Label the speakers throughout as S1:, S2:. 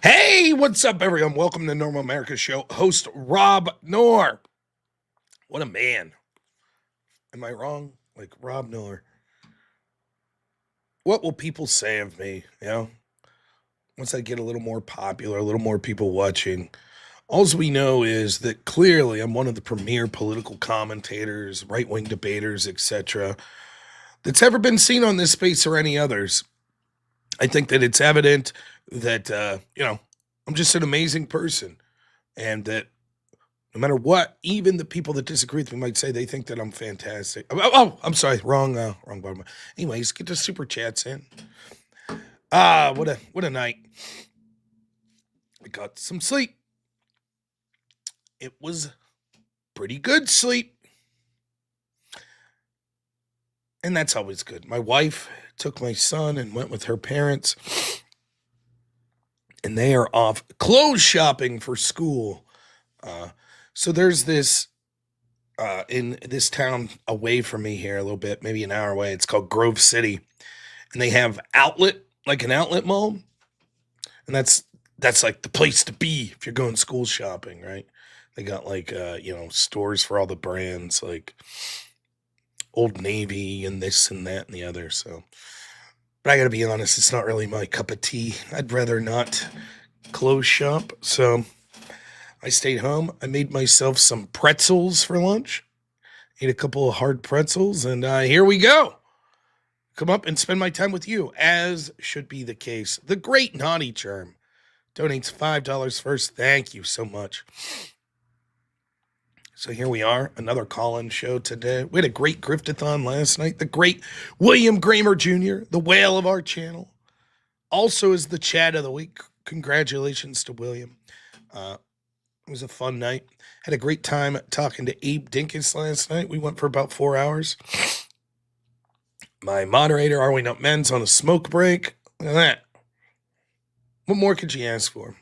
S1: Hey, what's up, everyone? Welcome to Normal America Show. Host robnoerr. What a man. Am I wrong? Like robnoerr. What will people say of me? Once I get a little more popular, a little more people watching. All we know is that clearly I'm one of the premier political commentators, right wing debaters, etc., that's ever been seen on this space or any others. I think that it's evident that, I'm just an amazing person and that no matter what, even the people that disagree with me might say they think that I'm fantastic. I'm sorry, wrong button. Anyways, get the super chats in. What a night. I got some sleep. It was pretty good sleep. And that's always good. My wife took my son and went with her parents. And they are off clothes shopping for school. So there's this in this town away from me here a little bit, maybe an hour away. It's called Grove City, and they have like an outlet mall, and that's like the place to be if you're going school shopping, right? They got like stores for all the brands like Old Navy and this and that and the other. So, but I gotta be honest, it's not really my cup of tea. I'd rather not clothes shop. So I stayed home. I made myself some pretzels for lunch. Ate a couple of hard pretzels, and here we go. Come up and spend my time with you, as should be the case. The Great Naughty Charm donates $5 first. Thank you so much. So here we are, another call-in show today. We had a great griftathon last night. The great William Gramer Jr., the whale of our channel, also is the chat of the week. Congratulations to William. It was a fun night. Had a great time talking to Abe Dinkus last night. We went for about 4 hours. My moderator, Are We Not Men's, on a smoke break. Look at that. What more could you ask for?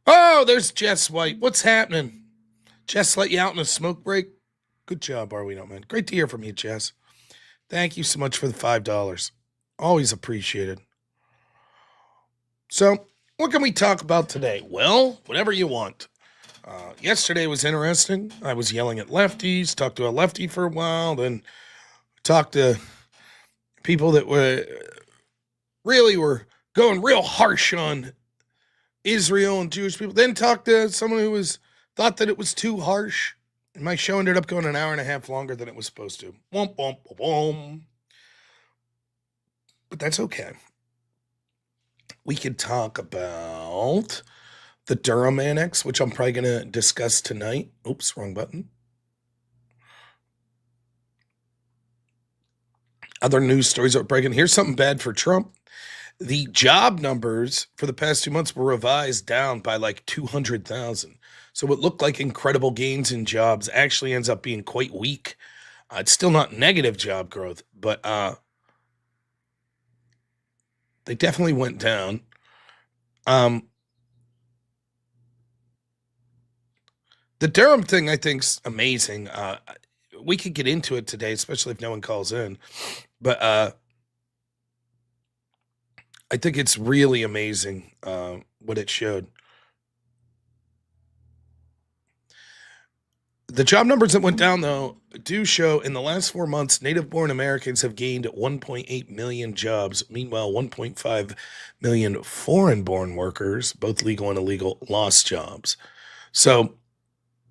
S1: Oh, there's Jess White. What's happening? Jess let you out in a smoke break? Good job, Are We Not Men. Great to hear from you, Jess. Thank you so much for the $5. Always appreciated. So, what can we talk about today? Well, whatever you want. Yesterday was interesting. I was yelling at lefties, talked to a lefty for a while, then talked to people that were going real harsh on Israel and Jewish people. Then talked to someone who thought that it was too harsh. And my show ended up going an hour and a half longer than it was supposed to. Womp, womp, womp. But that's okay. We could talk about the Durham Annex, which I'm probably going to discuss tonight. Oops, wrong button. Other news stories are breaking. Here's something bad for Trump. The job numbers for the past 2 months were revised down by like 200,000. So what looked like incredible gains in jobs actually ends up being quite weak. It's still not negative job growth, but they definitely went down. The Durham thing, I think, is amazing. We could get into it today, especially if no one calls in. But I think it's really amazing what it showed. The job numbers that went down, though, do show in the last 4 months, native-born Americans have gained 1.8 million jobs. Meanwhile, 1.5 million foreign-born workers, both legal and illegal, lost jobs. So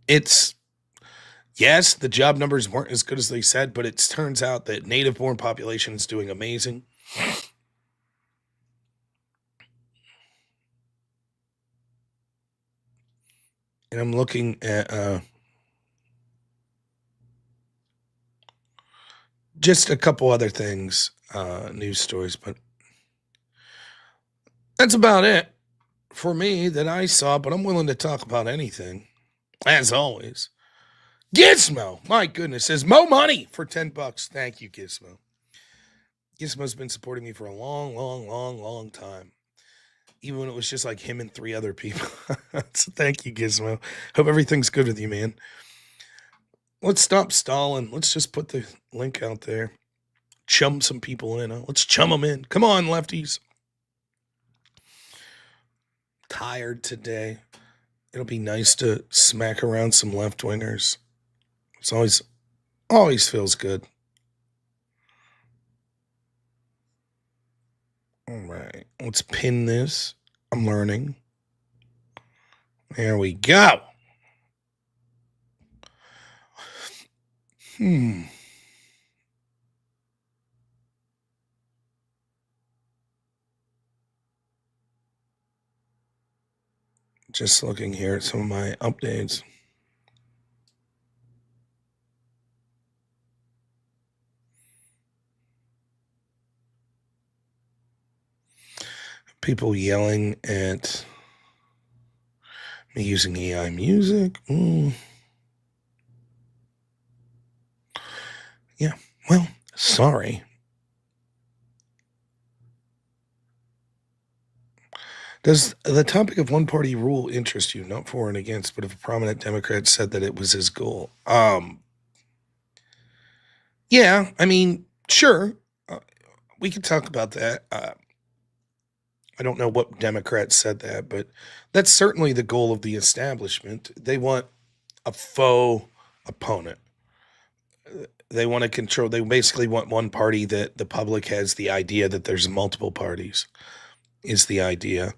S1: yes, the job numbers weren't as good as they said, but it turns out that native-born population is doing amazing. And I'm looking at just a couple other things, news stories, but that's about it for me that I saw, but I'm willing to talk about anything, as always. Gizmo, my goodness, says Mo Money for $10. Thank you, Gizmo. Gizmo's been supporting me for a long time. Even when it was just like him and 3 other people. So thank you, Gizmo. Hope everything's good with you, man. Let's stop stalling. Let's just put the link out there. Chum some people in. Let's chum them in. Come on, lefties. tired today. It'll be nice to smack around some left wingers. It's always feels good. All right, let's pin this. I'm learning. There we go. Just looking here at some of my updates. People yelling at me using AI music. Yeah, well, sorry. Does the topic of one party rule interest you? Not for and against, but if a prominent Democrat said that it was his goal. Yeah, I mean, sure. We could talk about that. I don't know what Democrat said that, but that's certainly the goal of the establishment. They want a faux opponent. They want to control. They basically want one party that the public has the idea that there's multiple parties, is the idea.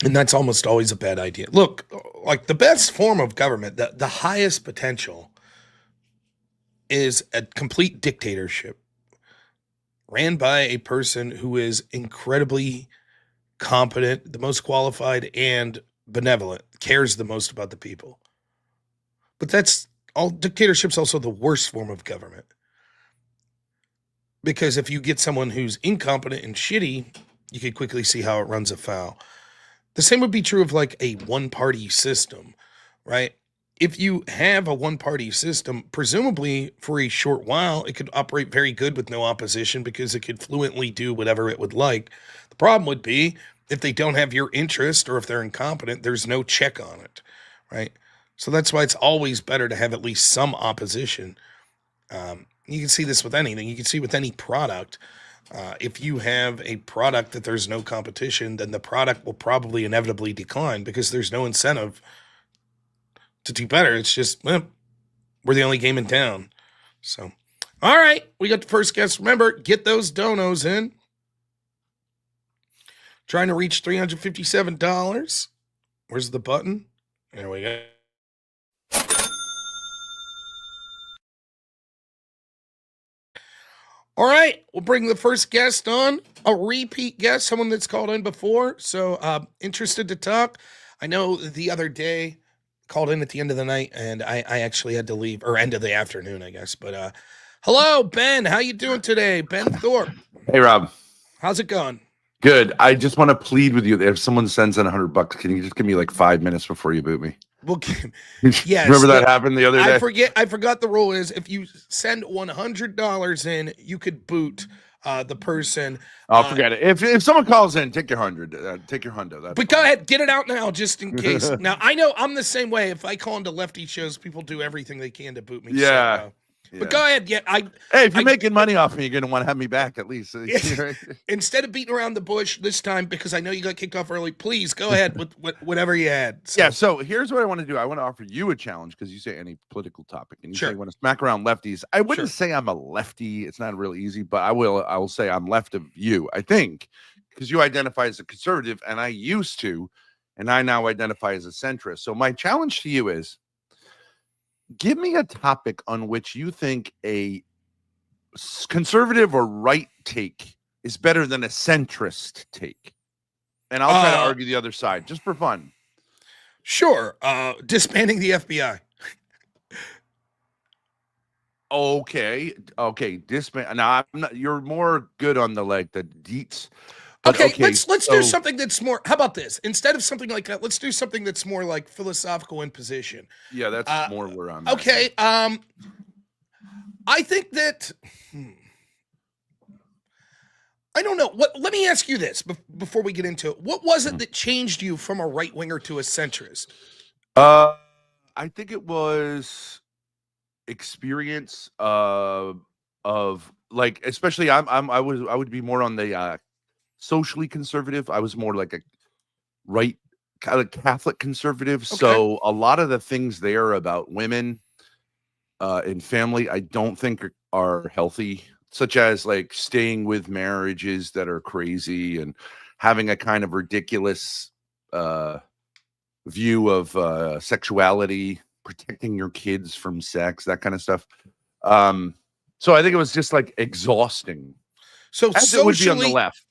S1: And that's almost always a bad idea. Look, like the best form of government, the highest potential is a complete dictatorship ran by a person who is incredibly competent, the most qualified, and benevolent, cares the most about the people. But that's all. Dictatorship's also the worst form of government. Because if you get someone who's incompetent and shitty, you could quickly see how it runs afoul. The same would be true of like a one-party system, right? If you have a one-party system, presumably for a short while, it could operate very good with no opposition because it could fluently do whatever it would like. The problem would be if they don't have your interest or if they're incompetent, there's no check on it, right? So that's why it's always better to have at least some opposition. You can see this with anything. You can see with any product. If you have a product that there's no competition, then the product will probably inevitably decline because there's no incentive to do better. It's just, well, we're the only game in town. So, all right, we got the first guest. Remember, get those donos in. Trying to reach $357. Where's the button? There we go. All right, we'll bring the first guest on, a repeat guest, someone that's called in before. So, interested to talk. I know the other day called in at the end of the night, and I actually had to leave, or end of the afternoon, I guess. But hello, Ben. How you doing today, Ben Thorpe?
S2: Hey, Rob.
S1: How's it going?
S2: Good. I just want to plead with you that if someone sends in $100, can you just give me like 5 minutes before you boot me?
S1: Well, yes.
S2: Remember that happened the other day?
S1: I forgot the rule is if you send $100 in, you could boot the person.
S2: I'll forget it. If someone calls in, take your 100. Take your hundo.
S1: But go ahead, get it out now, just in case. Now I know I'm the same way. If I call into lefty shows, people do everything they can to boot me.
S2: Yeah.
S1: So, but go ahead. Yeah,
S2: hey, if you're making money off me, you're gonna want to have me back at least.
S1: Instead of beating around the bush this time, because I know you got kicked off early, please go ahead with whatever you had.
S2: So. Yeah. So here's what I want to do. I want to offer you a challenge because you say any political topic, and you say you want to smack around lefties. I wouldn't say I'm a lefty. It's not real easy, but I will say I'm left of you. I think because you identify as a conservative, and I used to, and I now identify as a centrist. So my challenge to you is, give me a topic on which you think a conservative or right take is better than a centrist take. And I'll try to argue the other side just for fun.
S1: Sure. Disbanding the FBI.
S2: Okay. Disband. Now, you're more good on the the deets.
S1: Okay, let's do something that's more. How about this? Instead of something like that, let's do something that's more like philosophical in position.
S2: Yeah, that's more where I'm at.
S1: Okay. I think that. I don't know. Let me ask you this before we get into it. What was it that changed you from a right winger to a centrist?
S2: I think it was experience of like, especially I would be more on the socially conservative. I was more like right, kind of Catholic conservative.
S1: Okay.
S2: So a lot of the things there about women in family, I don't think are healthy, such as like staying with marriages that are crazy and having a kind of ridiculous view of sexuality, protecting your kids from sex, that kind of stuff. So I think it was just like exhausting.
S1: So
S2: as it would be on the
S1: socially,
S2: left.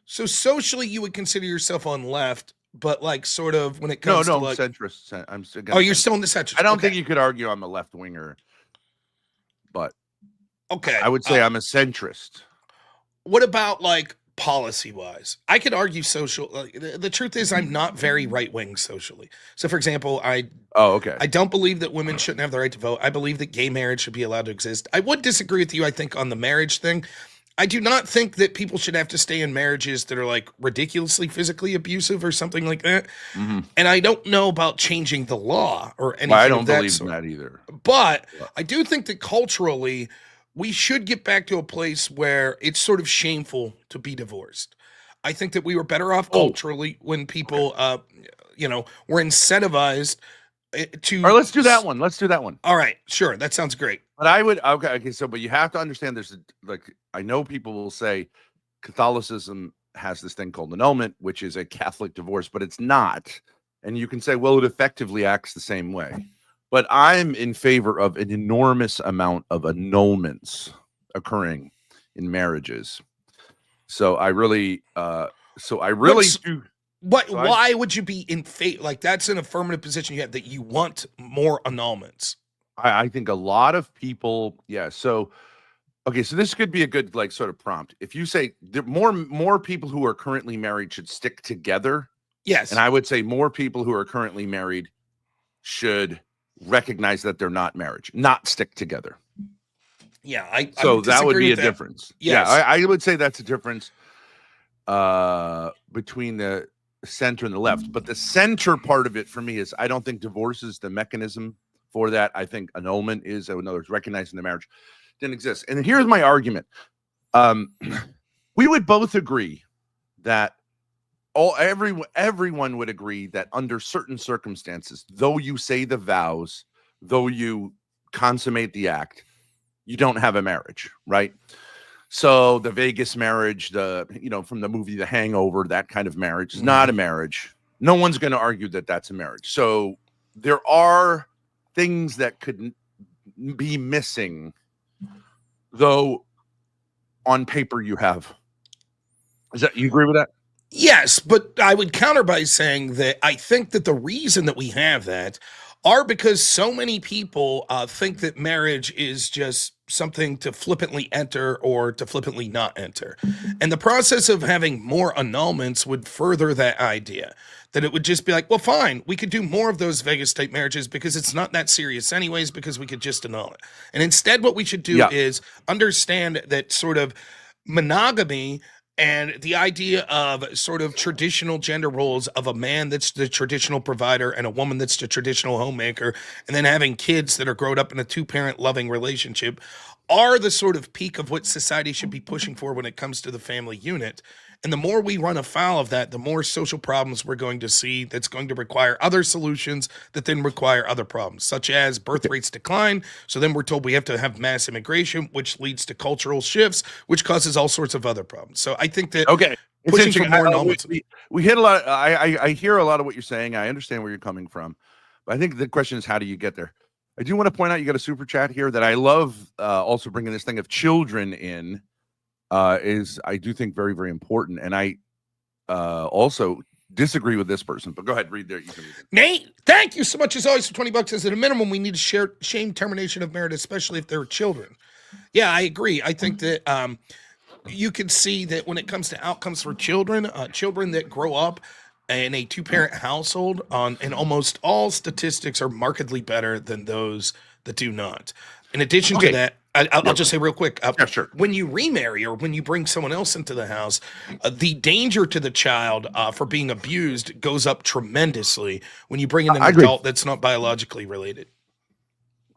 S1: so socially, you would consider yourself on left, but like sort of when it
S2: No,
S1: comes to
S2: I'm
S1: like,
S2: centrist. I'm
S1: oh, you're
S2: centrist.
S1: still in the centrist.
S2: I don't
S1: Okay.
S2: think you could argue I'm a left winger, but
S1: Okay.
S2: I would say I'm a centrist.
S1: What about like policy wise? I could argue social. The truth is, I'm not very right wing socially. So, for example,
S2: Oh, okay.
S1: I don't believe that women shouldn't have the right to vote. I believe that gay marriage should be allowed to exist. I would disagree with you, I think, on the marriage thing. I do not think that people should have to stay in marriages that are like ridiculously physically abusive or something like that.
S2: Mm-hmm.
S1: And I don't know about changing the law or anything.
S2: Well, I don't
S1: of that
S2: believe
S1: sort.
S2: in that either.
S1: But I do think that culturally, we should get back to a place where it's sort of shameful to be divorced. I think that we were better off culturally when people, were incentivized to.
S2: All right, let's do that one. Let's do that one.
S1: All right, sure, that sounds great.
S2: But I would okay. So, but you have to understand. I know people will say Catholicism has this thing called annulment, which is a Catholic divorce, but it's not. And you can say, well, it effectively acts the same way. But I'm in favor of an enormous amount of annulments occurring in marriages. So I really do.
S1: What? So why would you be in favor? Like that's an affirmative position you have that you want more annulments.
S2: I think a lot of people, yeah. So, okay, so this could be a good like sort of prompt. If you say more people who are currently married should stick together,
S1: yes,
S2: and I would say more people who are currently married should recognize that they're not marriage, not stick together.
S1: Yeah,
S2: so that would be a difference. Yes. Yeah, I would say that's a difference between the center and the left. But the center part of it for me is I don't think divorce is the mechanism for that. I think annulment is, in other words, recognizing the marriage didn't exist. And here's my argument. We would both agree that everyone would agree that under certain circumstances, though you say the vows, though you consummate the act, you don't have a marriage, right? So the Vegas marriage, from the movie The Hangover, that kind of marriage is not a marriage. No one's going to argue that that's a marriage. So there are things that could be missing, though on paper you have. You agree with that?
S1: Yes, but I would counter by saying that I think that the reason that we have that are because so many people think that marriage is just something to flippantly enter or to flippantly not enter. And the process of having more annulments would further that idea. That it would just be like, well, fine, we could do more of those Vegas type marriages because it's not that serious anyways, because we could just annul it. And instead, what we should do is understand that sort of monogamy and the idea of sort of traditional gender roles of a man that's the traditional provider and a woman that's the traditional homemaker, and then having kids that are grown up in a two-parent loving relationship are the sort of peak of what society should be pushing for when it comes to the family unit. And the more we run afoul of that, the more social problems we're going to see that's going to require other solutions that then require other problems, such as birth rates decline. So then we're told we have to have mass immigration, which leads to cultural shifts, which causes all sorts of other problems. So I think that pushing for more annulments.
S2: We hit a lot. I hear a lot of what you're saying. I understand where you're coming from. But I think the question is, how do you get there? I do want to point out you got a super chat here that I love also bringing this thing of children in. Is I do think very, very important. And I also disagree with this person, but go ahead, read there. You can read it.
S1: Nate, thank you so much as always for $20. As at a minimum, we need to shame termination of marriage, especially if there are children. Yeah, I agree. I think that you can see that when it comes to outcomes for children, children that grow up in a two-parent household in almost all statistics are markedly better than those that do not. In addition to that, I'll just say real quick,
S2: sure.
S1: When you remarry or when you bring someone else into the house, the danger to the child for being abused goes up tremendously when you bring in an adult that's not biologically related.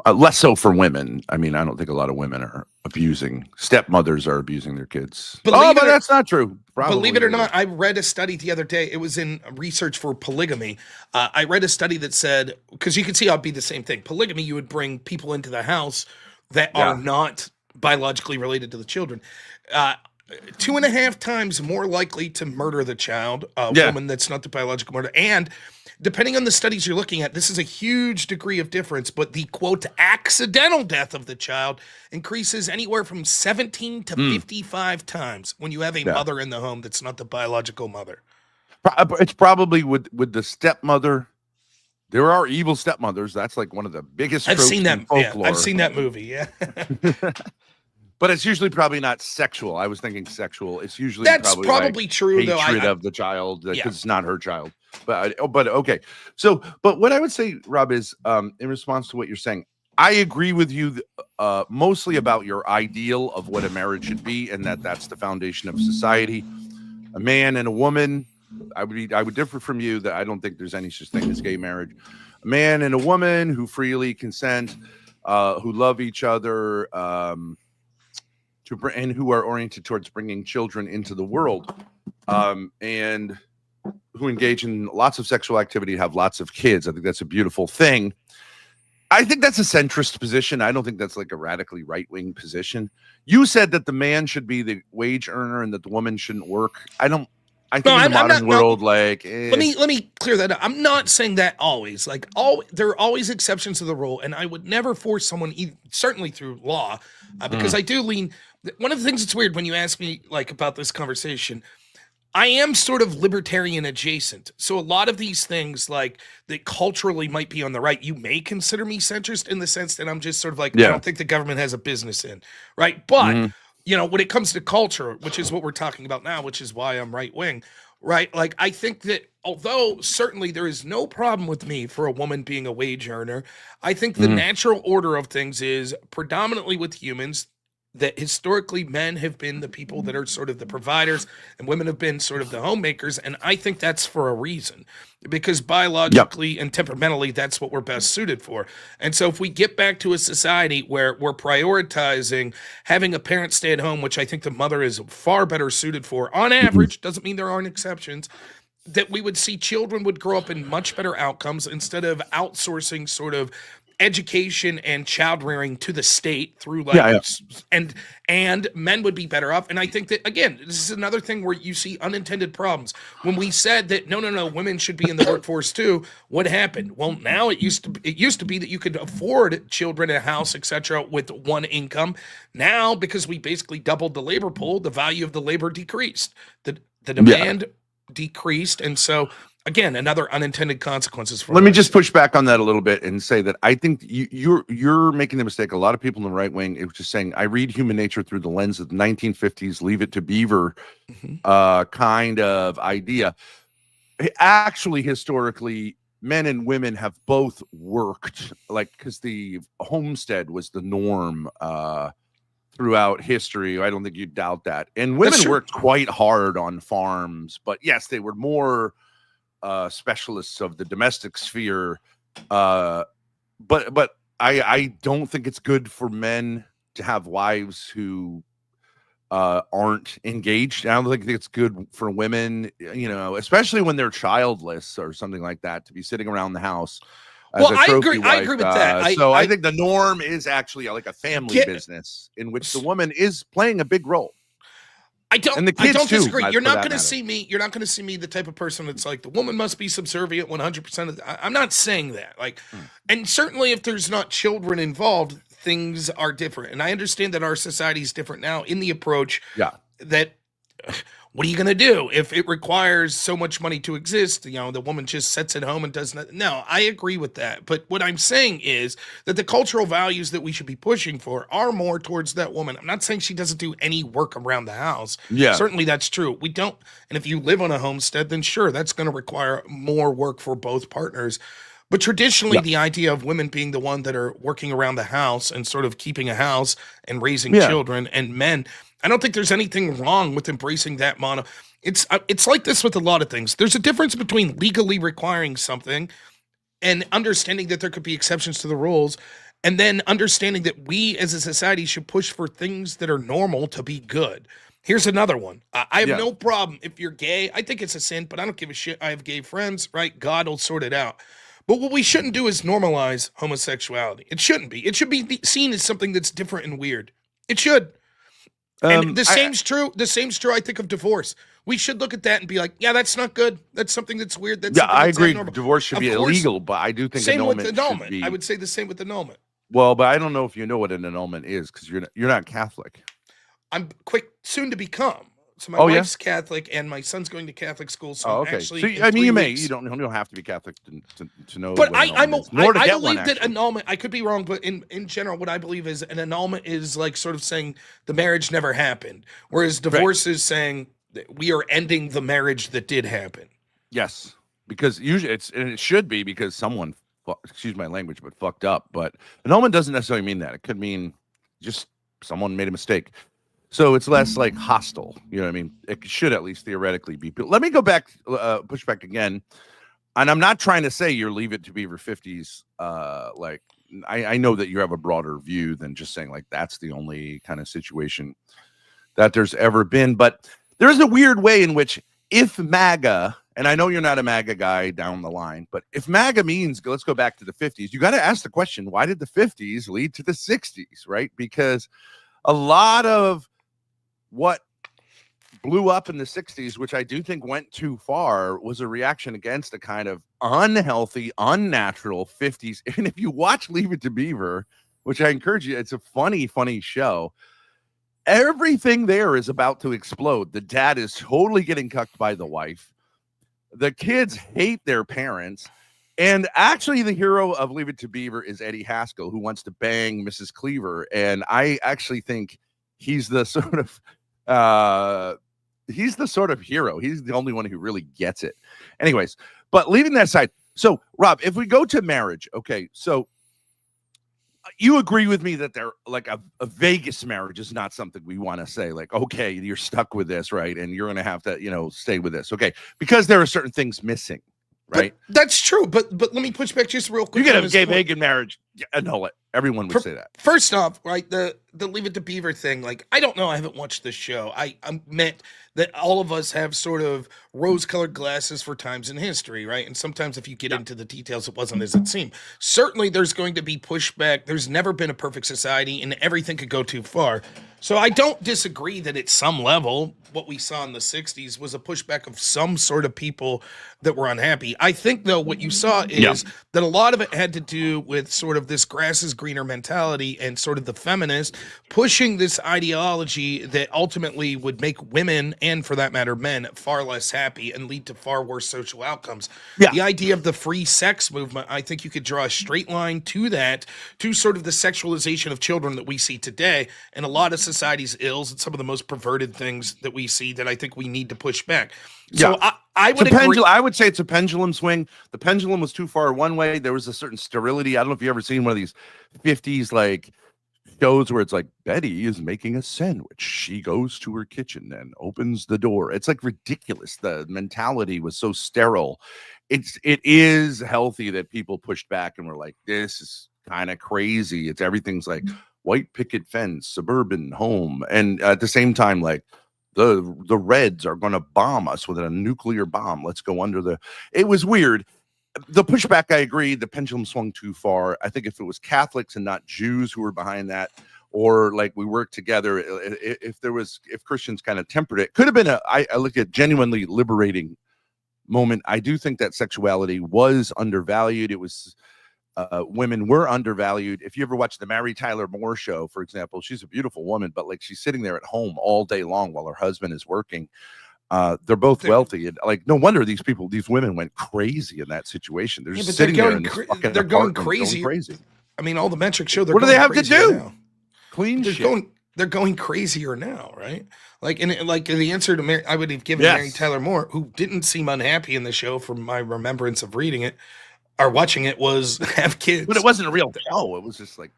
S2: Less so for women. I mean, I don't think a lot of women are abusing, stepmothers are abusing their kids.
S1: Believe
S2: But
S1: it or
S2: that's not true.
S1: Believe
S2: Probably
S1: it or
S2: it is.
S1: not, I read a study the other day. It was in research for polygamy. I read a study that said, because you can see how it'd be the same thing. Polygamy, you would bring people into the house that are
S2: Yeah.
S1: not biologically related to the children. Uh, 2.5 times more likely to murder the child, a
S2: Yeah.
S1: woman that's not the biological murder. And depending on the studies you're looking at, this is a huge degree of difference, but the quote accidental death of the child increases anywhere from 17 to
S2: Mm.
S1: 55 times when you have a
S2: Yeah.
S1: mother in the home that's not the biological mother.
S2: It's probably with the stepmother. There are evil stepmothers. That's like one of the biggest
S1: I've
S2: tropes
S1: seen
S2: in
S1: that. Yeah,
S2: folklore.
S1: I've seen that movie. Yeah.
S2: But it's usually probably not sexual. I was thinking sexual. It's usually
S1: That's
S2: probably like
S1: true, though.
S2: hatred of the child because
S1: Yeah.
S2: it's not her child. But okay. So, but what I would say, Rob, is in response to what you're saying, I agree with you mostly about your ideal of what a marriage should be, and that's the foundation of society. A man and a woman. I would differ from you that I don't think there's any such thing as gay marriage. A man and a woman who freely consent, who love each other, and who are oriented towards bringing children into the world, and who engage in lots of sexual activity, have lots of kids. I think that's a beautiful thing. I think that's a centrist position. I don't think that's like a radically right-wing position. You said that the man should be the wage earner and that the woman shouldn't work. I think in the modern world, like
S1: let me clear that up. I'm not saying that always. Like there are always exceptions to the rule, and I would never force someone, certainly through law, because I do lean. One of the things that's weird when you ask me like about this conversation, I am sort of libertarian adjacent. So a lot of these things like that culturally might be on the right, you may consider me centrist in the sense that I'm just sort of like, I don't think the government has a business in, right? But when it comes to culture, which is what we're talking about now, which is why I'm right wing, right? Like I think that although certainly there is no problem with me for a woman being a wage earner, I think the natural order of things is predominantly with humans that historically men have been the people that are sort of the providers and women have been sort of the homemakers. And I think that's for a reason, because biologically and temperamentally, that's what we're best suited for. And so if we get back to a society where we're prioritizing having a parent stay at home, which I think the mother is far better suited for on average, doesn't mean there aren't exceptions, that we would see children would grow up in much better outcomes instead of outsourcing sort of education and child rearing to the state through and men would be better off. And I think that again, this is another thing where you see unintended problems. When we said that no, women should be in the workforce too, what happened? Well, now it used to be that you could afford children, a house, etc., with one income. Now, because we basically doubled the labor pool, the value of the labor decreased. The demand decreased, and so again, another unintended consequences for.
S2: Let me just push back on that a little bit and say that I think you're making the mistake. A lot of people in the right wing, it was just saying, I read human nature through the lens of the 1950s, Leave It to Beaver kind of idea. Actually, historically, men and women have both worked, like, because the homestead was the norm throughout history. I don't think you'd doubt that. And women worked quite hard on farms, but yes, they were more specialists of the domestic sphere, but I don't think it's good for men to have wives who aren't engaged. I don't think it's good for women, especially when they're childless or something like that, to be sitting around the house.
S1: I agree with that.
S2: I think the norm is actually like a family business in which the woman is playing a big role.
S1: I don't disagree. You're not going to see me. You're not going to see me the type of person that's like the woman must be subservient 100% of the, I'm not saying that. Like, and certainly if there's not children involved, things are different. And I understand that our society is different now in the approach.
S2: Yeah.
S1: That what are you going to do if it requires so much money to exist? The woman just sits at home and does nothing. No, I agree with that. But what I'm saying is that the cultural values that we should be pushing for are more towards that woman. I'm not saying she doesn't do any work around the house.
S2: Yeah.
S1: Certainly that's true. We don't. And if you live on a homestead, then sure, that's going to require more work for both partners. But traditionally, the idea of women being the one that are working around the house and sort of keeping a house and raising children, and men, I don't think there's anything wrong with embracing that mono. It's like this with a lot of things. There's a difference between legally requiring something and understanding that there could be exceptions to the rules, and then understanding that we as a society should push for things that are normal to be good. Here's another one. I have
S2: Yeah.
S1: no problem if you're gay. I think it's a sin, but I don't give a shit. I have gay friends, right? God will sort it out. But what we shouldn't do is normalize homosexuality. It shouldn't be. It should be seen as something that's different and weird. It should. And the
S2: I
S1: same's true. The same's true, I think, of divorce. We should look at that and be like, yeah, that's not good. That's something that's weird. That's
S2: yeah,
S1: something
S2: I
S1: that's
S2: agree.
S1: abnormal.
S2: Divorce should
S1: Of
S2: be
S1: course,
S2: illegal, but I do think
S1: same with
S2: annulment should
S1: annulment. I
S2: be.
S1: would say the same with annulment.
S2: Well, but I don't know if you know what an annulment is because you're not Catholic.
S1: I'm quick soon to become. So my
S2: Oh yeah.
S1: wife's Catholic and my son's going to Catholic school. So
S2: Oh
S1: I'm
S2: okay.
S1: actually
S2: So
S1: in
S2: I mean,
S1: 3
S2: you may
S1: weeks.
S2: you don't have to be Catholic to know
S1: But
S2: what annulment is, nor to
S1: I
S2: get one.
S1: believe that
S2: Actually,
S1: annulment. I could be wrong, but in general, what I believe is an annulment is like sort of saying the marriage never happened, whereas
S2: right.
S1: divorce is saying that we are ending the marriage that did happen.
S2: Yes, because usually it should be because someone, excuse my language, but fucked up. But annulment doesn't necessarily mean that. It could mean just someone made a mistake. So it's less like hostile. You know what I mean? It should at least theoretically be. But let me go back, push back again. And I'm not trying to say you're Leave It to Beaver 50s. Like I know that you have a broader view than just saying like that's the only kind of situation that there's ever been. But there's a weird way in which if MAGA, and I know you're not a MAGA guy down the line, but if MAGA means let's go back to the 50s, you got to ask the question, why did the 50s lead to the 60s, right? Because a lot of what blew up in the 60s, which I do think went too far, was a reaction against a kind of unhealthy, unnatural 50s. And if you watch Leave It to Beaver, which I encourage you, it's a funny show. Everything there is about to explode. The dad is totally getting cucked by the wife. The kids hate their parents. And actually, the hero of Leave It to Beaver is Eddie Haskell, who wants to bang Mrs. Cleaver. And I actually think he's the sort of hero. He's the only one who really gets it. Anyways, but leaving that aside, so Rob, if we go to marriage, okay, so you agree with me that they're like a Vegas marriage is not something we want to say like, okay, you're stuck with this, right? And you're going to have to, stay with this. Okay. Because there are certain things missing, right?
S1: That's true. But let me push back just real quick.
S2: You get a gay pagan marriage. Annul it. Everyone would say that.
S1: First off, right, the Leave It to Beaver thing, like, I don't know, I haven't watched the show. I meant that all of us have sort of rose-colored glasses for times in history, right? And sometimes if you get into the details, it wasn't as it seemed. Certainly there's going to be pushback. There's never been a perfect society, and everything could go too far. So I don't disagree that at some level, what we saw in the 60s was a pushback of some sort of people that were unhappy. I think, though, what you saw is that a lot of it had to do with sort of this grass is greener mentality and sort of the feminist pushing this ideology that ultimately would make women, and for that matter, men, far less happy and lead to far worse social outcomes. Yeah. The idea of the free sex movement, I think you could draw a straight line to that, to sort of the sexualization of children that we see today, and a lot of society's ills and some of the most perverted things that we see that I think we need to push back. So I would agree.
S2: I would say it's a pendulum swing. The pendulum was too far one way. There was a certain sterility. I don't know if you ever seen one of these 50s like shows where it's like Betty is making a sandwich. She goes to her kitchen and opens the door. It's like ridiculous. The mentality was so sterile. It is healthy that people pushed back and were like, this is kind of crazy. Everything's like white picket fence, suburban home. And at the same time, like, the Reds are going to bomb us with a nuclear bomb. Let's go under it was weird. The pushback, I agree. The pendulum swung too far. I think if it was Catholics and not Jews who were behind that, or like we worked together, if Christians kind of tempered it, could have been I look at genuinely liberating moment. I do think that sexuality was undervalued. It was, women were undervalued. If you ever watch the Mary Tyler Moore show, for example, she's a beautiful woman, but like she's sitting there at home all day long while her husband is working. They're both wealthy, and like no wonder these women went crazy in that situation. They're just sitting there in this fucking
S1: they're going
S2: crazy.
S1: I mean, all the metrics show they're
S2: what do
S1: going
S2: they have to do?
S1: Now.
S2: Clean shit.
S1: They're going crazier now, right? Like, and like the answer to Mary, I would have given Mary Tyler Moore, who didn't seem unhappy in the show from my remembrance of reading it or watching it, was have kids.
S2: But it wasn't a real show. It was just like,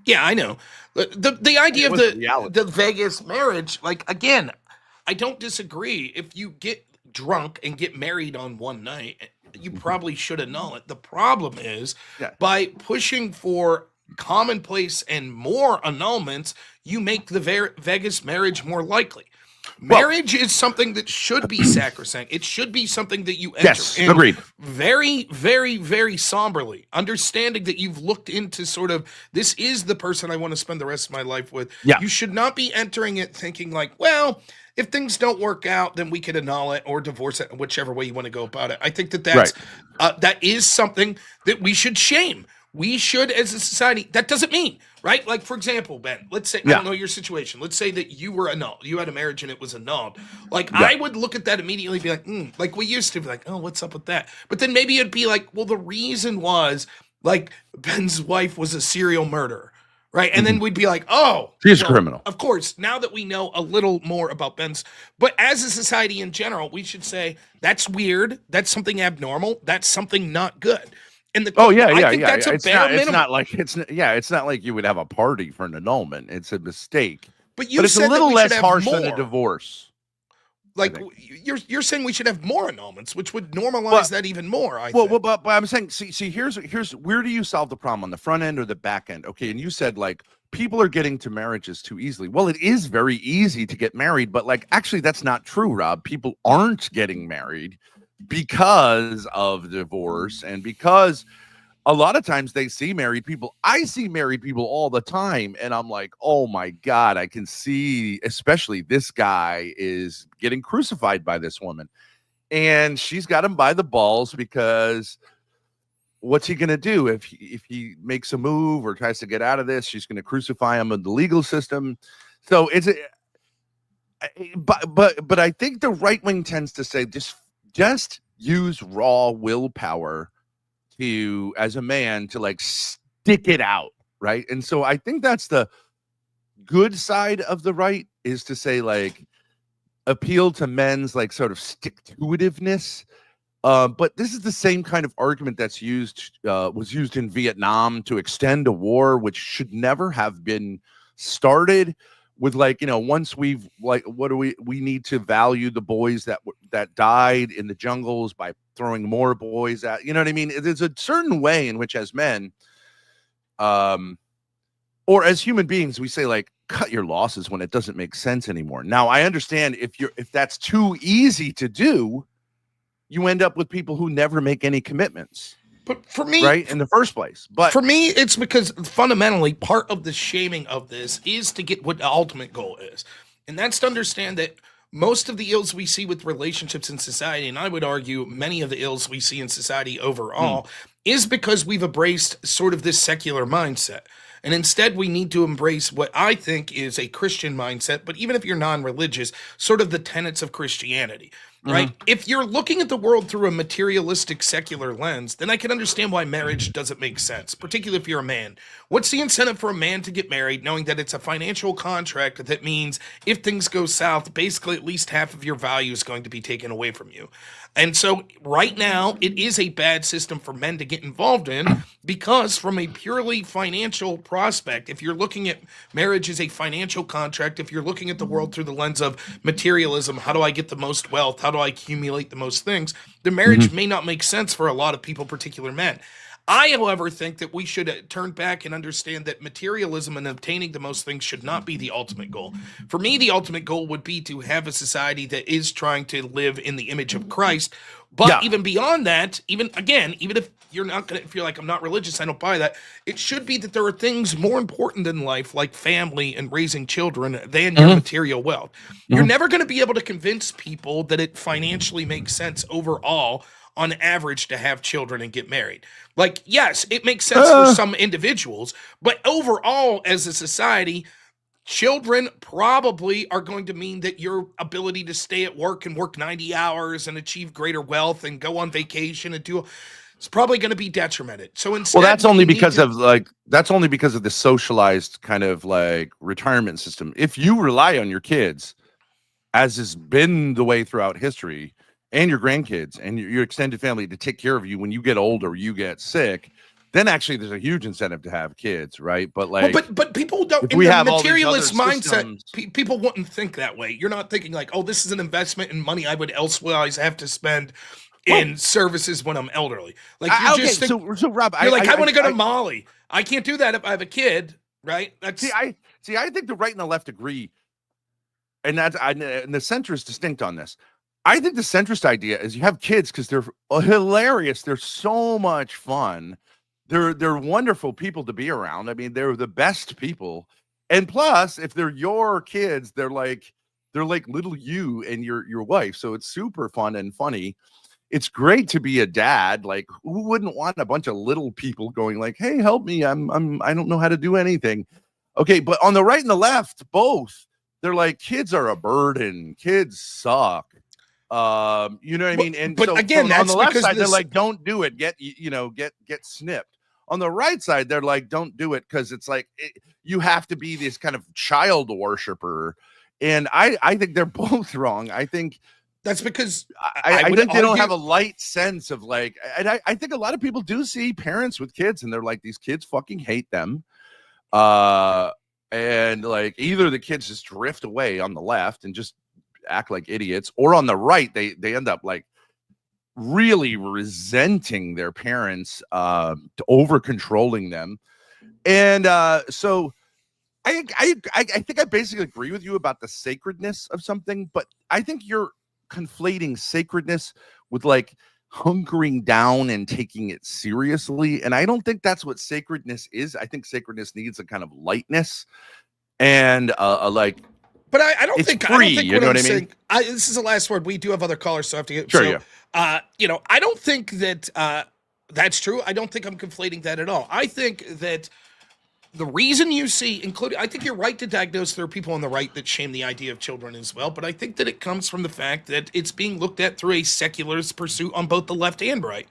S1: Yeah, I know. The idea of the Vegas marriage, like, again, I don't disagree. If you get drunk and get married on one night, you probably should annul it. The problem is by pushing for commonplace and more annulments, you make the Vegas marriage more likely.
S2: Well,
S1: Marriage is something that should be sacrosanct. It should be something that you enter
S2: yes,
S1: in
S2: agreed.
S1: very, very, very somberly, understanding that you've looked into sort of, this is the person I want to spend the rest of my life with.
S2: Yeah.
S1: You should not be entering it thinking like, well, if things don't work out, then we could annul it or divorce it, whichever way you want to go about it. I think that that is something that we should shame. We should, as a society, that doesn't mean, right? Like, for example, Ben, let's say, I don't know your situation. Let's say that you were annulled. You had a marriage and it was annulled. Like, I would look at that immediately and be like, like we used to be like, oh, what's up with that? But then maybe it'd be like, well, the reason was, like, Ben's wife was a serial murderer. Right. And then we'd be like, oh,
S2: she's a criminal.
S1: Of course, now that we know a little more about Ben's, but as a society in general, we should say that's weird. That's something abnormal. That's something not good. And I think that's a bare minimum.
S2: It's not like you would have a party for an annulment. It's a mistake.
S1: But it's
S2: a little less harsh than a divorce.
S1: Like you're saying we should have more annulments, which would normalize that even more.
S2: But I'm saying, see, here's where do you solve the problem, on the front end or the back end? Okay, and you said like people are getting to marriages too easily. Well, it is very easy to get married, but like actually that's not true, Rob. People aren't getting married because of divorce and because a lot of times they see married people. I see married people all the time and I'm like, oh my God, I can see, especially this guy is getting crucified by this woman and she's got him by the balls because what's he going to do if he makes a move or tries to get out of this? She's going to crucify him in the legal system. So but I think the right wing tends to say just use raw willpower to, as a man, to like stick it out, right? And so I think that's the good side of the right, is to say like appeal to men's like sort of stick-to-itiveness. But this is the same kind of argument that's was used in Vietnam to extend a war, which should never have been started. With like, once we've like, what do we need to value the boys that died in the jungles by throwing more boys out? You know what I mean? There's a certain way in which as men, or as human beings, we say like, cut your losses when it doesn't make sense anymore. Now, I understand if that's too easy to do, you end up with people who never make any commitments.
S1: But for me,
S2: right, in the first place. But
S1: for me, it's because fundamentally part of the shaming of this is to get what the ultimate goal is. And that's to understand that most of the ills we see with relationships in society, and I would argue many of the ills we see in society overall, is because we've embraced sort of this secular mindset. And instead, we need to embrace what I think is a Christian mindset, but even if you're non-religious, sort of the tenets of Christianity. Right? If you're looking at the world through a materialistic secular lens, then I can understand why marriage doesn't make sense, particularly if you're a man. What's the incentive for a man to get married knowing that it's a financial contract that means if things go south, basically at least half of your value is going to be taken away from you? And so right now, it is a bad system for men to get involved in because from a purely financial prospect, if you're looking at marriage as a financial contract, if you're looking at the world through the lens of materialism, how do I get the most wealth? How do I accumulate the most things? The marriage may not make sense for a lot of people, particular men. I, however, think that we should turn back and understand that materialism and obtaining the most things should not be the ultimate goal. For me, the ultimate goal would be to have a society that is trying to live in the image of Christ. But even beyond that, even if you're not going to, if you're like, I'm not religious, I don't buy that. It should be that there are things more important in life, like family and raising children, than your material wealth. You're never going to be able to convince people that it financially makes sense overall on average to have children and get married. Like, yes, it makes sense for some individuals, but overall as a society, children probably are going to mean that your ability to stay at work and work 90 hours and achieve greater wealth and go on vacation and do it's probably going to be detrimented. So instead,
S2: that's only because of the socialized kind of like retirement system. If you rely on your kids, as has been the way throughout history, and your grandkids and your extended family to take care of you when you get old or you get sick, then actually there's a huge incentive to have kids, right? But like,
S1: but people don't. In the materialist mindset, people wouldn't think that way. You're not thinking like, oh, this is an investment in money I would elsewise have to spend in services when I'm elderly. Like you're just
S2: so Rob,
S1: you're like, I want to go to Mali. I can't do that if I have a kid, right?
S2: See, I think the right and the left agree, and and the center is distinct on this. I think the centrist idea is you have kids because they're hilarious. They're so much fun. They're wonderful people to be around. I mean, they're the best people. And plus, if they're your kids, they're like little you and your wife. So it's super fun and funny. It's great to be a dad. Like, who wouldn't want a bunch of little people going like, "Hey, help me. I don't know how to do anything." Okay, but on the right and the left, both, they're like, kids are a burden. Kids suck. You know what I mean? And
S1: but
S2: so
S1: again,
S2: on the left side, they're
S1: this...
S2: like, don't do it. Get snipped. On the right side, they're like, don't do it, because it's like you have to be this kind of child worshiper. And I think they're both wrong. I think
S1: that's because
S2: I think they don't have a light sense of like, and I think a lot of people do see parents with kids and they're like, these kids fucking hate them. And like either the kids just drift away on the left and just act like idiots, or on the right, they end up like really resenting their parents, to over controlling them. And so I think I basically agree with you about the sacredness of something, but I think you're conflating sacredness with like hunkering down and taking it seriously. And I don't think that's what sacredness is. I think sacredness needs a kind of lightness and like,
S1: but I don't think
S2: free,
S1: I don't think
S2: you know what I mean?
S1: This is the last word. We do have other callers, so I have to get
S2: sure.
S1: So, yeah. I don't think that that's true. I don't think I'm conflating that at all. I think that the reason you see, including, I think you're right to diagnose there are people on the right that shame the idea of children as well, but I think that it comes from the fact that it's being looked at through a secularist pursuit on both the left and right.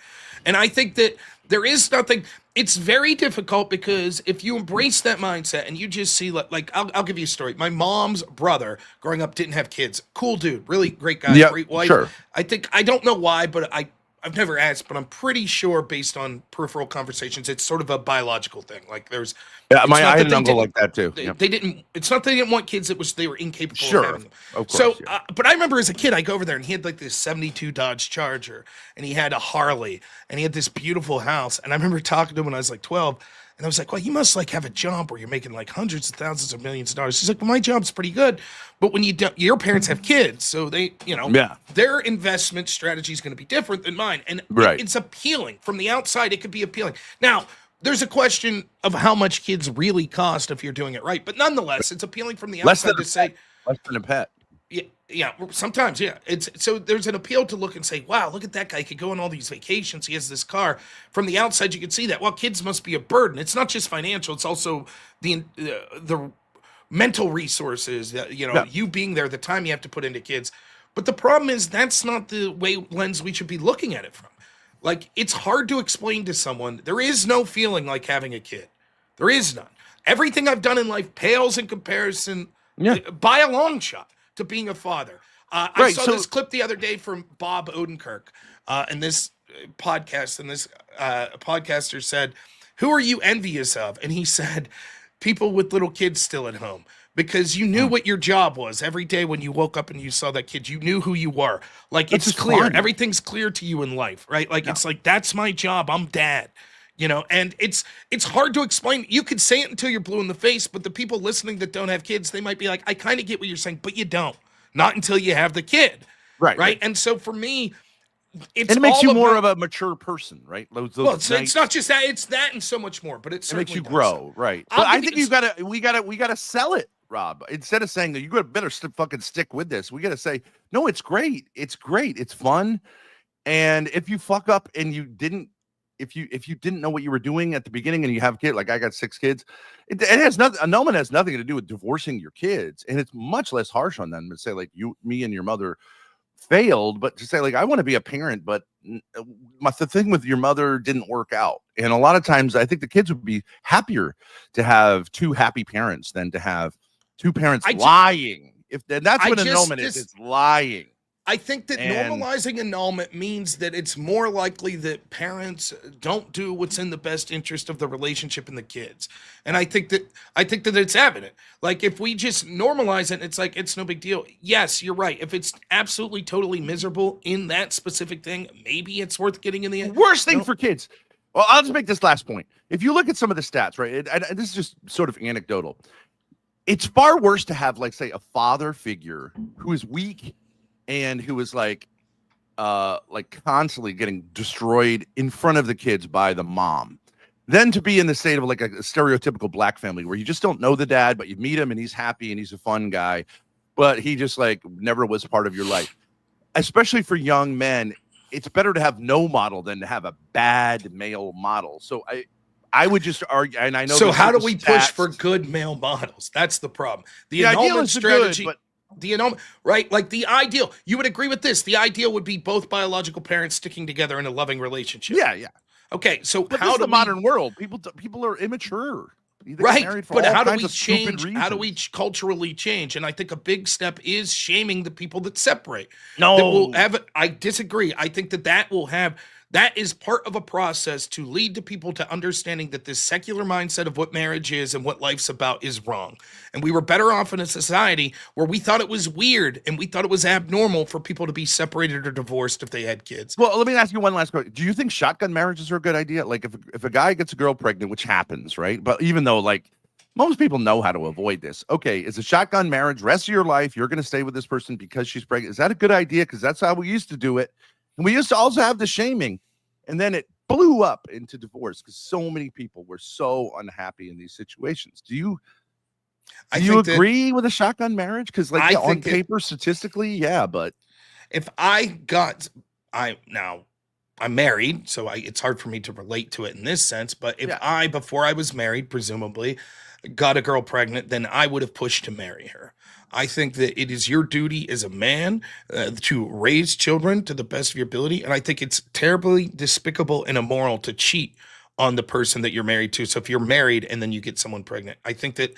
S1: And I think that there is nothing, it's very difficult because if you embrace that mindset and you just see, like I'll give you a story. My mom's brother growing up didn't have kids. Cool dude, really great guy,
S2: Yep,
S1: great wife.
S2: sure.
S1: I don't know why, but I've never asked, but I'm pretty sure based on peripheral conversations, it's sort of a biological thing. Like
S2: I had an uncle like that too.
S1: They didn't. It's not they didn't want kids. It was they were incapable
S2: sure,
S1: of having them.
S2: Of course,
S1: so,
S2: yeah.
S1: but I remember as a kid, I go over there and he had like this '72 Dodge Charger, and he had a Harley, and he had this beautiful house. And I remember talking to him when I was like 12, and I was like, "Well, you must like have a job where you're making like hundreds of thousands of millions of dollars." He's like, "Well, my job's pretty good, but when your parents have kids, so they, their investment strategy is going to be different than mine, and it's appealing from the outside. It could be appealing. Now, there's a question of how much kids really cost if you're doing it right, but nonetheless, it's appealing from the outside to say
S2: less than a pet.
S1: Yeah, sometimes, yeah. It's so there's an appeal to look and say, wow, look at that guy. He could go on all these vacations. He has this car. From the outside, you can see that. Well, kids must be a burden. It's not just financial. It's also the mental resources that, you being there, the time you have to put into kids. But the problem is that's not the lens we should be looking at it from. Like, it's hard to explain to someone. There is no feeling like having a kid. There is none. Everything I've done in life pales in comparison by a long shot to being a father. I saw this clip the other day from Bob Odenkirk in this podcast, and this podcaster said, "Who are you envious of?" And he said, "People with little kids still at home." Because you knew what your job was every day when you woke up and you saw that kid. You knew who you were. Like, it's clear. Fun. Everything's clear to you in life, right? Like, it's like, that's my job. I'm dad. And it's hard to explain. You could say it until you're blue in the face, but the people listening that don't have kids, they might be like, I kind of get what you're saying, but you don't. Not until you have the kid. Right. And so for me, it
S2: makes you more of a mature person, right?
S1: It's not just that; it's that and so much more. But it makes you
S2: grow, right? But I think we gotta sell it, Rob. Instead of saying that you better fucking stick with this, we gotta say, no, it's great, it's fun, and if you fuck up and you didn't, if you didn't know what you were doing at the beginning and you have a kid, like I got 6 kids, it has nothing. Annulment has nothing to do with divorcing your kids, and it's much less harsh on them to say like me and your mother failed, but to say like I want to be a parent, but the thing with your mother didn't work out. And a lot of times I think the kids would be happier to have 2 happy parents than to have 2 parents lying. That's what annulment is. It's lying.
S1: I think that normalizing annulment means that it's more likely that parents don't do what's in the best interest of the relationship and the kids. And I think that it's evident. Like, if we just normalize it, it's like, it's no big deal. Yes, you're right. If it's absolutely totally miserable in that specific thing, maybe it's worth getting in the end.
S2: Worst thing for kids. Well, I'll just make this last point. If you look at some of the stats, right, this is just sort of anecdotal. It's far worse to have, like, say, a father figure who is weak and who is like constantly getting destroyed in front of the kids by the mom, than to be in the state of like a stereotypical black family where you just don't know the dad, but you meet him and he's happy and he's a fun guy, but he just like never was part of your life. Especially for young men, it's better to have no model than to have a bad male model. So I would just argue, and I know.
S1: So how do we push for good male models? That's the problem. The annulment strategy, right? Like the ideal, you would agree with this. The ideal would be both biological parents sticking together in a loving relationship.
S2: Yeah, yeah.
S1: Okay, so
S2: but how do the modern world? People are immature.
S1: Right, but how do we change? How do we culturally change? And I think a big step is shaming the people that separate.
S2: No,
S1: I disagree. I think that will have. That is part of a process to lead to people to understanding that this secular mindset of what marriage is and what life's about is wrong. And we were better off in a society where we thought it was weird and we thought it was abnormal for people to be separated or divorced if they had kids.
S2: Well, let me ask you one last question. Do you think shotgun marriages are a good idea? Like if a guy gets a girl pregnant, which happens, right? But even though like most people know how to avoid this. Okay, is a shotgun marriage, rest of your life, you're going to stay with this person because she's pregnant. Is that a good idea? Because that's how we used to do it. And we used to also have the shaming. And then it blew up into divorce because so many people were so unhappy in these situations. Do you agree with a shotgun marriage? Because like on paper, statistically, yeah, but
S1: if I'm married, so it's hard for me to relate to it in this sense. But if I, before I was married, presumably got a girl pregnant, then I would have pushed to marry her. I think that it is your duty as a man to raise children to the best of your ability. And I think it's terribly despicable and immoral to cheat on the person that you're married to. So if you're married and then you get someone pregnant, I think that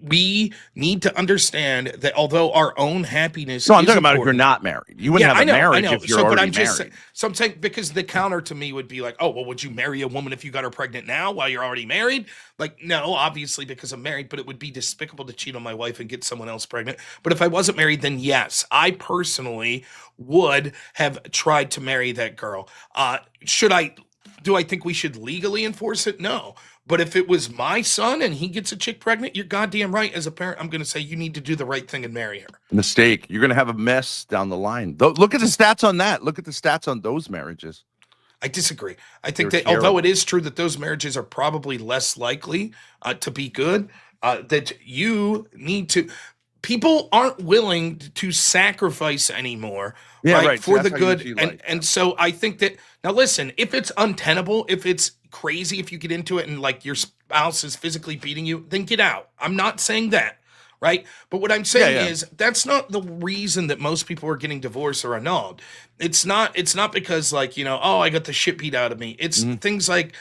S1: we need to understand that although our own happiness
S2: I'm talking about if you're not married. You wouldn't have a marriage if you're already married.
S1: So I'm saying, because the counter to me would be like, oh, well, would you marry a woman if you got her pregnant now while you're already married? Like, no, obviously because I'm married, but it would be despicable to cheat on my wife and get someone else pregnant. But if I wasn't married, then yes, I personally would have tried to marry that girl. Do I think we should legally enforce it? No. But if it was my son and he gets a chick pregnant, you're goddamn right. As a parent, I'm going to say you need to do the right thing and marry her.
S2: Mistake. You're going to have a mess down the line. Look at the stats on that. Look at the stats on those marriages.
S1: I disagree. I think that although it is true that those marriages are probably less likely to be good, that you need to. People aren't willing to sacrifice anymore, for the good. And so I think that, now listen, if it's untenable, if it's crazy, if you get into it and like your spouse is physically beating you, then get out. I'm not saying that, right? But what I'm saying is that's not the reason that most people are getting divorced or annulled. It's not because like, I got the shit beat out of me. It's things like,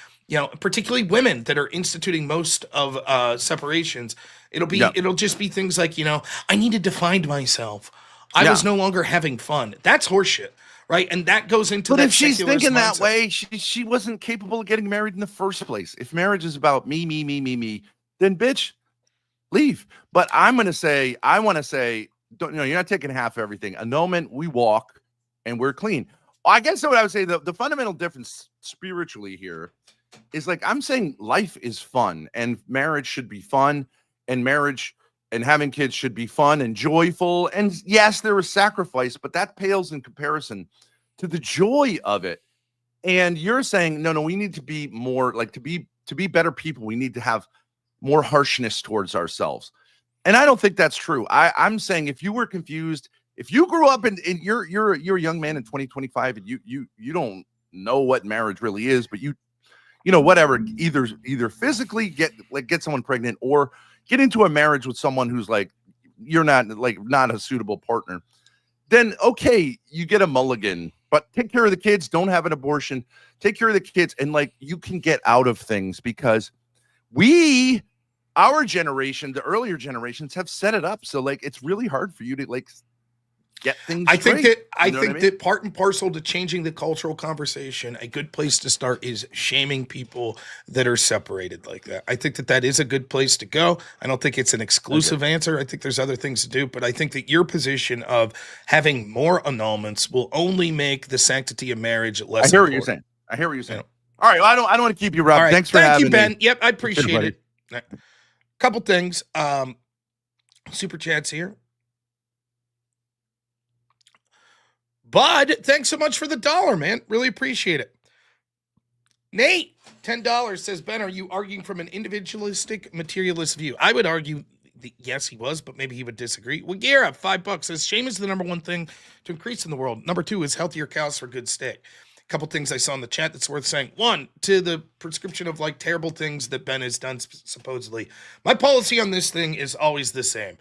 S1: particularly women that are instituting most of separations. It'll just be things like, I needed to find myself. I was no longer having fun. That's horseshit, right? And that goes into.
S2: But if she's thinking that way, she wasn't capable of getting married in the first place. If marriage is about me, then bitch, leave. But I want to say, don't you're not taking half of everything. Annulment, we walk, and we're clean. I guess what I would say, the fundamental difference spiritually here is like I'm saying life is fun, and marriage should be fun. And marriage and having kids should be fun and joyful. And yes, there is sacrifice, but that pales in comparison to the joy of it. And you're saying, no, we need to be more like to be better people. We need to have more harshness towards ourselves. And I don't think that's true. I'm saying if you were confused, if you grew up and you're a young man in 2025 and you don't know what marriage really is, but whatever, either physically get someone pregnant or get into a marriage with someone who's like, you're not a suitable partner, then okay, you get a mulligan, but take care of the kids, don't have an abortion, take care of the kids. And like, you can get out of things because our generation, the earlier generations have set it up. So like, it's really hard for you to like get things
S1: I think that part and parcel to changing the cultural conversation, a good place to start is shaming people that are separated like that. I think that is a good place to go. I don't think it's an exclusive answer. I think there's other things to do, but I think that your position of having more annulments will only make the sanctity of marriage less important.
S2: I hear what you're saying. All right. Well, I don't want to keep you, Rob.
S1: All right.
S2: Thanks for
S1: Thank
S2: having
S1: you, Ben.
S2: me.
S1: Yep, I appreciate it. Right. Couple things. Super chats here. Bud, thanks so much for the $1, man. Really appreciate it. Nate, $10 says, Ben, are you arguing from an individualistic, materialist view? I would argue, yes, he was, but maybe he would disagree. Wagera, $5 says, shame is the number one thing to increase in the world. Number 2 is healthier cows for good steak. A couple things I saw in the chat that's worth saying. 1, to the prescription of like terrible things that Ben has done, supposedly. My policy on this thing is always the same.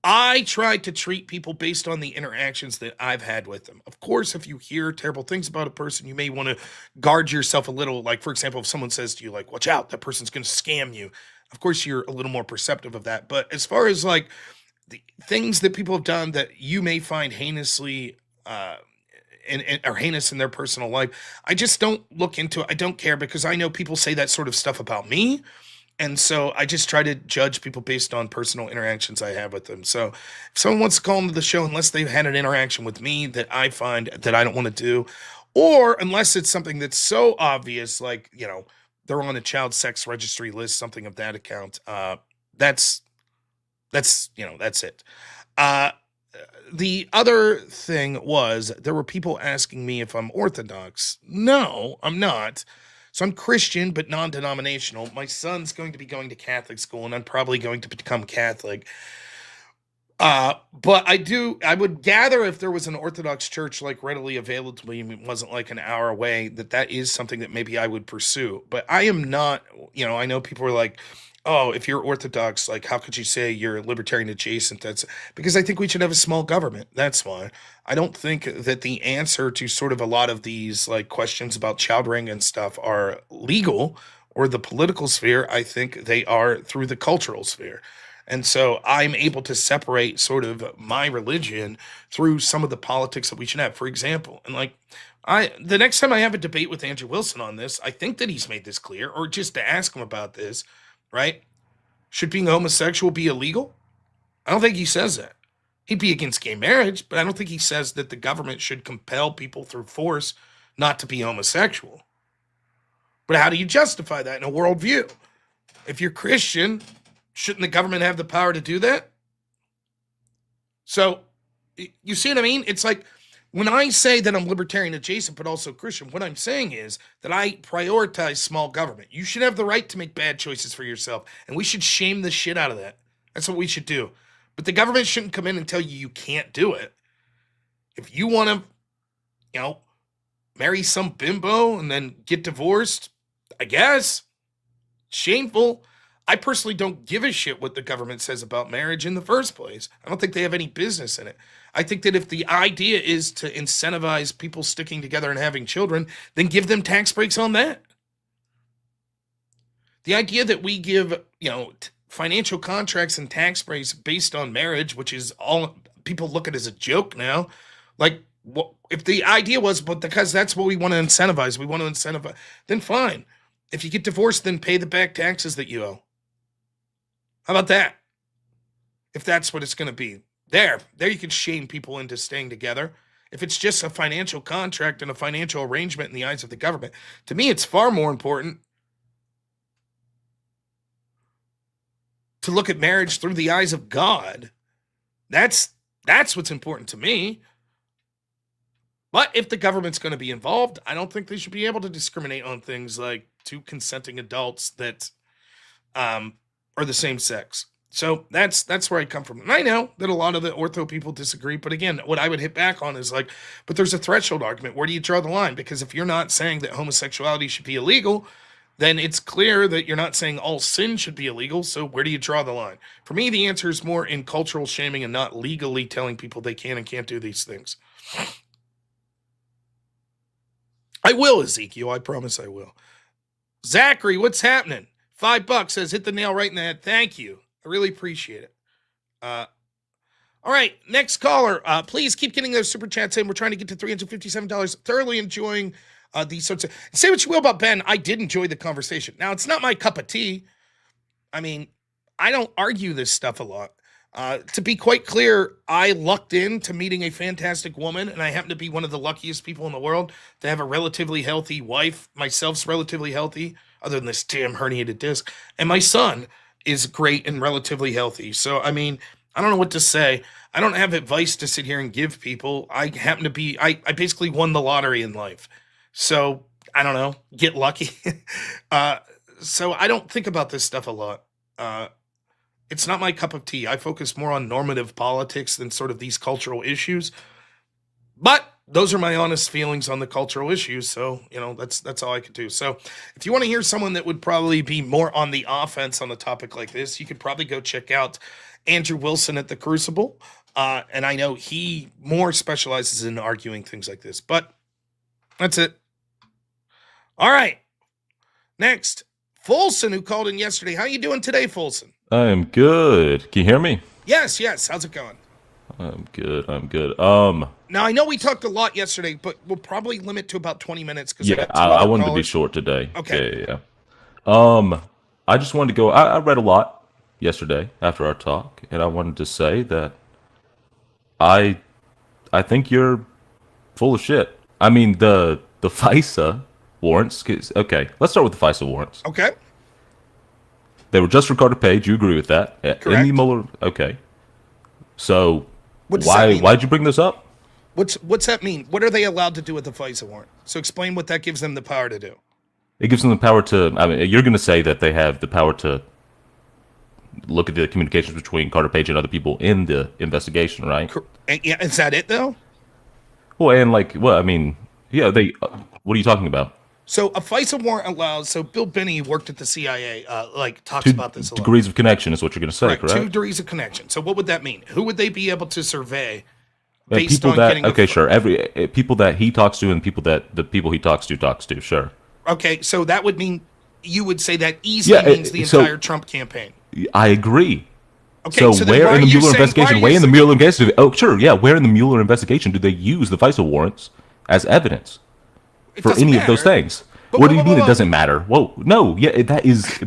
S1: I try to treat people based on the interactions that I've had with them. Of course, if you hear terrible things about a person, you may want to guard yourself a little. Like, for example, if someone says to you, like, watch out, that person's going to scam you. Of course, you're a little more perceptive of that. But as far as like the things that people have done that you may find heinously and are heinous in their personal life, I just don't look into it. I don't care because I know people say that sort of stuff about me. And so I just try to judge people based on personal interactions I have with them. So if someone wants to call into the show, unless they've had an interaction with me that I find that I don't want to do, or unless it's something that's so obvious, like, you know, they're on a child sex registry list, something of that account, that's it. The other thing was there were people asking me if I'm Orthodox. No, I'm not. So I'm Christian, but non-denominational. My son's going to be going to Catholic school, and I'm probably going to become Catholic. But I would gather if there was an Orthodox church like readily available to me, it wasn't like an hour away, that is something that maybe I would pursue. But I am not, I know people are like, oh, if you're Orthodox, like, how could you say you're libertarian adjacent? That's because I think we should have a small government. That's why. I don't think that the answer to sort of a lot of these like questions about child ring and stuff are legal or the political sphere. I think they are through the cultural sphere. And so I'm able to separate sort of my religion through some of the politics that we should have. For example, and like the next time I have a debate with Andrew Wilson on this, I think that he's made this clear, or just to ask him about this, right? Should being homosexual be illegal? I don't think he says that. He'd be against gay marriage, but I don't think he says that the government should compel people through force not to be homosexual. But how do you justify that in a worldview? If you're Christian, shouldn't the government have the power to do that? So, you see what I mean? It's like, when I say that I'm libertarian adjacent, but also Christian, what I'm saying is that I prioritize small government. You should have the right to make bad choices for yourself, and we should shame the shit out of that. That's what we should do. But the government shouldn't come in and tell you can't do it. If you want to, marry some bimbo and then get divorced, I guess. Shameful. I personally don't give a shit what the government says about marriage in the first place. I don't think they have any business in it. I think that if the idea is to incentivize people sticking together and having children, then give them tax breaks on that. The idea that we give, financial contracts and tax breaks based on marriage, which is all people look at as a joke now. Like, if the idea was, but because that's what we want to incentivize, then fine. If you get divorced, then pay the back taxes that you owe. How about that? If that's what it's going to be. There you can shame people into staying together. If it's just a financial contract and a financial arrangement in the eyes of the government, to me, it's far more important to look at marriage through the eyes of God. That's what's important to me. But if the government's going to be involved, I don't think they should be able to discriminate on things like two consenting adults that are the same sex. So that's where I come from. And I know that a lot of the ortho people disagree, but again, what I would hit back on is like, but there's a threshold argument. Where do you draw the line? Because if you're not saying that homosexuality should be illegal, then it's clear that you're not saying all sin should be illegal. So where do you draw the line? For me, the answer is more in cultural shaming and not legally telling people they can and can't do these things. I will, Ezekiel. I promise I will. Zachary, what's happening? $5 says, hit the nail right in the head. Thank you. I really appreciate it. All right, next caller. Please keep getting those super chats in. We're trying to get to $357. Thoroughly enjoying these sorts of... Say what you will about Ben. I did enjoy the conversation. Now, it's not my cup of tea. I mean, I don't argue this stuff a lot. To be quite clear, I lucked into meeting a fantastic woman, and I happen to be one of the luckiest people in the world to have a relatively healthy wife. Myself's relatively healthy, other than this damn herniated disc, and my son is great and relatively healthy. So, I mean, I don't know what to say. I don't have advice to sit here and give people. I happen to be, I basically won the lottery in life. So, I don't know, get lucky. So, I don't think about this stuff a lot. It's not my cup of tea. I focus more on normative politics than sort of these cultural issues. But those are my honest feelings on the cultural issues. So, that's all I could do. So, if you want to hear someone that would probably be more on the offense on a topic like this, you could probably go check out Andrew Wilson at The Crucible. And I know he more specializes in arguing things like this. But that's it. All right. Next, Folson, who called in yesterday. How you doing today, Folson?
S3: I am good. Can you hear me?
S1: Yes. How's it going?
S3: I'm good.
S1: Now I know we talked a lot yesterday, but we'll probably limit to about 20 minutes because
S3: I wanted to be short today.
S1: Okay.
S3: Yeah. I just wanted to go. I read a lot yesterday after our talk, and I wanted to say that I think you're full of shit. I mean the FISA warrants. Okay, let's start with the FISA warrants.
S1: Okay.
S3: They were just for Carter Page. You agree with that?
S1: Correct.
S3: In the Mueller. Okay. So
S1: why'd
S3: you bring this up?
S1: What's that mean? What are they allowed to do with the FISA warrant? So explain what that gives them the power to do.
S3: It gives them the power to. I mean, you're going to say that they have the power to look at the communications between Carter Page and other people in the investigation, right?
S1: Yeah, is that it though?
S3: Well, and I mean, yeah. What are you talking about?
S1: So a FISA warrant allows. So Bill Binney worked at the CIA. Talks about this a lot.
S3: Degrees of connection is what you're going to say,
S1: right,
S3: correct?
S1: 2 degrees of connection. So what would that mean? Who would they be able to survey?
S3: People that he talks to and the people he talks to. Sure.
S1: Okay, so that would mean you would say that easily means the entire Trump campaign.
S3: I agree.
S1: Okay,
S3: so where in the Mueller investigation? Where in the Mueller investigation? Oh, sure, yeah. Where in the Mueller investigation do they use the FISA warrants as evidence for any of those things? What do you mean it doesn't matter? Whoa, no, yeah, that is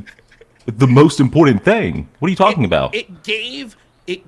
S3: the most important thing. What are you talking about?
S1: It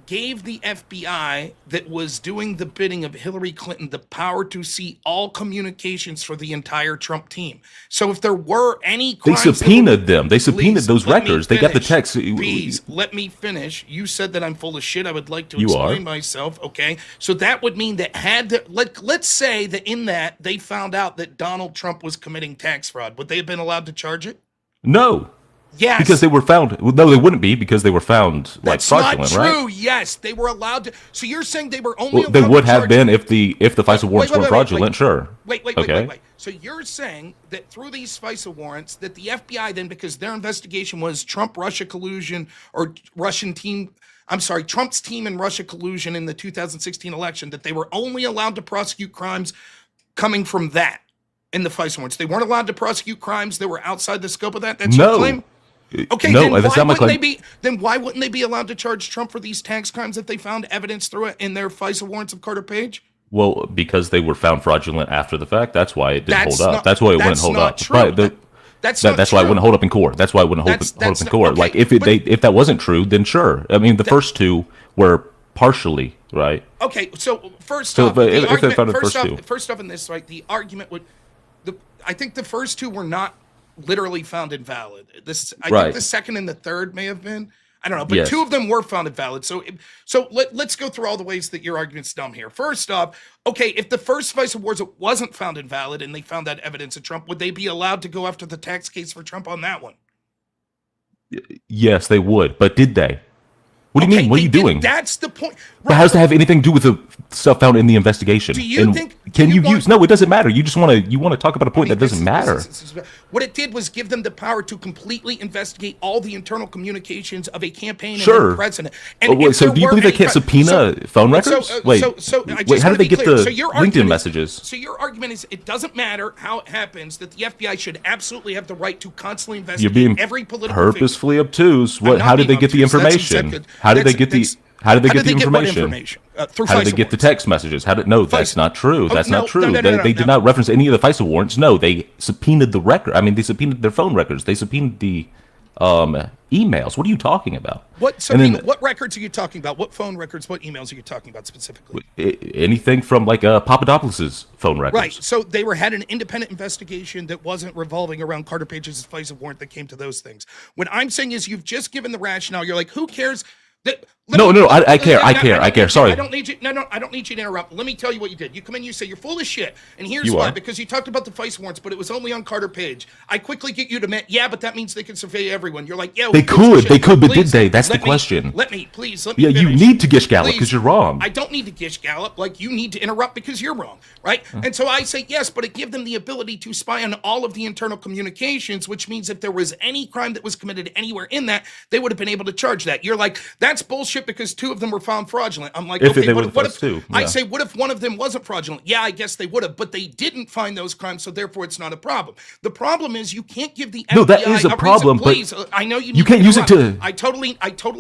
S1: gave the FBI that was doing the bidding of Hillary Clinton the power to see all communications for the entire Trump team. So if there were any crimes,
S3: they subpoenaed them. They subpoenaed those records. They got the text.
S1: Please let me finish. You said that I'm full of shit. I would like to explain myself. Okay, so that would mean that let's say that in that they found out that Donald Trump was committing tax fraud. Would they have been allowed to charge it?
S3: No.
S1: Yes.
S3: Because they were found. Well, no, they wouldn't be because they were found fraudulent,
S1: That's not true.
S3: Right?
S1: Yes, they were allowed to. So you're saying they were only allowed
S3: they would
S1: to
S3: have been if the FISA warrants were fraudulent, sure.
S1: Wait. So you're saying that through these FISA warrants that the FBI then, because their investigation was Trump-Russia collusion or Trump's team and Russia collusion in the 2016 election, that they were only allowed to prosecute crimes coming from that in the FISA warrants. They weren't allowed to prosecute crimes that were outside the scope of that? That's your claim? Okay,
S3: no,
S1: then why wouldn't they be allowed to charge Trump for these tax crimes if they found evidence through it in their FISA warrants of Carter Page?
S3: Well, because they were found fraudulent after the fact. That's why it didn't hold up. That's why it wouldn't hold up.
S1: True. That's
S3: why it wouldn't hold up in court. That's why it wouldn't hold up in court. Okay, like if that wasn't true, then sure. I mean, the first two were partially right.
S1: Okay, so first off in this, right? The argument would, I think the first two were not literally found invalid. I think the second and the third may have been. I don't know, but two of them were found invalid. So let's go through all the ways that your argument's dumb here. First off, okay, if the first FISA warrant wasn't found invalid and they found that evidence of Trump, would they be allowed to go after the tax case for Trump on that one?
S3: Yes, they would. But did they? What do you mean? What are you doing?
S1: That's the point.
S3: But how does that have anything to do with the stuff found in the investigation?
S1: Do you think?
S3: No, it doesn't matter. You just want to talk about a point that doesn't matter.
S1: What it did was give them the power to completely investigate all the internal communications of a campaign and a president. And
S3: so do you believe they can't subpoena phone records? Wait, how did they get the LinkedIn messages?
S1: So your argument is it doesn't matter how it happens, that the FBI should absolutely have the right to constantly investigate every political
S3: purposefully obtuse. How did they get the information? How did they get the information? How did they get the text messages? That's not true. That's not true. They did not reference any of the FISA warrants. No, they subpoenaed the record. I mean, they subpoenaed their phone records. They subpoenaed the emails. What are you talking about?
S1: What records are you talking about? What phone records? What emails are you talking about specifically?
S3: Anything from like Papadopoulos's phone records.
S1: Right. So they had an independent investigation that wasn't revolving around Carter Page's FISA warrant that came to those things. What I'm saying is you've just given the rationale. You're like, who cares? I care. Sorry.
S2: I
S1: don't need you. No, I don't need you to interrupt. Let me tell you what you did. You come in, you say you're full of shit, and here's why. Because you talked about the FISA warrants, but it was only on Carter Page. I quickly get you to admit, yeah, but that means they can survey everyone. You're like, yeah,
S3: they could, but did they? That's the question.
S1: Let me finish.
S3: You need to gish gallop because you're wrong.
S1: I don't need to gish gallop. Like you need to interrupt because you're wrong, right? And so I say yes, but it give them the ability to spy on all of the internal communications, which means if there was any crime that was committed anywhere in that, they would have been able to charge that. You're like, that's bullshit because 2 of them were found fraudulent. I'm like, okay, what if two? Yeah. I say, what if one of them wasn't fraudulent? Yeah, I guess they would have, but they didn't find those crimes, so therefore it's not a problem. The problem is you can't give the FBI
S3: no, that is a problem.
S1: Please,
S3: but
S1: I know
S3: you can't use it to.
S1: I totally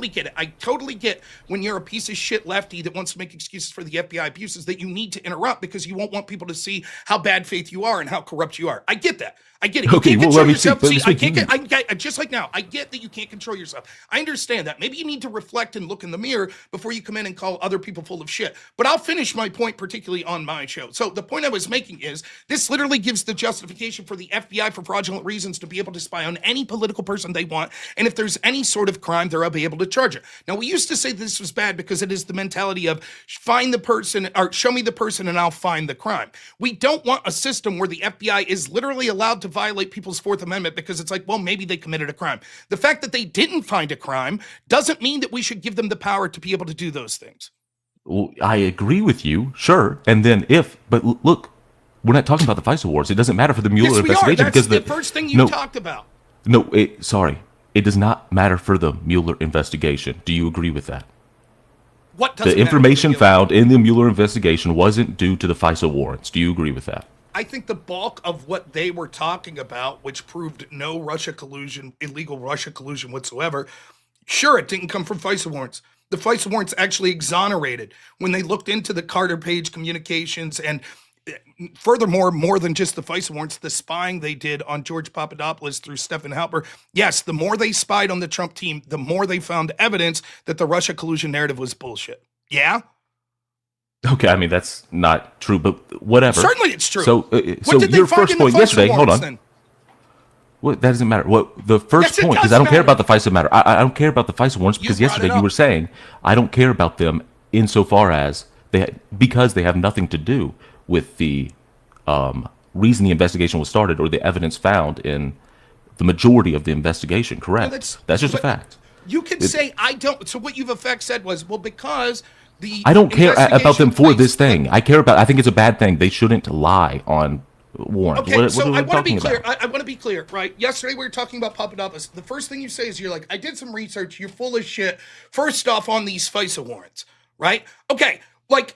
S1: get it. I totally get when you're a piece of shit lefty that wants to make excuses for the FBI abuses that you need to interrupt because you won't want people to see how bad faith you are and how corrupt you are. I get that. I get it. You
S3: okay,
S1: can't
S3: well, let me
S1: yourself.
S3: speak.
S1: Just like now, I get that you can't control yourself. I understand that. Maybe you need to reflect and look in the mirror before you come in and call other people full of shit. But I'll finish my point, particularly on my show. So the point I was making is this literally gives the justification for the FBI for fraudulent reasons to be able to spy on any political person they want. And if there's any sort of crime, they'll be able to charge it. Now, we used to say this was bad because it is the mentality of find the person or show me the person and I'll find the crime. We don't want a system where the FBI is literally allowed to violate people's Fourth Amendment because it's like, well, maybe they committed a crime. The fact that they didn't find a crime doesn't mean that we should give them the power to be able to do those things.
S3: Well, I agree with you, sure. And then but look, we're not talking about the FISA wars. It doesn't matter for the Mueller investigation
S1: because the first thing you talked about.
S3: No, sorry. It does not matter for the Mueller investigation. Do you agree with that?
S1: What doesn't
S3: the information found in the Mueller investigation wasn't due to the FISA warrants. Do you agree with that?
S1: I think the bulk of what they were talking about, which proved no Russia collusion, illegal Russia collusion whatsoever, sure, it didn't come from FISA warrants. The FISA warrants actually exonerated when they looked into the Carter Page communications and furthermore, more than just the FISA warrants, the spying they did on George Papadopoulos through Stephen Halper. Yes, the more they spied on the Trump team, the more they found evidence that the Russia collusion narrative was bullshit. Yeah?
S3: Okay, I mean, that's not true, but whatever.
S1: Certainly it's true.
S3: So your first point yesterday, hold on. Well, that doesn't matter. Well, the first point, because I don't care about the FISA matter. I don't care about the FISA warrants because yesterday you were saying I don't care about them insofar as because they have nothing to do with the reason the investigation was started or the evidence found in the majority of the investigation. Correct. No, that's just a fact.
S1: You can say I don't. So what you've effect said was, well, because
S3: I don't care about them for this thing. I think it's a bad thing. They shouldn't lie on warrants.
S1: Okay, so I want to be clear. I want to be clear, right? Yesterday we were talking about Papadopoulos. The first thing you say is you're like, I did some research. You're full of shit. First off, on these FISA warrants, right? Okay, like,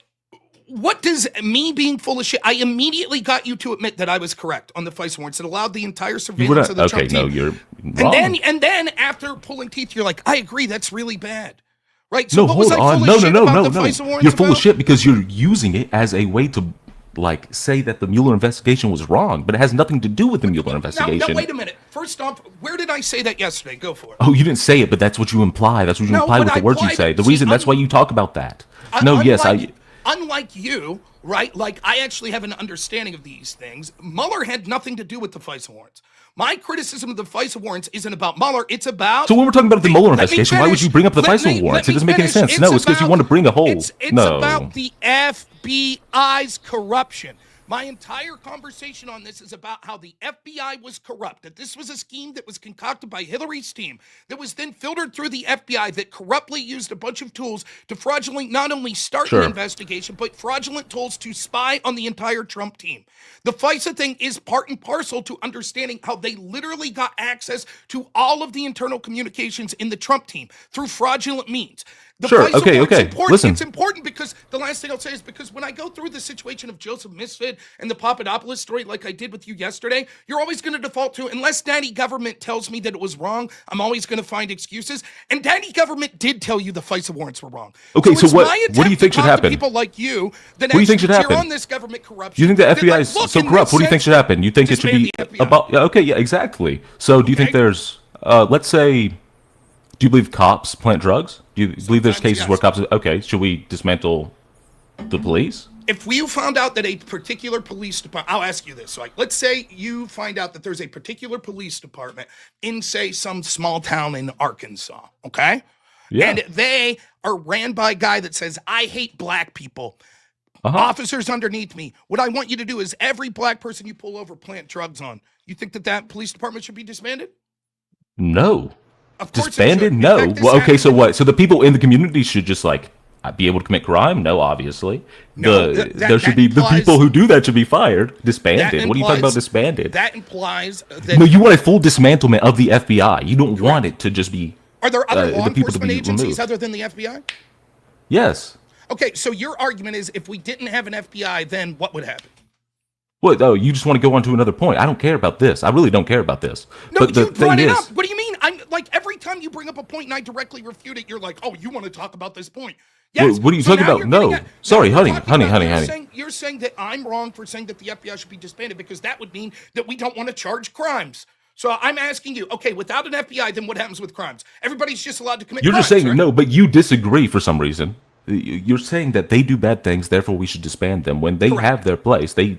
S1: what does me being full of shit? I immediately got you to admit that I was correct on the FISA warrants. It allowed the entire surveillance of the Trump team.
S3: Okay, no, you're wrong.
S1: And then after pulling teeth, you're like, I agree. That's really bad. Right? So
S3: no, hold on. No. You're full of shit because you're using it as a way to, like, say that the Mueller investigation was wrong, but it has nothing to do with the Mueller investigation.
S1: No, wait a minute. First off, where did I say that yesterday? Go for it.
S3: Oh, you didn't say it, but that's what you imply. That's what you imply with the words you say. The reason that's why you talk about that.
S1: Unlike you, right? Like, I actually have an understanding of these things. Mueller had nothing to do with the FISA warrants. My criticism of the FISA warrants isn't about Mueller. It's about...
S3: So when we're talking about the Mueller investigation, why would you bring up the FISA warrants? It doesn't make any sense. No, it's because you want to bring a whole...
S1: It's about the FBI's corruption. My entire conversation on this is about how the FBI was corrupt, that this was a scheme that was concocted by Hillary's team, that was then filtered through the FBI, that corruptly used a bunch of tools to fraudulently not only start an investigation, but fraudulent tools to spy on the entire Trump team. The FISA thing is part and parcel to understanding how they literally got access to all of the internal communications in the Trump team through fraudulent means.
S3: Okay. Listen.
S1: It's important because the last thing I'll say is because when I go through the situation of Joseph Misfit and the Papadopoulos story like I did with you yesterday, you're always going to default to, unless Daddy Government tells me that it was wrong, I'm always going to find excuses. And Daddy Government did tell you the FISA warrants were wrong.
S3: Okay, so what do you think should happen?
S1: People like you that
S3: what do you think should happen?
S1: On this government corruption.
S3: You think the FBI is so corrupt? What do you think should happen? You think it should be about... Yeah, okay, yeah, exactly. So do you think there's... let's say, do you believe cops plant drugs? Do you believe there's
S1: Sometimes,
S3: cases where
S1: yes.
S3: cops? Okay, should we dismantle the police?
S1: If you found out that a particular police department, I'll ask you this. So, like, let's say you find out that there's a particular police department in, say, some small town in Arkansas, okay?
S3: Yeah.
S1: And they are ran by a guy that says, I hate black people.
S3: Uh-huh.
S1: Officers underneath me. What I want you to do is every black person you pull over, plant drugs on. You think that that police department should be disbanded?
S3: No.
S1: Of course it
S3: Disbanded?
S1: should. In
S3: No.
S1: fact, this
S3: Well, okay, so
S1: happened-
S3: what? So the people in the community should just like be able to commit crime? No, obviously.
S1: No,
S3: There should be the
S1: implies-
S3: people who do that should be fired.
S1: that
S3: Disbanded. What are you talking about?
S1: implies-
S3: Disbanded?
S1: That implies that.
S3: No, you want a full dismantlement of the FBI. You don't want it to just be.
S1: Are there other law
S3: the people to
S1: enforcement
S3: be
S1: agencies
S3: removed.
S1: other than the FBI?
S3: Yes.
S1: Okay, so your argument is if we didn't have an FBI, then what would happen?
S3: What? Oh, you just want to go on to another point. I don't care about this. I really don't care about this.
S1: No,
S3: but the
S1: you brought
S3: thing
S1: it
S3: is,
S1: up. What do you mean? I'm like every time you bring up a point and I directly refute it, you're like, "Oh, you want to talk about this point?" Yes.
S3: What are you
S1: so
S3: talking
S1: now
S3: about?
S1: you're
S3: No.
S1: getting at-
S3: Sorry,
S1: now you're
S3: honey,
S1: talking
S3: honey,
S1: about-
S3: honey.
S1: You're saying that I'm wrong for saying that the FBI should be disbanded because that would mean that we don't want to charge crimes. So I'm asking you, okay, without an FBI, then what happens with crimes? Everybody's just allowed to commit
S3: you're
S1: crimes,
S3: just saying
S1: right?
S3: no, but you disagree for some reason. You're saying that they do bad things, therefore we should disband them. When they
S1: Correct.
S3: have their place, they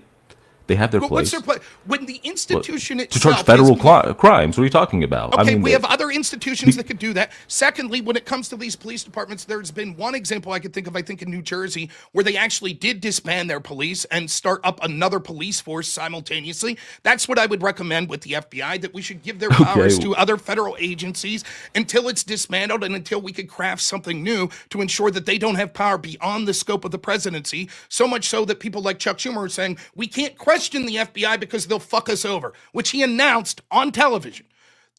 S3: have their
S1: But
S3: place.
S1: what's their place? When the institution
S3: to
S1: itself
S3: charge federal
S1: is-
S3: crimes. What are you talking about?
S1: Okay,
S3: I mean,
S1: we have other institutions that could do that. Secondly, when it comes to these police departments, there's been one example I could think of, I think in New Jersey, where they actually did disband their police and start up another police force simultaneously. That's what I would recommend with the FBI, that we should give their powers to other federal agencies until it's dismantled and until we could craft something new to ensure that they don't have power beyond the scope of the presidency, so much so that people like Chuck Schumer are saying, we can't question the FBI because they'll fuck us over, which he announced on television.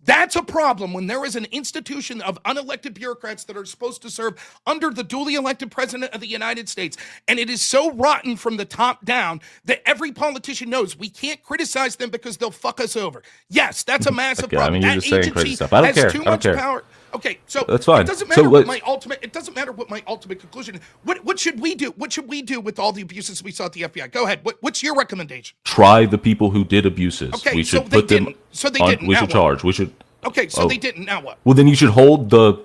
S1: That's a problem when there is an institution of unelected bureaucrats that are supposed to serve under the duly elected president of the United States. And it is so rotten from the top down that every politician knows we can't criticize them because they'll fuck us over. Yes, that's a massive
S3: Okay, I
S1: problem.
S3: mean, you're
S1: That
S3: just saying
S1: agency
S3: crazy stuff. I don't
S1: has
S3: care.
S1: too
S3: I don't
S1: much
S3: care.
S1: power. Okay, so
S3: That's fine.
S1: it doesn't
S3: So
S1: matter what
S3: let's-
S1: my ultimate. It doesn't matter what my ultimate conclusion is. What should we do? What should we do with all the abuses we saw at the FBI? Go ahead. What's your recommendation?
S3: Try the people who did abuses.
S1: Okay,
S3: we
S1: so
S3: should
S1: they
S3: put them
S1: didn't. So they
S3: on,
S1: didn't.
S3: we
S1: Now
S3: should
S1: what?
S3: charge. We should.
S1: Okay, so
S3: Oh.
S1: they didn't. Now what?
S3: Well, then you should hold the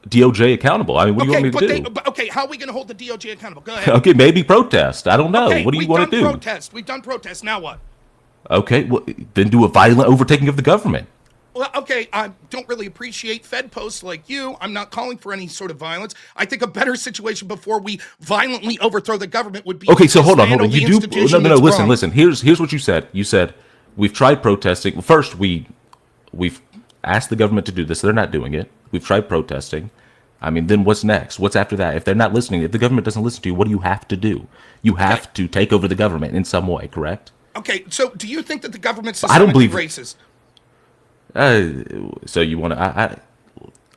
S3: DOJ accountable. I mean, what do you want me to do?
S1: Okay, how are we going to hold the DOJ accountable? Go ahead.
S3: Okay, maybe protest. I don't know.
S1: Okay,
S3: What do you
S1: we've
S3: want
S1: done
S3: to do?
S1: protest. We've done protest. Now what?
S3: Okay, well, then do a violent overtaking of the government.
S1: Well, okay, I don't really appreciate Fed posts like you. I'm not calling for any sort of violence. I think a better situation before we violently overthrow the government would be
S3: Okay,
S1: to
S3: so hold on.
S1: dismantle the
S3: You do
S1: institution
S3: no.
S1: that's
S3: Listen,
S1: wrong.
S3: listen. Here's what you said. You said we've tried protesting. Well, first, we've asked the government to do this. They're not doing it. We've tried protesting. I mean, then what's next? What's after that? If they're not listening, if the government doesn't listen to you, what do you have to do? You have to take over the government in some way, correct?
S1: Okay, so do you think that the government's
S3: I don't
S1: systemically
S3: believe-
S1: racist?
S3: So you want to?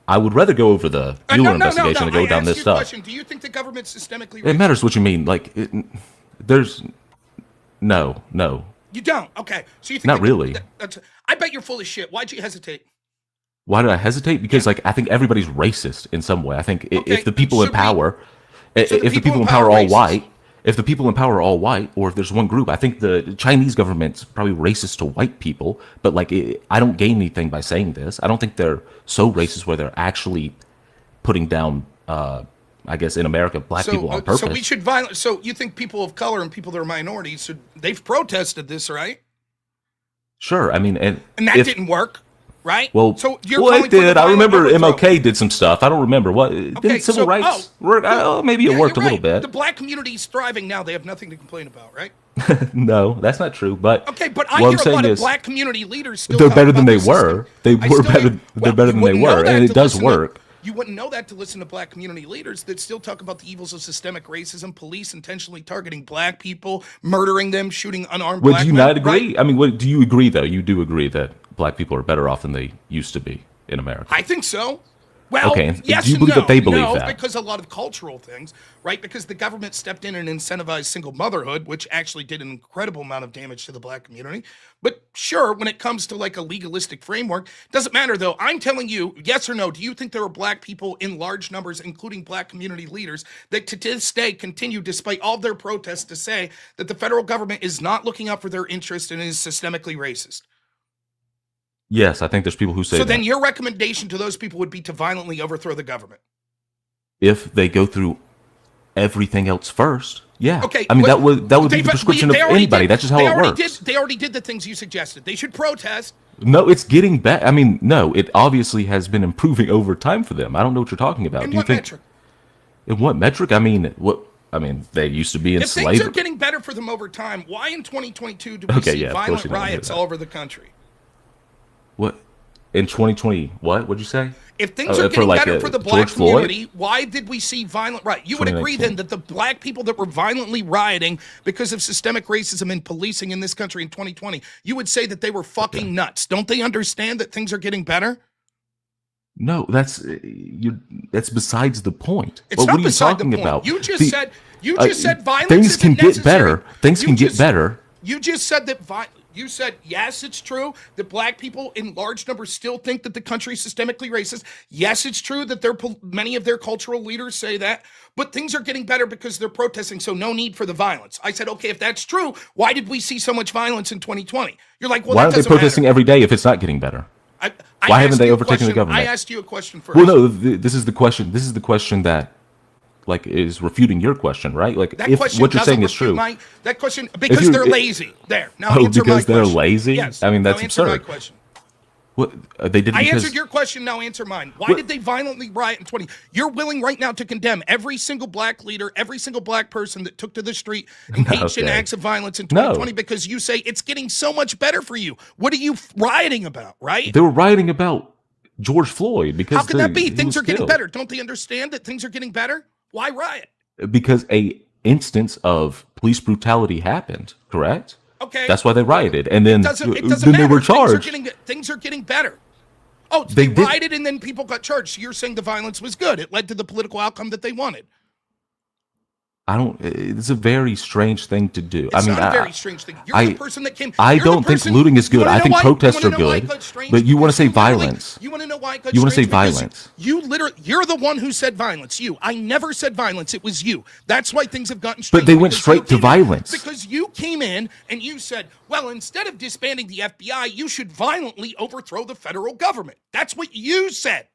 S3: I would rather go over the Mueller investigation and go
S1: I
S3: down
S1: asked
S3: this
S1: you a
S3: stuff.
S1: question. Do you think the government's systemically
S3: It
S1: racist?
S3: matters what you mean. Like, there's no.
S1: You don't. Okay, so you think
S3: Not really.
S1: I bet you're full of shit. Why'd you hesitate?
S3: Why did I hesitate? Because like I think everybody's racist in some way. I think
S1: Okay,
S3: if the people in
S1: should we-
S3: power,
S1: So
S3: if the people in power are all white, if the people in power are all white, or if there's one group, I think the Chinese government's probably racist to white people. But like, I don't gain anything by saying this. I don't think they're so racist where they're actually putting down, I guess in America, black people on purpose.
S1: So we should violate. So you think people of color and people that are minorities should? They've protested this, right?
S3: Sure, I mean, and
S1: that
S3: if,
S1: didn't work, right?
S3: Well,
S1: so you're
S3: well,
S1: calling
S3: it
S1: for the
S3: did. I
S1: violent
S3: remember
S1: overthrow.
S3: MLK did some stuff. I don't remember what. Didn't civil rights work? Maybe it
S1: Yeah,
S3: worked a
S1: you're
S3: little
S1: right.
S3: bit.
S1: The black community's thriving now. They have nothing to complain about, right?
S3: No, that's not true. But
S1: Okay, but I
S3: what
S1: hear
S3: I'm
S1: a lot
S3: saying
S1: of
S3: is,
S1: black community leaders still
S3: they're
S1: talk
S3: better than
S1: about
S3: they
S1: the
S3: were.
S1: system.
S3: They
S1: I
S3: were
S1: still
S3: better.
S1: hear-
S3: They're
S1: well,
S3: better
S1: you
S3: than they
S1: wouldn't know
S3: were,
S1: that
S3: and
S1: to
S3: it does
S1: listen to-
S3: work.
S1: You wouldn't know that to listen to black community leaders that still talk about the evils of systemic racism, police intentionally targeting black people, murdering them, shooting unarmed
S3: Well,
S1: black
S3: do you
S1: men,
S3: not agree?
S1: right?
S3: I mean, what do you agree though? You do agree that black people are better off than they used to be in America?
S1: I think so. Well,
S3: Okay, and
S1: yes
S3: do you
S1: and
S3: believe
S1: no.
S3: that they believe
S1: no,
S3: that?
S1: because a lot of cultural things, right? Because the government stepped in and incentivized single motherhood, which actually did an incredible amount of damage to the black community. But sure, when it comes to like a legalistic framework, doesn't matter though. I'm telling you, yes or no, do you think there are black people in large numbers, including black community leaders, that to this day continue, despite all their protests, to say that the federal government is not looking out for their interest and is systemically racist?
S3: Yes, I think there's people who say
S1: So
S3: that.
S1: then your recommendation to those people would be to violently overthrow the government.
S3: If they go through everything else first, yeah.
S1: Okay,
S3: I mean, that would be the prescription of anybody. That's just how it works.
S1: They already did the things you suggested. They should protest.
S3: No, it's getting better. I mean, no, it obviously has been improving over time for them. I don't know what you're talking about.
S1: In
S3: Do you
S1: what
S3: think?
S1: metric?
S3: In what metric? I mean, what? I mean, they used to be in
S1: If
S3: slavery.
S1: things are getting better for them over time, why in 2022 do we see violent riots all over the country?
S3: What? In 2020, what? What'd you say?
S1: If things are getting better for the black
S3: George Floyd?
S1: community, why did we see violent riots? You would agree then that the black people that were violently rioting because of systemic racism and policing in this country in 2020, you would say that they were fucking nuts. Don't they understand that things are getting better?
S3: No, that's besides the point.
S1: It's not
S3: what are you
S1: beside
S3: talking
S1: the point.
S3: about?
S1: You just said violence
S3: things can
S1: isn't
S3: get
S1: necessary.
S3: better. Things can get better.
S1: You just said that you said, yes, it's true that black people in large numbers still think that the country is systemically racist. Yes, it's true that many of their cultural leaders say that, but things are getting better because they're protesting, so no need for the violence. I said, okay, if that's true, why did we see so much violence in 2020? You're like, well,
S3: why
S1: that
S3: are they
S1: doesn't
S3: protesting
S1: matter.
S3: every day if it's not getting better? Why haven't they overtaken the government?
S1: I asked you a question first.
S3: Well, no, this is the question. This is the question that, like, is refuting your question, right? Like,
S1: That
S3: if
S1: question
S3: what you're saying is
S1: doesn't
S3: true.
S1: refute that question, because they're lazy. There. Now
S3: Oh,
S1: answer my
S3: because they're
S1: question.
S3: lazy?
S1: Yes.
S3: I mean, that's
S1: now answer
S3: absurd.
S1: my question.
S3: What they did?
S1: I
S3: Because
S1: answered your question. Now answer mine. Why did they violently riot in 20? You're willing right now to condemn every single black leader, every single black person that took to the street, engaged in acts of violence in 2020 because you say it's getting so much better for you. What are you rioting about, right?
S3: They were rioting about George Floyd because
S1: how can that be? Things are getting better. Don't they understand that things are getting better? Why riot?
S3: Because a instance of police brutality happened, correct?
S1: Okay.
S3: That's why they rioted. And then,
S1: it doesn't
S3: then
S1: matter.
S3: they were charged.
S1: Things are getting better. Oh, they rioted and then people got charged. So you're saying the violence was good. It led to the political outcome that they wanted.
S3: It's a very strange thing to do.
S1: It's not a very strange thing. You're the person that came. I
S3: don't think looting is good. I think protests are good. But you want to say violence.
S1: You want to know why it got
S3: You want to say
S1: strange?
S3: violence.
S1: You're the one who said violence. I never said violence. It was you. That's why things have gotten strange.
S3: But they went straight to violence.
S1: Because you came in and you said, well, instead of disbanding the FBI, you should violently overthrow the federal government. That's what you said.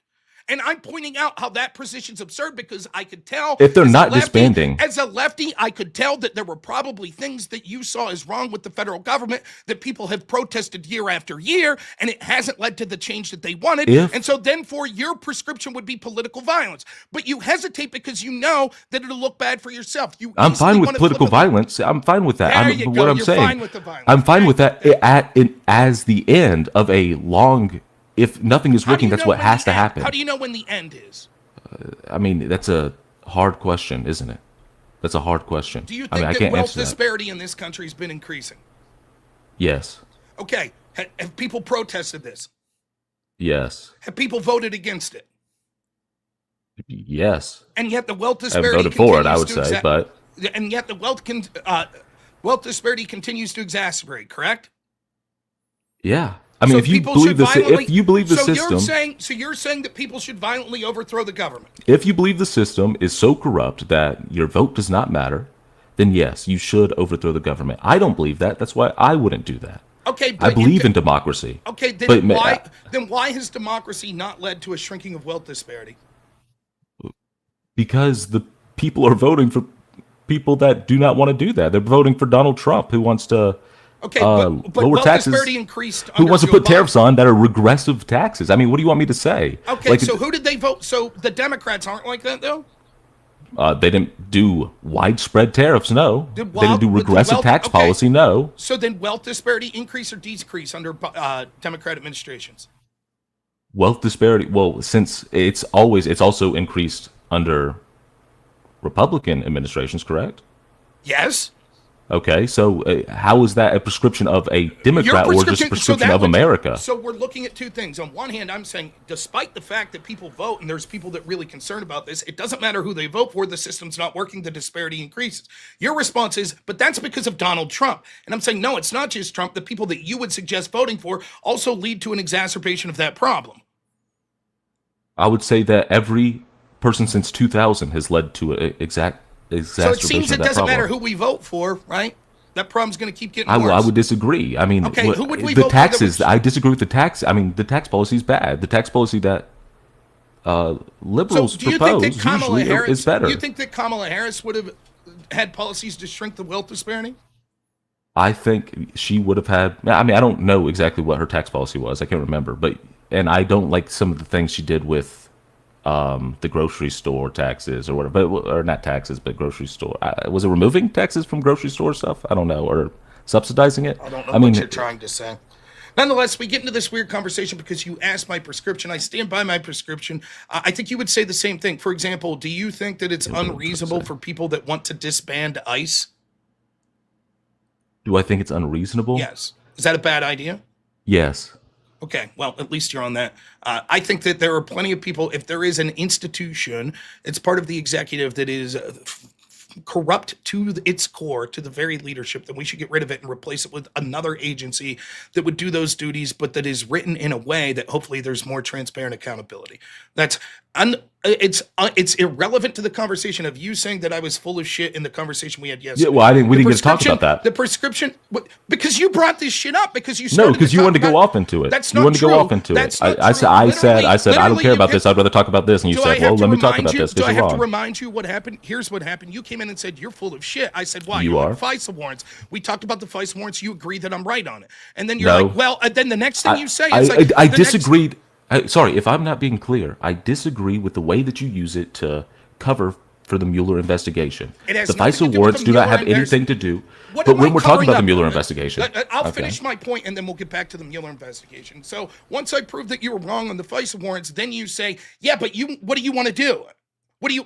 S1: And I'm pointing out how that position's absurd because I could tell
S3: if they're not disbanding.
S1: As a lefty, I could tell that there were probably things that you saw as wrong with the federal government that people have protested year after year, and it hasn't led to the change that they wanted. And so then for your prescription would be political violence. But you hesitate because you know that it'll look bad for yourself.
S3: I'm fine with political violence. I'm fine with that.
S1: There you go.
S3: What I'm
S1: You're
S3: saying.
S1: fine with the violence.
S3: I'm fine with that as the end of a long. If nothing is working, that's what has to happen.
S1: How do you know when the end is?
S3: I mean, that's a hard question, isn't it? That's a hard question.
S1: Do you think that wealth disparity in this country has been increasing?
S3: Yes.
S1: Okay. Have people protested this?
S3: Yes.
S1: Have people voted against it?
S3: Yes.
S1: And yet the wealth disparity
S3: I voted for it, I would say, but
S1: and yet the wealth disparity continues to exacerbate, correct?
S3: Yeah. I mean, if you believe the system,
S1: you're saying that people should violently overthrow the government.
S3: If you believe the system is so corrupt that your vote does not matter, then yes, you should overthrow the government. I don't believe that. That's why I wouldn't do that.
S1: Okay, but
S3: I believe in democracy.
S1: Okay, then why has democracy not led to a shrinking of wealth disparity?
S3: Because the people are voting for people that do not want to do that. They're voting for Donald Trump, who wants to
S1: but
S3: lower taxes.
S1: Increased
S3: who wants to put tariffs on that are regressive taxes? I mean, what do you want me to say?
S1: Okay, so who did they vote? So the Democrats aren't like that, though?
S3: They didn't do widespread tariffs, no. They didn't do regressive tax policy, no.
S1: So then wealth disparity increase or decrease under Democrat administrations?
S3: Wealth disparity, well, since it's also increased under Republican administrations, correct?
S1: Yes.
S3: Okay, so how is that a prescription of a Democrat or just a prescription of America?
S1: So we're looking at two things. On one hand, I'm saying, despite the fact that people vote, and there's people that really concerned about this, it doesn't matter who they vote for, the system's not working, the disparity increases. Your response is, but that's because of Donald Trump. And I'm saying, no, it's not just Trump. The people that you would suggest voting for also lead to an exacerbation of that problem.
S3: I would say that every person since 2000 has led to an exacerbation.
S1: So it seems it doesn't matter who we vote for, right? That problem's going to keep getting
S3: I
S1: worse.
S3: would disagree. I mean,
S1: okay, who would we
S3: the
S1: vote
S3: taxes?
S1: for that
S3: I disagree with the tax. I mean, the tax policy is bad. The tax policy that liberals
S1: so do you
S3: propose
S1: think that Kamala
S3: usually
S1: Harris,
S3: is better.
S1: Do you think that Kamala Harris would have had policies to shrink the wealth disparity?
S3: I think she would have had. I mean, I don't know exactly what her tax policy was. I can't remember, and I don't like some of the things she did with the grocery store taxes or whatever, or not taxes, but grocery store. Was it removing taxes from grocery store stuff? I don't know, or subsidizing it.
S1: I don't know what you're trying to say. Nonetheless, we get into this weird conversation because you asked my prescription. I stand by my prescription. I think you would say the same thing. For example, do you think that it's unreasonable for people that want to disband ICE?
S3: Do I think it's unreasonable?
S1: Yes. Is that a bad idea?
S3: Yes.
S1: Okay, well, at least you're on that. I think that there are plenty of people, if there is an institution, it's part of the executive that is corrupt to its core, to the very leadership, then we should get rid of it and replace it with another agency that would do those duties, but that is written in a way that hopefully there's more transparent accountability. That's it's irrelevant to the conversation of you saying that I was full of shit in the conversation we had yesterday.
S3: Yeah, well, we didn't get to talk about that.
S1: The prescription, because you brought this shit up, because you
S3: no, because you wanted to go off into it.
S1: That's
S3: you
S1: not
S3: wanted
S1: true.
S3: to go off into
S1: That's
S3: it.
S1: not
S3: I
S1: true.
S3: said, I don't care about this. I'd rather talk about this, and you
S1: Do
S3: said, well, let me talk about this.
S1: Do I
S3: you're
S1: have to
S3: wrong.
S1: remind you what happened? Here's what happened. You came in and said you're full of shit. I said, why?
S3: You
S1: You're
S3: are.
S1: on FISA warrants. We talked about the FISA warrants. You agreed that I'm right on it, and then you're
S3: No.
S1: like, well, then the next thing you say is like,
S3: I disagreed. Sorry, if I'm not being clear, I disagree with the way that you use it to cover for the Mueller investigation.
S1: It has
S3: The
S1: nothing to do
S3: FISA
S1: with
S3: warrants
S1: the
S3: do not
S1: Mueller
S3: have anything to do.
S1: What
S3: But
S1: am I
S3: when we're talking
S1: covering
S3: about the
S1: up?
S3: Mueller investigation,
S1: I'll
S3: okay.
S1: finish my point, and then we'll get back to the Mueller investigation. So once I prove that you were wrong on the FISA warrants, then you say, yeah, but what do you want to do?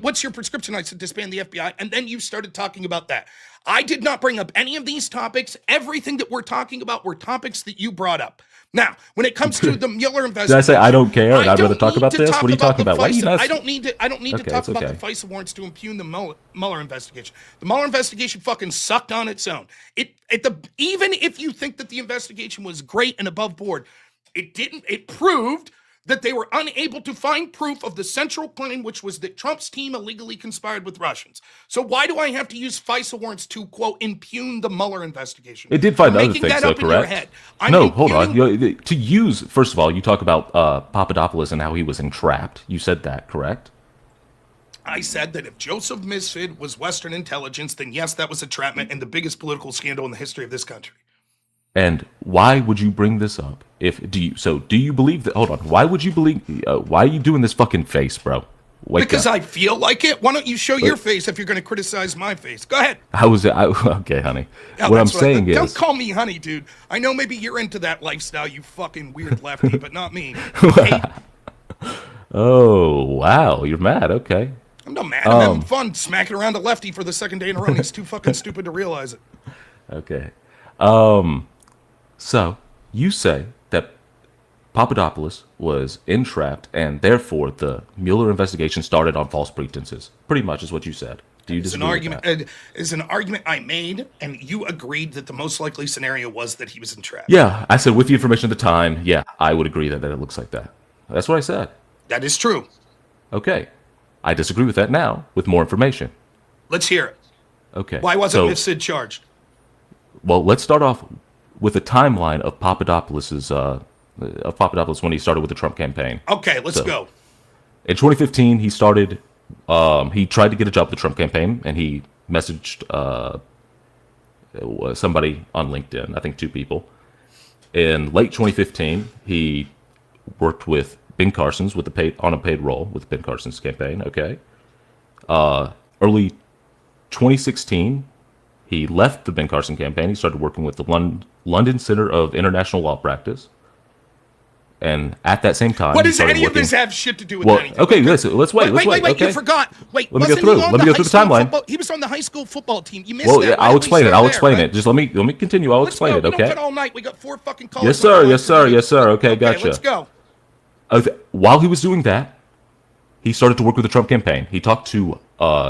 S1: What's your prescription? I said disband the FBI, and then you started talking about that. I did not bring up any of these topics. Everything that we're talking about were topics that you brought up. Now, when it comes to the Mueller investigation,
S3: Did I say I don't care and I'd
S1: don't
S3: rather talk
S1: need
S3: about
S1: to
S3: this?
S1: talk
S3: What are you
S1: about
S3: talking
S1: the
S3: about? Why are you
S1: FISA.
S3: not-
S1: I don't need to
S3: Okay,
S1: talk about
S3: okay.
S1: the FISA warrants to impugn the Mueller investigation. The Mueller investigation fucking sucked on its own. Even if you think that the investigation was great and above board, it didn't. It proved that they were unable to find proof of the central claim, which was that Trump's team illegally conspired with Russians. So why do I have to use FISA warrants to, quote, impugn the Mueller investigation?
S3: It did find
S1: You're
S3: other
S1: making
S3: things,
S1: that
S3: though,
S1: up in your
S3: correct?
S1: head. I'm
S3: No, hold on.
S1: impugning-
S3: To use, first of all, you talk about Papadopoulos and how he was entrapped. You said that, correct?
S1: I said that if Joseph Misfit was Western intelligence, then yes, that was entrapment and the biggest political scandal in the history of this country.
S3: And why would you bring this up? Do you believe that? Hold on. Why would you believe? Why are you doing this fucking face, bro?
S1: Because I feel like it. Why don't you show your face if you're going to criticize my face? Go ahead.
S3: Okay, honey.
S1: Yeah,
S3: what I'm saying is,
S1: don't call me honey, dude. I know maybe you're into that lifestyle, you fucking weird lefty, but not me. Hey,
S3: oh wow, you're mad. Okay.
S1: I'm not mad. I'm having fun smacking around a lefty for the second day in a row. And he's too fucking stupid to realize it.
S3: Okay. So you say that Papadopoulos was entrapped, and therefore the Mueller investigation started on false pretenses. Pretty much is what you said. Do you disagree with that?
S1: It's an argument I made, and you agreed that the most likely scenario was that he was entrapped.
S3: Yeah, I said with the information at the time, yeah, I would agree that it looks like that. That's what I said.
S1: That is true.
S3: Okay. I disagree with that now with more information.
S1: Let's hear it.
S3: Okay.
S1: Why wasn't Sid charged?
S3: Well, let's start off with a timeline of Papadopoulos when he started with the Trump campaign.
S1: Okay, let's go.
S3: In 2015, he started. He tried to get a job with the Trump campaign, and he messaged somebody on LinkedIn. I think 2 people. In late 2015, he worked with Ben Carson's on a paid role with Ben Carson's campaign. Okay. Early 2016, he left the Ben Carson campaign. He started working with the London Center of International Law Practice. And at that same time,
S1: what does any of this have shit to do with anything?
S3: Okay, let's wait.
S1: Wait,
S3: okay.
S1: you forgot. Wait,
S3: let me go through. Let me go through the timeline.
S1: He was on the high school football team. You missed
S3: Well,
S1: that.
S3: I'll explain it. Just let me continue. I'll explain it.
S1: We
S3: Okay.
S1: don't get all night. We got 4 fucking calls.
S3: Yes, sir. Okay, gotcha.
S1: Let's go.
S3: While he was doing that, he started to work with the Trump campaign. He talked to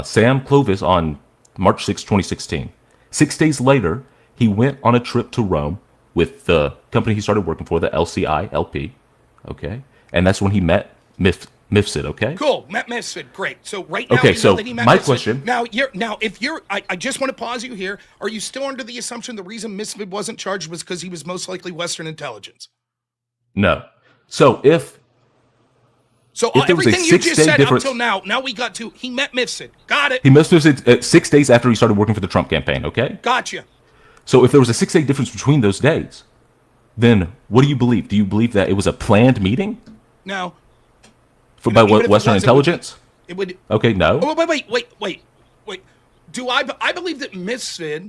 S3: Sam Clovis on March 6, 2016. 6 days later, he went on a trip to Rome with the company he started working for, the LCI LP. Okay, and that's when he met Mifsud, okay?
S1: Cool, met Misfit, great. So right now,
S3: Okay,
S1: we
S3: so
S1: know that he met
S3: my
S1: Misfit.
S3: question.
S1: I just want to pause you here. Are you still under the assumption the reason Misfit wasn't charged was because he was most likely Western intelligence?
S3: No. So if there was a
S1: everything you just
S3: 6-day
S1: said
S3: difference,
S1: up till now we got to he met Misfit. Got it.
S3: he met Mifsud 6 days after he started working for the Trump campaign, okay?
S1: Gotcha.
S3: So if there was a 6-day difference between those days, then what do you believe? Do you believe that it was a planned meeting?
S1: No.
S3: By Western intelligence?
S1: It would.
S3: Okay, no.
S1: Oh, wait. Do I believe that Misfit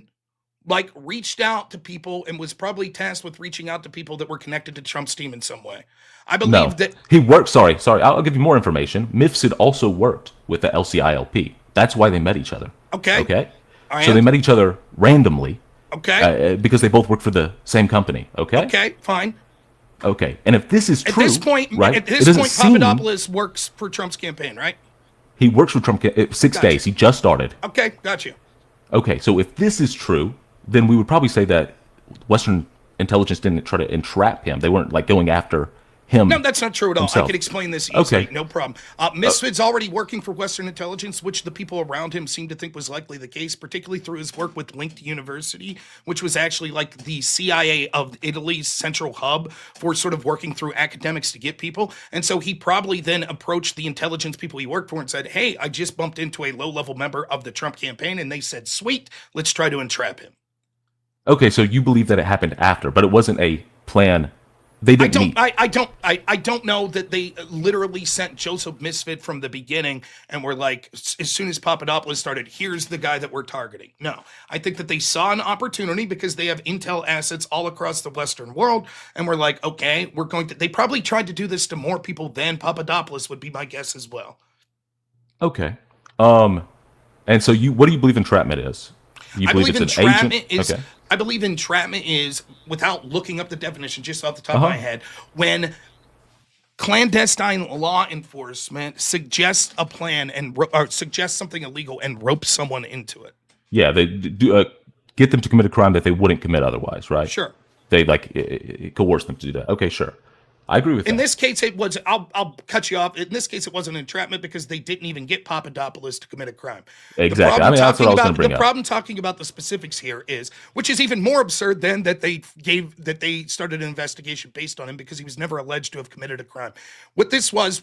S1: reached out to people and was probably tasked with reaching out to people that were connected to Trump's team in some way? I believe that
S3: he worked. Sorry. I'll give you more information. Mifsud also worked with the LCILP. That's why they met each other.
S1: Okay.
S3: So they met each other randomly.
S1: Okay.
S3: Because they both work for the same company. Okay.
S1: Okay. Fine.
S3: Okay. And if this is true, right?
S1: At this point, Papadopoulos works for Trump's campaign, right?
S3: He works for Trump 6 days. He just started.
S1: Okay. Got you.
S3: Okay. So if this is true, then we would probably say that Western intelligence didn't try to entrap him. They weren't going after him.
S1: No, that's not true at all.
S3: Himself.
S1: I can explain this easily.
S3: Okay.
S1: No problem. Misfit's already working for Western intelligence, which the people around him seem to think was likely the case, particularly through his work with Linked University, which was actually like the CIA of Italy's central hub for sort of working through academics to get people. And so he probably then approached the intelligence people he worked for and said, hey, I just bumped into a low-level member of the Trump campaign. And they said, sweet, let's try to entrap him.
S3: Okay, so you believe that it happened after, but it wasn't a plan. They didn't meet.
S1: I don't know that they literally sent Joseph Misfit from the beginning and were like, as soon as Papadopoulos started, here's the guy that we're targeting. No, I think that they saw an opportunity because they have intel assets all across the Western world, and we're like, okay, they probably tried to do this to more people than Papadopoulos would be my guess as well.
S3: Okay. And so what do you believe entrapment is?
S1: I believe entrapment is, without looking up the definition, just off the top of my head, when clandestine law enforcement suggests a plan or suggests something illegal and ropes someone into it.
S3: Yeah, they do get them to commit a crime that they wouldn't commit otherwise, right?
S1: Sure.
S3: They coerce them to do that. Okay, sure. I agree with that.
S1: In this case, it was, I'll cut you off. In this case, it wasn't entrapment because they didn't even get Papadopoulos to commit a crime.
S3: Exactly. That's what I was going to bring up.
S1: The problem talking about the specifics here is, which is even more absurd than that they started an investigation based on him because he was never alleged to have committed a crime. What this was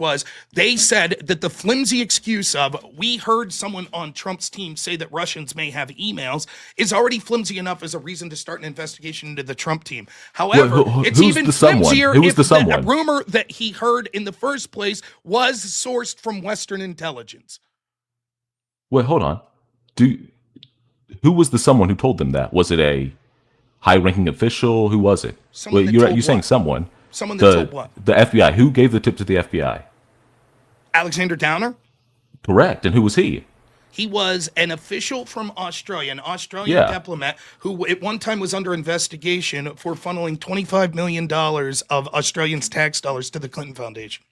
S1: they said that the flimsy excuse of, we heard someone on Trump's team say that Russians may have emails, is already flimsy enough as a reason to start an investigation into the Trump team. However, it's even flimsier if the rumor that he heard in the first place was sourced from Western intelligence.
S3: Wait, hold on. Who was the someone who told them that? Was it a high-ranking official? Who was it? You're saying someone.
S1: Someone that told what?
S3: The FBI. Who gave the tip to the FBI?
S1: Alexander Downer?
S3: Correct. And who was he?
S1: He was an official from Australia, an Australian diplomat who at one time was under investigation for funneling $25 million of Australians' tax dollars to the Clinton Foundation.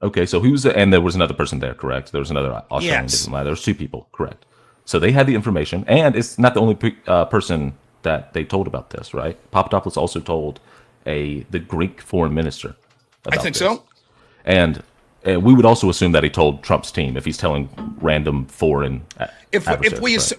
S3: Okay, so and there was another person there, correct? There was another Australian diplomat. There was 2 people, correct? So they had the information, and it's not the only person that they told about this, right? Papadopoulos also told the Greek foreign minister about
S1: I think
S3: this.
S1: so.
S3: And we would also assume that he told Trump's team if he's telling random foreign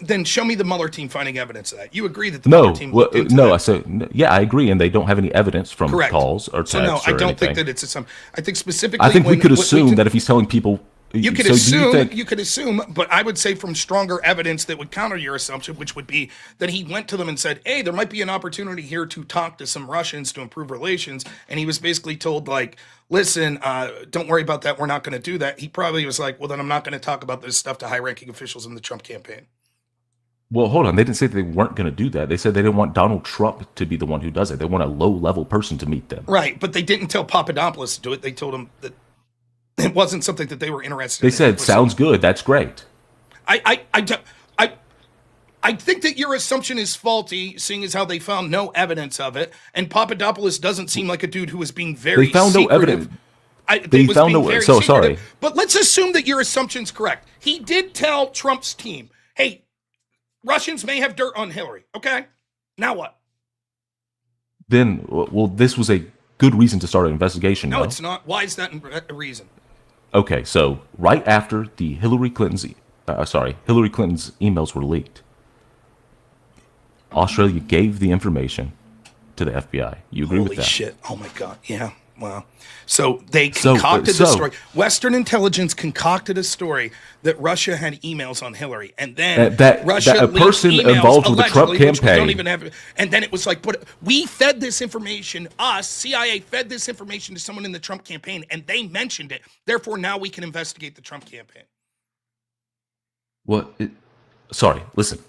S1: then show me the Mueller team finding evidence of that. You agree that the Mueller team looked into that?
S3: I agree, and they don't have any evidence from calls or texts or anything.
S1: So no, I don't think that it's I think specifically.
S3: I think we could assume that if he's telling people.
S1: You could assume, but I would say from stronger evidence that would counter your assumption, which would be that he went to them and said, hey, there might be an opportunity here to talk to some Russians to improve relations. And he was basically told, listen, don't worry about that. We're not going to do that. He probably was like, well, then I'm not going to talk about this stuff to high-ranking officials in the Trump campaign.
S3: Well, hold on. They didn't say that they weren't going to do that. They said they didn't want Donald Trump to be the one who does it. They want a low-level person to meet them.
S1: Right, but they didn't tell Papadopoulos to do it. They told him that it wasn't something that they were interested in.
S3: They said, sounds good. That's great.
S1: I think that your assumption is faulty, seeing as how they found no evidence of it. And Papadopoulos doesn't seem like a dude who was being very
S3: They found
S1: secretive.
S3: no evidence. They found no. So sorry.
S1: But let's assume that your assumption's correct. He did tell Trump's team, hey, Russians may have dirt on Hillary. Okay? Now what?
S3: Then, this was a good reason to start an investigation.
S1: No, it's not. Why is that a reason?
S3: Okay, so right after the Hillary Clinton's emails were leaked, Australia gave the information to the FBI. You agree with
S1: Holy
S3: that?
S1: shit. Oh my God. Yeah. Wow. So they concocted the story. Western intelligence concocted a story that Russia had emails on Hillary, and then Russia
S3: that a person
S1: emails,
S3: involved with the Trump
S1: which we
S3: campaign.
S1: don't even have, and then it was like, but we fed this information. Us, CIA, fed this information to someone in the Trump campaign, and they mentioned it. Therefore, now we can investigate the Trump campaign.
S3: Sorry. Listen.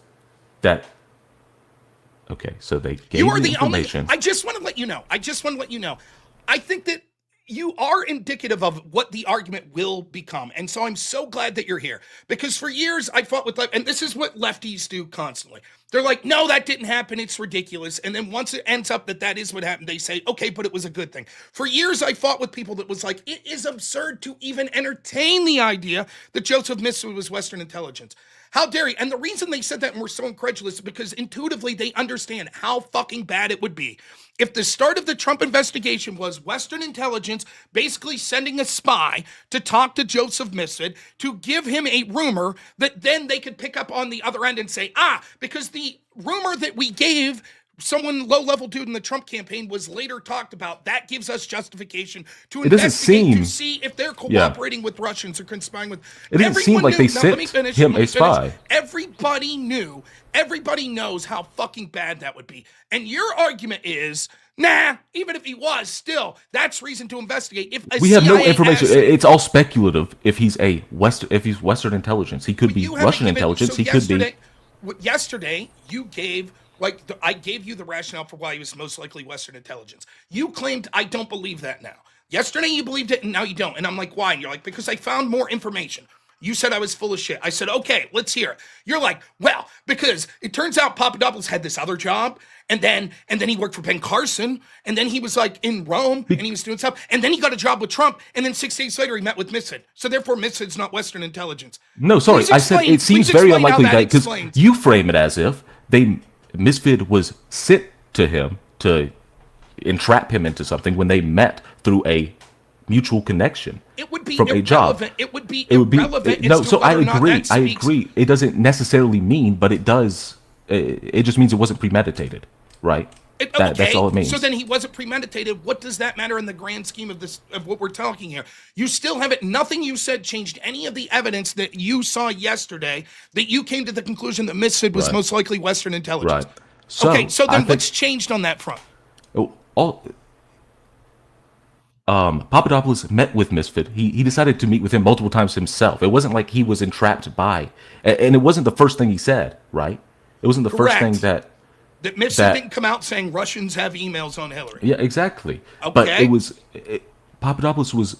S3: Okay, so they gave
S1: You are
S3: the
S1: the
S3: information.
S1: only. I just want to let you know. I think that you are indicative of what the argument will become. And so I'm so glad that you're here, because for years I fought with, and this is what lefties do constantly. They're like, no, that didn't happen. It's ridiculous. And then once it ends up that is what happened, they say, okay, but it was a good thing. For years I fought with people that was like, it is absurd to even entertain the idea that Joseph Mifsud was Western intelligence. How dare you? And the reason they said that and were so incredulous is because intuitively they understand how fucking bad it would be if the start of the Trump investigation was Western intelligence basically sending a spy to talk to Joseph Mifsud to give him a rumor that then they could pick up on the other end and say, because the rumor that we gave someone low-level dude in the Trump campaign was later talked about, that gives us justification to investigate to see if they're cooperating with Russians or conspiring with.
S3: It doesn't seem like they sent him a spy.
S1: Everybody knew. Everybody knows how fucking bad that would be. And your argument is, nah, even if he was, still, that's reason to investigate. If
S3: we have no information. It's all speculative. If he's Western intelligence, he could be Russian intelligence. He could be.
S1: Yesterday, you gave. I gave you the rationale for why he was most likely Western intelligence. You claimed I don't believe that now. Yesterday you believed it and now you don't. And I'm like, why? And you're like, because I found more information. You said I was full of shit. I said, okay, let's hear it. You're like, well, because it turns out Papadopoulos had this other job, and then he worked for Ben Carson, and then he was like in Rome, and he was doing stuff, and then he got a job with Trump, and then 6 days later he met with Mifsud. So therefore Mifsud's not Western intelligence.
S3: No, sorry, I said it seems very unlikely that, because you frame it as if Mifsud was sent to him to entrap him into something when they met through a mutual connection.
S1: It would be
S3: from a job.
S1: It would be irrelevant.
S3: No, so I agree. It doesn't necessarily mean, but it does. It just means it wasn't premeditated, right? That's all it means.
S1: So then he wasn't premeditated. What does that matter in the grand scheme of this, of what we're talking here? You still have it. Nothing you said changed any of the evidence that you saw yesterday that you came to the conclusion that Mifsud was most likely Western intelligence.
S3: Right. So,
S1: so then what's changed on that front?
S3: Papadopoulos met with Mifsud. He decided to meet with him multiple times himself. It wasn't like he was entrapped by, and it wasn't the first thing he said, right? It wasn't the first thing that
S1: Mifsud didn't come out saying Russians have emails on Hillary.
S3: Yeah, exactly.
S1: Okay.
S3: But Papadopoulos was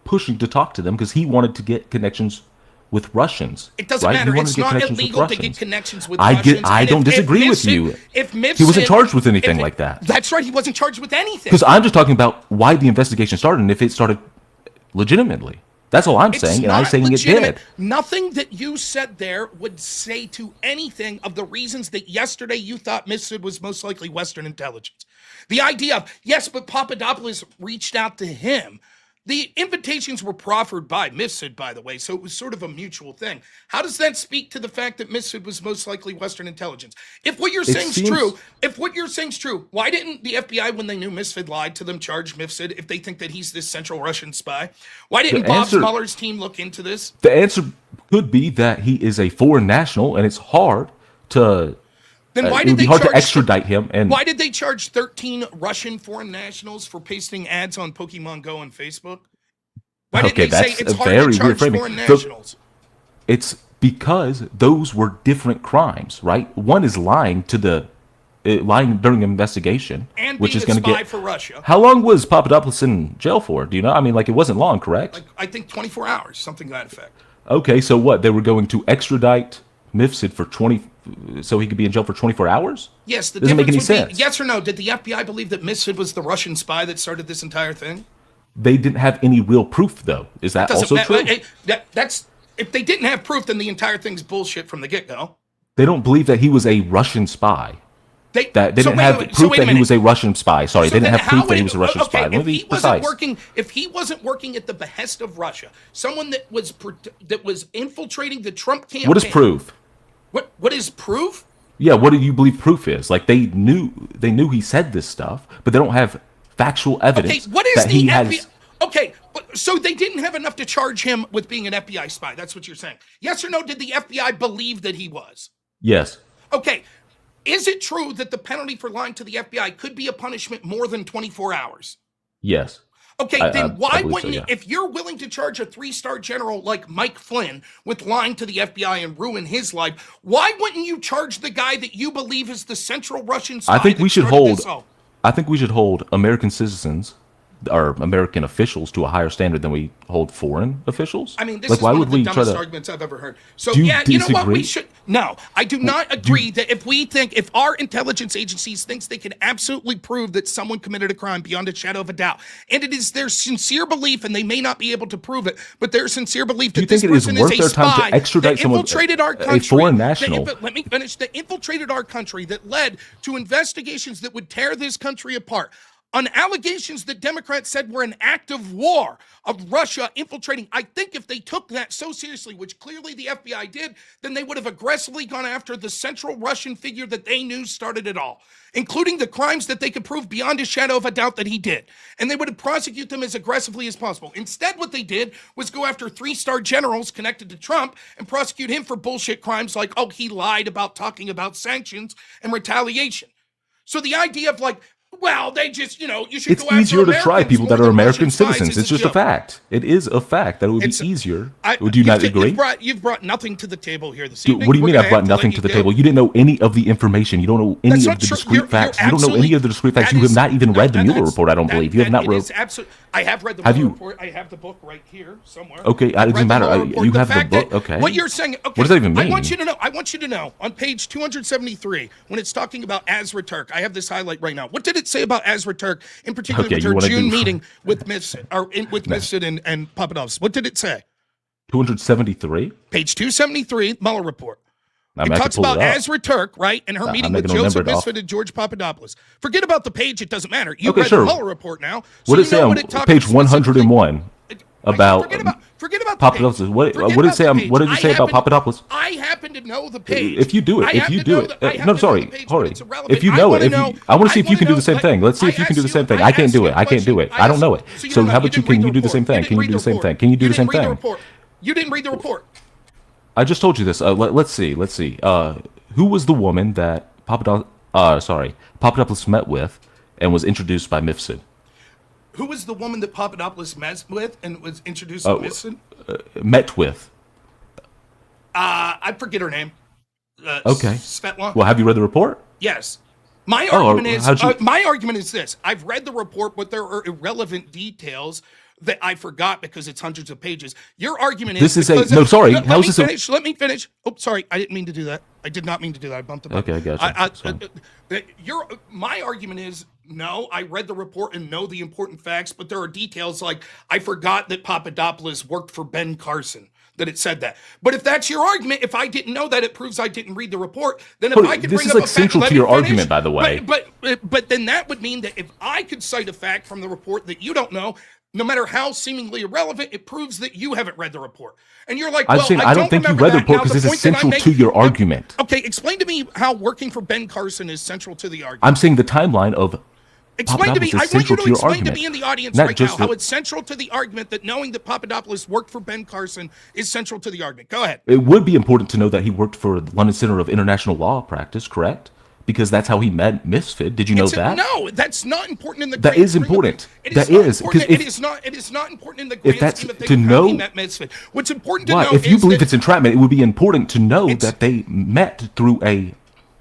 S3: pushing to talk to them because he wanted to get connections with Russians.
S1: It doesn't matter. It's not illegal to get connections with Russians.
S3: I don't disagree with you.
S1: If Mifsud,
S3: he wasn't charged with anything like that.
S1: That's right. He wasn't charged with anything.
S3: Because I'm just talking about why the investigation started and if it started legitimately. That's all I'm saying, and I'm saying legitimate. It did.
S1: Nothing that you said there would say to anything of the reasons that yesterday you thought Mifsud was most likely Western intelligence. The idea of, yes, but Papadopoulos reached out to him. The invitations were proffered by Mifsud, by the way, so it was sort of a mutual thing. How does that speak to the fact that Mifsud was most likely Western intelligence? If what you're saying is true, why didn't the FBI, when they knew Mifsud lied to them, charge Mifsud if they think that he's this central Russian spy? Why didn't Bob Mueller's team look into this?
S3: The answer could be that he is a foreign national, and it's hard to...
S1: Then why
S3: it would be hard to extradite him. And
S1: why did they charge 13 Russian foreign nationals for pasting ads on Pokemon Go and Facebook? Why didn't they say it's hard to charge foreign nationals?
S3: It's because those were different crimes, right? One is lying lying during an investigation,
S1: and
S3: which
S1: being
S3: is going to get
S1: for Russia.
S3: How long was Papadopoulos in jail for? Do you know? I mean, like, it wasn't long, correct?
S1: I think 24 hours, something to that effect.
S3: Okay, so what? They were going to extradite Mifsud for so he could be in jail for 24 hours?
S1: Yes, the
S3: doesn't make any
S1: difference would
S3: sense.
S1: be, yes or no, did the FBI believe that Mifsud was the Russian spy that started this entire thing?
S3: They didn't have any real proof, though. Is that also true?
S1: That's if they didn't have proof, then the entire thing's bullshit from the get-go.
S3: They don't believe that he was a Russian spy. They didn't have proof that he was a Russian spy. Sorry, they didn't have proof that he was a Russian spy. Let me be precise.
S1: If he wasn't working at the behest of Russia, someone that was infiltrating the Trump campaign.
S3: What is proof?
S1: What is proof?
S3: Yeah, what do you believe proof is? Like they knew he said this stuff, but they don't have factual evidence.
S1: Okay, what is the FBI? Okay, so they didn't have enough to charge him with being an FBI spy. That's what you're saying. Yes or no? Did the FBI believe that he was?
S3: Yes.
S1: Okay. Is it true that the penalty for lying to the FBI could be a punishment more than 24 hours?
S3: Yes.
S1: Okay, then why wouldn't you, if you're willing to charge a 3-star general like Mike Flynn with lying to the FBI and ruin his life, why wouldn't you charge the guy that you believe is the central Russian spy?
S3: I think we should hold American citizens or American officials to a higher standard than we hold foreign officials.
S1: I mean, this is one of the dumbest arguments I've ever heard. So yeah, you know what? We should. No, I do not agree that if our intelligence agencies thinks they can absolutely prove that someone committed a crime beyond a shadow of a doubt, and it is their sincere belief, and they may not be able to prove it, but their sincere belief that this person is a spy that infiltrated our country,
S3: a foreign national.
S1: Let me finish. That infiltrated our country, that led to investigations that would tear this country apart. On allegations that Democrats said were an act of war of Russia infiltrating. I think if they took that so seriously, which clearly the FBI did, then they would have aggressively gone after the central Russian figure that they knew started it all, including the crimes that they could prove beyond a shadow of a doubt that he did. And they would have prosecuted them as aggressively as possible. Instead, what they did was go after 3-star generals connected to Trump and prosecute him for bullshit crimes like, oh, he lied about talking about sanctions and retaliation. So the idea of like, well, they just, you should
S3: it's
S1: go after
S3: easier to try people that are American
S1: citizens.
S3: It's just a fact. It is a fact that it would be easier. Would you not agree?
S1: You've brought nothing to the table here this evening.
S3: What do you mean I've brought nothing to the table? You didn't know any of the information. You don't know any of the discrete facts. You don't know any of the discrete facts. You have not even read the Mueller report, I don't believe. You have not read.
S1: I have read the Mueller report. I have the book right here somewhere.
S3: Okay, it doesn't matter. You have the book. Okay.
S1: What you're saying, okay.
S3: What does that even mean?
S1: I want you to know on page 273, when it's talking about Azra Turk, I have this highlight right now. What did it say about Azra Turk, in particular with her June meeting with Mifsud and Papadopoulos? What did it say?
S3: 273?
S1: Page 273, Mueller report. It talks about Azra Turk, right, and her meeting with Joseph Mifsud and George Papadopoulos. Forget about the page; it doesn't matter. You read the Mueller report now. So
S3: what did it say on page 101 about?
S1: Forget about
S3: Papadopoulos. What did it say? What did it say about Papadopoulos?
S1: I happen to know the page.
S3: If you do it, no, sorry, Hori. If you know it, I want to see if you can do the same thing. Let's see if you can do the same thing. I can't do it. I can't do it. I don't know it. So how about you? Can you do the same thing? Can you do the same thing? Can you do the same thing?
S1: You didn't read the report.
S3: I just told you this. Let's see. Who was the woman that Papadopoulos met with and was introduced by Mifsud?
S1: Who was the woman that Papadopoulos met with and was introduced to Mifsud?
S3: Met with.
S1: I forget her name.
S3: Okay.
S1: Svetlana.
S3: Well, have you read the report?
S1: Yes. My argument is this. I've read the report, but there are irrelevant details that I forgot because it's hundreds of pages. Your argument is
S3: Let
S1: me finish. Oh, sorry. I didn't mean to do that. I did not mean to do that. I bumped the button.
S3: Okay, I gotcha.
S1: My argument is, no, I read the report and know the important facts, but there are details like I forgot that Papadopoulos worked for Ben Carson, that it said that. But if that's your argument, if I didn't know that, it proves I didn't read the report. Then if I could bring up a fact,
S3: central to your argument, by the way.
S1: But then that would mean that if I could cite a fact from the report that you don't know, no matter how seemingly irrelevant, it proves that you haven't read the report. And you're like, well,
S3: I don't think you read the report because it's essential to your argument.
S1: Okay, explain to me how working for Ben Carson is central to the argument.
S3: I'm saying the timeline of
S1: explain to me. I want you to explain to me in the audience right now how it's central to the argument that knowing that Papadopoulos worked for Ben Carson is central to the argument. Go ahead.
S3: It would be important to know that he worked for the London Center of International Law Practice, correct? Because that's how he met Mifsud. Did you know that?
S1: No, that's not important in the.
S3: That is important. That is because
S1: it is not. It is not important in the grand scheme of things how he met Mifsud. What's important to know
S3: if you believe it's entrapment, it would be important to know that they met through a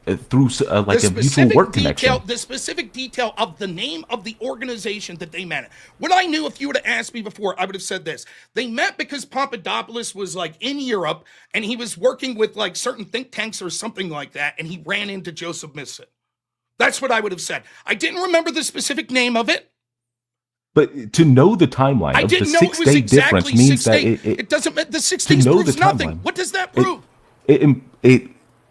S3: mutual work connection.
S1: The specific detail of the name of the organization that they met. What I knew, if you would have asked me before, I would have said this. They met because Papadopoulos was like in Europe and he was working with like certain think tanks or something like that, and he ran into Joseph Mifsud. That's what I would have said. I didn't remember the specific name of it.
S3: But to know the timeline of the 6-day difference means that
S1: it doesn't. The 6 days proves nothing. What does that prove?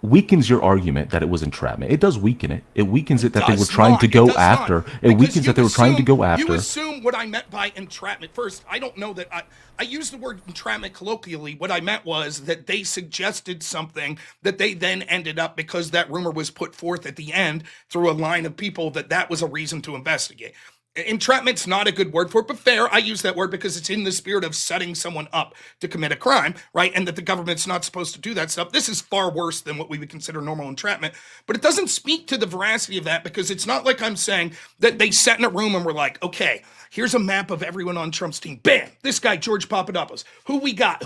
S3: weakens your argument that it was entrapment. It does weaken it. It weakens it that they were
S1: Does
S3: trying
S1: not.
S3: to
S1: It
S3: go
S1: does
S3: after.
S1: not.
S3: It
S1: Because
S3: weakens that they were trying to go
S1: You
S3: after.
S1: assume what I meant by entrapment. First, I don't know that I used the word entrapment colloquially. What I meant was that they suggested something that they then ended up, because that rumor was put forth at the end through a line of people, that was a reason to investigate. Entrapment's not a good word for it, but fair. I use that word because it's in the spirit of setting someone up to commit a crime, right? And that the government's not supposed to do that stuff. This is far worse than what we would consider normal entrapment, but it doesn't speak to the veracity of that, because it's not like I'm saying that they sat in a room and were like, okay, here's a map of everyone on Trump's team. Bam! This guy, George Papadopoulos. Who we got?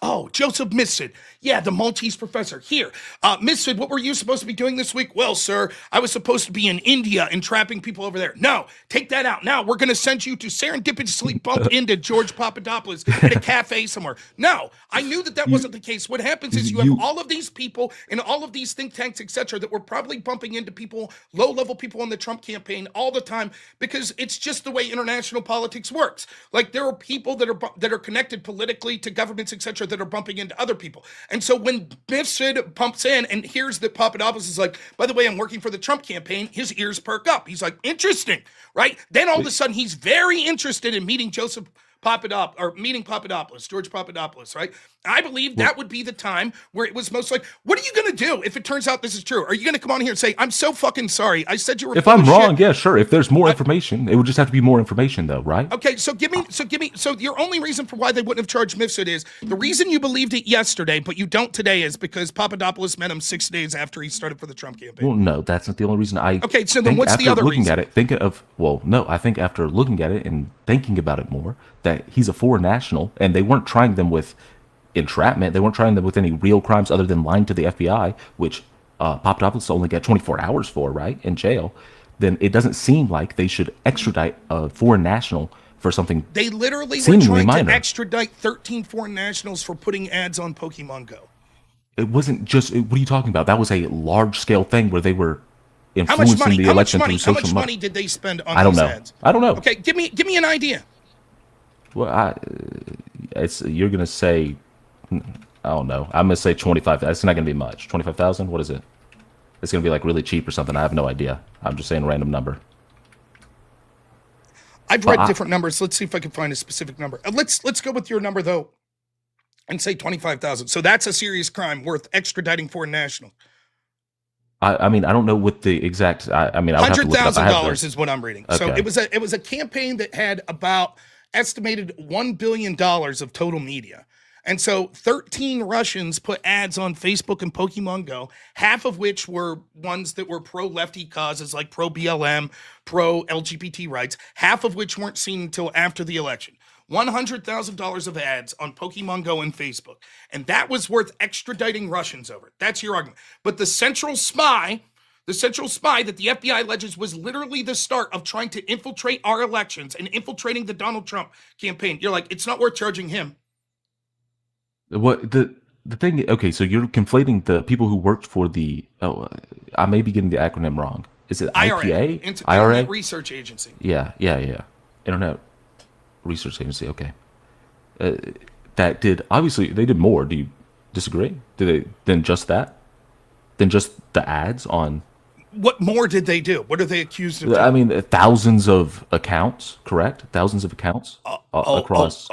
S1: Oh, Joseph Mifsud. Yeah, the Maltese professor. Here. Mifsud, what were you supposed to be doing this week? Well, sir, I was supposed to be in India entrapping people over there. No, take that out. Now we're going to send you to serendipitously bump into George Papadopoulos at a cafe somewhere. No, I knew that wasn't the case. What happens is you have all of these people and all of these think tanks, etc., that were probably bumping into people, low-level people on the Trump campaign all the time, because it's just the way international politics works. Like, there are people that are connected politically to governments, etc., that are bumping into other people. And so when Mifsud pumps in and hears that Papadopoulos is like, by the way, I'm working for the Trump campaign, his ears perk up. He's like, interesting, right? Then all of a sudden he's very interested in meeting George Papadopoulos, right? I believe that would be the time where it was most like, what are you going to do if it turns out this is true? Are you going to come on here and say, I'm so fucking sorry, I said you were
S3: If I'm wrong, yeah, sure. If there's more information, it would just have to be more information, though, right?
S1: Okay, so your only reason for why they wouldn't have charged Mifsud is the reason you believed it yesterday, but you don't today, is because Papadopoulos met him 6 days after he started for the Trump campaign.
S3: Well, no, that's not the only reason.
S1: Okay, so then what's the other reason?
S3: I think after looking at it and thinking about it more, that he's a foreign national, and they weren't trying them with entrapment. They weren't trying them with any real crimes other than lying to the FBI, which Papadopoulos only got 24 hours for, right, in jail. Then it doesn't seem like they should extradite a foreign national for something.
S1: They literally were trying
S3: minor.
S1: to extradite 13 foreign nationals for putting ads on Pokemon Go.
S3: It wasn't just. What are you talking about? That was a large-scale thing where they were influencing the election through social media.
S1: How much money did they spend on those ads?
S3: I don't know.
S1: Okay, give me an idea.
S3: Well, you're gonna say, I don't know. I'm gonna say 25. That's not gonna be much. 25,000. What is it? It's gonna be like really cheap or something. I have no idea. I'm just saying a random number.
S1: I've read different numbers. Let's see if I can find a specific number. Let's go with your number though, and say 25,000. So that's a serious crime worth extraditing foreign nationals.
S3: I mean, I don't know what the exact. I mean,
S1: $100,000 is what I'm reading.
S3: Okay.
S1: So it was a campaign that had about estimated $1 billion of total media. And so 13 Russians put ads on Facebook and Pokemon Go, half of which were ones that were pro-lefty causes like pro-BLM, pro-LGBT rights, half of which weren't seen until after the election. $100,000 of ads on Pokemon Go and Facebook. And that was worth extraditing Russians over. That's your argument. But the central spy that the FBI alleges was literally the start of trying to infiltrate our elections and infiltrating the Donald Trump campaign. You're like, it's not worth charging him.
S3: What the thing? Okay, so you're conflating the people who worked for the. Oh, I may be getting the acronym wrong. Is it IPA?
S1: Internet Research Agency.
S3: Yeah. Internet Research Agency. Okay. That did obviously they did more. Do you disagree? Than just that? Than just the ads on.
S1: What more did they do? What are they accused of doing?
S3: I mean, thousands of accounts, correct? Thousands of accounts across.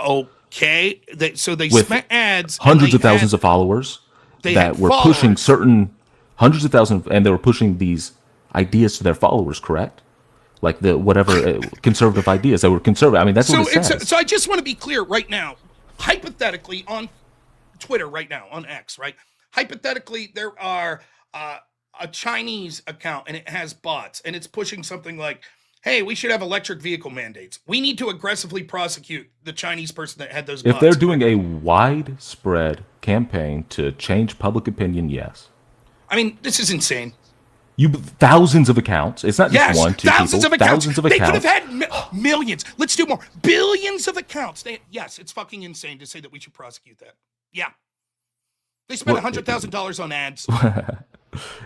S1: Okay, they spent ads.
S3: Hundreds of thousands of followers that were pushing hundreds of thousands, and they were pushing these ideas to their followers, correct? Like the whatever conservative ideas that were conservative. I mean, that's what it says.
S1: So I just want to be clear right now. Hypothetically, on Twitter right now, on X, right? Hypothetically, there are a Chinese account and it has bots and it's pushing something like, hey, we should have electric vehicle mandates. We need to aggressively prosecute the Chinese person that had those bots.
S3: If they're doing a widespread campaign to change public opinion, yes.
S1: I mean, this is insane.
S3: Thousands of accounts. It's not just one, two
S1: thousands
S3: people.
S1: Of accounts.
S3: Thousands of accounts.
S1: They could have had millions. Let's do more. Billions of accounts. Yes, it's fucking insane to say that we should prosecute that. Yeah. They spent $100,000 on ads.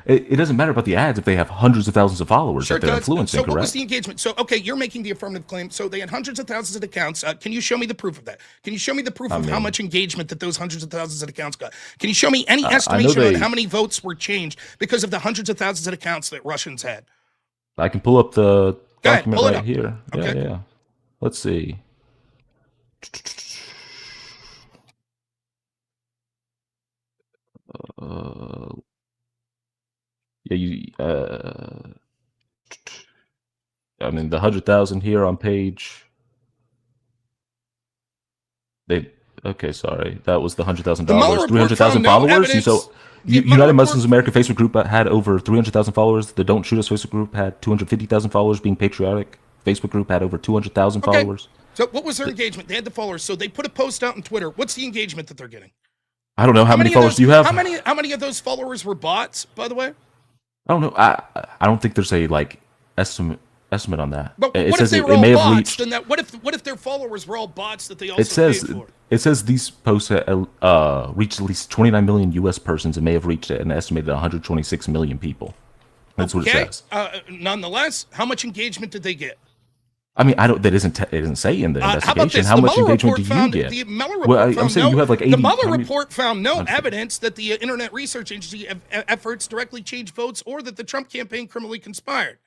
S3: It doesn't matter about the ads if they have hundreds of thousands of followers
S1: Sure
S3: that they're
S1: does.
S3: influencing,
S1: So what was
S3: correct?
S1: the engagement? So, okay, you're making the affirmative claim. So they had hundreds of thousands of accounts. Can you show me the proof of that? Can you show me the proof
S3: I
S1: of how
S3: mean,
S1: much engagement that those hundreds of thousands of accounts got? Can you show me any
S3: I know
S1: estimation on
S3: they.
S1: how many votes were changed because of the hundreds of thousands of accounts that Russians had?
S3: I can pull up the
S1: Go ahead,
S3: document
S1: pull it
S3: right
S1: up.
S3: here. Yeah,
S1: Okay.
S3: yeah. Let's see. Uh, yeah, you. I mean, the 100,000 here on page. They. Okay, sorry. That was the
S1: The Mueller
S3: $100,000.
S1: report
S3: 300,000
S1: found no
S3: followers.
S1: evidence. The Mueller
S3: United
S1: report.
S3: Muslims America Facebook group had over 300,000 followers. The Don't Shoot Us Facebook group had 250,000 followers. Being Patriotic Facebook group had over 200,000
S1: Okay.
S3: followers.
S1: So what was their engagement? They had the followers. So they put a post out on Twitter. What's the engagement that they're getting?
S3: I don't know how many
S1: of
S3: followers
S1: those,
S3: do you have.
S1: How many of those followers were bots, by the way?
S3: I don't know. I don't think there's a like estimate on that.
S1: But
S3: It
S1: what if
S3: says
S1: they
S3: it,
S1: were
S3: it
S1: all
S3: may have
S1: bots?
S3: reached.
S1: Then that what if their followers were all bots that they
S3: It
S1: also
S3: says
S1: paid for?
S3: it says these posts reached at least 29 million U.S. persons and may have reached an estimated 126 million people. That's what it says.
S1: Nonetheless, how much engagement did they get?
S3: I mean, I don't. That isn't. It doesn't say in the
S1: How about
S3: investigation.
S1: this?
S3: How
S1: The
S3: much
S1: Mueller
S3: engagement
S1: report
S3: do you
S1: found
S3: get?
S1: the Mueller report
S3: Well, I'm
S1: found
S3: saying
S1: no.
S3: you have like 80.
S1: The Mueller
S3: how many-
S1: report found no
S3: I'm sorry.
S1: evidence that the Internet Research Agency efforts directly changed votes or that the Trump campaign criminally conspired.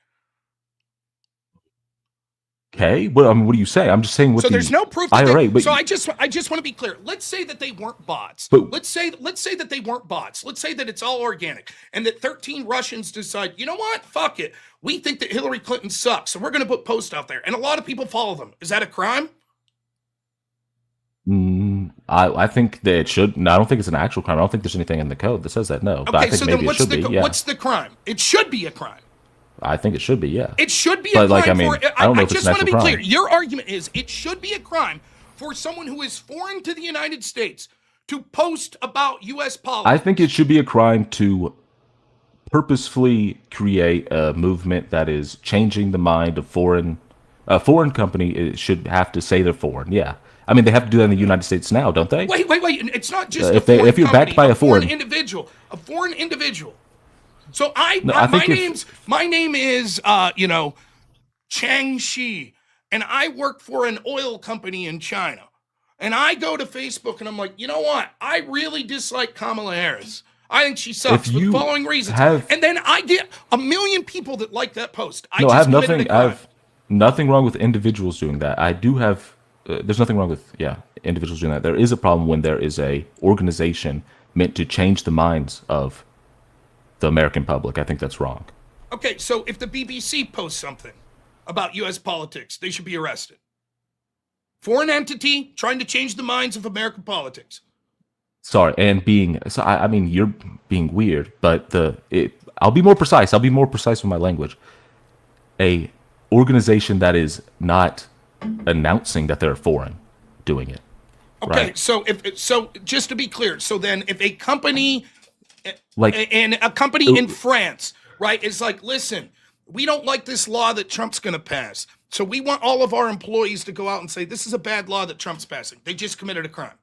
S3: Okay. Well, I mean, what do you say? I'm just saying what
S1: So
S3: the
S1: there's no proof. That
S3: IRA.
S1: so I just want to be clear. Let's say that they weren't bots.
S3: But-
S1: let's say that they weren't bots. Let's say that it's all organic and that 13 Russians decide, you know what? Fuck it. We think that Hillary Clinton sucks, so we're going to put posts out there, and a lot of people follow them. Is that a crime?
S3: I think that it should. No, I don't think it's an actual crime. I don't think there's anything in the code that says that. No, but I
S1: Okay,
S3: think
S1: so
S3: maybe
S1: then
S3: it should be. Yeah,
S1: what's the crime? It should be a crime.
S3: I think it should be. Yeah.
S1: It should be a
S3: But,
S1: crime
S3: like, I mean,
S1: for.
S3: I don't know if it's
S1: just
S3: an
S1: want to be
S3: actual
S1: clear.
S3: crime.
S1: Your argument is it should be a crime for someone who is foreign to the United States to post about U.S. politics.
S3: I think it should be a crime to purposefully create a movement that is changing the mind of a foreign company. It should have to say they're foreign. Yeah. I mean, they have to do that in the United States now, don't they?
S1: Wait. It's not just
S3: If
S1: if
S3: you're backed by a foreign
S1: individual, a foreign individual. So
S3: I think
S1: my name is Chang Shi, and I work for an oil company in China. And I go to Facebook and I'm like, you know what? I really dislike Kamala Harris. I think she sucks
S3: If
S1: for the
S3: you
S1: following reasons.
S3: have-
S1: And then I get a million people that like that post.
S3: I have nothing. I have nothing wrong with individuals doing that. I do have. There's nothing wrong with individuals doing that. There is a problem when there is a organization meant to change the minds of the American public. I think that's wrong.
S1: Okay, so if the BBC posts something about U.S. politics, they should be arrested. Foreign entity trying to change the minds of American politics.
S3: Sorry, and I mean, you're being weird, but I'll be more precise. I'll be more precise with my language. A organization that is not announcing that they're foreign doing it.
S1: Okay,
S3: right?
S1: so just to be clear, so then if a company
S3: Like
S1: in France, right, is like, listen, we don't like this law that Trump's going to pass. So we want all of our employees to go out and say, this is a bad law that Trump's passing. They just committed a crime.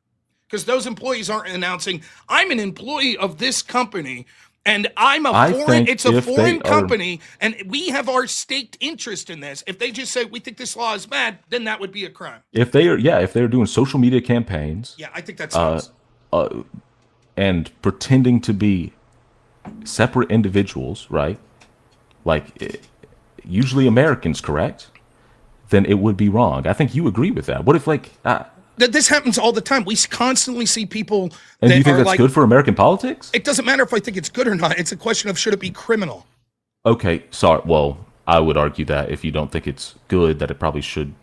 S1: Because those employees aren't announcing, I'm an employee of this company and it's a foreign company and we have our staked interest in this. If they just say, we think this law is bad, then that would be a crime.
S3: if they're doing social media campaigns,
S1: Yeah, I think that's
S3: and pretending to be separate individuals, right? Like usually Americans, correct? Then it would be wrong. I think you agree with that. What if
S1: this happens all the time. We constantly see people
S3: and
S1: that
S3: do you think
S1: are
S3: that's
S1: like,
S3: good for American politics?
S1: it doesn't matter if I think it's good or not. It's a question of should it be criminal?
S3: Okay, sorry. Well, I would argue that if you don't think it's good, that it probably should.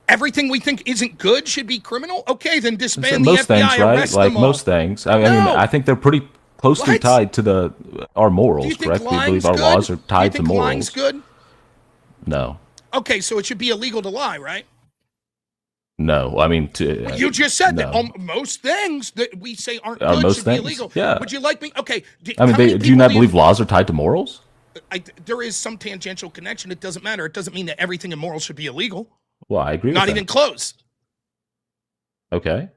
S1: Everything we think isn't good should be criminal? Okay, then disband
S3: Most
S1: the FBI,
S3: things, right?
S1: arrest
S3: Like
S1: them all.
S3: most things. I mean,
S1: No.
S3: I think they're pretty closely
S1: What?
S3: tied to our
S1: Do
S3: morals,
S1: you think
S3: correct? We
S1: lying's
S3: believe our
S1: good?
S3: laws are tied
S1: Do
S3: to
S1: you think lying's
S3: morals.
S1: good?
S3: No.
S1: Okay, so it should be illegal to lie, right?
S3: No. I mean,
S1: You just said
S3: no.
S1: that most things that we say aren't good
S3: most
S1: should
S3: things?
S1: be illegal.
S3: Yeah.
S1: Would you like me? Okay.
S3: I mean, do you not believe laws are tied to morals?
S1: There is some tangential connection. It doesn't matter. It doesn't mean that everything in morals should be illegal.
S3: Well, I agree
S1: Not
S3: with
S1: even
S3: that.
S1: close.
S3: Okay.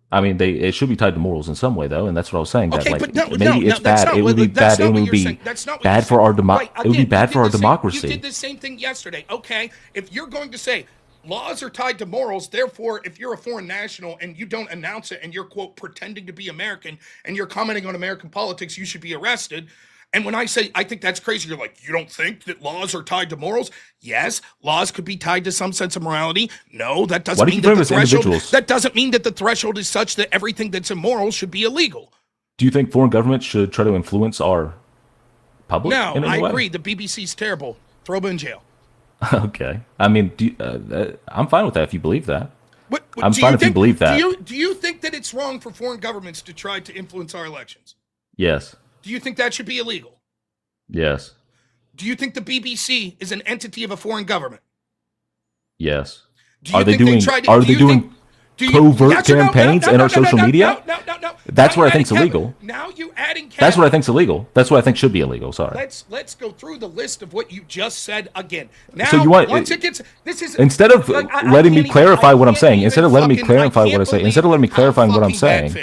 S3: I mean, it should be tied to morals in some way, though, and that's what I was saying.
S1: Okay,
S3: that
S1: but
S3: like
S1: no,
S3: maybe
S1: no,
S3: it's bad. It would be bad. It would be bad for our
S1: Right,
S3: it would be
S1: again,
S3: bad for our democracy.
S1: You did the same thing yesterday. Okay, if you're going to say laws are tied to morals, therefore, if you're a foreign national and you don't announce it and you're, quote, pretending to be American and you're commenting on American politics, you should be arrested. And when I say I think that's crazy, you're like, you don't think that laws are tied to morals? Yes, laws could be tied to some sense of morality. No, that doesn't mean that the threshold. That doesn't mean that the threshold is such that everything that's immoral should be illegal.
S3: Do you think foreign governments should try to influence our public?
S1: No, I agree. The BBC's terrible. Throw them in jail.
S3: Okay. I mean, I'm fine with that if you believe that. I'm
S1: fine
S3: if you believe that.
S1: Do you think that it's wrong for foreign governments to try to influence our elections?
S3: Yes.
S1: Do you think that should be illegal?
S3: Yes.
S1: Do you think the BBC is an entity of a foreign government?
S3: Yes. Are they doing covert campaigns in our social media?
S1: No.
S3: That's what I think's illegal.
S1: Now you adding Kevin.
S3: That's what I think's illegal. That's what I think should be illegal. Sorry.
S1: Let's go through the list of what you just said again. Now,
S3: so you want
S1: once it gets this is
S3: instead of letting me clarify what I'm saying, instead of letting me clarify what I say, instead of letting me clarify what I'm saying,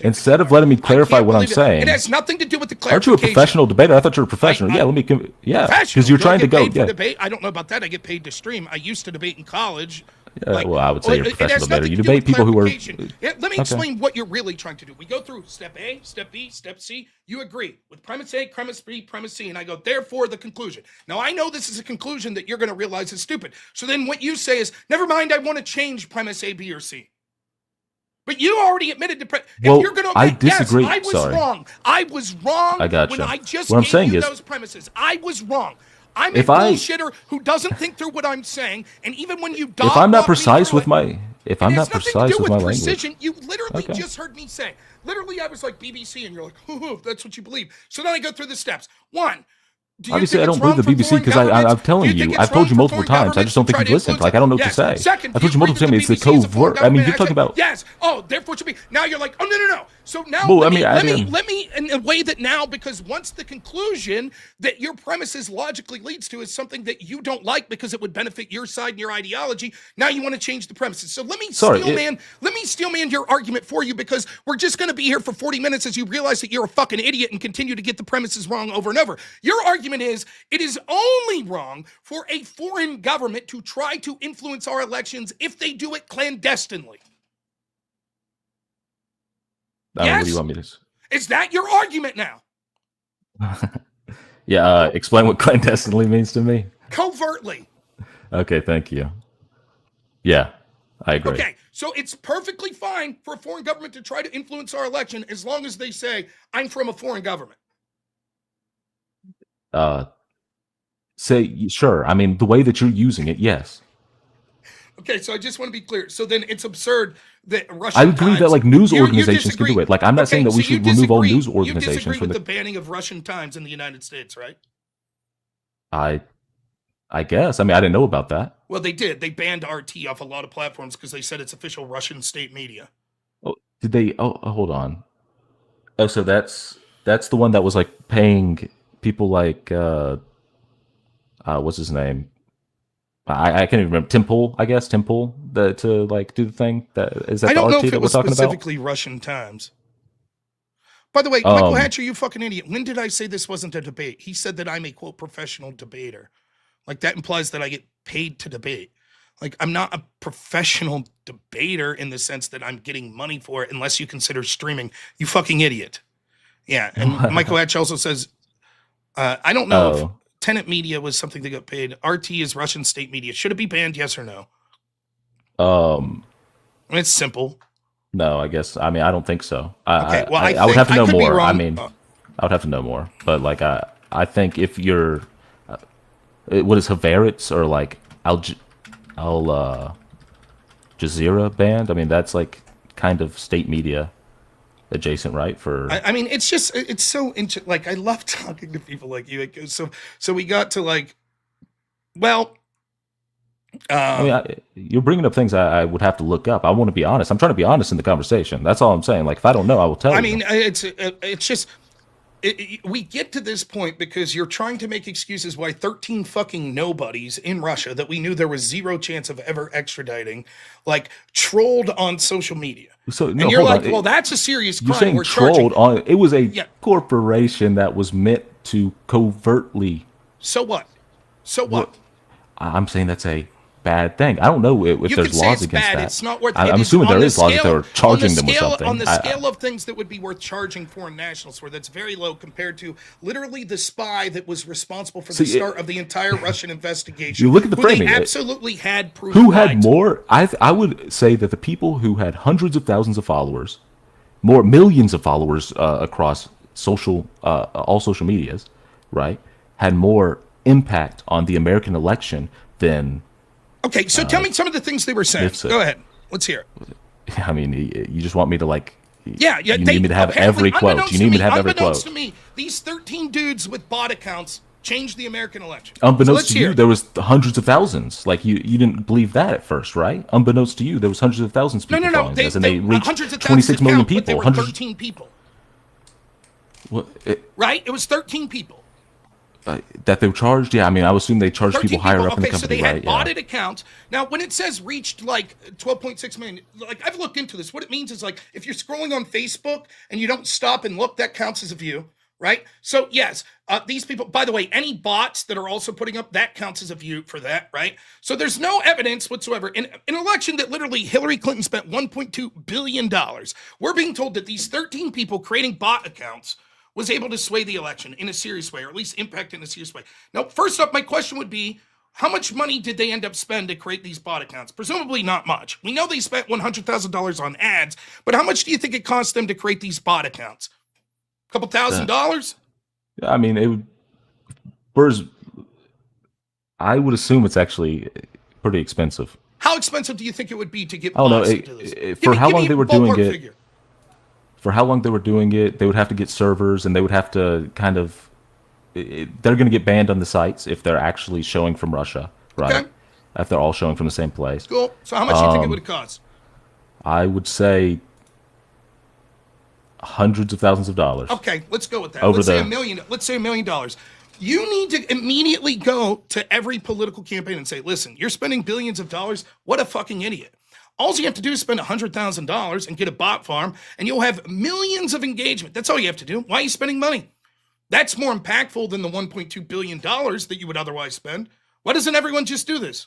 S3: instead of letting me clarify what I'm saying,
S1: it has nothing to do with the clarification.
S3: Aren't you a professional debater? I thought you were a professional. Because you're trying to go.
S1: Yeah, debate. I don't know about that. I get paid to stream. I used to debate in college.
S3: Well, I would say you're a professional debater. You debate people who are.
S1: Let me explain what you're really trying to do. We go through step A, step B, step C. You agree with premise A, premise B, premise C, and I go, therefore, the conclusion. Now, I know this is a conclusion that you're going to realize is stupid. So then what you say is, never mind, I want to change premise A, B, or C. But you already admitted to
S3: well, you're going to I disagree.
S1: Yes, I was wrong. I was wrong
S3: I gotcha.
S1: when I just
S3: what I'm
S1: gave
S3: saying
S1: you
S3: is,
S1: those premises. I was wrong. I'm a bullshitter who doesn't think through what I'm saying, and even when you
S3: if I'm not precise with my language,
S1: you literally just heard me say. Literally, I was like BBC, and you're like, oh, that's what you believe. So then I go through the steps. One.
S3: Obviously, I don't believe the BBC because I'm telling you, I've told you multiple times. I just don't think you've listened. Like, I don't know what to say.
S1: Second,
S3: I told you multiple times. It's the covert. I mean, you're talking about.
S1: Yes. Oh, therefore it should be. Now you're like, oh, no. So now
S3: well,
S1: let me in a way that now, because once the conclusion that your premises logically leads to is something that you don't like because it would benefit your side and your ideology, now you want to change the premises. So let me steelman your argument for you, because we're just going to be here for 40 minutes as you realize that you're a fucking idiot and continue to get the premises wrong over and over. Your argument is it is only wrong for a foreign government to try to influence our elections if they do it clandestinely.
S3: What do you want me to say?
S1: Is that your argument now?
S3: Yeah, explain what clandestinely means to me.
S1: Covertly.
S3: Okay, thank you. Yeah, I agree.
S1: Okay, so it's perfectly fine for a foreign government to try to influence our election as long as they say, I'm from a foreign government.
S3: Sure. I mean, the way that you're using it, yes.
S1: Okay, so I just want to be clear. So then it's absurd that Russian
S3: I agree
S1: Times,
S3: that like news organizations can do it. Like I'm not saying that we should remove all news organizations.
S1: You disagree with the banning of Russian Times in the United States, right?
S3: I guess. I mean, I didn't know about that.
S1: Well, they did. They banned RT off a lot of platforms because they said it's official Russian state media.
S3: Oh, did they? Oh, hold on. Oh, so that's the one that was like paying people like what's his name? I can't even remember. Temple, I guess. Temple to like do the thing. Is that
S1: I don't
S3: the
S1: know
S3: RT
S1: if it
S3: that we're
S1: was
S3: talking
S1: specifically
S3: about?
S1: Russian Times. By the way, Michael Hatcher, you fucking idiot. When did I say this wasn't a debate? He said that I'm a, quote, professional debater. Like, that implies that I get paid to debate. Like, I'm not a professional debater in the sense that I'm getting money for it, unless you consider streaming. You fucking idiot. Yeah, and Michael Hatch also says, I don't know if Tenet Media was something that got paid. RT is Russian state media. Should it be banned? Yes or no? It's simple.
S3: No, I guess. I mean, I don't think so.
S1: Okay, well,
S3: I would have to know more. I mean, I would have to know more. But like, I think if you're, what is Havaritz or like Al Jazeera banned? I mean, that's like kind of state media adjacent, right? For
S1: I mean, it's just it's so like I love talking to people like you. So we got to like, well.
S3: I mean, you're bringing up things I would have to look up. I want to be honest. I'm trying to be honest in the conversation. That's all I'm saying. Like, if I don't know, I will tell you.
S1: I mean, it's just we get to this point because you're trying to make excuses why 13 fucking nobodies in Russia that we knew there was zero chance of ever extraditing, like trolled on social media.
S3: So no,
S1: and you're like,
S3: on.
S1: well, that's a serious crime.
S3: You're saying
S1: We're
S3: trolled
S1: charging.
S3: on. It was a corporation that was meant to covertly.
S1: So what? So what?
S3: I'm saying that's a bad thing. I don't know if there's laws against
S1: bad.
S3: that.
S1: It's not worth.
S3: I'm assuming there is laws that they're charging them with something.
S1: On the scale of things that would be worth charging foreign nationals for, that's very low compared to literally the spy that was responsible for the start of the entire Russian investigation.
S3: You look at the framing.
S1: They absolutely had proof.
S3: Who had more? I would say that the people who had hundreds of thousands of followers, more millions of followers across all social medias, right, had more impact on the American election than.
S1: Okay, so tell me some of the things they were saying. Go ahead. Let's hear it.
S3: I mean, you just want me to like.
S1: Yeah.
S3: You need me to have every quote. You need me to have every quote.
S1: Unbeknownst to me, these 13 dudes with bot accounts changed the American election.
S3: Unbeknownst to you, there was hundreds of thousands. Like you didn't believe that at first, right? Unbeknownst to you, there was hundreds of thousands of people following this, and they reached 26 million people.
S1: They were 13 people. Right? It was 13 people.
S3: That they were charged? Yeah, I mean, I would assume they charged people higher up in the company,
S1: so they had
S3: right?
S1: audited accounts. Now, when it says reached like 12.6 million, like I've looked into this. What it means is like if you're scrolling on Facebook and you don't stop and look, that counts as a view, right? So yes, these people, by the way, any bots that are also putting up, that counts as a view for that, right? So there's no evidence whatsoever. In an election that literally Hillary Clinton spent $1.2 billion, we're being told that these 13 people creating bot accounts was able to sway the election in a serious way, or at least impact in a serious way. Now, first up, my question would be, how much money did they end up spending to create these bot accounts? Presumably not much. We know they spent $100,000 on ads, but how much do you think it cost them to create these bot accounts? A couple $1,000?
S3: I mean, it would. I would assume it's actually pretty expensive.
S1: How expensive do you think it would be to get
S3: bots to do this? For how long they were doing it? Figure. For how long they were doing it, they would have to get servers, and they would have to kind of. They're going to get banned on the sites if they're actually showing from Russia, right? Okay. If they're all showing from the same place.
S1: Cool. So how much do you think it would cost?
S3: I would say hundreds of thousands of dollars.
S1: Okay, let's go with that. Let's say $1 million. Let's say $1 million. You need to immediately go to every political campaign and say, "Listen, you're spending billions of dollars. What a fucking idiot." All you have to do is spend $100,000 and get a bot farm, and you'll have millions of engagement. That's all you have to do. Why are you spending money? That's more impactful than the $1.2 billion that you would otherwise spend. Why doesn't everyone just do this?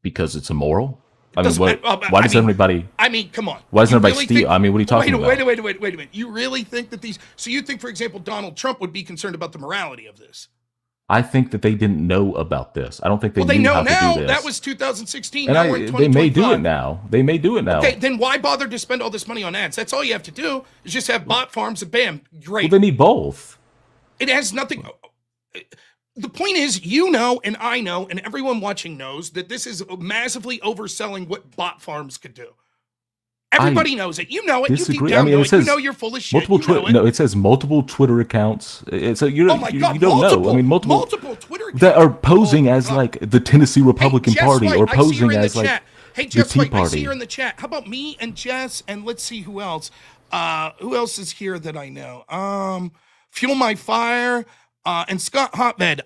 S3: Because it's immoral? Why does everybody...
S1: I mean, come on.
S3: Why doesn't everybody steal? I mean, what are you talking about?
S1: Wait a minute. You really think that these... So you think, for example, Donald Trump would be concerned about the morality of this?
S3: I think that they didn't know about this. I don't think they knew how to do this.
S1: That was 2016.
S3: And
S1: now we're in 2025.
S3: They may do it now.
S1: Okay, then why bother to spend all this money on ads? That's all you have to do is just have bot farms and bam, great.
S3: Well, they need both.
S1: It has nothing... The point is, you know, and I know, and everyone watching knows that this is massively overselling what bot farms could do. Everybody knows it. You know it.
S3: Disagree.
S1: You deep down know it. You know you're full of shit.
S3: No, it says multiple Twitter accounts. So you don't know. I mean, multiple
S1: Twitter accounts
S3: that are posing as like the Tennessee Republican Party or posing as like
S1: the Tea Party. I see
S3: her
S1: in the chat. How about me and Jess? And let's see who else. Who else is here that I know? Fuel My Fire and Scott Hotbed.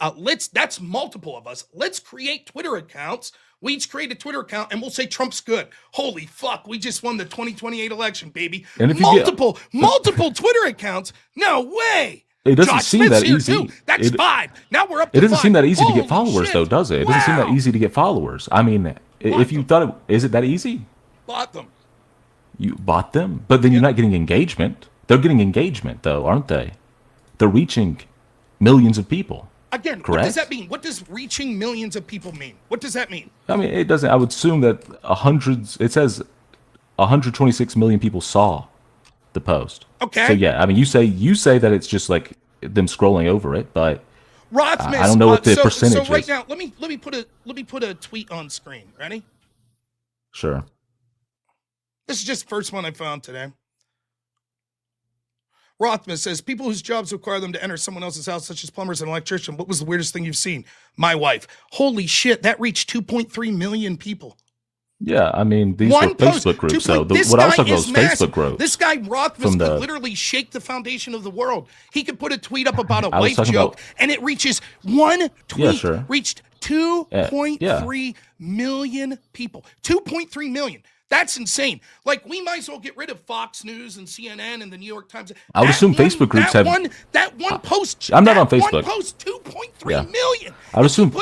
S1: That's multiple of us. Let's create Twitter accounts. We each create a Twitter account and we'll say Trump's good. Holy fuck, we just won the 2028 election, baby. And if multiple Twitter accounts? No way.
S3: It doesn't seem that easy.
S1: That's 5. Now we're up to 5.
S3: It doesn't seem that easy to get followers, though, does it? It doesn't seem that easy to get followers. I mean, if you thought is it that easy?
S1: Bought them.
S3: You bought them? But then you're not getting engagement. They're getting engagement, though, aren't they? They're reaching millions of people.
S1: Again, correct? What does that mean? What does reaching millions of people mean? What does that mean?
S3: I mean, it doesn't. I would assume that it says 126 million people saw the post.
S1: Okay.
S3: So yeah, I mean, you say that it's just like them scrolling over it, but
S1: Rothmas,
S3: I don't know what the percentage is.
S1: So right now, let me put a tweet on screen. Ready?
S3: Sure.
S1: This is just the first one I found today. Rothman says, people whose jobs require them to enter someone else's house, such as plumbers and electricians. What was the weirdest thing you've seen? My wife. Holy shit, that reached 2.3 million people.
S3: Yeah, I mean, these
S1: One
S3: were
S1: post,
S3: Facebook groups. So
S1: this
S3: what I was
S1: guy
S3: talking about
S1: is
S3: was
S1: massive.
S3: Facebook groups.
S1: This guy Rothfuss could literally shake the foundation of the world. He could put a tweet up about a
S3: I was
S1: wife
S3: talking
S1: joke,
S3: about-
S1: and it reaches one tweet.
S3: Yeah, sure.
S1: Reached 2.3 million people. 2.3 million. That's insane. Like, we might as well get rid of Fox News and CNN and the New York Times.
S3: I would assume Facebook groups have.
S1: That one post.
S3: I'm not on Facebook.
S1: One post, 2.3 million.
S3: I would assume.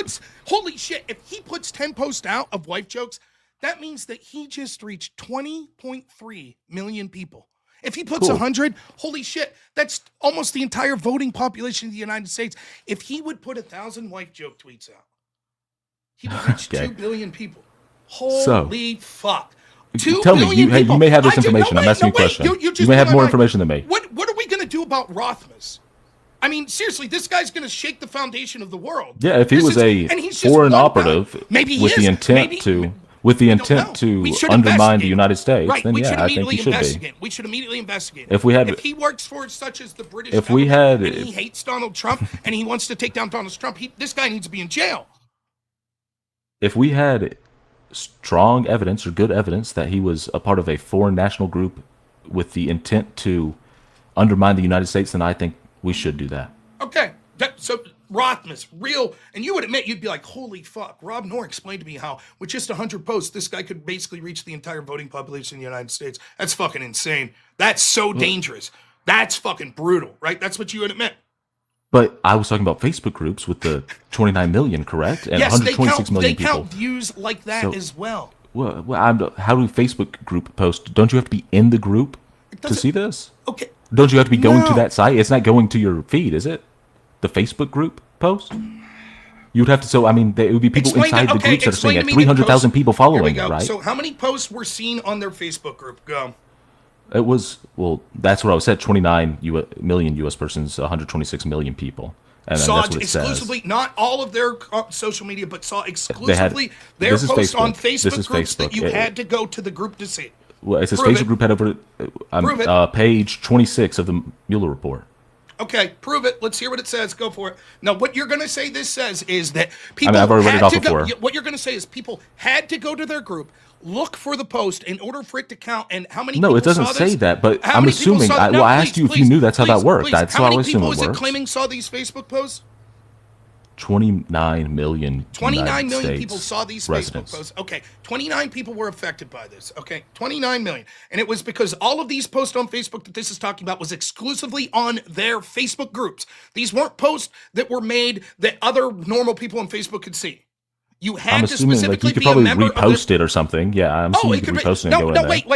S1: Holy shit! If he puts 10 posts out of wife jokes, that means that he just reached 20.3 million people. If he puts 100, holy shit, that's almost the entire voting population of the United States. If he would put 1,000 wife joke tweets out, he would reach 2 billion people. Holy fuck.
S3: Tell me, you may have this information. I'm asking you a question. You may have more information than me.
S1: What are we going to do about Rothfuss? I mean, seriously, this guy's going to shake the foundation of the world.
S3: Yeah, if he was a foreign operative with the intent to undermine the United States, then yeah, I think he should be.
S1: We should immediately investigate.
S3: If he
S1: works for such as the British government, and he hates Donald Trump and he wants to take down Donald Trump, this guy needs to be in jail.
S3: If we had strong evidence or good evidence that he was a part of a foreign national group with the intent to undermine the United States, then I think we should do that.
S1: Okay. So Rothfuss, real, and you would admit, you'd be like, holy fuck, robnoerr explained to me how with just 100 posts, this guy could basically reach the entire voting population in the United States. That's fucking insane. That's so dangerous. That's fucking brutal, right? That's what you would admit.
S3: But I was talking about Facebook groups with the 29 million, correct? And
S1: yes,
S3: 126 million
S1: people. They count views like that as well.
S3: Well, how do Facebook group post? Don't you have to be in the group to see this?
S1: Okay.
S3: Don't you have to be going to that site? It's not going to your feed, is it? The Facebook group post? You'd have to. So I mean, it would be people inside the groups that are saying it. 300,000 people following it, right?
S1: So how many posts were seen on their Facebook group? Go.
S3: It was, well, that's what I said. 29 million U.S. persons, 126 million people. And
S1: saw
S3: that's what it
S1: exclusively,
S3: says.
S1: Not all of their social media, but saw exclusively their posts on Facebook groups that you had to go to the group to see.
S3: Well, it says Facebook group had over page 26 of the Mueller report.
S1: Okay, prove it. Let's hear what it says. Go for it. Now, what you're going to say this says is that people
S3: I've already read it off before.
S1: What you're going to say is people had to go to their group, look for the post in order for it to count. And how many?
S3: No, it doesn't say that. But I'm assuming. I asked you if you knew that's how that worked. That's how I assume it works. How many people is it claiming
S1: saw these Facebook posts?
S3: 29 million.
S1: 29 million people saw these Facebook posts. Okay, 29 people were affected by this. Okay, 29 million. And it was because all of these posts on Facebook that this is talking about was exclusively on their Facebook groups. These weren't posts that were made that other normal people on Facebook could see. You had to specifically
S3: you could probably repost it or something. Yeah, I'm assuming you could repost it and go in there.
S1: Wait.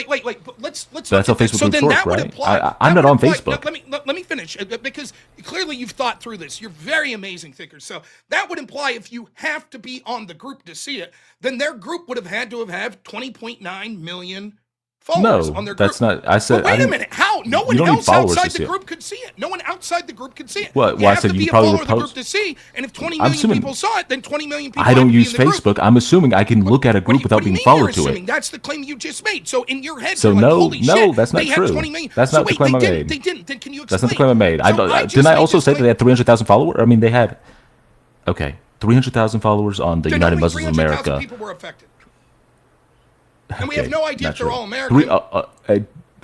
S1: Let's
S3: that's how Facebook groups work, right? I'm not on Facebook.
S1: Let me finish, because clearly you've thought through this. You're very amazing thinkers. So that would imply if you have to be on the group to see it, then their group would have had to have 20.9 million followers on their group.
S3: That's not. I said.
S1: Wait a minute. How? No one else outside the group could see it. No one outside the group could see it.
S3: Well,
S1: I
S3: said
S1: you
S3: probably
S1: follow the group to see, and if 20 million people saw it, then 20 million people.
S3: I don't use Facebook. I'm assuming I can look at a group without being followed to it.
S1: That's the claim you just made. So in your head,
S3: so
S1: you're like, holy shit,
S3: that's not true. That's not the claim I made.
S1: They didn't. Then can you explain?
S3: That's not the claim I made. Didn't I also say that they had 300,000 followers? I mean, they had 300,000 followers on the United Muslims of America.
S1: People were affected. And we have no idea if they're all American.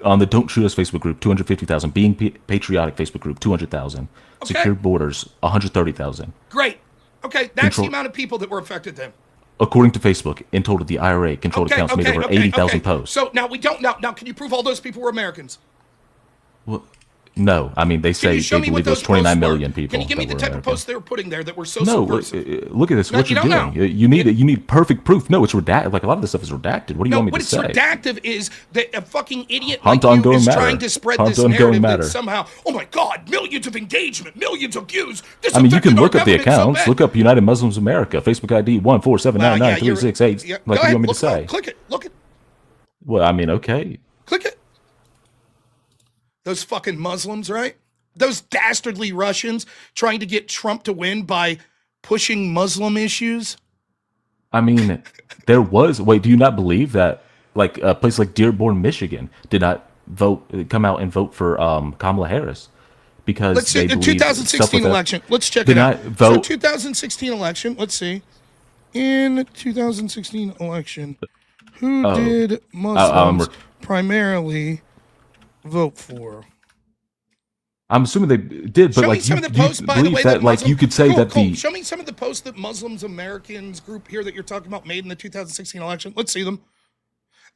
S3: On the Don't Shoot Us Facebook group, 250,000. Being Patriotic Facebook group, 200,000. Okay. Secure Borders, 130,000.
S1: Great. Okay, that's the amount of people that were affected then.
S3: According to Facebook, in total, the IRA controlled accounts made over 80,000 posts.
S1: So now we don't. Now, can you prove all those people were Americans?
S3: Well, no. I mean, they say they believe it was 29 million people.
S1: Can you give me the type of posts they were putting there that were so
S3: subversive? No, look at this. What you're doing. You need perfect proof. No, it's redacted. Like a lot of this stuff is redacted. What do you want me to say?
S1: What it's redacted is that a fucking idiot like you is trying to spread this narrative that somehow, oh my God, millions of engagement, millions of views.
S3: I mean, you can look up the accounts. Look up United Muslims America, Facebook ID 147999368. Like you want me to say?
S1: Click it. Look it.
S3: Well, I mean, okay.
S1: Click it. Those fucking Muslims, right? Those dastardly Russians trying to get Trump to win by pushing Muslim issues.
S3: I mean, there was. Wait, do you not believe that, like a place like Dearborn, Michigan, did not come out and vote for Kamala Harris because
S1: let's see the 2016 election. Let's check it out. So 2016 election. Let's see. In 2016 election, Who did Muslims primarily vote for?
S3: I'm assuming they did, but
S1: show
S3: like
S1: me some
S3: you,
S1: of the posts,
S3: you
S1: by the
S3: believe
S1: way,
S3: that like
S1: Muslim,
S3: you could say that the
S1: show me some of the posts that Muslims Americans group here that you're talking about made in the 2016 election. Let's see them.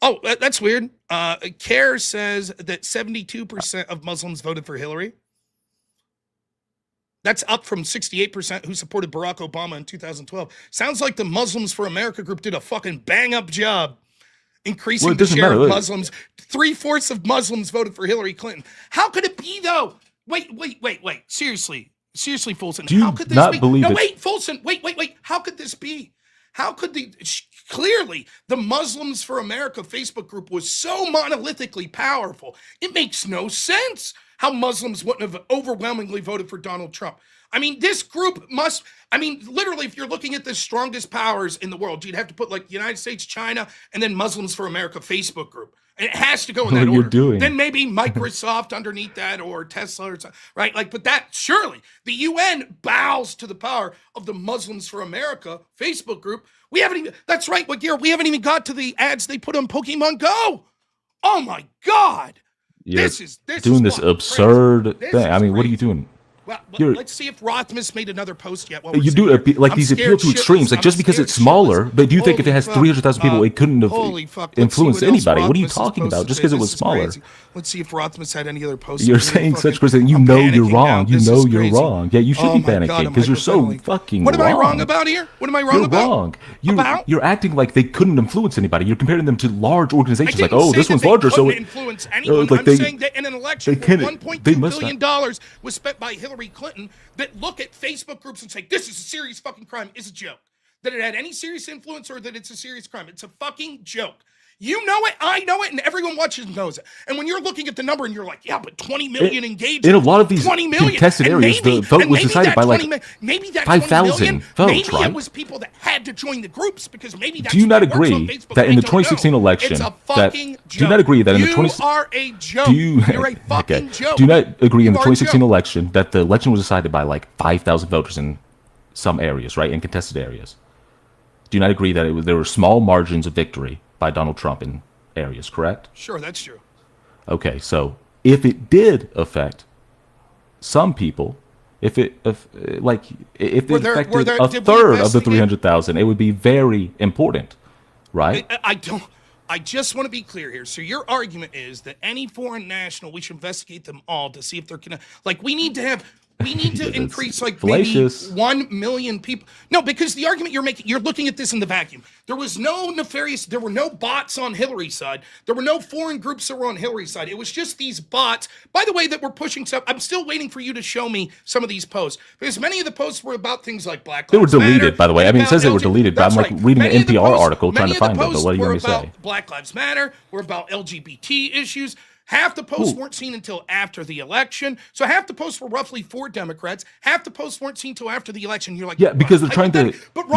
S1: Oh, that's weird. CARE says that 72% of Muslims voted for Hillary. That's up from 68% who supported Barack Obama in 2012. Sounds like the Muslims for America group did a fucking bang-up job increasing the share of Muslims. 3/4 of Muslims voted for Hillary Clinton. How could it be, though? Wait. Seriously, Folsom. How could this be? No, wait, Folsom. Wait. How could this be? How could clearly the Muslims for America Facebook group was so monolithically powerful? It makes no sense how Muslims wouldn't have overwhelmingly voted for Donald Trump. I mean, this group literally, if you're looking at the strongest powers in the world, you'd have to put like United States, China, and then Muslims for America Facebook group. And it has to go in that order.
S3: You're doing.
S1: Then maybe Microsoft underneath that, or Tesla, or something, right? Like, but that surely the UN bows to the power of the Muslims for America Facebook group. We haven't even. That's right, we haven't even got to the ads they put on Pokemon Go. Oh my God! This is
S3: doing this absurd thing. I mean, what are you doing?
S1: Well, let's see if Rothmas made another post yet.
S3: You do like these appeal to extremes, like just because it's smaller. But do you think if it has 300,000 people, it couldn't have influenced anybody? What are you talking about? Just because it was smaller.
S1: Let's see if Rothmas had any other posts.
S3: You're saying such crazy. You know you're wrong. You know you're wrong. Yeah, you should be panicking because you're so fucking wrong.
S1: What am I wrong about here? What am I wrong about?
S3: You're wrong. You're acting like they couldn't influence anybody. You're comparing them to large organizations. Like, oh, this one's larger, so it
S1: influence anyone. I'm saying that in an election, $1.2 billion was spent by Hillary Clinton. That look at Facebook groups and say, this is a serious fucking crime, is a joke. That it had any serious influence or that it's a serious crime. It's a fucking joke. You know it, I know it, and everyone watching knows it. And when you're looking at the number and you're like, yeah, but 20 million engaged.
S3: In a lot of these contested areas, the vote was decided by like 5,000 votes,
S1: maybe
S3: right?
S1: It was people that had to join the groups because maybe that's
S3: do you not agree that in the 2016 election,
S1: it's a fucking joke.
S3: Do you not agree that in the
S1: You are a joke. You're a fucking joke.
S3: Do you not agree in the 2016 election that the election was decided by like 5,000 voters in some areas, right, in contested areas? Do you not agree that there were small margins of victory by Donald Trump in areas, correct?
S1: Sure, that's true.
S3: Okay, so if it did affect some people, if it affected a third of the 300,000, it would be very important, right?
S1: I just want to be clear here. So your argument is that any foreign national, we should investigate them all to see if they're we need to increase like
S3: fallacious.
S1: Maybe 1 million people. No, because the argument you're making, you're looking at this in the vacuum. There was no there were no bots on Hillary's side. There were no foreign groups that were on Hillary's side. It was just these bots, by the way, that were pushing stuff. I'm still waiting for you to show me some of these posts because many of the posts were about things like Black Lives Matter.
S3: They were deleted, by the way. I mean, it says they were deleted, but I'm like reading an NPR article trying to find them. But what do you want me to say?
S1: Black Lives Matter, were about LGBT issues. Half the posts weren't seen until after the election. So half the posts were roughly for Democrats. Half the posts weren't seen until after the election. You're like,
S3: yeah, because they're trying to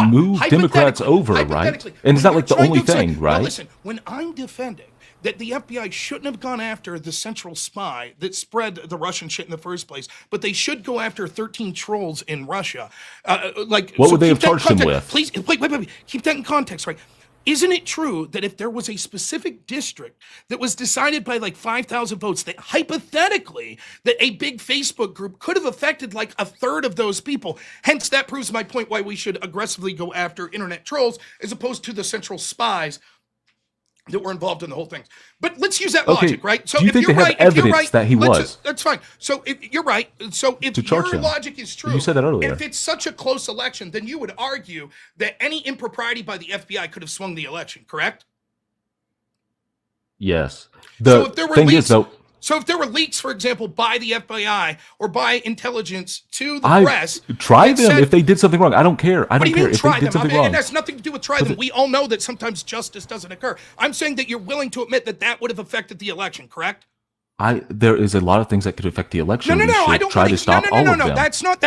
S3: move Democrats over, right? And it's not like the only thing, right?
S1: Now listen, when I'm defending that the FBI shouldn't have gone after the central spy that spread the Russian shit in the first place, but they should go after 13 trolls in Russia.
S3: What would they have charged him with?
S1: Please, wait. Keep that in context, right? Isn't it true that if there was a specific district that was decided by like 5,000 votes, that hypothetically that a big Facebook group could have affected like a third of those people? Hence, that proves my point why we should aggressively go after internet trolls as opposed to the central spies that were involved in the whole thing. But let's use that logic, right?
S3: So do you think they have evidence that he was?
S1: That's fine. So if you're right, so if your logic is true,
S3: you said that earlier.
S1: If it's such a close election, then you would argue that any impropriety by the FBI could have swung the election, correct?
S3: Yes.
S1: So if there were leaks, for example, by the FBI or by intelligence to the press,
S3: try them if they did something wrong. I don't care. I don't care if they did something wrong.
S1: It has nothing to do with try them. We all know that sometimes justice doesn't occur. I'm saying that you're willing to admit that that would have affected the election, correct?
S3: There is a lot of things that could affect the election.
S1: No.
S3: We should
S1: I don't
S3: try to stop all of them.
S1: That's not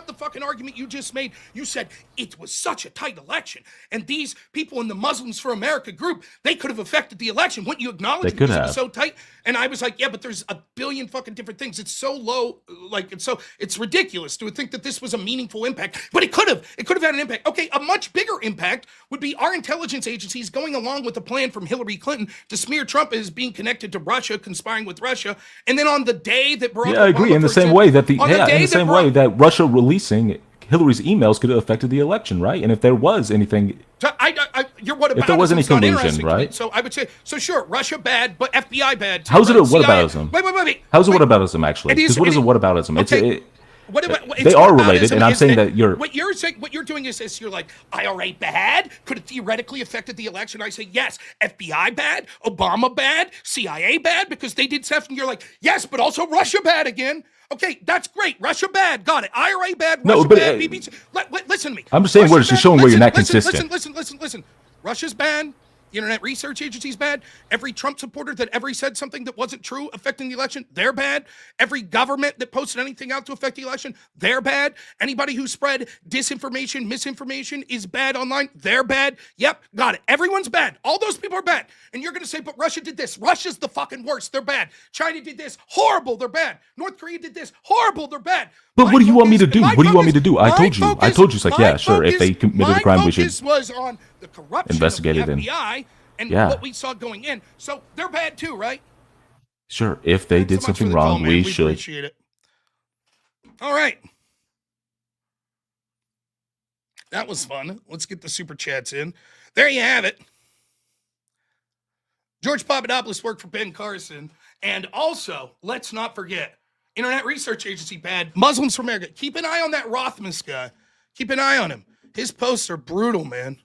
S1: the fucking argument you just made. You said it was such a tight election, and these people in the Muslims for America group, they could have affected the election. Wouldn't you acknowledge it because it was so tight? And I was like, yeah, but there's a billion fucking different things. It's so low, it's ridiculous to think that this was a meaningful impact. But it could have had an impact. Okay, a much bigger impact would be our intelligence agencies going along with the plan from Hillary Clinton to smear Trump as being connected to Russia, conspiring with Russia, and then on the day that Barack Obama,
S3: I agree. In the same way that Russia releasing Hillary's emails could have affected the election, right? And if there was anything,
S1: if
S3: there was any collusion, right?
S1: So I would say, sure, Russia bad, but FBI bad too.
S3: How's it a whataboutism?
S1: Wait.
S3: How's it whataboutism actually? Because what is a whataboutism?
S1: Okay.
S3: They are related, and I'm saying that
S1: what you're saying. What you're doing is you're like, IRA bad, could it theoretically affected the election? I say yes. FBI bad, Obama bad, CIA bad because they did stuff, and you're like, yes, but also Russia bad again. Okay, that's great. Russia bad, got it. IRA bad, Russia bad, BBC. Listen to me.
S3: I'm just saying, we're just showing where you're not consistent.
S1: Listen. Russia's bad. The Internet Research Agency's bad. Every Trump supporter that ever said something that wasn't true affecting the election, they're bad. Every government that posted anything out to affect the election, they're bad. Anybody who spread disinformation, misinformation is bad online, they're bad. Yep, got it. Everyone's bad. All those people are bad. And you're going to say, but Russia did this. Russia's the fucking worst. They're bad. China did this. Horrible. They're bad. North Korea did this. Horrible. They're bad.
S3: But what do you want me to do? What do you want me to do? I told you. It's like, yeah, sure. If they committed a crime, we should
S1: was on the corruption
S3: investigate
S1: of the
S3: it
S1: FBI and what we saw going in. So they're bad too, right?
S3: Sure. If they did something wrong, we should.
S1: Appreciate it. All right. That was fun. Let's get the super chats in. There you have it. George Papadopoulos worked for Ben Carson. And also, let's not forget, Internet Research Agency bad. Muslims for America. Keep an eye on that Rothmus guy. Keep an eye on him. His posts are brutal, man.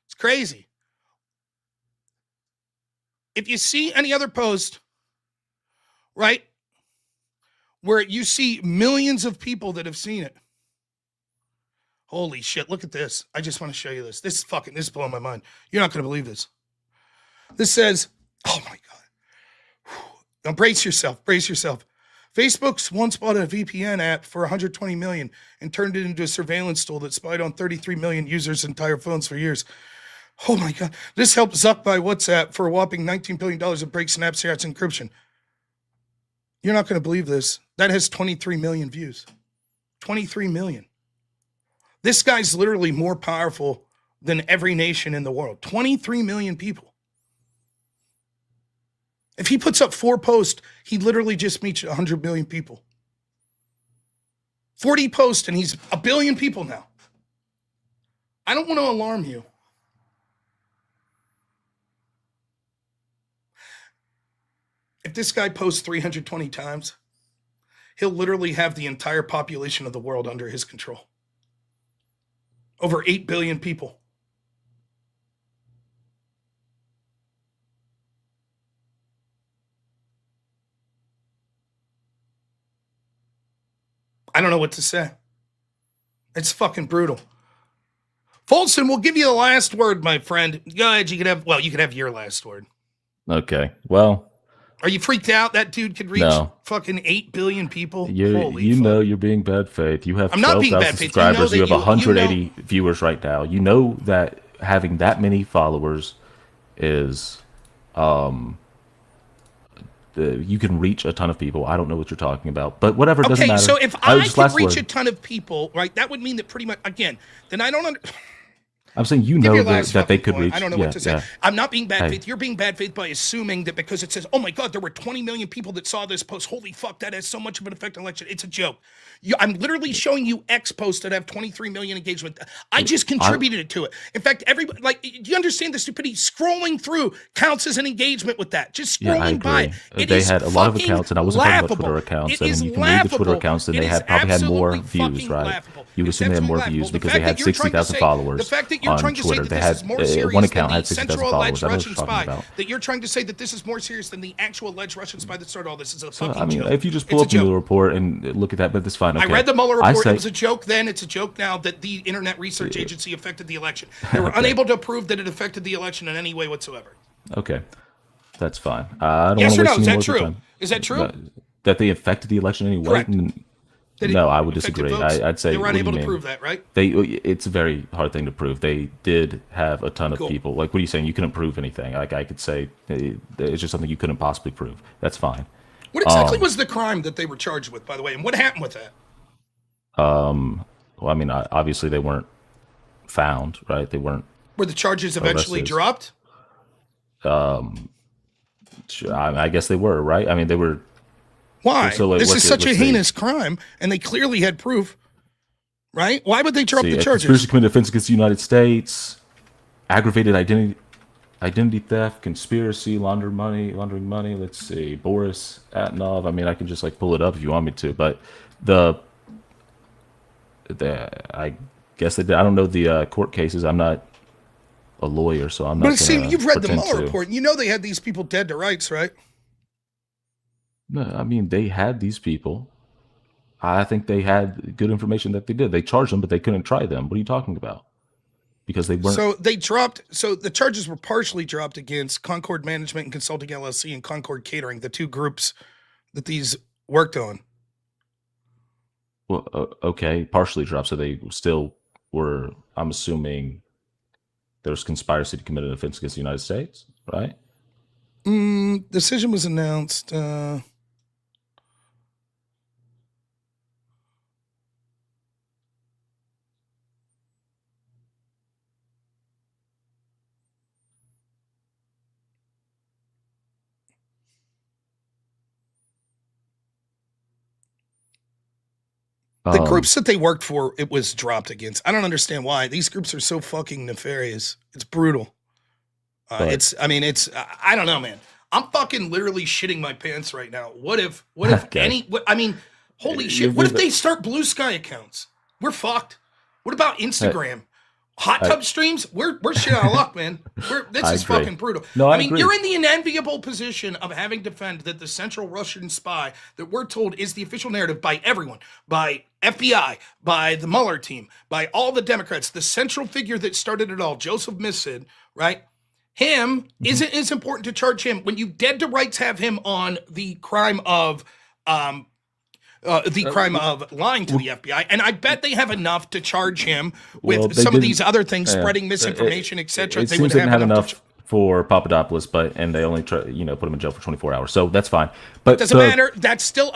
S1: It's crazy. If you see any other post, right, where you see millions of people that have seen it. Holy shit, look at this. I just want to show you this. This is blowing my mind. You're not going to believe this. This says, oh my God. Now brace yourself. Facebook's once bought a VPN app for $120 million and turned it into a surveillance tool that spied on 33 million users' entire phones for years. Oh my God. This helped Zuck buy WhatsApp for a whopping $19 billion and break Snapchat's encryption. You're not going to believe this. That has 23 million views. 23 million. This guy's literally more powerful than every nation in the world. 23 million people. If he puts up 4 posts, he literally just meets 100 million people. 40 posts and he's 1 billion people now. I don't want to alarm you. If this guy posts 320 times, he'll literally have the entire population of the world under his control. Over 8 billion people. I don't know what to say. It's fucking brutal. Folsom, we'll give you the last word, my friend. Go ahead. You can have your last word.
S3: Okay. Well,
S1: are you freaked out? That dude could reach fucking 8 billion people.
S3: You know you're being bad faith. You have 12,000 subscribers. You have 180 viewers right now. You know that having that many followers is, you can reach a ton of people. I don't know what you're talking about, but whatever, it doesn't matter.
S1: So if I could reach a ton of people, right, that would mean that pretty much, again, then I don't
S3: I'm saying that they could reach.
S1: I don't know what to say. I'm not being bad faith. You're being bad faith by assuming that because it says, oh my God, there were 20 million people that saw this post. Holy fuck, that has so much of an effect on election. It's a joke. I'm literally showing you X posts that have 23 million engagement. I just contributed to it. In fact, everybody, do you understand the stupidity? Scrolling through counts as an engagement with that. Just scrolling by.
S3: They had a lot of accounts, and I wasn't talking about Twitter accounts. And you can read the Twitter accounts, and they probably had more views, right? You would assume they had more views because they had 60,000 followers.
S1: The fact that you're trying to say that this is more serious
S3: one account
S1: than
S3: had
S1: the
S3: 60,000
S1: central
S3: followers.
S1: alleged Russian spy, that you're trying to say that this is more serious than the actual alleged Russian spy that started all this is a fucking joke.
S3: If you just pull up the Mueller report and look at that, but that's fine. Okay.
S1: I read the Mueller report. It was a joke then. It's a joke now that the Internet Research Agency affected the election. They were unable to prove that it affected the election in any way whatsoever.
S3: Okay. That's fine. I don't
S1: Yes
S3: want
S1: or
S3: to
S1: no?
S3: waste
S1: Is
S3: any
S1: that
S3: more of your
S1: true?
S3: time.
S1: Is that true?
S3: That they affected the election in any way?
S1: Correct.
S3: No, I would
S1: Affected
S3: disagree.
S1: votes?
S3: I'd say
S1: they were
S3: what do
S1: unable
S3: you
S1: to
S3: mean?
S1: prove that, right?
S3: It's a very hard thing to prove. They did have a ton of
S1: Cool.
S3: people. Like, what are you saying? You couldn't prove anything. Like, I could say it's just something you couldn't possibly prove. That's fine.
S1: What exactly was the crime that they were charged with, by the way, and what happened with that?
S3: Well, I mean, obviously they weren't found, right? They weren't.
S1: Were the charges eventually
S3: arrested.
S1: dropped?
S3: I guess they were, right? I mean, they were.
S1: Why?
S3: So, like,
S1: this is
S3: let's
S1: such a
S3: say-
S1: heinous crime, and they clearly had proof, right? Why would they drop
S3: See,
S1: the
S3: conspiracy
S1: charges?
S3: to commit offense against the United States, aggravated identity theft, conspiracy, laundering money. Let's see, Boris Atnov. I mean, I can just like pull it up if you want me to, but I guess they did. I don't know the court cases. I'm not a lawyer, so I'm not.
S1: But see, you've read the
S3: pretend
S1: Mueller
S3: to.
S1: report, and you know they had these people dead to rights, right?
S3: No, I mean, they had these people. I think they had good information that they did. They charged them, but they couldn't try them. What are you talking about? Because they weren't.
S1: So they dropped. So the charges were partially dropped against Concord Management and Consulting LLC and Concord Catering, the two groups that these worked on.
S3: Well, okay, partially dropped, so they still were. I'm assuming there was conspiracy to commit an offense against the United States, right?
S1: Decision was announced. The groups that they worked for, it was dropped against. I don't understand why. These groups are so fucking nefarious. It's brutal. I don't know, man. I'm fucking literally shitting my pants right now. What if
S3: Okay.
S1: holy shit. What if they start blue sky accounts? We're fucked. What about Instagram? Hot tub streams? We're shit out of luck, man. This is
S3: agree.
S1: fucking brutal.
S3: No, I
S1: mean,
S3: agree.
S1: you're in the unenviable position of having defended that the Central Russian spy that we're told is the official narrative by everyone, by FBI, by the Mueller team, by all the Democrats, the central figure that started it all, Joseph Missid, right? Him is important to charge him when you dead to rights have him on the crime of lying to the FBI, and I bet they have enough to charge him with some of these other things, spreading misinformation, etc.
S3: It
S1: They
S3: seems
S1: would
S3: they didn't have enough for Papadopoulos, and they only put him in jail for 24 hours, so that's fine. But
S1: doesn't matter. That's still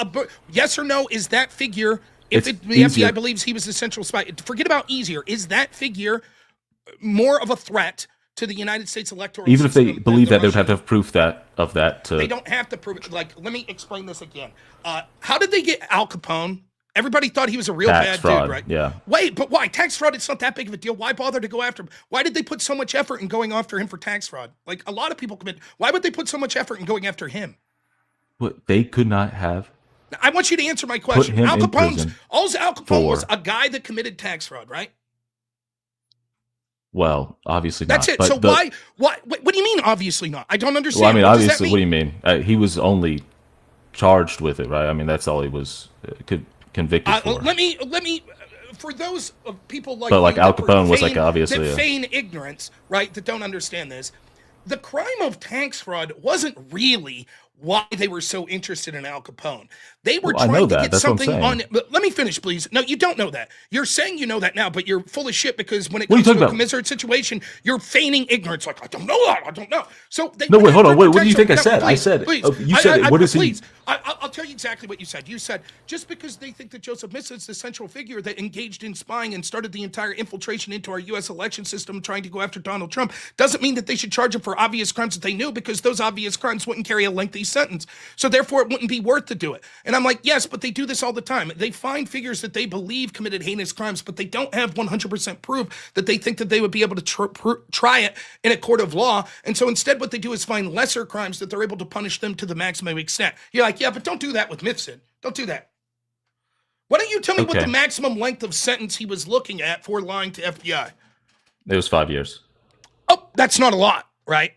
S1: yes or no. Is that figure? If the
S3: easier.
S1: FBI believes he was the central spy, forget about easier. Is that figure more of a threat to the United States electoral
S3: even if
S1: system
S3: they
S1: than
S3: believe
S1: the
S3: that, they would have
S1: Russian?
S3: to have proof of that.
S1: They don't have to prove it. Like, let me explain this again. How did they get Al Capone? Everybody thought he was a real
S3: Tax
S1: bad
S3: fraud,
S1: dude, right?
S3: yeah.
S1: Wait, but why? Tax fraud, it's not that big of a deal. Why bother to go after him? Why did they put so much effort in going after him for tax fraud? Like, a lot of people commit. Why would they put so much effort in going after him?
S3: But they could not have.
S1: I want you to answer my question.
S3: him
S1: Al
S3: in
S1: Capone's
S3: prison
S1: all Al Capone was
S3: for-
S1: a guy that committed tax fraud, right?
S3: Well, obviously
S1: That's
S3: not.
S1: it. So why? What do you mean? Obviously not. I don't understand.
S3: Well, I mean,
S1: What does that
S3: obviously, what do you mean? He was only charged with it, right? I mean, that's all he was convicted for.
S1: Let me. For those people like,
S3: But, like,
S1: you
S3: Al
S1: that
S3: Capone was,
S1: feign-
S3: like, obviously
S1: that
S3: a-
S1: feign ignorance, right? That don't understand this. The crime of tax fraud wasn't really why they were so interested in Al Capone. They were
S3: Well, I know
S1: trying to
S3: that.
S1: get
S3: That's what I'm
S1: something
S3: saying.
S1: on. But let me finish, please. No, you don't know that. You're saying you know that now, but you're full of shit because when it
S3: What are you
S1: comes to a
S3: talking about?
S1: commiserate situation, you're feigning ignorance. Like, I don't know that. I don't know. So they
S3: No,
S1: went
S3: wait, hold
S1: after
S3: on. Wait, what do you think I
S1: potential-
S3: said? I
S1: please,
S3: said-
S1: please.
S3: you said it. What is he-
S1: Please. I'll tell you exactly what you said. You said just because they think that Joseph Missid's the central figure that engaged in spying and started the entire infiltration into our U.S. election system trying to go after Donald Trump doesn't mean that they should charge him for obvious crimes that they knew, because those obvious crimes wouldn't carry a lengthy sentence. So therefore, it wouldn't be worth to do it. And I'm like, yes, but they do this all the time. They find figures that they believe committed heinous crimes, but they don't have 100% proof that they think that they would be able to try it in a court of law. And so instead, what they do is find lesser crimes that they're able to punish them to the maximum extent. You're like, yeah, but don't do that with Mifsud. Don't do that. Why don't you tell me what
S3: Okay.
S1: the maximum length of sentence he was looking at for lying to FBI?
S3: It was 5 years.
S1: Oh, that's not a lot, right?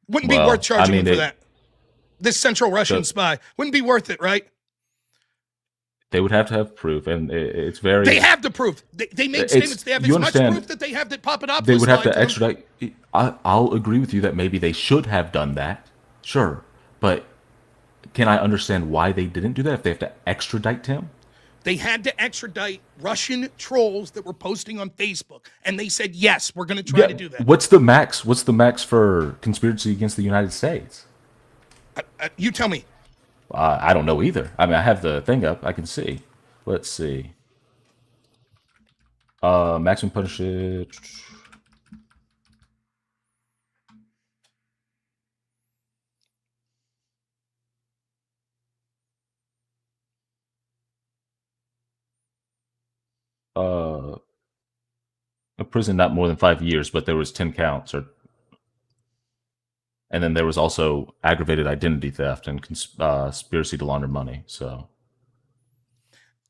S1: Wouldn't be
S3: Well,
S1: worth charging
S3: I mean,
S1: him for
S3: they-
S1: that. This Central Russian
S3: So-
S1: spy wouldn't be worth it, right?
S3: They would have to have proof, and it's very.
S1: They have the proof. They made
S3: It's-
S1: statements. They have
S3: you
S1: as much
S3: understand,
S1: proof that they have that Papadopoulos
S3: They would have
S1: lied
S3: to
S1: them.
S3: extradite. I'll agree with you that maybe they should have done that. Sure, but can I understand why they didn't do that if they have to extradite him?
S1: They had to extradite Russian trolls that were posting on Facebook, and they said, yes, we're going to try to do that.
S3: What's the max? What's the max for conspiracy against the United States?
S1: You tell me.
S3: I don't know either. I mean, I have the thing up. I can see. Let's see. Maximum punishment. A prison not more than 5 years, but there was 10 counts, and then there was also aggravated identity theft and conspiracy to launder money. So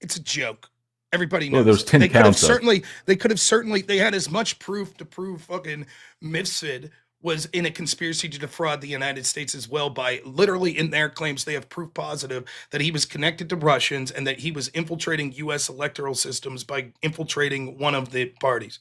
S1: it's a joke. Everybody knows.
S3: Well, there's 10
S1: they
S3: counts.
S1: They could have certainly. They had as much proof to prove fucking Mifsud was in a conspiracy to defraud the United States as well, by literally in their claims they have proof positive that he was connected to Russians and that he was infiltrating U.S. electoral systems by infiltrating one of the parties.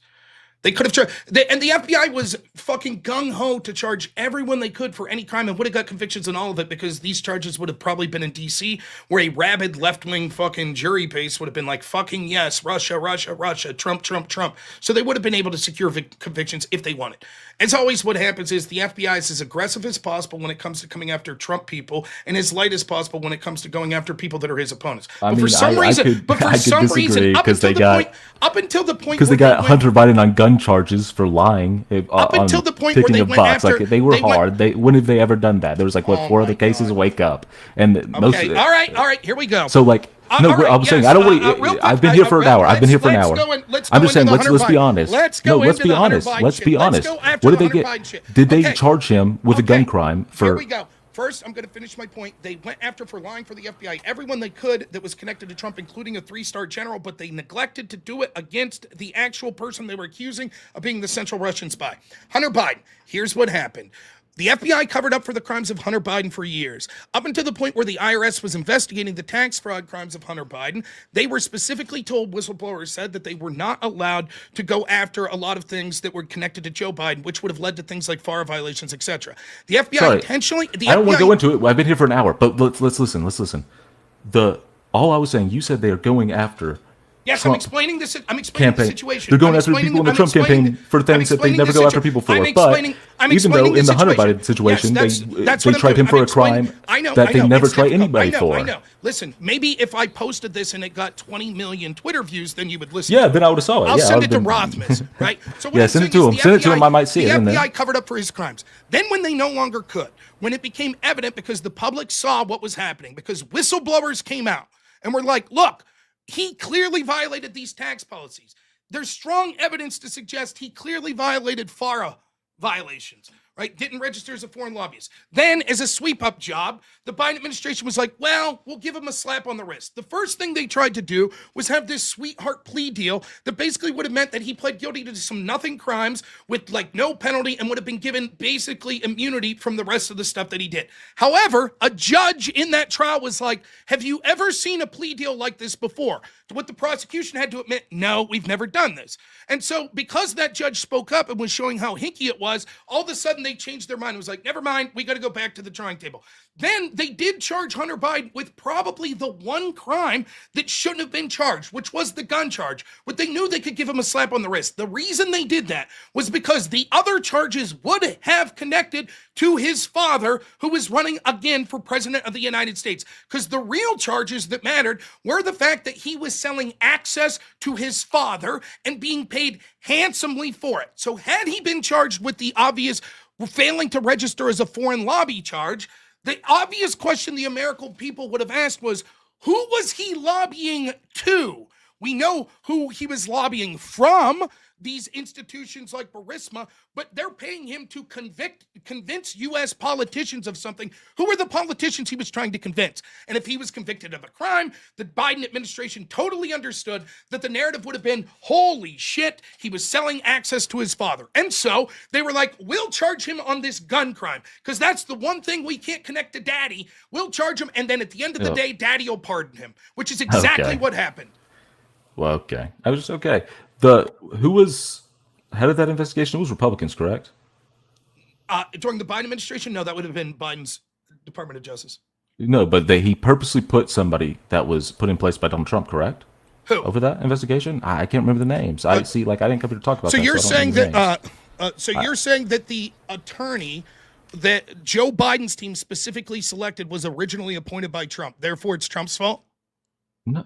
S1: They could have charged, and the FBI was fucking gung-ho to charge everyone they could for any crime and would have got convictions on all of it, because these charges would have probably been in D.C., where a rabid left-wing fucking jury base would have been like, fucking yes, Russia, Russia, Russia, Trump, Trump, Trump. So they would have been able to secure convictions if they wanted. As always, what happens is the FBI is as aggressive as possible when it comes to coming after Trump people, and as light as possible when it comes to going after people that are his opponents.
S3: I mean, I could disagree because they got Hunter Biden on gun charges for lying.
S1: Up until the point where they went after,
S3: like they were hard. When have they ever done that? There was like four other cases. Wake up, and
S1: okay, all right, here we go.
S3: So like. No, right, I'm saying I don't want. I've been here for an hour. I've been here for an hour. I'm just saying. Let's be honest. Let's be honest. Let's be honest. What did they get? Did they charge him with a gun crime for?
S1: Here we go. First, I'm going to finish my point. They went after, for lying for the FBI, everyone they could that was connected to Trump, including a 3-star general, but they neglected to do it against the actual person they were accusing of being the Central Russian spy, Hunter Biden. Here's what happened. The FBI covered up for the crimes of Hunter Biden for years, up until the point where the IRS was investigating the tax fraud crimes of Hunter Biden. They were specifically told, whistleblowers said, that they were not allowed to go after a lot of things that were connected to Joe Biden, which would have led to things like FARA violations, etc. The FBI intentionally...
S3: I don't want to go into it. I've been here for an hour, but let's listen. All I was saying, you said they are going after...
S1: Yes,
S3: Trump
S1: I'm explaining this. I'm explaining the situation.
S3: They're going after people in the Trump campaign for things that they never go after people for. But even though in the Hunter Biden situation, they tried him for a crime that they never tried anybody for.
S1: I know. Listen, maybe if I posted this and it got 20 million Twitter views, then you would listen.
S3: Yeah, then I would have saw it.
S1: I'll send it to Rothmas, right? So
S3: yeah, send it to him. Send it to him. I might see it in there.
S1: The FBI covered up for his crimes. Then when they no longer could, when it became evident because the public saw what was happening, because whistleblowers came out and were like, look, he clearly violated these tax policies. There's strong evidence to suggest he clearly violated FARA violations, right? Didn't register as a foreign lobbyist. Then, as a sweep-up job, the Biden administration was like, well, we'll give him a slap on the wrist. The first thing they tried to do was have this sweetheart plea deal that basically would have meant that he pled guilty to some nothing crimes with like no penalty and would have been given basically immunity from the rest of the stuff that he did. However, a judge in that trial was like, have you ever seen a plea deal like this before? To what the prosecution had to admit, no, we've never done this. And so because that judge spoke up and was showing how hinky it was, all of a sudden they changed their mind. It was like, never mind, we got to go back to the drawing table. Then they did charge Hunter Biden with probably the one crime that shouldn't have been charged, which was the gun charge. But they knew they could give him a slap on the wrist. The reason they did that was because the other charges would have connected to his father, who was running again for president of the United States. Because the real charges that mattered were the fact that he was selling access to his father and being paid handsomely for it. So had he been charged with the obvious failing to register as a foreign lobby charge, the obvious question the American people would have asked was, who was he lobbying to? We know who he was lobbying from, these institutions like Burisma, but they're paying him to convince U.S. politicians of something. Who are the politicians he was trying to convince? And if he was convicted of a crime, the Biden administration totally understood that the narrative would have been, holy shit, he was selling access to his father. And so they were like, we'll charge him on this gun crime, because that's the one thing we can't connect to daddy. We'll charge him, and then at the end of the day, daddy will pardon him, which is exactly what happened.
S3: Well, okay. I was just okay. Who was head of that investigation? It was Republicans, correct?
S1: During the Biden administration, no, that would have been Biden's Department of Justice.
S3: No, but he purposely put somebody that was put in place by Donald Trump, correct?
S1: Who?
S3: Over that investigation? I can't remember the names. I see. Like, I didn't come here to talk about
S1: so
S3: that.
S1: You're
S3: so I don't
S1: saying
S3: remember
S1: that. You're saying that the attorney that Joe Biden's team specifically selected was originally appointed by Trump. Therefore, it's Trump's fault.
S3: No,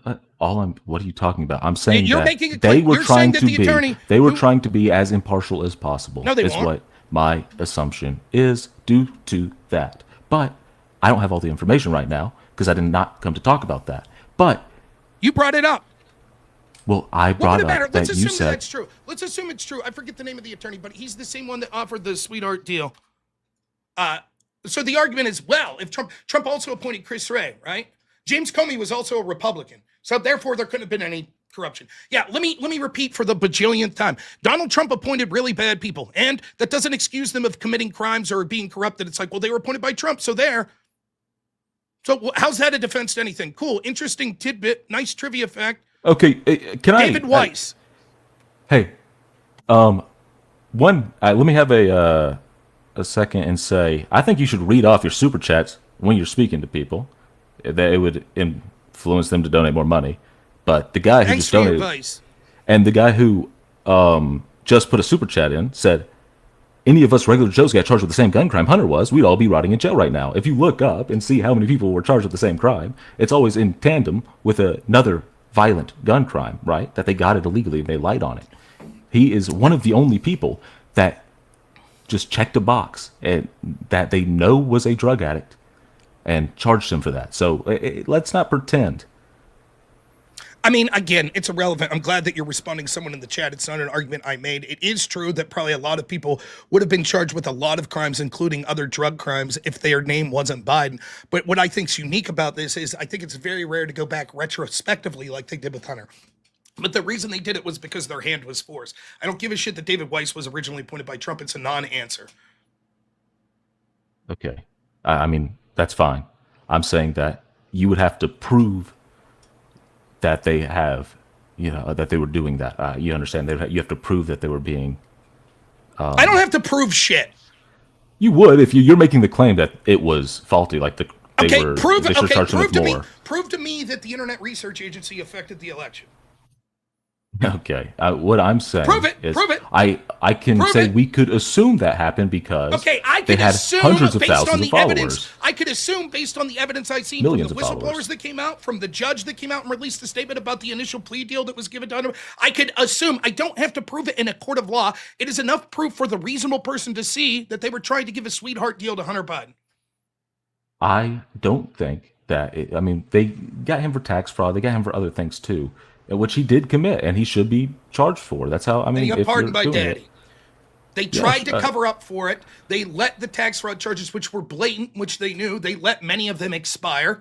S3: what are you talking about? I'm saying
S1: you're
S3: that
S1: making a
S3: they
S1: claim.
S3: were
S1: You're
S3: trying
S1: saying that
S3: to
S1: the
S3: be.
S1: attorney
S3: They were
S1: who-
S3: trying to be as impartial as possible.
S1: No, they
S3: is
S1: weren't.
S3: what my assumption is due to that. But I don't have all the information right now because I did not come to talk about that. But
S1: You brought it up.
S3: well, I
S1: What
S3: brought
S1: would it
S3: up
S1: matter? Let's
S3: that you
S1: assume that
S3: said
S1: that's true. Let's assume it's true. I forget the name of the attorney, but he's the same one that offered the sweetheart deal. So the argument is, well, if Trump also appointed Chris Wray, right? James Comey was also a Republican, so therefore there couldn't have been any corruption. Yeah, let me repeat for the bajillionth time. Donald Trump appointed really bad people, and that doesn't excuse them of committing crimes or being corrupted. It's like, well, they were appointed by Trump, so there. So how's that a defense to anything? Cool, interesting tidbit, nice trivia fact.
S3: okay. Can
S1: David Weiss.
S3: Hey, let me have a second and say I think you should read off your super chats when you're speaking to people. That it would influence them to donate more money. But the guy who
S1: Thanks
S3: just
S1: for your
S3: donated,
S1: advice.
S3: and the guy who just put a super chat in said, any of us regular Joes got charged with the same gun crime Hunter was, we'd all be rotting in jail right now. If you look up and see how many people were charged with the same crime, it's always in tandem with another violent gun crime, right? That they got it illegally and they lied on it. He is one of the only people that just checked a box and that they know was a drug addict and charged him for that. So let's not pretend.
S1: I mean, again, it's irrelevant. I'm glad that you're responding to someone in the chat. It's not an argument I made. It is true that probably a lot of people would have been charged with a lot of crimes, including other drug crimes, if their name wasn't Biden. But what I think's unique about this is I think it's very rare to go back retrospectively like they did with Hunter. But the reason they did it was because their hand was forced. I don't give a shit that David Weiss was originally appointed by Trump. It's a non-answer.
S3: Okay. I mean, that's fine. I'm saying that you would have to prove that they have, that they were doing that. You understand? You have to prove that they were being.
S1: I don't have to prove shit.
S3: You would if you're making the claim that it was faulty, like they were.
S1: Prove
S3: they
S1: it.
S3: should
S1: Okay,
S3: charge them
S1: prove
S3: with
S1: to me.
S3: more.
S1: Prove to me that the Internet Research Agency affected the election.
S3: Okay. What I'm saying
S1: Prove it.
S3: is
S1: Prove it.
S3: I can
S1: Prove
S3: say
S1: it.
S3: we could assume that happened because
S1: I
S3: they
S1: could
S3: had
S1: assume
S3: hundreds of
S1: based on
S3: thousands
S1: the
S3: of followers.
S1: evidence. I could assume based on the evidence I've seen
S3: Millions
S1: from
S3: of
S1: the
S3: followers.
S1: whistleblowers that came out, from the judge that came out and released a statement about the initial plea deal that was given to Hunter. I could assume. I don't have to prove it in a court of law. It is enough proof for the reasonable person to see that they were trying to give a sweetheart deal to Hunter Biden.
S3: I don't think that. I mean, they got him for tax fraud. They got him for other things too, which he did commit, and he should be charged for. That's how. I mean,
S1: And he got
S3: if you're
S1: pardoned by
S3: doing
S1: Daddy.
S3: it-
S1: They tried to cover up for it. They let the tax fraud charges, which were blatant, which they knew, they let many of them expire.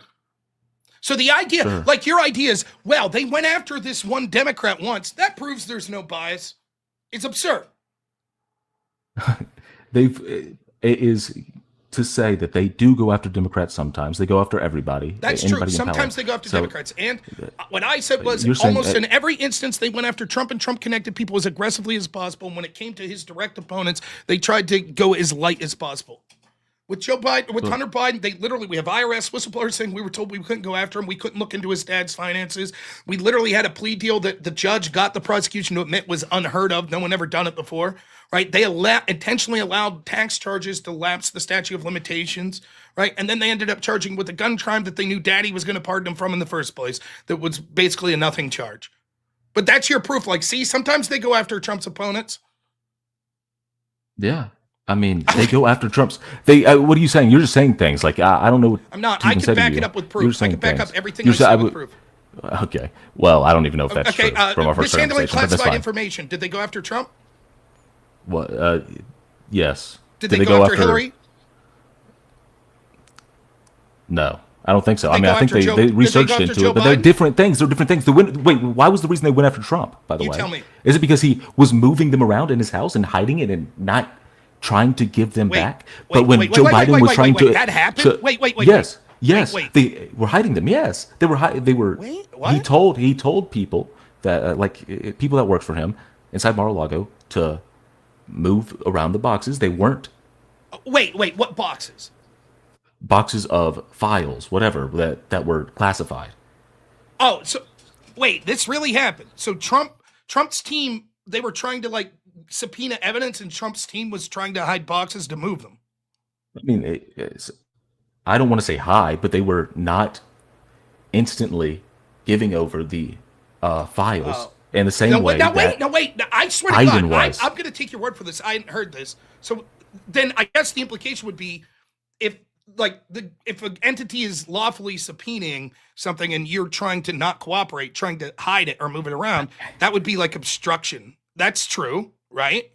S1: So the idea,
S3: Sure.
S1: like your idea is, well, they went after this one Democrat once. That proves there's no bias. It's absurd.
S3: It is to say that they do go after Democrats sometimes. They go after everybody.
S1: That's true.
S3: anybody in power.
S1: Sometimes they go after
S3: So,
S1: Democrats. And what I said was
S3: you're saying
S1: almost
S3: that-
S1: in every instance, they went after Trump and Trump-connected people as aggressively as possible. And when it came to his direct opponents, they tried to go as light as possible. With Joe Biden, with Hunter Biden, we have IRS whistleblowers saying we were told we couldn't go after him. We couldn't look into his dad's finances. We literally had a plea deal that the judge got the prosecution to admit was unheard of. No one ever done it before, right? They intentionally allowed tax charges to lapse the statute of limitations, right? And then they ended up charging with a gun crime that they knew Daddy was going to pardon him from in the first place. That was basically a nothing charge. But that's your proof. Like, see, sometimes they go after Trump's opponents.
S3: Yeah. I mean, they go after Trump's. What are you saying? You're just saying things like I don't know. What
S1: I'm not.
S3: to
S1: I
S3: even
S1: can
S3: say to
S1: back
S3: you.
S1: it up with
S3: You're
S1: proof. I
S3: saying
S1: can back
S3: things.
S1: up everything
S3: You're
S1: I say
S3: saying-
S1: with proof.
S3: Okay. Well, I don't even know if that's
S1: Okay,
S3: true from our first
S1: mishandling
S3: conversation, but that's
S1: classified
S3: fine.
S1: information. Did they go after Trump?
S3: What? Yes.
S1: Did they go after Hillary?
S3: No, I don't think so.
S1: Did
S3: I
S1: they
S3: mean,
S1: go
S3: I think
S1: after
S3: they
S1: Joe- did they
S3: researched
S1: go after
S3: into
S1: Joe
S3: it, but they're
S1: Biden?
S3: different things. They're different things. Wait, why was the reason they went after Trump? By the
S1: You
S3: way,
S1: tell me.
S3: Is it because he was moving them around in his house and hiding it and not trying to give them back? But when Joe Biden was trying to,
S1: that happened.
S3: Yes, yes,
S1: wait.
S3: they were hiding them. Yes, they were. They were.
S1: Wait, what?
S3: He told people that people that worked for him inside Mar-a-Lago to move around the boxes. They weren't.
S1: Wait, what boxes?
S3: boxes of files, whatever that were classified.
S1: Oh, so wait, this really happened. So Trump's team, they were trying to like subpoena evidence, and Trump's team was trying to hide boxes to move them.
S3: I mean, I don't want to say hide, but they were not instantly giving over the files in the same way.
S1: Wait. I swear to God, I'm going to take your word for this. I hadn't heard this. So then I guess the implication would be if an entity is lawfully subpoenaing something and you're trying to not cooperate, trying to hide it or move it around, that would be like obstruction. That's true, right?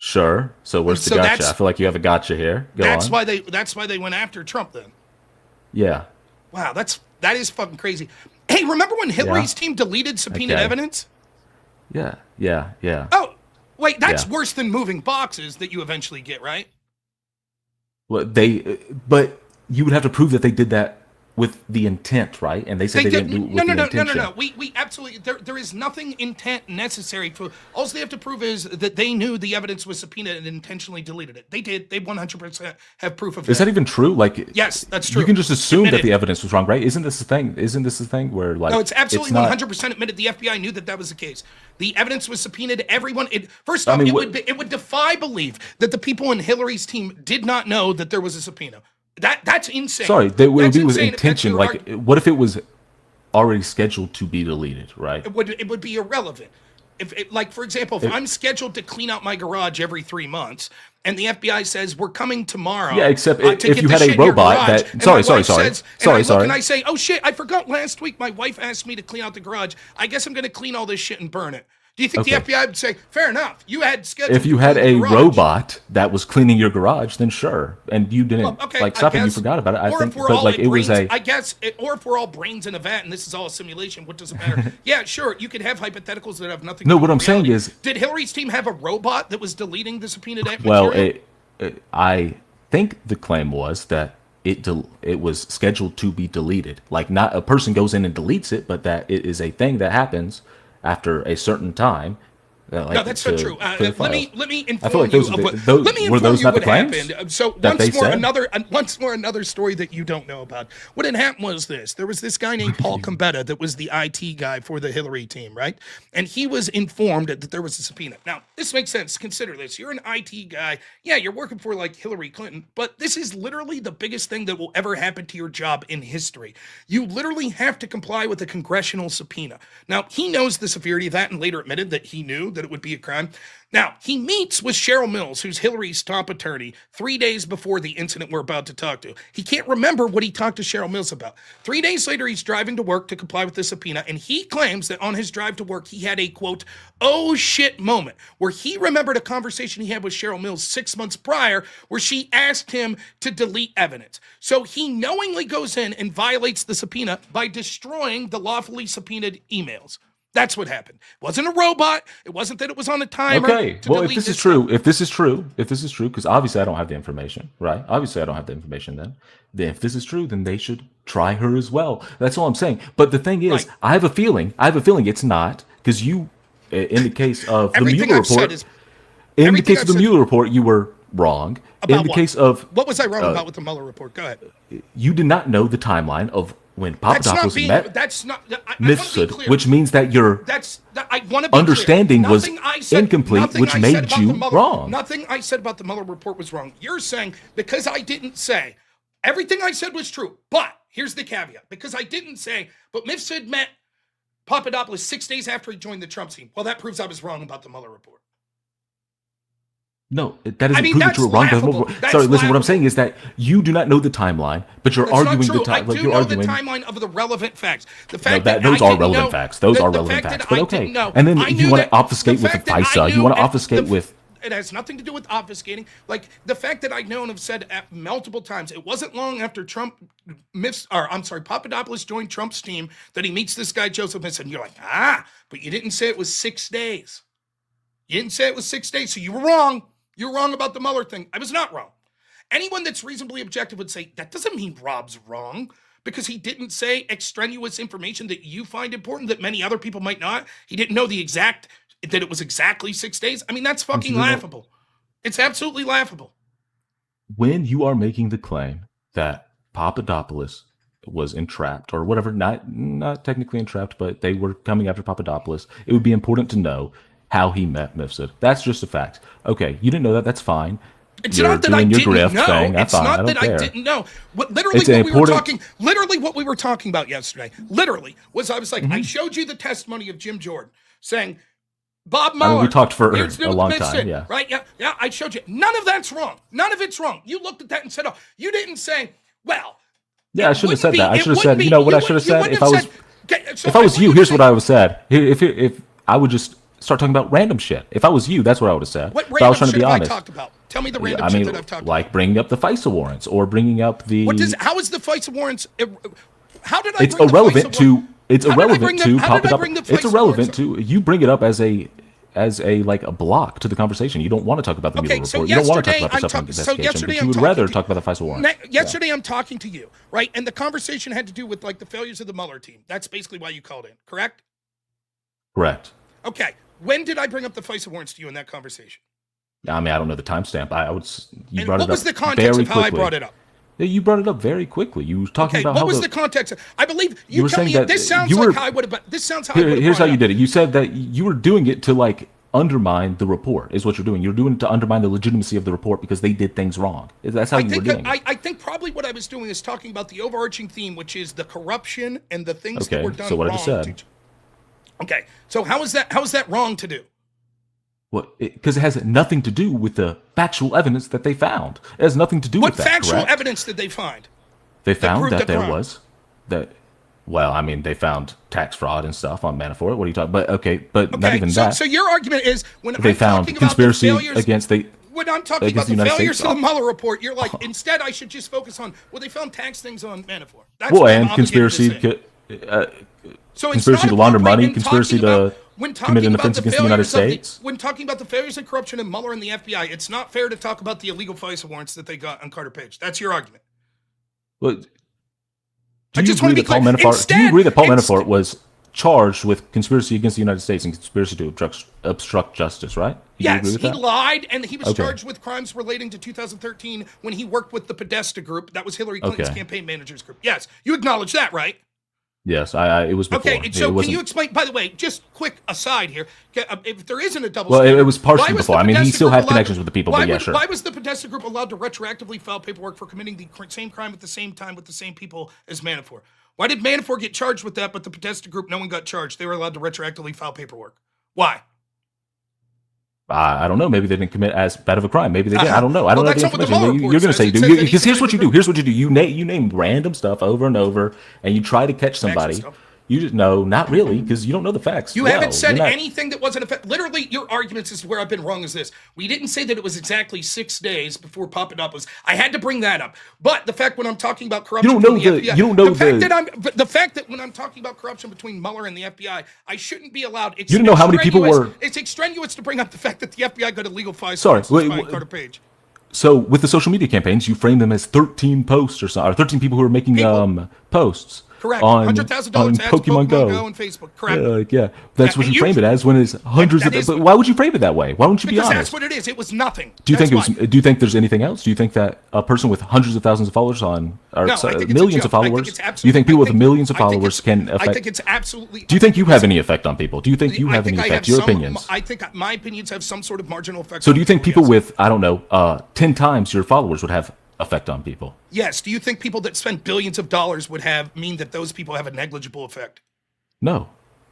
S3: Sure. So where's the gotcha? I feel like you have a gotcha here.
S1: That's why they went after Trump then.
S3: Yeah.
S1: Wow, that is fucking crazy. Hey, remember when Hillary's team deleted subpoenaed evidence?
S3: Yeah.
S1: Oh, wait, that's worse than moving boxes that you eventually get, right?
S3: Well, but you would have to prove that they did that with the intent, right? And they said they didn't do it with the intention.
S1: No. We absolutely, there is nothing intent necessary for, all they have to prove is that they knew the evidence was subpoenaed and intentionally deleted it. They did. They 100% have proof of that.
S3: Is that even true? Like,
S1: yes, that's true.
S3: You can just assume that the evidence was wrong, right? Isn't this the thing where like,
S1: no, it's absolutely 100% admitted the FBI knew that was the case. The evidence was subpoenaed to everyone. First off, it would defy belief that the people in Hillary's team did not know that there was a subpoena. That's insane.
S3: Sorry, that would be with intention. Like, what if it was already scheduled to be deleted, right?
S1: It would be irrelevant. Like, for example, if I'm scheduled to clean out my garage every 3 months, and the FBI says we're coming tomorrow.
S3: Yeah, except if you had a robot that. Sorry.
S1: And I say, oh shit, I forgot last week my wife asked me to clean out the garage. I guess I'm going to clean all this shit and burn it. Do you think the FBI would say, fair enough, you had scheduled?
S3: If you had a robot that was cleaning your garage, then sure, and you didn't stop it, you forgot about it. I think, but like it was a.
S1: I guess, or if we're all brains in a vat and this is all a simulation, what does it matter? Yeah, sure, you could have hypotheticals that have nothing.
S3: No, what I'm saying is,
S1: did Hillary's team have a robot that was deleting the subpoenaed
S3: material?
S1: Well,
S3: I think the claim was that it was scheduled to be deleted. Like, not a person goes in and deletes it, but that it is a thing that happens after a certain time.
S1: No, that's not true. Let me inform
S3: like
S1: you of what happened. So once more another story that you don't know about. What had happened was this. There was this guy named Paul Combetta that was the IT guy for the Hillary team, right? And he was informed that there was a subpoena. Now, this makes sense. Consider this. You're an IT guy. Yeah, you're working for like Hillary Clinton, but this is literally the biggest thing that will ever happen to your job in history. You literally have to comply with a congressional subpoena. Now, he knows the severity of that and later admitted that he knew that it would be a crime. Now, he meets with Cheryl Mills, who's Hillary's top attorney, 3 days before the incident we're about to talk to. He can't remember what he talked to Cheryl Mills about. 3 days later, he's driving to work to comply with the subpoena, and he claims that on his drive to work, he had a, quote, oh shit moment, where he remembered a conversation he had with Cheryl Mills 6 months prior, where she asked him to delete evidence. So he knowingly goes in and violates the subpoena by destroying the lawfully subpoenaed emails. That's what happened. It wasn't a robot. It wasn't that it was on a timer.
S3: Okay. Well, if this is true, because obviously I don't have the information, right? Obviously I don't have the information then if this is true, then they should try her as well. That's all I'm saying. But the thing is, I have a feeling it's not, because you, in the case of the Mueller report, you were wrong.
S1: About
S3: in the case of
S1: what was I wrong about with the Mueller report? Go ahead.
S3: You did not know the timeline of when Papadopoulos met Mifsud, which means that your understanding was incomplete, which made you wrong.
S1: Nothing I said about the Mueller report was wrong. You're saying because I didn't say everything I said was true, but here's the caveat: because I didn't say, but Mifsud met Papadopoulos 6 days after he joined the Trump team. Well, that proves I was wrong about the Mueller report.
S3: No, that doesn't prove that you were wrong. Sorry, listen, what I'm saying is that you do not know the timeline, but you're arguing the timeline.
S1: I do know the timeline of the relevant facts. The fact
S3: those are relevant facts. Those are relevant facts, but okay. And then you want to obfuscate with the FISA. You want to obfuscate with...
S1: It has nothing to do with obfuscating. Like, the fact that I know and have said multiple times, it wasn't long after Papadopoulos joined Trump's team that he meets this guy, Joseph Mifsud. And you're like, but you didn't say it was 6 days. You didn't say it was 6 days, so you were wrong. You're wrong about the Mueller thing. I was not wrong. Anyone that's reasonably objective would say, that doesn't mean Rob's wrong because he didn't say extraneous information that you find important that many other people might not. He didn't know that it was exactly 6 days. I mean, that's fucking laughable. It's absolutely laughable.
S3: When you are making the claim that Papadopoulos was entrapped or whatever, not technically entrapped, but they were coming after Papadopoulos, it would be important to know how he met Mifsud. That's just a fact. Okay, you didn't know that. That's fine.
S1: It's not that I didn't know. It's not that I didn't know. Literally, what we were talking about yesterday, literally, was I was like, I showed you the testimony of Jim Jordan saying, Bob Mueller.
S3: I mean, we talked for a long time, yeah.
S1: Right? Yeah, I showed you. None of that's wrong. None of it's wrong. You looked at that and said, oh, you didn't say, well.
S3: Yeah, I should have said that. I should have said, you know what I should have said? If I was you, here's what I would have said. If I would just start talking about random shit. If I was you, that's what I would have said.
S1: What random shit have I talked about? Tell me the random shit that I've talked about.
S3: Like bringing up the FISA warrants or bringing up the...
S1: How is the FISA warrants... How did I
S3: It's irrelevant to... It's irrelevant to Papadopoulos. It's irrelevant to... You bring it up as a like a block to the conversation. You don't want to talk about the Mueller report. You don't want to talk about the stuff in the investigation, but you would rather talk about the FISA warrant.
S1: Yesterday I'm talking to you, right? And the conversation had to do with like the failures of the Mueller team. That's basically why you called in, correct?
S3: Correct.
S1: Okay. When did I bring up the FISA warrants to you in that conversation?
S3: I mean, I don't know the timestamp.
S1: What was the context of how I brought it up?
S3: You brought it up very quickly. You were talking about
S1: what was the context? I believe you tell me this sounds like how I would have. This sounds how I would have.
S3: Here's how you did it. You said that you were doing it to like undermine the report. Is what you're doing. You're doing it to undermine the legitimacy of the report because they did things wrong. That's how you were doing it.
S1: I think probably what I was doing is talking about the overarching theme, which is the corruption and the things that were done wrong. So what I just said. Okay, so how is that wrong to do?
S3: Well, because it has nothing to do with the factual evidence that they found. It has nothing to do with that.
S1: What factual evidence did they find?
S3: They found that there was that. Well, I mean, they found tax fraud and stuff on Manafort. What are you talking? But not even that.
S1: So your argument is when
S3: they found conspiracy against the.
S1: When I'm talking about the failures of the Mueller report, you're like, instead, I should just focus on they found tax things on Manafort. That's
S3: and conspiracy. Conspiracy to launder money, conspiracy to commit an offense against the United States.
S1: When talking about the failures and corruption in Mueller and the FBI, it's not fair to talk about the illegal FISA warrants that they got on Carter Page. That's your argument.
S3: Well, do you agree that Paul Manafort was charged with conspiracy against the United States and conspiracy to obstruct justice, right?
S1: Yes, he lied, and he was charged with crimes relating to 2013 when he worked with the Podesta group. That was Hillary Clinton's campaign managers group. Yes, you acknowledge that, right?
S3: Yes, it was before.
S1: Okay, so can you explain, by the way, just quick aside here, if there isn't a double
S3: standard... Well, it was partially before. I mean, he still had connections with the people, but yeah, sure.
S1: Why was the Podesta group allowed to retroactively file paperwork for committing the same crime at the same time with the same people as Manafort? Why did Manafort get charged with that, but the Podesta group, no one got charged? They were allowed to retroactively file paperwork. Why?
S3: I don't know. Maybe they didn't commit as bad of a crime. Maybe they did. I don't know. I don't know the information. You're going to say, because here's what you do. Here's what you do. You name random stuff over and over, and you try to catch somebody. You just know, not really, because you don't know the facts.
S1: You haven't said anything that wasn't a fact. Literally, your arguments is where I've been wrong is this. We didn't say that it was exactly 6 days before Papadopoulos. I had to bring that up. But the fact when I'm talking about corruption the fact that when I'm talking about corruption between Mueller and the FBI, I shouldn't be allowed.
S3: You didn't know how many people were.
S1: It's extraneous to bring up the fact that the FBI got a legal FISA Carter Page.
S3: So with the social media campaigns, you frame them as 13 posts or something, or 13 people who are making posts.
S1: Correct.
S3: On
S1: Pokemon Go and Facebook. Correct.
S3: That's what you frame it as when it's hundreds of. But why would you frame it that way? Why wouldn't you be honest?
S1: Because that's what it is. It was nothing.
S3: Do you think there's anything else? Do you think that a person with hundreds of thousands of followers millions of followers? Do you think people with millions of followers can affect?
S1: I think it's absolutely.
S3: Do you think you have any effect on people? Do you think you have any effect? Your opinions.
S1: I think my opinions have some sort of marginal effect.
S3: So do you think people with 10 times your followers would have effect on people?
S1: Yes. Do you think people that spend billions of dollars would mean that those people have a negligible effect?
S3: No.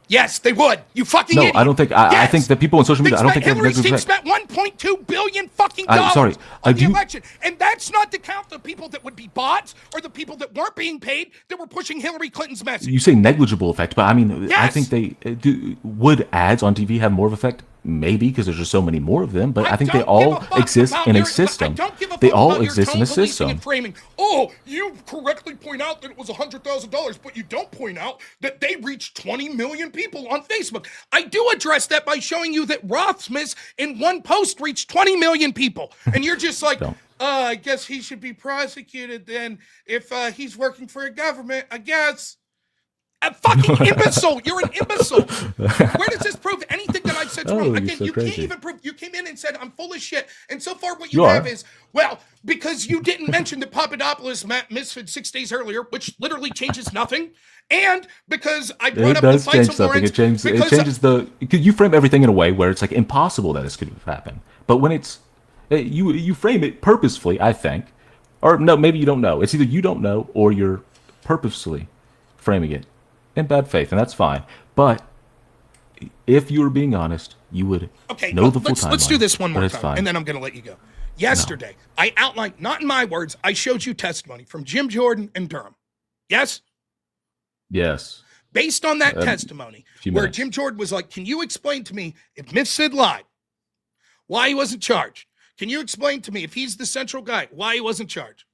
S1: Yes, they would. You fucking idiot.
S3: No, I don't think. I think that people on social media. I don't think
S1: Hillary's team spent $1.2 billion fucking dollars on the election, and that's not to count the people that would be bots or the people that weren't being paid that were pushing Hillary Clinton's message.
S3: You say negligible effect, but I mean, I think they would ads on TV have more of effect. Maybe because there's just so many more of them, but I think they all exist in a system. They all exist in a system.
S1: Oh, you correctly point out that it was $100,000, but you don't point out that they reached 20 million people on Facebook. I do address that by showing you that Rothsmith in one post reached 20 million people, and you're just like, I guess he should be prosecuted then if he's working for a government. I guess. A fucking imbecile! You're an imbecile! Where does this prove anything that I've said wrong? Again, you can't even prove. You came in and said I'm full of shit, and so far what you have is, well, because you didn't mention that Papadopoulos met Misfit 6 days earlier, which literally changes nothing, and because I brought up the fights of Lawrence.
S3: It changes the. You frame everything in a way where it's like impossible that this could have happened, but when it's you frame it purposefully, I think, or no, maybe you don't know. It's either you don't know or you're purposefully framing it in bad faith, and that's fine. But if you were being honest, you would know the full timeline.
S1: Let's do this one more time, and then I'm going to let you go. Yesterday, I outlined, not in my words, I showed you testimony from Jim Jordan and Durham. Yes?
S3: Yes.
S1: Based on that testimony, where Jim Jordan was like, can you explain to me if Miss Sid lied, why he wasn't charged? Can you explain to me if he's the central guy, why he wasn't charged?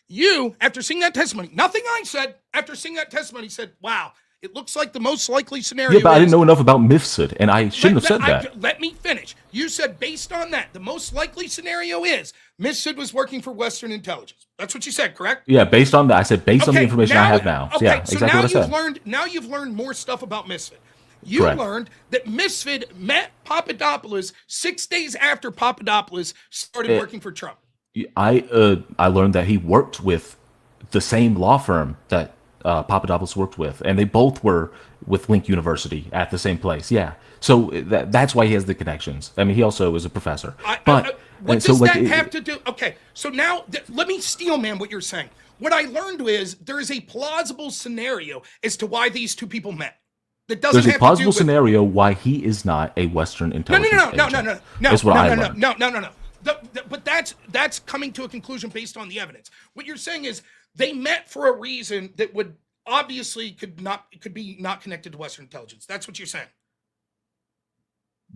S1: You, after seeing that testimony, nothing I said, after seeing that testimony, said, wow, it looks like the most likely scenario.
S3: Yeah, but I didn't know enough about Mifsud, and I shouldn't have said that.
S1: Let me finish. You said based on that, the most likely scenario is Mifsud was working for Western Intelligence. That's what you said, correct?
S3: Yeah, based on that. I said based on the information I have now.
S1: Okay,
S3: yeah,
S1: so
S3: exactly what I said.
S1: Now you've learned more stuff about Misfit. You learned that Misfit met Papadopoulos 6 days after Papadopoulos started working for Trump.
S3: I learned that he worked with the same law firm that Papadopoulos worked with, and they both were with Link University at the same place. Yeah, so that's why he has the connections. I mean, he also is a professor.
S1: What does that have to do? Okay, so now let me steel man what you're saying. What I learned is there is a plausible scenario as to why these two people met. That doesn't
S3: There's a plausible scenario why he is not a Western intelligence agent.
S1: No. But that's coming to a conclusion based on the evidence. What you're saying is they met for a reason that would obviously could be not connected to Western intelligence. That's what you're saying.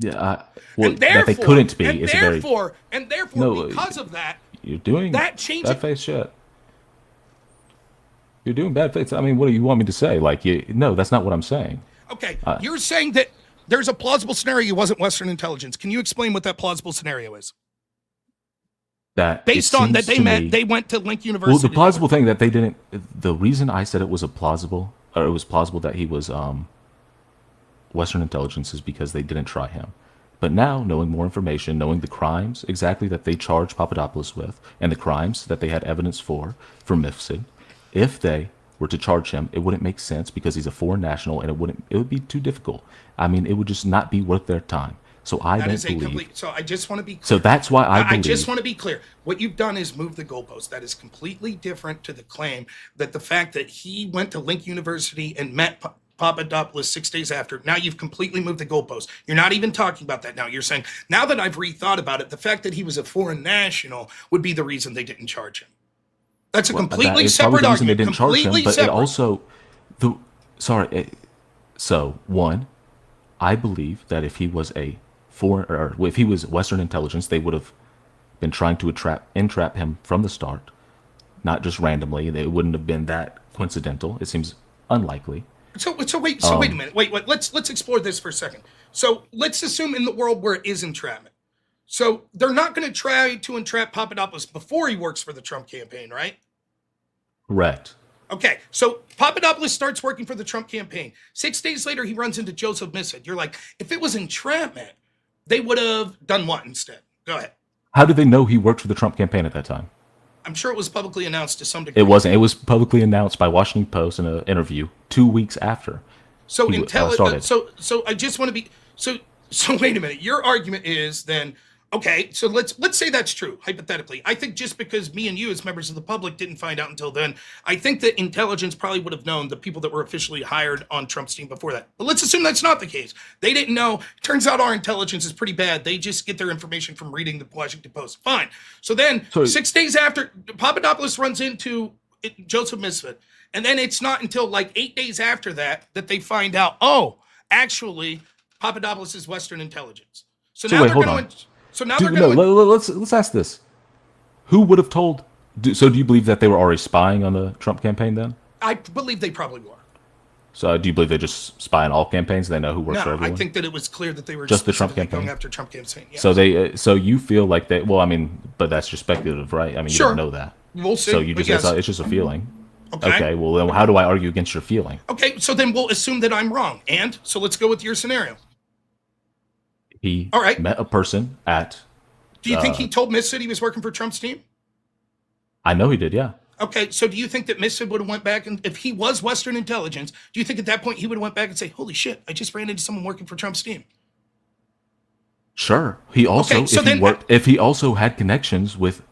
S3: Yeah, well, that they couldn't be.
S1: And therefore, because of that,
S3: you're doing
S1: that changes.
S3: Bad faith shit. You're doing bad faith. I mean, what do you want me to say? Like, no, that's not what I'm saying.
S1: Okay, you're saying that there's a plausible scenario it wasn't Western intelligence. Can you explain what that plausible scenario is?
S3: That
S1: based on that they went to Link University.
S3: Well, the plausible thing that they didn't. The reason I said it was plausible that he was Western intelligence is because they didn't try him. But now, knowing more information, knowing the crimes exactly that they charged Papadopoulos with, and the crimes that they had evidence for Mifsud, if they were to charge him, it wouldn't make sense because he's a foreign national, and it would be too difficult. I mean, it would just not be worth their time. So I don't believe.
S1: So I just want to be clear.
S3: So that's why I believe.
S1: I just want to be clear. What you've done is move the goalpost. That is completely different to the claim that the fact that he went to Link University and met Papadopoulos 6 days after. Now you've completely moved the goalpost. You're not even talking about that now. You're saying, now that I've rethought about it, the fact that he was a foreign national would be the reason they didn't charge him. That's a completely separate argument.
S3: They didn't charge him, but it also so one, I believe that if he was a if he was Western intelligence, they would have been trying to entrap him from the start, not just randomly. It wouldn't have been that coincidental. It seems unlikely.
S1: So wait a minute. Wait. Let's explore this for a second. So let's assume in the world where it is entrapment. So they're not going to try to entrap Papadopoulos before he works for the Trump campaign, right?
S3: Correct.
S1: Okay, so Papadopoulos starts working for the Trump campaign. 6 days later, he runs into Joseph Misfit. You're like, if it was entrapment, they would have done what instead? Go ahead.
S3: How did they know he worked for the Trump campaign at that time?
S1: I'm sure it was publicly announced to some degree.
S3: It wasn't. It was publicly announced by Washington Post in an interview 2 weeks after.
S1: So so I just want to be so wait a minute. Your argument is then okay, so let's say that's true, hypothetically. I think just because me and you as members of the public didn't find out until then, I think that intelligence probably would have known the people that were officially hired on Trump's team before that. But let's assume that's not the case. They didn't know. Turns out our intelligence is pretty bad. They just get their information from reading the Washington Post. Fine. So then 6 days after, Papadopoulos runs into Joseph Misfit. And then it's not until like 8 days after that they find out, oh, actually, Papadopoulos is Western intelligence. So now they're going to... So now they're going to...
S3: Let's ask this. Who would have told... So do you believe that they were already spying on the Trump campaign then?
S1: I believe they probably were.
S3: So do you believe they just spy on all campaigns? They know who works for everyone?
S1: I think that it was clear that they were
S3: just the Trump campaign?
S1: Going after Trump campaign. Yes.
S3: So you feel like they... Well, I mean, but that's just speculative, right? I mean, you don't know that.
S1: We'll see.
S3: So you just it's just a feeling. Okay, well, then how do I argue against your feeling?
S1: Okay, so then we'll assume that I'm wrong. And so let's go with your scenario.
S3: He
S1: All right.
S3: met a person at...
S1: Do you think he told Mifsud he was working for Trump's team?
S3: I know he did, yeah.
S1: Okay, so do you think that Mifsud would have went back, and if he was Western intelligence, do you think at that point he would have went back and say, holy shit, I just ran into someone working for Trump's team?
S3: Sure. He also,
S1: Okay, so
S3: if he also had connections with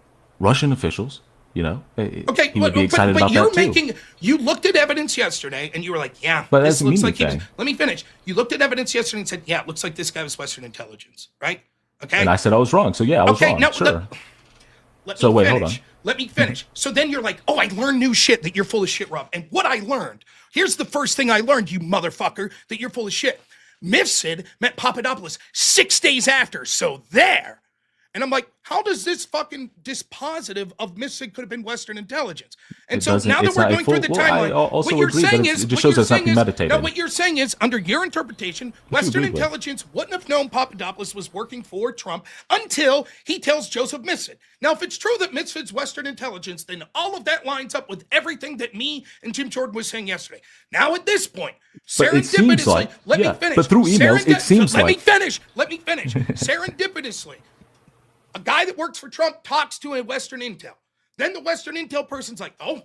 S3: Russian officials, you know,
S1: okay,
S3: he would be excited about that too.
S1: You looked at evidence yesterday and you were like, yeah,
S3: but
S1: this looks
S3: mean
S1: like he was.
S3: anything.
S1: Let me finish. You looked at evidence yesterday and said, yeah, it looks like this guy was Western intelligence, right? Okay.
S3: And I said I was wrong. So yeah, I was wrong.
S1: No,
S3: sure.
S1: Let
S3: So
S1: me
S3: wait,
S1: finish.
S3: hold on.
S1: Let me finish. So then you're like, oh, I learned new shit, that you're full of shit, Rob. And what I learned, here's the first thing I learned, you motherfucker, that you're full of shit. Mifsud met Papadopoulos 6 days after. So there. And I'm like, how does this fucking dispositive of Mifsud could have been Western intelligence? And so now that we're going through the timeline,
S3: what you're saying is, it just shows us not premeditated.
S1: No, what you're saying is, under your interpretation, Western intelligence wouldn't have known Papadopoulos was working for Trump until he tells Joseph Mifsud. Now, if it's true that Mifsud's Western intelligence, then all of that lines up with everything that me and Jim Jordan was saying yesterday. Now, at this point, serendipitously, let me finish.
S3: But through emails, it seems
S1: let
S3: like.
S1: Let me finish. Serendipitously. A guy that works for Trump talks to a Western Intel. Then the Western Intel person's like, oh,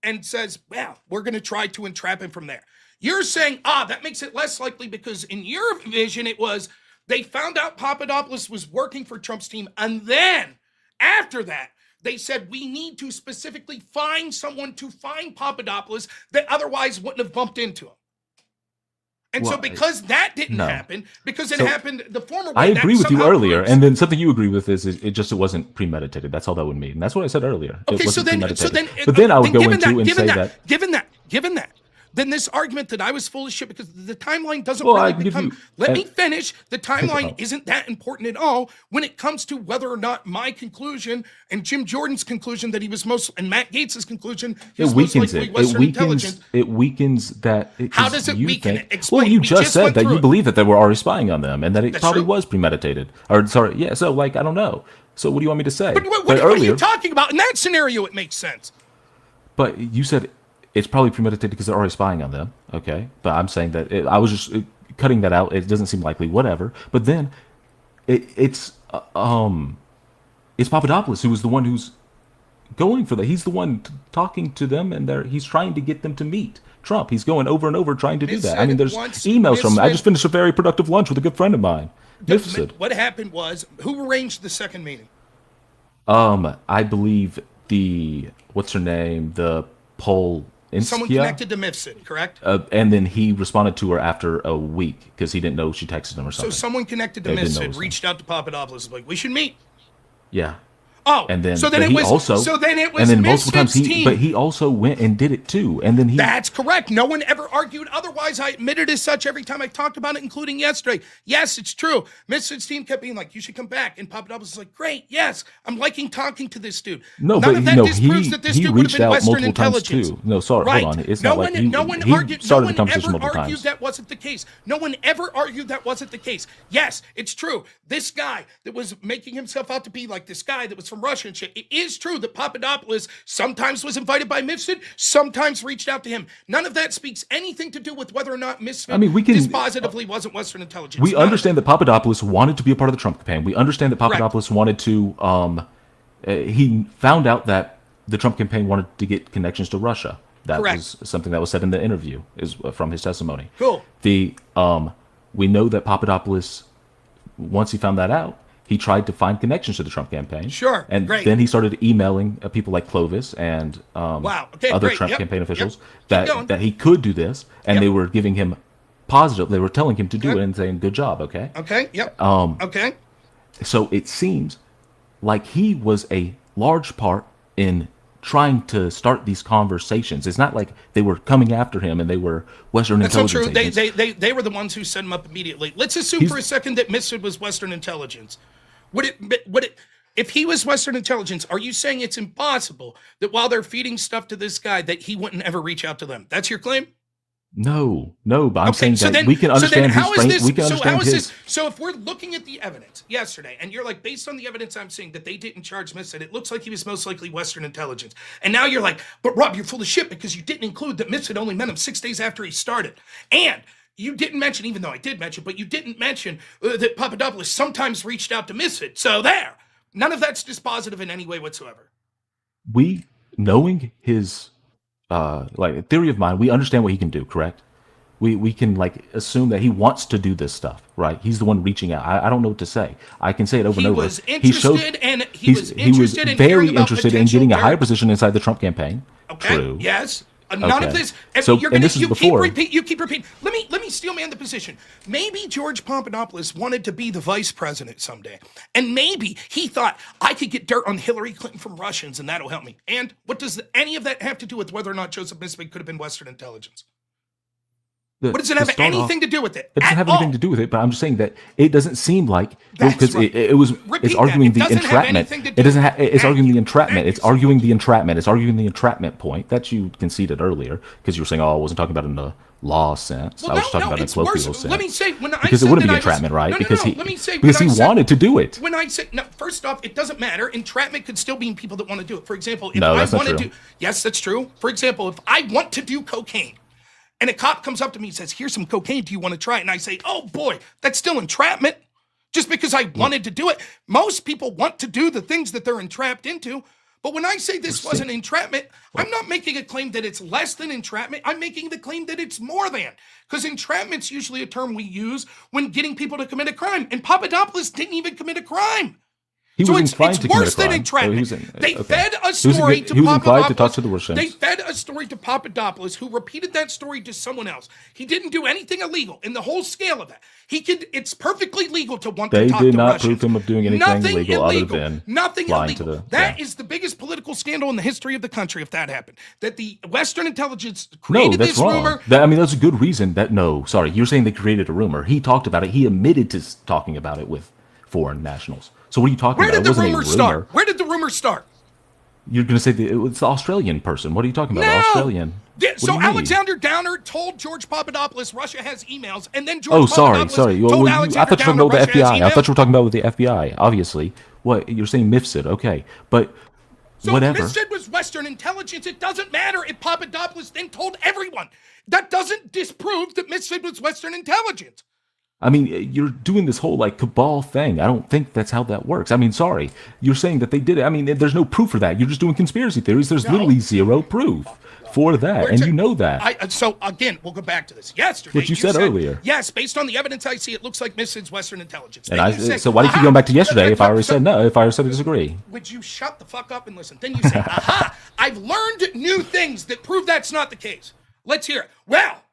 S1: and says, well, we're going to try to entrap him from there. You're saying, that makes it less likely because in your vision, it was they found out Papadopoulos was working for Trump's team. And then after that, they said, we need to specifically find someone to find Papadopoulos that otherwise wouldn't have bumped into him. And so because that didn't happen, because it happened the former way.
S3: I agree with you earlier, and then something you agree with is it wasn't premeditated. That's all that would mean. And that's what I said earlier.
S1: Okay,
S3: but then I would go into and say that.
S1: Given that, then this argument that I was full of shit because the timeline doesn't
S3: Well,
S1: really
S3: I can give
S1: become.
S3: you-
S1: Let me finish. The timeline isn't that important at all when it comes to whether or not my conclusion and Jim Jordan's conclusion that he was and Matt Gaetz's conclusion he
S3: It
S1: was most
S3: weakens
S1: likely
S3: it.
S1: Western intelligence.
S3: It weakens that.
S1: How does it weaken it? Explain.
S3: Well, you
S1: We
S3: just said
S1: went
S3: that
S1: through
S3: you
S1: it.
S3: believe that they were already spying on them, and that it
S1: That's
S3: probably
S1: true.
S3: was premeditated. Or sorry, yeah. So like, I don't know. So what do you want me to say?
S1: But what are you talking about? In that scenario, it makes sense.
S3: But you said it's probably premeditated because they're already spying on them. Okay, but I'm saying that I was just cutting that out. It doesn't seem likely. Whatever. But then it's Papadopoulos who was the one who's going for that. He's the one talking to them, and he's trying to get them to meet Trump. He's going over and over trying to do that. I mean, there's emails from him. I just finished a very productive lunch with a good friend of mine.
S1: What happened was, who arranged the second meeting?
S3: I believe what's her name? The Pole.
S1: Someone connected to Mifsud, correct?
S3: And then he responded to her after a week because he didn't know she texted him or something.
S1: So someone connected to Mifsud reached out to Papadopoulos, like, we should meet.
S3: Yeah.
S1: Oh,
S3: and then
S1: it was
S3: and then multiple times
S1: team.
S3: But he also went and did it too. And then
S1: That's correct. No one ever argued otherwise. I admitted as such every time I talked about it, including yesterday. Yes, it's true. Mifsud's team kept being like, you should come back. And Papadopoulos was like, great, yes, I'm liking talking to this dude.
S3: No,
S1: None
S3: but
S1: of that disproves that this
S3: he
S1: dude would have
S3: reached
S1: been
S3: out
S1: Western
S3: multiple times
S1: intelligence.
S3: too. No, sorry,
S1: right.
S3: hold on. It's
S1: no
S3: not
S1: one,
S3: like
S1: no one
S3: he
S1: argued.
S3: started
S1: No
S3: the
S1: one
S3: conversation
S1: ever
S3: multiple
S1: argued
S3: times.
S1: that wasn't the case. No one ever argued that wasn't the case. Yes, it's true. This guy that was making himself out to be like this guy that was from Russia and shit. It is true that Papadopoulos sometimes was invited by Mifsud, sometimes reached out to him. None of that speaks anything to do with whether or not Mifsud dispositively wasn't Western intelligence.
S3: We understand that Papadopoulos wanted to be a part of the Trump campaign. We understand that Papadopoulos wanted to. He found out that the Trump campaign wanted to get connections to Russia. That was something that was said in the interview, is from his testimony.
S1: Cool.
S3: We know that Papadopoulos, once he found that out, he tried to find connections to the Trump campaign.
S1: Sure,
S3: and
S1: great.
S3: then he started emailing people like Clovis and other Trump campaign officials that he could do this, and they were giving him positive. They were telling him to do it and saying, "Good job." Okay.
S1: Okay. Yep. Okay.
S3: So it seems like he was a large part in trying to start these conversations. It's not like they were coming after him and they were Western intelligence agents.
S1: They were the ones who set him up immediately. Let's assume for a second that Mifsud was Western intelligence. Would it if he was Western intelligence, are you saying it's impossible that while they're feeding stuff to this guy that he wouldn't ever reach out to them? That's your claim?
S3: No, but I'm
S1: Okay,
S3: saying
S1: so
S3: that
S1: then,
S3: we can
S1: so then
S3: understand his
S1: how is
S3: frame.
S1: this?
S3: We can
S1: So how
S3: understand
S1: is
S3: his.
S1: this? So if we're looking at the evidence yesterday, and you're like, based on the evidence I'm seeing that they didn't charge Mifsud, it looks like he was most likely Western intelligence. And now you're like, but Rob, you're full of shit because you didn't include that Mifsud only met him 6 days after he started, and you didn't mention, even though I did mention, but you didn't mention that Papadopoulos sometimes reached out to Mifsud. So there, none of that's dispositive in any way whatsoever.
S3: We knowing his like theory of mind, we understand what he can do. Correct. We can like assume that he wants to do this stuff, right? He's the one reaching out. I don't know what to say. I can say it over
S1: He
S3: and over.
S1: was interested, and he was
S3: He was
S1: interested in
S3: very
S1: hearing about
S3: interested in
S1: potential
S3: getting a higher
S1: terror-
S3: position inside the Trump campaign.
S1: Okay.
S3: True.
S1: Yes. None of
S3: Okay.
S1: this.
S3: So,
S1: You're
S3: and
S1: gonna.
S3: this is
S1: You
S3: before.
S1: keep repeating. Let me steel man the position. Maybe George Papadopoulos wanted to be the vice president someday, and maybe he thought I could get dirt on Hillary Clinton from Russians, and that'll help me. And what does any of that have to do with whether or not Joseph Misfit could have been Western intelligence? What does it have anything to do with it?
S3: It doesn't have anything to do with it, but I'm just saying that it doesn't seem like because
S1: right.
S3: it's arguing the entrapment. It doesn't have. It's arguing the entrapment. It's arguing the entrapment. It's arguing the entrapment point that you conceded earlier because you were saying, "Oh, I wasn't talking about it in the law sense. I was talking about it in colloquial sense."
S1: Let me say
S3: because it wouldn't be entrapment, right? Because he wanted to do it.
S1: When I say no, first off, it doesn't matter. Entrapment could still mean people that want to do it. For example, if
S3: No,
S1: I
S3: that's not
S1: want to
S3: true.
S1: do, yes, that's true. For example, if I want to do cocaine. And a cop comes up to me and says, here's some cocaine, do you want to try it? And I say, oh boy, that's still entrapment. Just because I wanted to do it. Most people want to do the things that they're entrapped into. But when I say this wasn't entrapment, I'm not making a claim that it's less than entrapment. I'm making the claim that it's more than. Because entrapment's usually a term we use when getting people to commit a crime. And Papadopoulos didn't even commit a crime.
S3: He was inclined to
S1: worse
S3: commit a
S1: than
S3: crime.
S1: entrapment. They fed a story to Papadopoulos.
S3: He was inclined to talk to the Russians.
S1: They fed a story to Papadopoulos, who repeated that story to someone else. He didn't do anything illegal in the whole scale of that. It's perfectly legal to want to talk to Russians.
S3: They did not prove him of doing anything illegal other than lying to the.
S1: That is the biggest political scandal in the history of the country. If that happened, that the Western intelligence created this rumor.
S3: That's a good reason. You're saying they created a rumor. He talked about it. He admitted to talking about it with foreign nationals. So what are you talking about?
S1: Where did the rumor start? Where did the rumor start?
S3: You're going to say it's the Australian person. What are you talking about? No. Australian.
S1: So Alexander Downer told George Papadopoulos Russia has emails, and then George Papadopoulos
S3: sorry.
S1: told
S3: I thought you were talking about the FBI. I thought you were talking about the FBI. Obviously, what you're saying, Mifsud. Okay, but
S1: so
S3: whatever.
S1: Mifsud was Western intelligence. It doesn't matter if Papadopoulos then told everyone. That doesn't disprove that Mifsud was Western intelligence.
S3: I mean, you're doing this whole like cabal thing. I don't think that's how that works. I mean, sorry. You're saying that they did it. I mean, there's no proof for that. You're just doing conspiracy theories. There's literally zero proof for that. And you know that.
S1: So again, we'll go back to this. Yesterday,
S3: what you said earlier.
S1: Yes, based on the evidence I see, it looks like Mifsud's Western intelligence.
S3: And so why do you keep going back to yesterday if I already said no, if I already said I disagree?
S1: Would you shut the fuck up and listen? Then you say, aha, I've learned new things that prove that's not the case. Let's hear it. Well,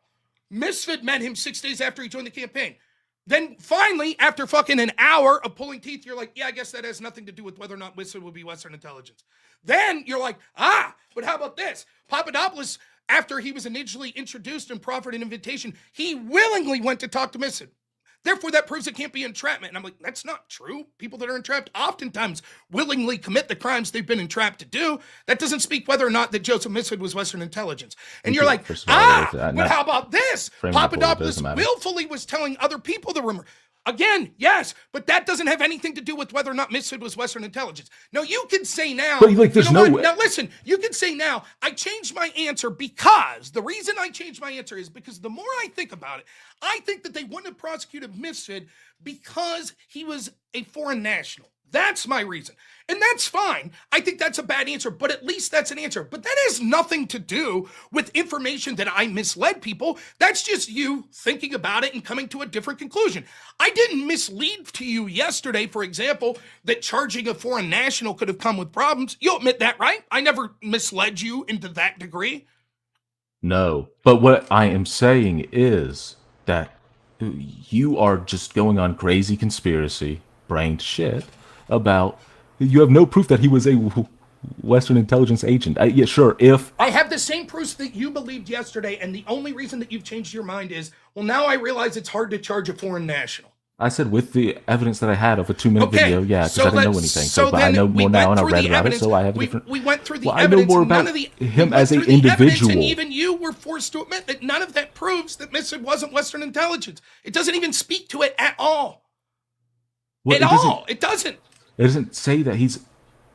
S1: Mifsud met him 6 days after he joined the campaign. Then finally, after fucking an hour of pulling teeth, you're like, yeah, I guess that has nothing to do with whether or not Mifsud will be Western intelligence. Then you're like, but how about this? Papadopoulos, after he was initially introduced and proffered an invitation, he willingly went to talk to Mifsud. Therefore, that proves it can't be entrapment. And I'm like, that's not true. People that are entrapped oftentimes willingly commit the crimes they've been entrapped to do. That doesn't speak whether or not that Joseph Mifsud was Western intelligence. And you're like, but how about this? Papadopoulos willfully was telling other people the rumor. Again, yes, but that doesn't have anything to do with whether or not Mifsud was Western intelligence. Now, you can say now,
S3: but like, there's no way.
S1: Now, listen, you can say now, I changed my answer because the reason I changed my answer is because the more I think about it, I think that they wouldn't have prosecuted Mifsud because he was a foreign national. That's my reason. And that's fine. I think that's a bad answer, but at least that's an answer. But that has nothing to do with information that I misled people. That's just you thinking about it and coming to a different conclusion. I didn't mislead to you yesterday, for example, that charging a foreign national could have come with problems. You'll admit that, right? I never misled you into that degree.
S3: No, but what I am saying is that you are just going on crazy conspiracy brained shit about you have no proof that he was a Western intelligence agent. Yeah, sure, if
S1: I have the same proofs that you believed yesterday, and the only reason that you've changed your mind is, well, now I realize it's hard to charge a foreign national.
S3: I said with the evidence that I had of a 2-minute
S1: Okay,
S3: video, yeah, because
S1: so
S3: I didn't know anything.
S1: so
S3: But I
S1: then
S3: know
S1: we
S3: more now,
S1: went
S3: and I
S1: through
S3: read
S1: the
S3: about it,
S1: evidence.
S3: so I have a different.
S1: We went through the
S3: Well, I know
S1: evidence.
S3: more
S1: And none
S3: about
S1: of the
S3: him
S1: we went
S3: as an
S1: through the evidence, and
S3: individual.
S1: even you were forced to admit that none of that proves that Mifsud wasn't Western intelligence. It doesn't even speak to it at all.
S3: Well,
S1: At all, it doesn't.
S3: It doesn't say that he's.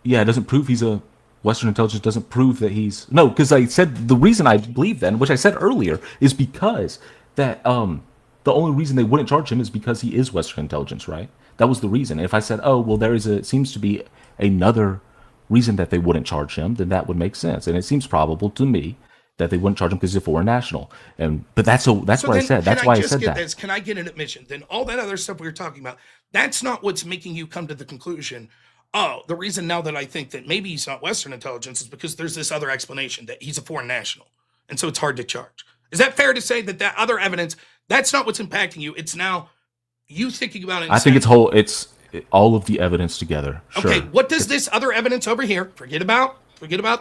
S3: Yeah, it doesn't prove he's a Western intelligence. Doesn't prove that he's no. Because I said the reason I believe then, which I said earlier, is because that the only reason they wouldn't charge him is because he is Western intelligence, right? That was the reason. If I said, oh well, it seems to be another reason that they wouldn't charge him, then that would make sense, and it seems probable to me that they wouldn't charge him because he's a foreign national. But that's
S1: So
S3: what I
S1: then,
S3: said.
S1: can
S3: That's
S1: I
S3: why I
S1: just
S3: said
S1: get
S3: that.
S1: this? Can I get an admission? Then all that other stuff we were talking about, that's not what's making you come to the conclusion. Oh, the reason now that I think that maybe he's not Western intelligence is because there's this other explanation that he's a foreign national, and so it's hard to charge. Is that fair to say that that other evidence, that's not what's impacting you? It's now you thinking about it. And
S3: I think
S1: saying,
S3: it's all of the evidence together. Sure.
S1: okay, what does this other evidence over here? Forget about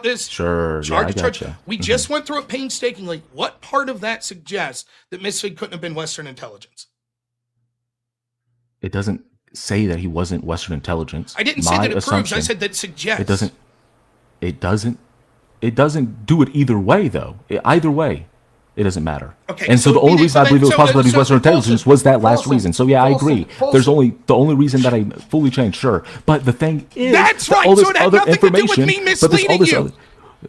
S1: this.
S3: Sure. Yeah, I
S1: Charge.
S3: gotcha.
S1: We just went through it painstakingly. What part of that suggests that Misfit couldn't have been Western intelligence?
S3: It doesn't say that he wasn't Western intelligence.
S1: I didn't say that it proves. I said that suggests.
S3: It doesn't. It doesn't do it either way, though. Either way, it doesn't matter.
S1: Okay,
S3: and so the only reason I believe it was possible that he's Western intelligence was that last reason. So yeah, I agree. There's the only reason that I fully changed. Sure, but the thing is,
S1: that's right.
S3: All this
S1: So it had
S3: other
S1: nothing to do with
S3: information,
S1: me
S3: but there's all
S1: misleading
S3: this
S1: you.
S3: other.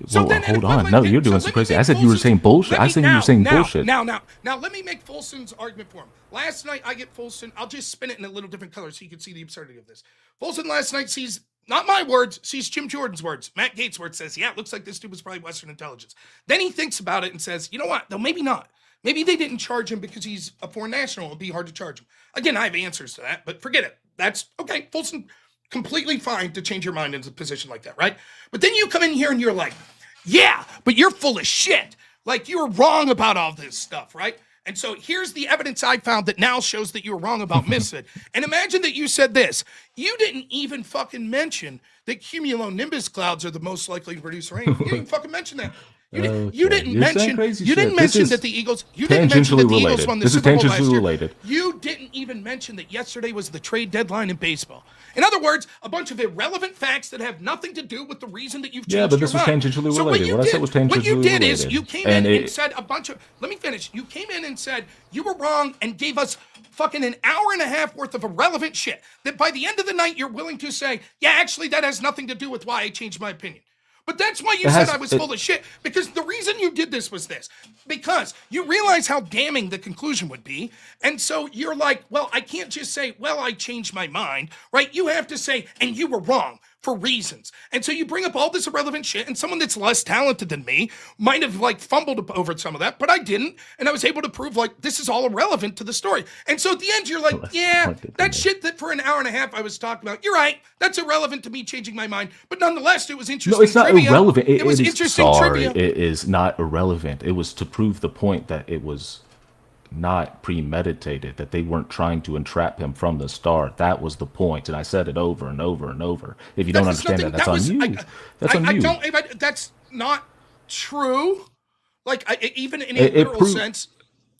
S1: So
S3: Well,
S1: then,
S3: hold on. No, you're doing some crazy. I said you were
S1: Folson's-
S3: saying bullshit. I said you were saying bullshit.
S1: Now, let me make Folson's argument for him. Last night, I get Folson. I'll just spin it in a little different color so you can see the absurdity of this. Folson last night sees, not my words, sees Jim Jordan's words. Matt Gates' words says, yeah, it looks like this dude was probably Western intelligence. Then he thinks about it and says, you know what? Though maybe not. Maybe they didn't charge him because he's a foreign national. It'd be hard to charge him. Again, I have answers to that, but forget it. That's okay. Folson, completely fine to change your mind in a position like that, right? But then you come in here and you're like, yeah, but you're full of shit. Like you were wrong about all this stuff, right? And so here's the evidence I found that now shows that you were wrong about Misfit. And imagine that you said this. You didn't even fucking mention that cumulonimbus clouds are the most likely to produce rain. You didn't even fucking mention that. You didn't mention that the Eagles. You didn't mention that the Eagles won the Super Bowl last year.
S3: Related.
S1: You didn't even mention that yesterday was the trade deadline in baseball. In other words, a bunch of irrelevant facts that have nothing to do with the reason that you've changed your mind.
S3: Yeah, but this was tangentially related. What I said was tangentially related.
S1: What you did is you came in and said a bunch of. Let me finish. You came in and said you were wrong and gave us fucking an hour and a half worth of irrelevant shit. That by the end of the night you're willing to say, yeah, actually that has nothing to do with why I changed my opinion. But that's why you said I was full of shit. Because the reason you did this was this. Because you realize how damning the conclusion would be. And so you're like, well, I can't just say, well, I changed my mind, right? You have to say, and you were wrong for reasons. And so you bring up all this irrelevant shit, and someone that's less talented than me might have like fumbled over some of that, but I didn't. And I was able to prove like this is all irrelevant to the story. And so at the end, you're like, yeah, that shit that for an hour and a half I was talking about, you're right. That's irrelevant to me changing my mind. But nonetheless, it was interesting.
S3: No, it's not
S1: trivia.
S3: irrelevant.
S1: It was interesting trivia.
S3: It is not irrelevant. It was to prove the point that it was not premeditated, that they weren't trying to entrap him from the start. That was the point, and I said it over and over and over. If you don't understand that, that's on you. That's on you.
S1: That's not true. Like, even in a literal sense,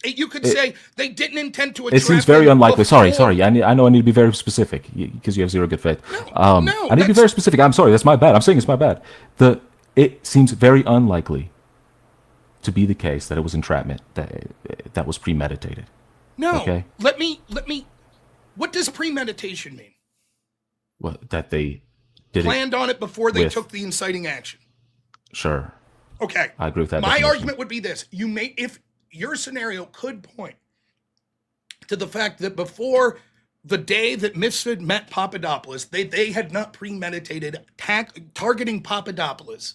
S1: you could say they didn't intend to.
S3: It seems very unlikely. Sorry. I know I need to be very specific because you have zero good faith. I need to be very specific. I'm sorry. That's my bad. I'm saying it's my bad. It seems very unlikely to be the case that it was entrapment, that was premeditated.
S1: No.
S3: Okay.
S1: Let me. What does premeditation mean?
S3: Well, that they did
S1: planned on it before they took the inciting action.
S3: Sure.
S1: Okay.
S3: I agree with that.
S1: My argument would be this: if your scenario could point to the fact that before the day that Mifsud met Papadopoulos, they had not premeditated targeting Papadopoulos.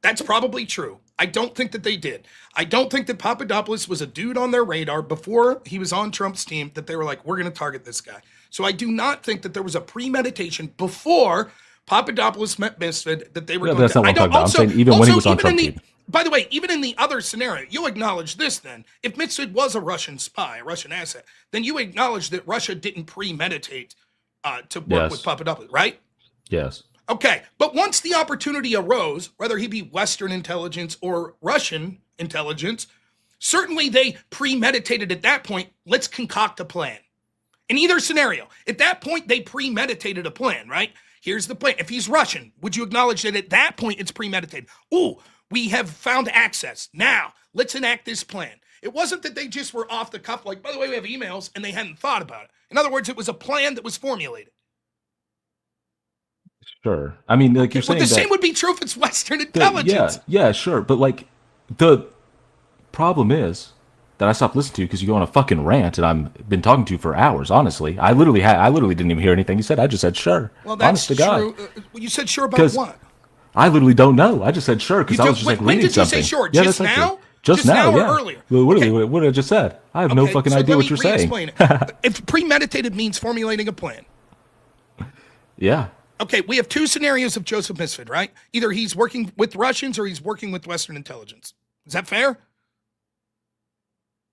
S1: That's probably true. I don't think that they did. I don't think that Papadopoulos was a dude on their radar before he was on Trump's team that they were like, we're going to target this guy. So I do not think that there was a premeditation before Papadopoulos met Misfit that they were going
S3: that's
S1: to.
S3: Not what I'm talking about. I'm saying even when he was on Trump team.
S1: By the way, even in the other scenario, you acknowledge this then. If Misfit was a Russian spy, a Russian asset, then you acknowledge that Russia didn't premeditate to work with Papadopoulos, right?
S3: Yes.
S1: Okay, but once the opportunity arose, whether he be Western intelligence or Russian intelligence, certainly they premeditated at that point, let's concoct a plan. In either scenario, at that point, they premeditated a plan, right? Here's the plan. If he's Russian, would you acknowledge that at that point it's premeditated? Ooh, we have found access. Now, let's enact this plan. It wasn't that they just were off the cuff, like, by the way, we have emails, and they hadn't thought about it. In other words, it was a plan that was formulated.
S3: Sure. I mean, like you're saying
S1: the same would be true if it's Western intelligence.
S3: Yeah, sure. But like, the problem is that I stopped listening to you because you go on a fucking rant, and I've been talking to you for hours. Honestly, I literally didn't even hear anything you said. I just said sure.
S1: Well, that's
S3: honest
S1: true.
S3: To God.
S1: You said sure about what?
S3: I literally don't know. I just said sure because I was just
S1: when
S3: reading
S1: When
S3: something.
S1: did you say sure? Just now?
S3: Just now,
S1: or
S3: yeah.
S1: earlier?
S3: What did I just said? I have no fucking idea what you're saying.
S1: Explain it. If premeditated means formulating a plan.
S3: Yeah.
S1: Okay, we have two scenarios of Joseph Misfit, right? Either he's working with Russians or he's working with Western intelligence. Is that fair?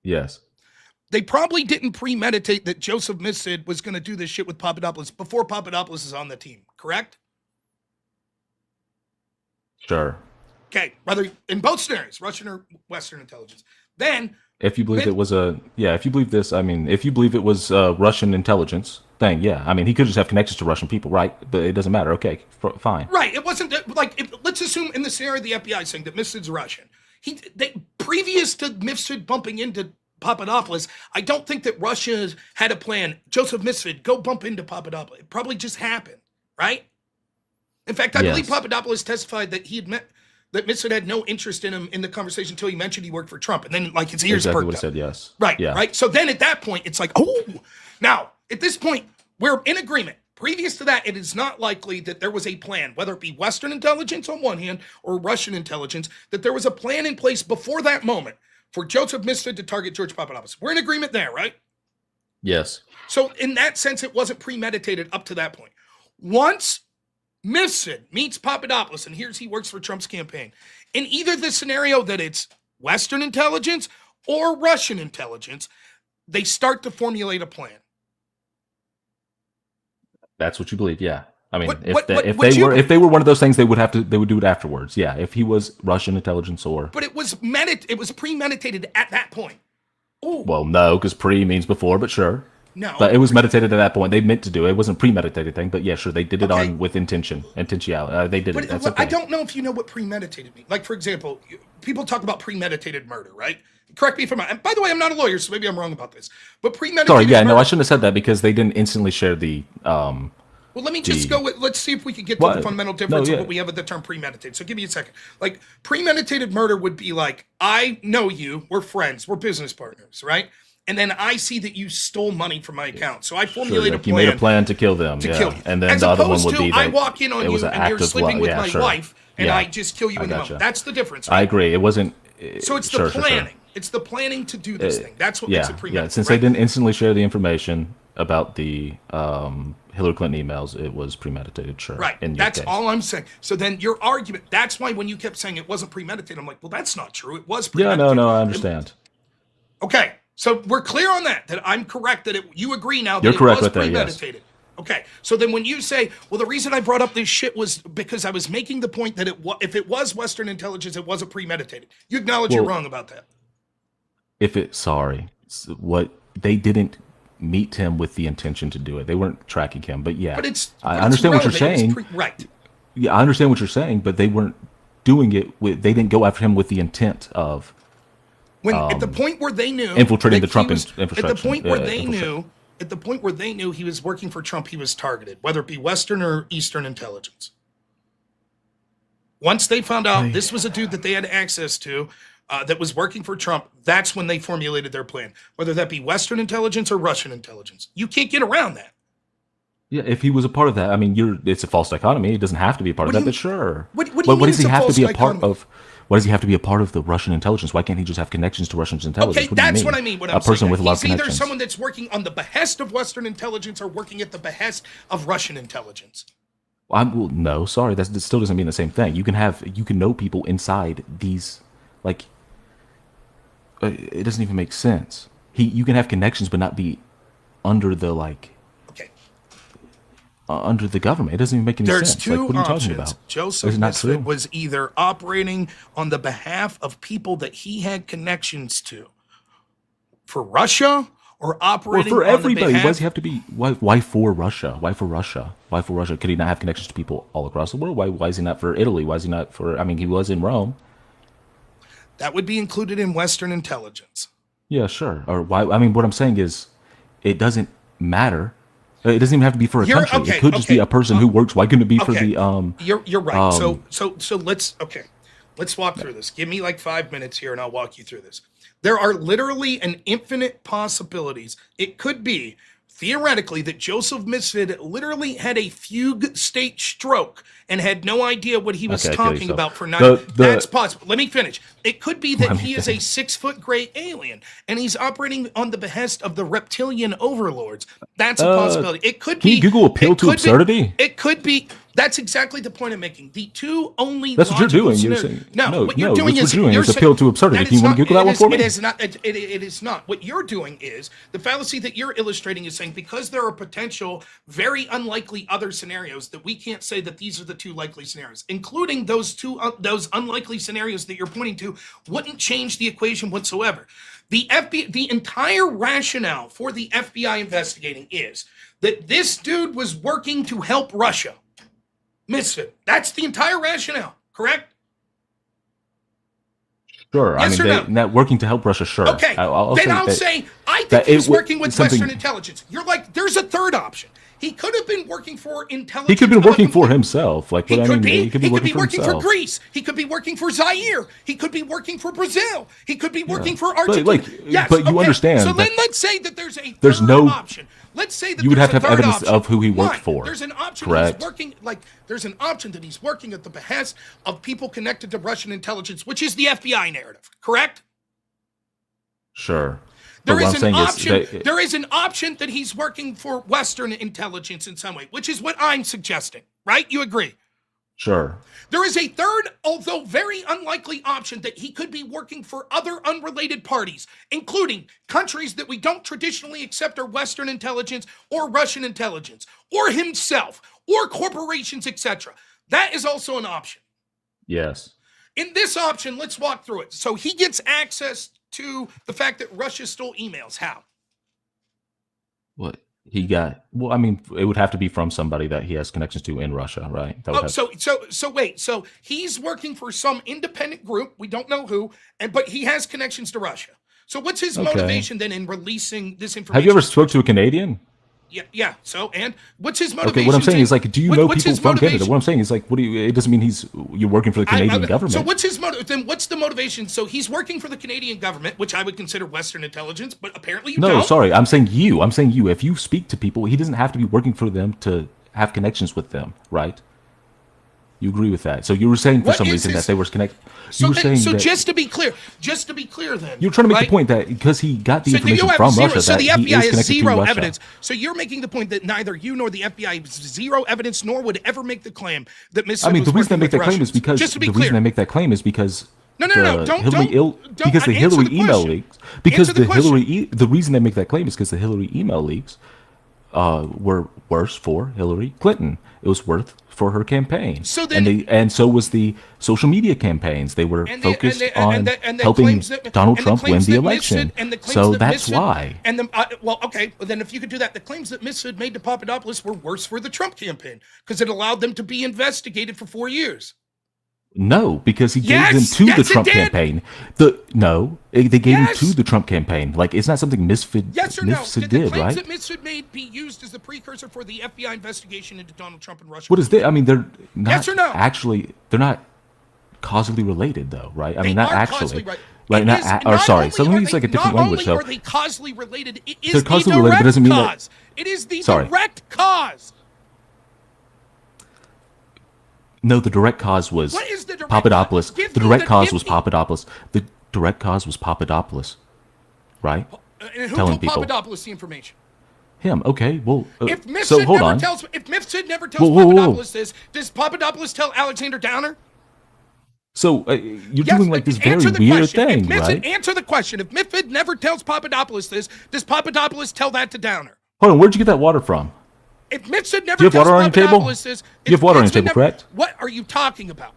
S3: Yes.
S1: They probably didn't premeditate that Joseph Misfit was going to do this shit with Papadopoulos before Papadopoulos is on the team, correct?
S3: Sure.
S1: Okay, whether in both scenarios, Russian or Western intelligence. Then,
S3: if you believe it was if you believe this, I mean, if you believe it was Russian intelligence thing, yeah. I mean, he could just have connections to Russian people, right? But it doesn't matter. Okay, fine.
S1: Right. It wasn't like, let's assume in the scenario the FBI is saying that Mifsid's Russian. Previous to Mifsid bumping into Papadopoulos, I don't think that Russia had a plan. Joseph Mifsid, go bump into Papadopoulos. It probably just happened, right? In fact, I believe Papadopoulos testified that he had met. That Mifsid had no interest in him in the conversation until he mentioned he worked for Trump. And then, like, his ears perked up.
S3: Said yes.
S1: Right,
S3: yeah.
S1: right. So then at that point, it's like, oh. Now, at this point, we're in agreement. Previous to that, it is not likely that there was a plan, whether it be Western intelligence on one hand or Russian intelligence, that there was a plan in place before that moment for Joseph Mifsid to target George Papadopoulos. We're in agreement there, right?
S3: Yes.
S1: So in that sense, it wasn't premeditated up to that point. Once Mifsid meets Papadopoulos, and here's he works for Trump's campaign. In either the scenario that it's Western intelligence or Russian intelligence, they start to formulate a plan.
S3: That's what you believe, yeah. I mean,
S1: if
S3: they were one of those things, they would do it afterwards. Yeah, if he was Russian intelligence or.
S1: But it was premeditated at that point.
S3: Ooh. Well, no, because pre means before, but sure.
S1: No,
S3: but it was meditated at that point. They meant to do it. It wasn't premeditated thing, but yeah, sure, they did it on with intentionality. They did it. That's okay.
S1: I don't know if you know what premeditated means. Like, for example, people talk about premeditated murder, right? Correct me if I'm wrong. And by the way, I'm not a lawyer, so maybe I'm wrong about this. But premeditated.
S3: Sorry, yeah, no, I shouldn't have said that because they didn't instantly share the.
S1: Well, let me just go with. Let's see if we can get to the fundamental difference of what we have with the term premeditated. So, give me a second. Like, premeditated murder would be like, I know you, we're friends, we're business partners, right? And then I see that you stole money from my account. So I formulate a plan.
S3: You made a plan to kill them. And then the other one would be that
S1: I walk in on you and you're sleeping with my wife and I just kill you in the moment. That's the difference. Right?
S3: I agree. It wasn't.
S1: So it's the planning. Sure. It's the planning to do this thing. That's what makes it premeditated.
S3: Yeah, since they didn't instantly share the information about the Hillary Clinton emails, it was premeditated, sure.
S1: Right. That's all I'm saying. So then your argument, that's why when you kept saying it wasn't premeditated, I'm like, well, that's not true. It was premeditated.
S3: Yeah, no, I understand.
S1: Okay. So we're clear on that I'm correct, that you agree now that it was premeditated. Yes. Okay. So then when you say, well, the reason I brought up this shit was because I was making the point that if it was Western intelligence, it wasn't premeditated. You acknowledge you're wrong about that.
S3: What they didn't meet him with the intention to do it. They weren't tracking him, but yeah. I understand what you're saying.
S1: Right.
S3: Yeah, I understand what you're saying, but they weren't doing it they didn't go after him with the intent of
S1: at the point where they knew
S3: infiltrating the Trump infrastructure.
S1: At the point where they knew he was working for Trump, he was targeted, whether it be Western or Eastern intelligence. Once they found out this was a dude that they had access to, that was working for Trump, that's when they formulated their plan, whether that be Western intelligence or Russian intelligence. You can't get around that.
S3: Yeah, if he was a part of that, I mean, it's a false dichotomy. He doesn't have to be a part of that, but sure.
S1: What does he have to be a part of?
S3: Why does he have to be a part of the Russian intelligence? Why can't he just have connections to Russian intelligence?
S1: Okay, that's what I mean.
S3: A person with a lot of connections.
S1: He's either someone that's working on the behest of Western intelligence or working at the behest of Russian intelligence.
S3: No, sorry, that still doesn't mean the same thing. You can know people inside these, like, it doesn't even make sense. You can have connections but not be under the under the government. It doesn't even make any sense.
S1: There's two
S3: what are you
S1: options.
S3: talking about?
S1: Joseph Misfit was either operating on the behalf of people that he had connections to for Russia or
S3: Or
S1: operating
S3: for
S1: on the
S3: everybody. Why
S1: behalf.
S3: does he have to be? Why for Russia? Why for Russia? Why for Russia? Could he not have connections to people all across the world? Why is he not for Italy? Why is he not for? I mean, he was in Rome.
S1: That would be included in Western intelligence.
S3: Yeah, sure. Or why? I mean, what I'm saying is, it doesn't matter. It doesn't even have to be for a
S1: You're
S3: country.
S1: okay.
S3: It could just be a person who works. Why couldn't it be for
S1: Okay.
S3: the
S1: You're right. So let's walk through this. Give me like 5 minutes here, and I'll walk you through this. There are literally an infinite possibilities. It could be theoretically that Joseph Misfit literally had a fugue state stroke and had no idea what he was
S3: Okay, kill
S1: talking
S3: yourself.
S1: about for 9.
S3: The-
S1: That's possible. Let me finish. It could be that
S3: Let me
S1: he is a
S3: finish.
S1: 6-foot gray alien and he's operating on the behest of the reptilian overlords. That's a possibility. It could
S3: Can
S1: be.
S3: you Google appeal
S1: it
S3: to
S1: could be-
S3: absurdity?
S1: It could be. That's exactly the point I'm making. The two only.
S3: That's what you're
S1: logical
S3: doing. You're
S1: scenarios-
S3: saying
S1: No, what you're doing
S3: that's
S1: is
S3: what you're doing.
S1: you're
S3: It's
S1: saying-
S3: appeal to absurdity.
S1: that
S3: Can you
S1: is
S3: want to
S1: not-
S3: Google that
S1: it
S3: one
S1: is-
S3: for me?
S1: It is not. It is not. What you're doing is the fallacy that you're illustrating is saying because there are potential, very unlikely other scenarios that we can't say that these are the two likely scenarios, including those those unlikely scenarios that you're pointing to, wouldn't change the equation whatsoever. The entire rationale for the FBI investigating is that this dude was working to help Russia. Misfit. That's the entire rationale, correct?
S3: Sure.
S1: Yes
S3: I
S1: or
S3: mean,
S1: no?
S3: working to help Russia. Sure.
S1: Okay.
S3: I'll
S1: then
S3: say
S1: I'll
S3: that-
S1: say I think
S3: that
S1: he was
S3: it would-
S1: working with
S3: something-
S1: Western intelligence. You're like, there's a third option. He could have been working for intelligence.
S3: he could be
S1: of a
S3: working for
S1: complete-
S3: himself. Like
S1: He
S3: what I
S1: could
S3: mean,
S1: be.
S3: he could be working for himself.
S1: Greece. He could be working for Zaire. He could be working for Brazil. He could be working for
S3: But,
S1: Argentina.
S3: like,
S1: yes,
S3: but you understand
S1: So
S3: that
S1: then let's say that there's a
S3: there's
S1: third
S3: no-
S1: option. Let's say that
S3: you would
S1: there's
S3: have to
S1: a
S3: have
S1: third
S3: evidence
S1: option.
S3: of who he worked
S1: Fine.
S3: for.
S1: There's an option
S3: Correct.
S1: he's working there's an option that he's working at the behest of people connected to Russian intelligence, which is the FBI narrative. Correct?
S3: Sure.
S1: There
S3: But
S1: is
S3: what I'm
S1: an
S3: saying
S1: option.
S3: is that-
S1: There is an option that he's working for Western intelligence in some way, which is what I'm suggesting. Right? You agree?
S3: Sure.
S1: There is a third, although very unlikely option that he could be working for other unrelated parties, including countries that we don't traditionally accept are Western intelligence or Russian intelligence, or himself, or corporations, etc. That is also an option.
S3: Yes.
S1: In this option, let's walk through it. So he gets access to the fact that Russia stole emails. How?
S3: What he got? Well, I mean, it would have to be from somebody that he has connections to in Russia, right? That would
S1: Oh,
S3: have-
S1: so wait. So he's working for some independent group. We don't know who, but he has connections to Russia. So what's his
S3: Okay.
S1: motivation then in releasing this information?
S3: Have you ever spoke to a Canadian?
S1: Yeah. So, and what's his motivation?
S3: Okay, what I'm saying
S1: to-
S3: is like, do you
S1: what-
S3: know
S1: what's
S3: people
S1: his
S3: from Canada?
S1: motivation?
S3: What I'm saying is like, what do you? It doesn't mean you're working for the Canadian government.
S1: So what's his motive? Then what's the motivation? So he's working for the Canadian government, which I would consider Western intelligence, but apparently you
S3: No,
S1: don't.
S3: sorry, I'm saying you. I'm saying you. If you speak to people, he doesn't have to be working for them to have connections with them, right? You agree with that? So you were saying for
S1: What
S3: some
S1: is
S3: reason
S1: his-
S3: that they were connected.
S1: So,
S3: You were saying that
S1: just to be clear, then
S3: you're trying to make
S1: right?
S3: the point that because he got the
S1: So
S3: information
S1: you have
S3: from
S1: zero,
S3: Russia,
S1: so
S3: that
S1: the
S3: he
S1: FBI
S3: is
S1: has
S3: connected to
S1: zero
S3: Russia.
S1: evidence. So you're making the point that neither you nor the FBI have zero evidence, nor would ever make the claim that Mr.
S3: I mean, the
S1: was
S3: reason I
S1: working
S3: make that
S1: with
S3: claim is
S1: Russians.
S3: because
S1: Just to be
S3: the
S1: clear.
S3: reason I make that claim is because
S1: No,
S3: the
S1: don't
S3: because the
S1: answer
S3: Hillary
S1: the
S3: email
S1: question.
S3: leaks because
S1: Answer the
S3: the Hillary the reason I make that claim is because the Hillary email leaks were worse for Hillary Clinton. It was worth for her campaign.
S1: So then-
S3: and so was the social media campaigns. They were focused on helping
S1: claims that-
S3: Donald
S1: and the
S3: Trump win
S1: claims
S3: the
S1: that
S3: election.
S1: Misfit- and the claims
S3: So
S1: that
S3: that's
S1: Misfit-
S3: why.
S1: And the well, okay. Well, then if you could do that, the claims that Misfit made to Papadopoulos were worse for the Trump campaign because it allowed them to be investigated for 4 years.
S3: No, because he
S1: Yes,
S3: gave them to
S1: yes,
S3: the
S1: it
S3: Trump
S1: did.
S3: campaign. They gave
S1: Yes.
S3: him to the Trump campaign. Like it's not something Misfit
S1: Yes or no?
S3: Misfit
S1: Did the
S3: did,
S1: claims
S3: right?
S1: that Misfit made be used as the precursor for the FBI investigation into Donald Trump and Russia?
S3: What is this? I mean, they're not
S1: Yes or no?
S3: actually. They're not causally related, though, right? I mean,
S1: They
S3: not
S1: are
S3: actually.
S1: causally right.
S3: Right?
S1: It
S3: Not.
S1: is-
S3: Or
S1: not
S3: sorry.
S1: only
S3: So let me
S1: are
S3: use
S1: they-
S3: like a different
S1: not
S3: language.
S1: only
S3: So
S1: are they causally related, it is
S3: They're
S1: the
S3: causally related, but
S1: direct
S3: doesn't mean that-
S1: cause. It is the
S3: Sorry.
S1: direct cause.
S3: no, the direct cause was
S1: What is the direct
S3: Papadopoulos.
S1: cause? Give
S3: The
S1: me
S3: direct
S1: the-
S3: cause
S1: give
S3: was
S1: me-
S3: Papadopoulos. The direct cause was Papadopoulos, right?
S1: And who
S3: Telling
S1: told
S3: people.
S1: Papadopoulos the information?
S3: Him. Okay. Well.
S1: If Mifsud
S3: so hold on.
S1: if Mifsud never tells
S3: Whoa, whoa, whoa.
S1: Papadopoulos this, does Papadopoulos tell Alexander Downer?
S3: So you're
S1: Yes,
S3: doing like this very
S1: answer the
S3: weird
S1: question.
S3: thing,
S1: If Mifsud,
S3: right?
S1: Answer the question. If Mifsud never tells Papadopoulos this, does Papadopoulos tell that to Downer?
S3: Hold on. Where'd you get that water from?
S1: If Mifsud never
S3: Do you have
S1: tells
S3: water on your table?
S1: Papadopoulos this,
S3: You have water on your
S1: Mifsud
S3: table,
S1: never-
S3: correct?
S1: What are you talking about?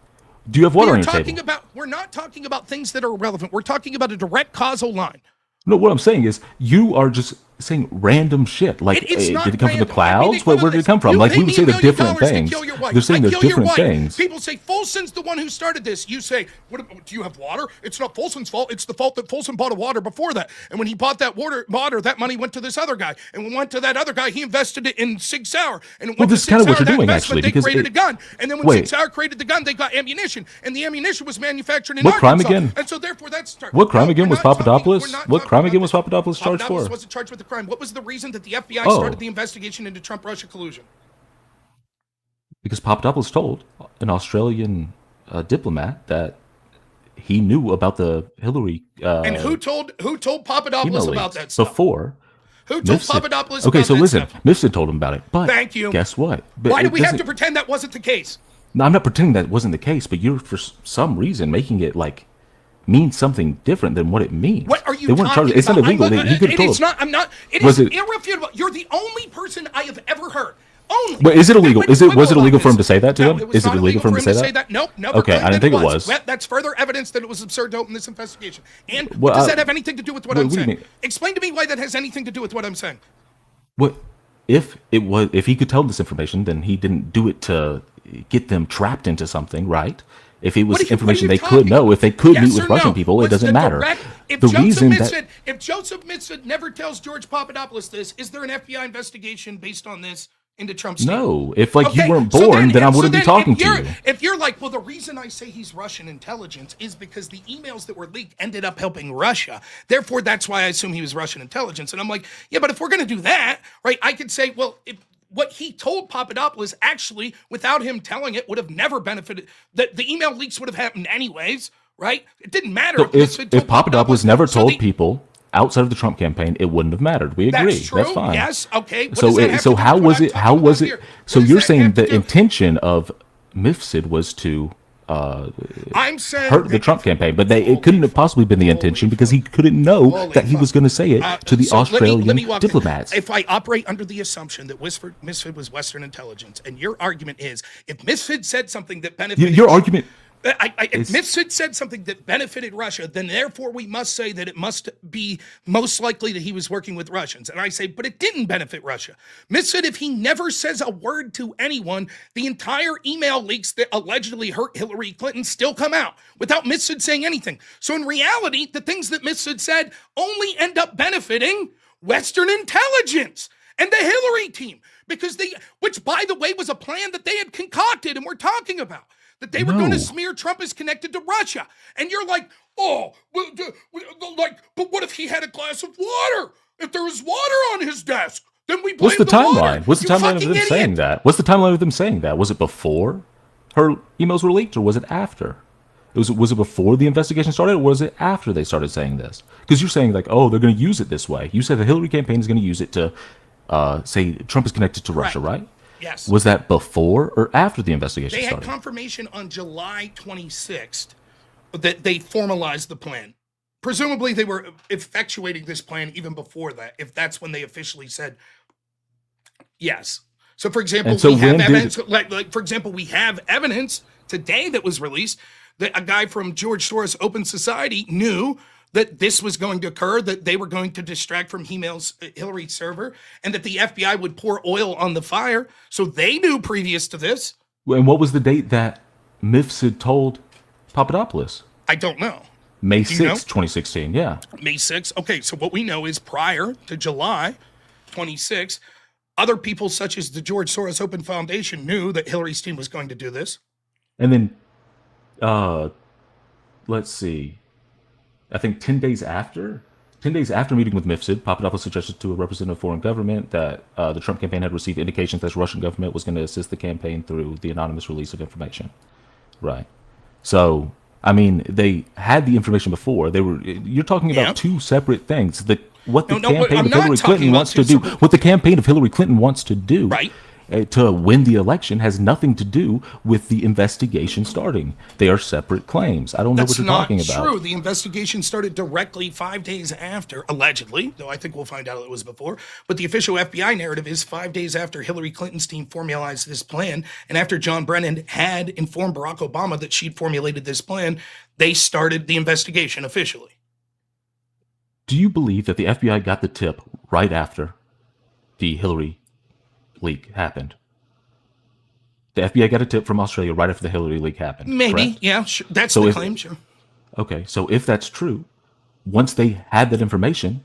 S3: Do you have water on your
S1: talking
S3: table?
S1: about. We're not talking about things that are irrelevant. We're talking about a direct causal line.
S3: No, what I'm saying is you are just saying random shit. Like,
S1: It's not
S3: did it come from the
S1: random. I mean,
S3: clouds? Where did it come from? Like, we would say they're different things. They're saying they're different things.
S1: People say Folson's the one who started this. You say, do you have water? It's not Folson's fault. It's the fault that Folson bought a water before that. And when he bought that water, that money went to this other guy. And when it went to that other guy, he invested it in Sig Sauer. And it went
S3: this is kind of what you're doing, actually.
S1: They created a gun. And then when Sig Sauer created the gun, they got ammunition. And the ammunition was manufactured in
S3: What
S1: Arkansas.
S3: crime again?
S1: And so therefore that's...
S3: What crime again was Papadopoulos? What crime again was Papadopoulos charged for?
S1: Papadopoulos wasn't charged with the crime. What was the reason that the FBI started the investigation into Trump-Russia collusion?
S3: Because Papadopoulos told an Australian diplomat that he knew about the Hillary.
S1: And who told Papadopoulos about that stuff?
S3: Before.
S1: Who told Papadopoulos about
S3: Okay, so
S1: that
S3: listen,
S1: stuff?
S3: Mifsud told him about it. But
S1: thank you.
S3: Guess what? But
S1: why do we have to pretend that wasn't the case?
S3: No, I'm not pretending that wasn't the case, but you're for some reason making it like mean something different than what it means.
S1: What are you
S3: they weren't
S1: talking
S3: charged. It's not
S1: about?
S3: illegal. He could have told.
S1: It's not. I'm not. It is irrefutable. You're the only person I have ever heard. Only.
S3: But is it illegal? Was it illegal for him to say that to him?
S1: Is
S3: it illegal for him to say that?
S1: Nope. Never.
S3: Okay, I didn't think it was.
S1: That's further evidence that it was absurd to open this investigation. And what does that have anything to do with what I'm saying? Explain to me why that has anything to do with what I'm saying.
S3: What if he could tell this information, then he didn't do it to get them trapped into something, right? If it was information they could know, if they could meet with Russian people, it doesn't matter.
S1: If Joseph Mifsud never tells George Papadopoulos this, is there an FBI investigation based on this into Trump's team?
S3: No. If you weren't born, then I wouldn't be talking to you.
S1: If you're like, well, the reason I say he's Russian intelligence is because the emails that were leaked ended up helping Russia. Therefore, that's why I assume he was Russian intelligence. And I'm like, yeah, but if we're going to do that, right, I could say, well, if what he told Papadopoulos actually, without him telling it, would have never benefited. The email leaks would have happened anyways, right? It didn't matter.
S3: So if Papadopoulos never told people outside of the Trump campaign, it wouldn't have mattered. We agree.
S1: That's true.
S3: That's fine.
S1: Yes. Okay.
S3: So how was it? How was it? So you're saying the intention of Mifsud was to
S1: I'm saying
S3: hurt the Trump campaign, but it couldn't have possibly been the intention because he couldn't know that he was going to say it to the Australian diplomats.
S1: If I operate under the assumption that Mifsud was Western intelligence, and your argument is if Mifsud said something that benefited
S3: your argument.
S1: If Mifsud said something that benefited Russia, then therefore we must say that it must be most likely that he was working with Russians. And I say, but it didn't benefit Russia. Mifsud, if he never says a word to anyone, the entire email leaks that allegedly hurt Hillary Clinton still come out without Mifsud saying anything. So in reality, the things that Mifsud said only end up benefiting Western intelligence and the Hillary team, which by the way was a plan that they had concocted and we're talking about. That they were going to smear Trump as connected to Russia. And you're like, but what if he had a glass of water? If there was water on his desk, then we blame
S3: What's the timeline?
S1: Water.
S3: What's the timeline of them saying that? What's the timeline of them saying that? Was it before her emails were leaked or was it after? Was it before the investigation started or was it after they started saying this? Because you're saying like, oh, they're going to use it this way. You said the Hillary campaign is going to use it to say Trump is connected to Russia, right?
S1: Yes.
S3: Was that before or after the investigation started?
S1: They had confirmation on July 26th that they formalized the plan. Presumably, they were effectuating this plan even before that, if that's when they officially said yes. So, for example, we have evidence. For example, we have evidence today that was released that a guy from George Soros Open Society knew that this was going to occur, that they were going to distract from Hillary's server, and that the FBI would pour oil on the fire. So they knew previous to this.
S3: And what was the date that Mifsud told Papadopoulos?
S1: I don't know.
S3: May 6, 2016, yeah.
S1: May 6. Okay, so what we know is prior to July 26, other people such as the George Soros Open Foundation knew that Hillary's team was going to do this.
S3: And then, let's see. I think 10 days after meeting with Mifsud, Papadopoulos suggested to a representative of foreign government that the Trump campaign had received indications that the Russian government was going to assist the campaign through the anonymous release of information. Right. So, I mean, they had the information before. You're talking about two separate things. What the campaign of Hillary Clinton wants to do. What the campaign of Hillary Clinton wants to do.
S1: Right.
S3: To win the election has nothing to do with the investigation starting. They are separate claims. I don't know what you're talking about.
S1: That's true. The investigation started directly 5 days after, allegedly, though I think we'll find out it was before. But the official FBI narrative is 5 days after Hillary Clinton's team formalized this plan, and after John Brennan had informed Barack Obama that she'd formulated this plan, they started the investigation officially.
S3: Do you believe that the FBI got the tip right after the Hillary leak happened? The FBI got a tip from Australia right after the Hillary leak happened.
S1: Maybe,
S3: correct?
S1: yeah, sure. That's the claim, sure.
S3: Okay, so if that's true, once they had that information,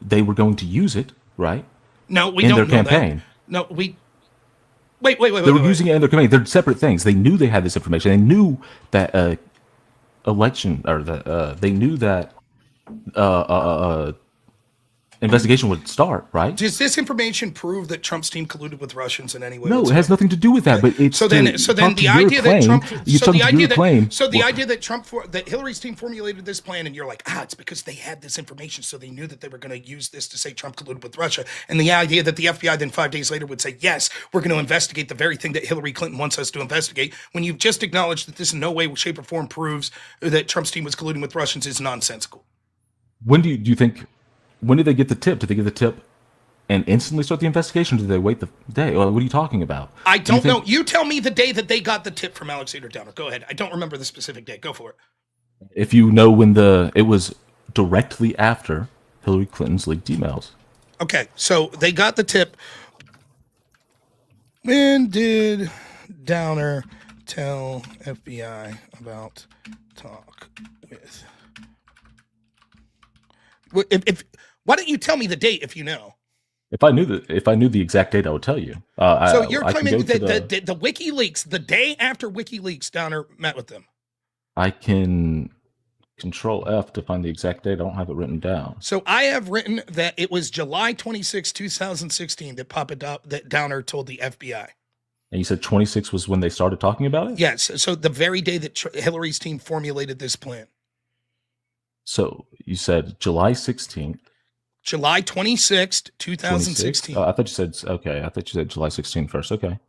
S3: they were going to use it, right?
S1: No, we
S3: in
S1: don't
S3: their
S1: know
S3: campaign.
S1: That. No, Wait.
S3: They were using it in their campaign. They're separate things. They knew they had this information. They knew that election, or they knew that investigation would start, right?
S1: Does this information prove that Trump's team colluded with Russians in any way?
S3: No, it has nothing to do with that. But it's
S1: so then the idea that Trump, that Hillary's team formulated this plan, and you're like, it's because they had this information, so they knew that they were going to use this to say Trump colluded with Russia. And the idea that the FBI then 5 days later would say, yes, we're going to investigate the very thing that Hillary Clinton wants us to investigate, when you've just acknowledged that this in no way, shape, or form proves that Trump's team was colluding with Russians, is nonsensical.
S3: When do you think? When did they get the tip? Did they get the tip and instantly start the investigation? Or did they wait the day? What are you talking about?
S1: I don't know. You tell me the day that they got the tip from Alexander Downer. Go ahead. I don't remember the specific day. Go for it.
S3: If you know when it was directly after Hillary Clinton's leaked emails.
S1: Okay, so they got the tip. When did Downer tell FBI about talk with? Why don't you tell me the date if you know?
S3: If I knew the exact date, I would tell you.
S1: So you're claiming that the WikiLeaks, the day after WikiLeaks, Downer met with them.
S3: I can Control F to find the exact date. I don't have it written down.
S1: So I have written that it was July 26, 2016 that Downer told the FBI.
S3: And you said 26 was when they started talking about it?
S1: Yes. So the very day that Hillary's team formulated this plan.
S3: So you said July 16th.
S1: July 26th, 2016.
S3: I thought you said, okay. I thought you said July 16th first. Okay.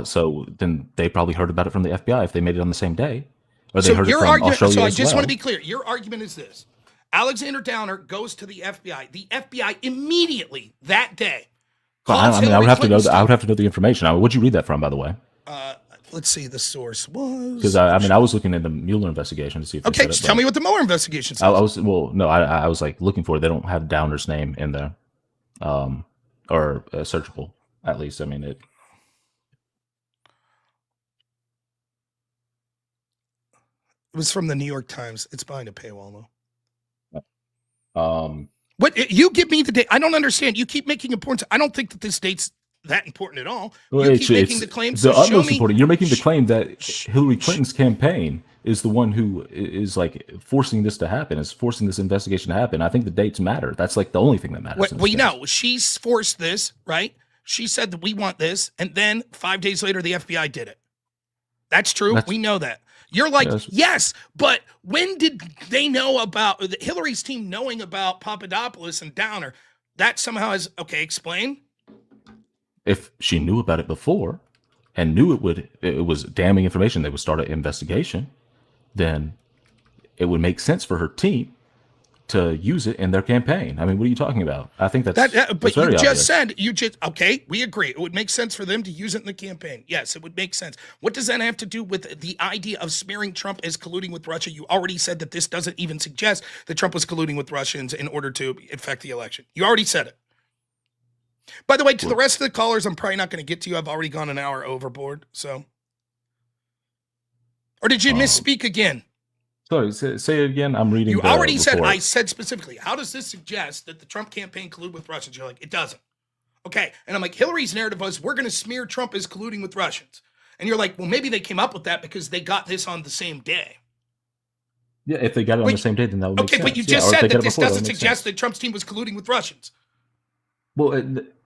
S3: So then they probably heard about it from the FBI if they made it on the same day. Or they heard it from Australia.
S1: So I just want to be clear. Your argument is this. Alexander Downer goes to the FBI. The FBI immediately that day.
S3: I would have to know. I would have to know the information. What'd you read that from, by the way?
S1: Let's see. The source was
S3: because I was looking at the Mueller investigation to see if.
S1: Okay, just tell me what the Mueller investigation says.
S3: I was like looking for it. They don't have Downer's name in there, or searchable at least. I mean it.
S1: It was from the New York Times. It's behind a paywall,
S3: though.
S1: What you give me the date? I don't understand. You keep making important. I don't think that this date's that important at all.
S3: Well,
S1: you keep making the claim.
S3: The utmost important. You're making the claim that Hillary Clinton's campaign is the one who is like forcing this to happen, is forcing this investigation to happen. I think the dates matter. That's like the only thing that matters.
S1: Well, you know, she's forced this, right? She said that we want this, and then 5 days later, the FBI did it. That's true. We know that. You're like, yes, but when did they know about Hillary's team knowing about Papadopoulos and Downer? That somehow is okay. Explain.
S3: If she knew about it before and knew it was damning information, they would start an investigation, then it would make sense for her team to use it in their campaign. I mean, what are you talking about? I think but
S1: you just said, okay, we agree. It would make sense for them to use it in the campaign. Yes, it would make sense. What does that have to do with the idea of smearing Trump as colluding with Russia? You already said that this doesn't even suggest that Trump was colluding with Russians in order to affect the election. You already said it. By the way, to the rest of the callers, I'm probably not going to get to you. I've already gone an hour overboard. So, or did you misspeak again?
S3: Sorry, say it again. I'm reading.
S1: You already said. I said specifically. How does this suggest that the Trump campaign colluded with Russians? You're like, it doesn't. Okay, and I'm like, Hillary's narrative was we're going to smear Trump as colluding with Russians, and you're like, well, maybe they came up with that because they got this on the same day.
S3: Yeah, if they got it on the same day, then that would make sense.
S1: Okay, but you just said that this doesn't suggest that Trump's team was colluding with Russians.
S3: Well,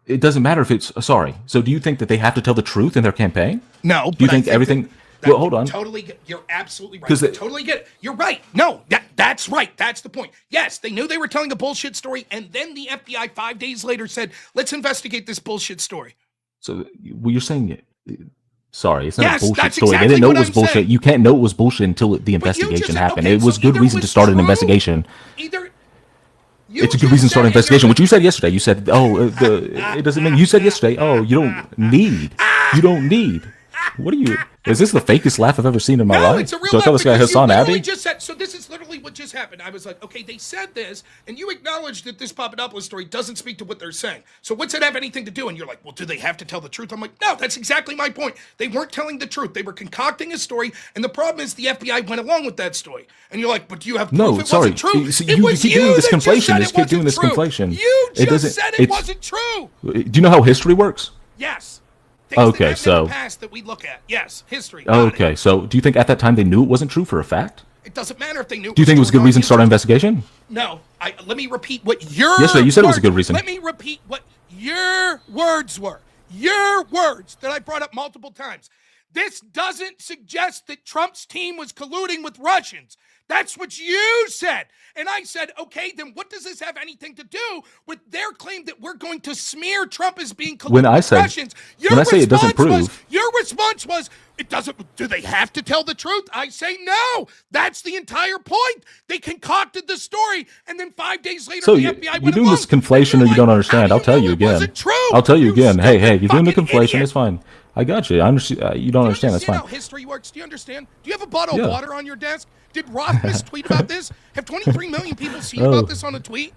S3: it doesn't matter if it's sorry. So, do you think that they have to tell the truth in their campaign?
S1: No.
S3: Do you think everything? Well, hold on.
S1: You're absolutely right. Totally get it. You're right. No, that's right. That's the point. Yes, they knew they were telling a bullshit story, and then the FBI 5 days later said, "Let's investigate this bullshit story."
S3: So, you're saying, sorry, it's not a bullshit story.
S1: Exactly
S3: they didn't know it was bullshit. Saying. You can't know it was bullshit until the investigation happened. Okay, it was good reason to start an investigation. It's a good reason to start an investigation. What you said yesterday, you said, it doesn't mean you said yesterday, you don't need. What are you? Is this the fakest laugh I've ever seen in my life?
S1: It's a real
S3: Do I tell
S1: laugh
S3: this guy Hassan Abbey?
S1: Just said, so this is literally what just happened. I was like, okay, they said this, and you acknowledged that this Papadopoulos story doesn't speak to what they're saying. So what's it have anything to do? And you're like, well, do they have to tell the truth? I'm like, no, that's exactly my point. They weren't telling the truth. They were concocting a story, and the problem is the FBI went along with that story. And you're like, but do you have proof it wasn't true?
S3: So
S1: it was
S3: keep
S1: you
S3: doing this
S1: that just said
S3: conflation.
S1: it
S3: Keep doing
S1: wasn't
S3: this
S1: true.
S3: conflation.
S1: You just said it wasn't true.
S3: Do you know how history works?
S1: Yes. Things
S3: Okay,
S1: that
S3: so
S1: in the past that we look at. Yes, history.
S3: Okay, so do you think at that time they knew it wasn't true for a fact?
S1: It doesn't matter if they knew.
S3: Do you think it was a good reason to start an investigation?
S1: No. Let me repeat what your
S3: Yesterday you said it was a good reason.
S1: Let me repeat what your words were. Your words that I brought up multiple times. This doesn't suggest that Trump's team was colluding with Russians. That's what you said. And I said, okay, then what does this have anything to do with their claim that we're going to smear Trump as being colluding with Russians?
S3: When I say it doesn't prove.
S1: Your response was, it doesn't, do they have to tell the truth? I say no. That's the entire point. They concocted the story, and then 5 days later, the FBI went
S3: you're doing this conflation or you don't understand. I'll tell you again.
S1: I'll
S3: tell you again. Hey, you're doing the conflation. It's fine. I got you. I understand. You don't understand. That's fine.
S1: How history works? Do you understand? Do you have a bottle of water on your desk? Did Rothfuss tweet about this? Have 23 million people seen about this on a tweet?